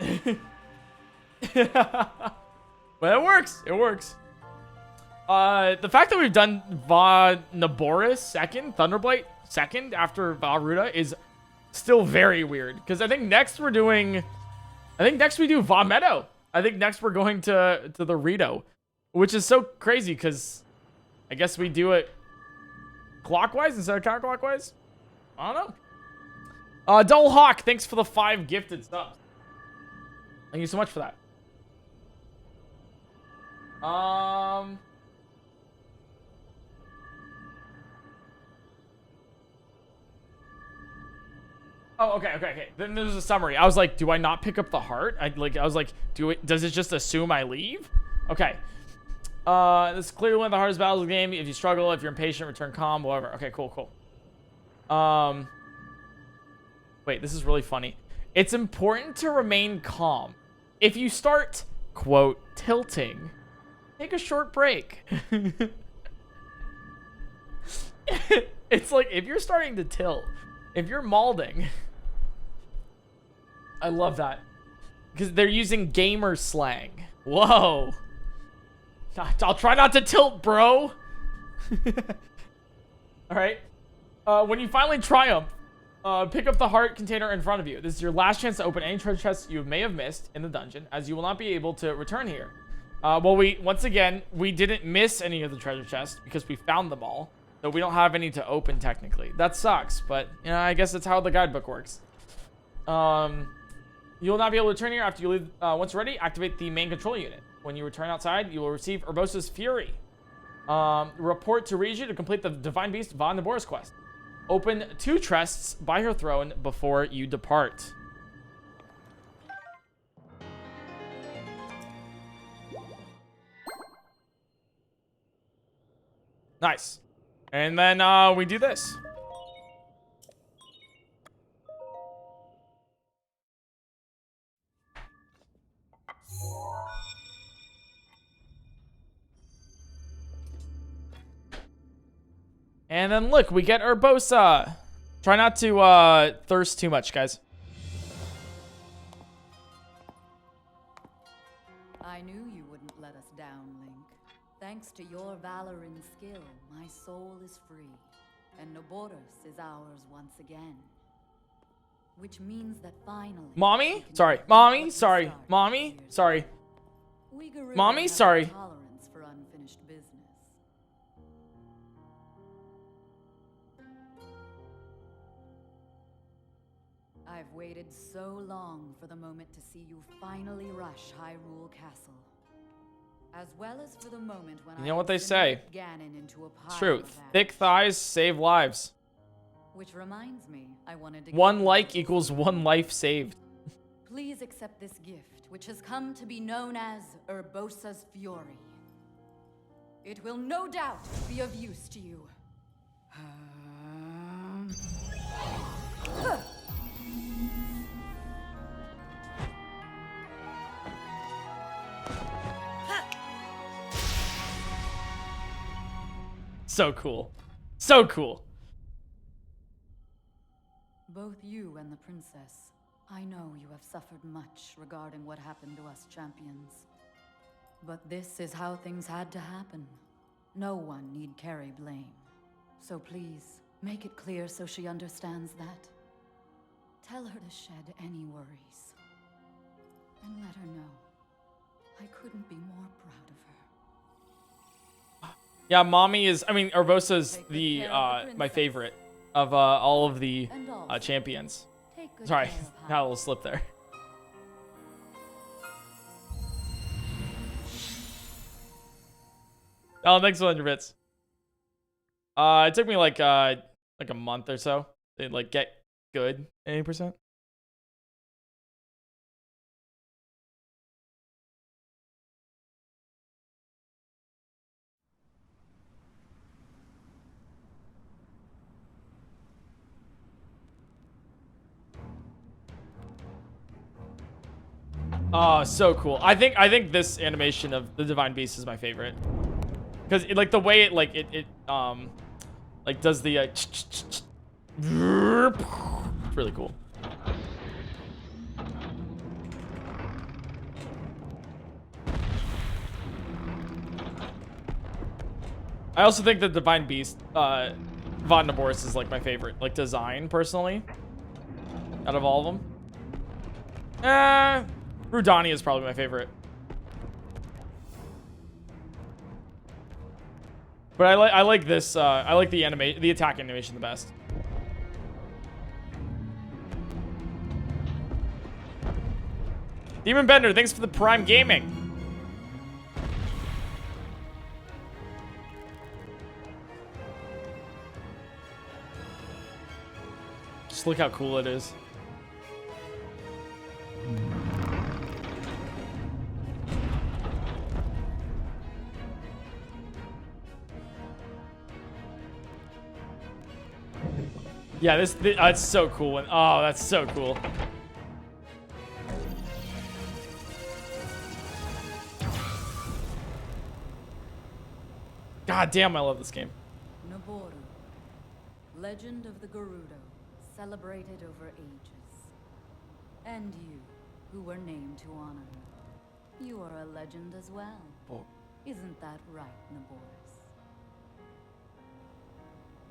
But it works. It works. The fact that we've done Vah Naboris second, Thunderblight second after Gerudo is still very weird. Because I think next we do Vah Meadow. I think next we're going to the Rito, which is so crazy because I guess we do it clockwise instead of counterclockwise. I don't know. Double Hawk, thanks for the 5 gifted subs. Thank you so much for that. Oh, okay. Then there's a summary. I was like, do I not pick up the heart? I was like, does it just assume I leave? Okay. This is clearly one of the hardest battles of the game. If you struggle, if you're impatient, return calm, whatever. Okay, cool. Wait, this is really funny. It's important to remain calm. If you start, quote, tilting, take a short break. It's like, if you're starting to tilt, if you're malding, I love that. Because they're using gamer slang. Whoa. I'll try not to tilt, bro. Alright. When you finally triumph, pick up the heart container in front of you. This is your last chance to open any treasure chests you may have missed in the dungeon, as you will not be able to return here. Well, once again, we didn't miss any of the treasure chests because we found them all. So we don't have any to open technically. That sucks, but you know, I guess that's how the guidebook works. You will not be able to return here after you leave. Once ready, activate the main control unit. When you return outside, you will receive Urbosa's Fury. Report to Riju to complete the Divine Beast Vah Naboris quest. Open 2 chests by her throne before you depart. Nice. And then we do this. And then look, we get Urbosa. Try not to thirst too much, guys. I knew you wouldn't let us down, Link. Thanks to your valor and skill, my soul is free. And Naboris is ours once again. Which means that finally... Mommy? Sorry. Mommy? Sorry. Mommy? Sorry. Mommy? Sorry. Tolerance for unfinished business. I've waited so long for the moment to see you finally rush Hyrule Castle. As well as for the moment when You know what they say. Ganon into a pile It's true. of ash. Thick thighs save lives. Which reminds me, I wanted to 1 give like you- equals 1 life saved. Please accept this gift, which has come to be known as Urbosa's Fury. It will no doubt be of use to you. So cool. So cool. Both you and the princess, I know you have suffered much regarding what happened to us champions. But this is how things had to happen. No one need carry blame. So please, make it clear so she understands that. Tell her to shed any worries. And let her know I couldn't be more proud of her. Yeah, Mommy is, I mean, Urbosa's Take good the, care of the my princess. favorite of, all of the, And also, champions. take good Sorry, care of had a Hal. little slip there. Oh, thanks for 100 bits. It took me like a month or so to like get good 80%. Oh, so cool. I think this animation of the Divine Beast is my favorite. Cuz like the way it like it like does the it's really cool. I also think the Divine Beast Vah Naboris is like my favorite like design personally out of all of them. Rudani is probably my favorite. But I like this I like the attack animation the best. Demon Bender, thanks for the Prime Gaming. Just look how cool it is. Yeah, that's so cool. And oh, that's so cool. God damn, I love this game. Naboru, legend of the Gerudo, celebrated over ages. And you, who were named to honor her. You are a legend as well. Oh. Isn't that right, Naboris?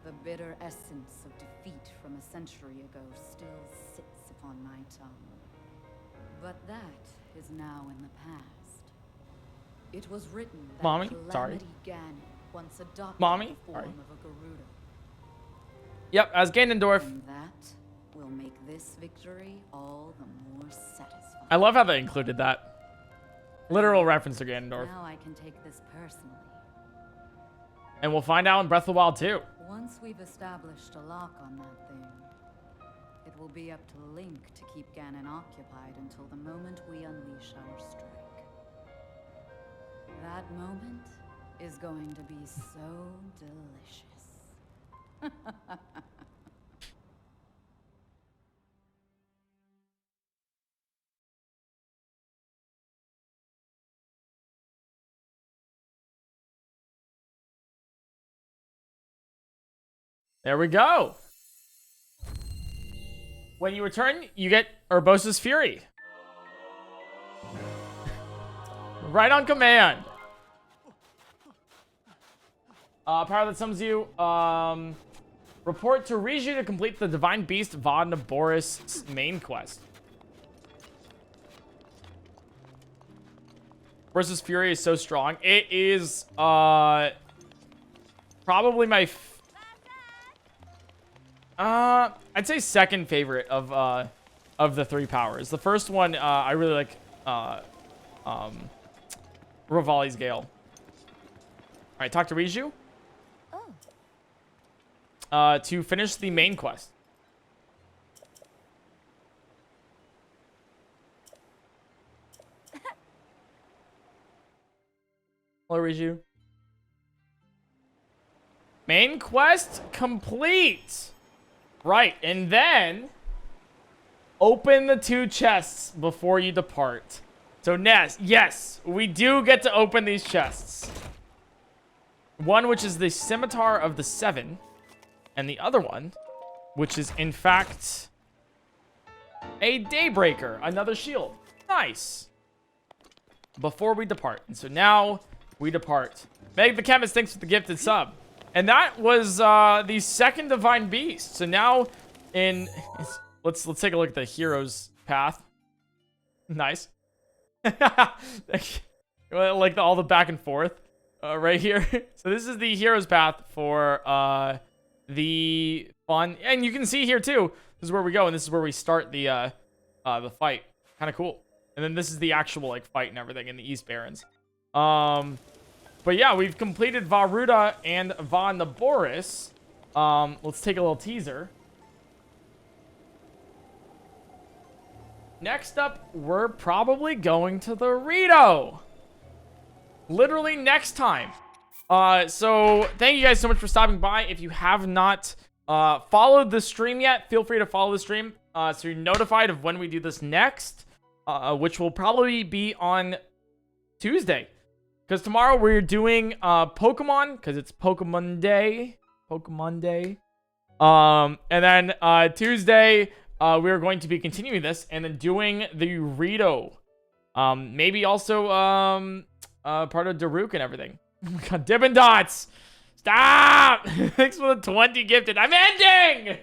The bitter essence of defeat from a century ago still sits upon my tongue. But that is now in the past. It was written that Mommy, Calamity sorry. Ganon once adopted Mommy, the form sorry. of a Gerudo. Yep, as Ganondorf. And that will make this victory all the more satisfying. I love how they included that. Literal reference to Ganondorf. Now I can take this personally. And we'll find out in Breath of the Wild too. Once we've established a lock on that thing, it will be up to Link to keep Ganon occupied until the moment we unleash our strike. That moment is going to be so delicious. There we go. When you return, you get Urbosa's Fury. Right on command. Power that summons you. Report to Riju to complete the Divine Beast Vah Naboris main quest. Urbosa's Fury is so strong. It is probably my I'd say second favorite of the three powers. The first one I really like Revali's Gale. All right, talk to Riju. To finish the main quest. Hello, Riju. Main quest complete. Right, and then open the two chests before you depart. So yes, we do get to open these chests. One which is the Scimitar of the Seven, and the other one, which is in fact a Daybreaker, another shield. Nice. Before we depart. And so now we depart. Meg the Chemist, thanks for the gifted sub. And that was the second Divine Beast. So now let's take a look at the hero's path. Nice. Like all the back and forth. right here. So this is the hero's path for the fun, and you can see here too. This is where we go, and this is where we start the fight. Kind of cool. And then this is the actual like fight and everything in the East Barrens. But yeah, we've completed Gerudo and Vah Naboris. Let's take a little teaser. Next up, we're probably going to the Gerudo. Literally next time. So thank you guys so much for stopping by. If you have not followed the stream yet, feel free to follow the stream so you're notified of when we do this next, which will probably be on Tuesday. Because tomorrow we're doing Pokemon, because it's Pokemon Day. And then Tuesday, we're going to be continuing this and then doing the Gerudo. Maybe also part of Daruk and everything. Oh my god, Dippin' Dots! Stop! Thanks for the 20 gifted. I'm ending!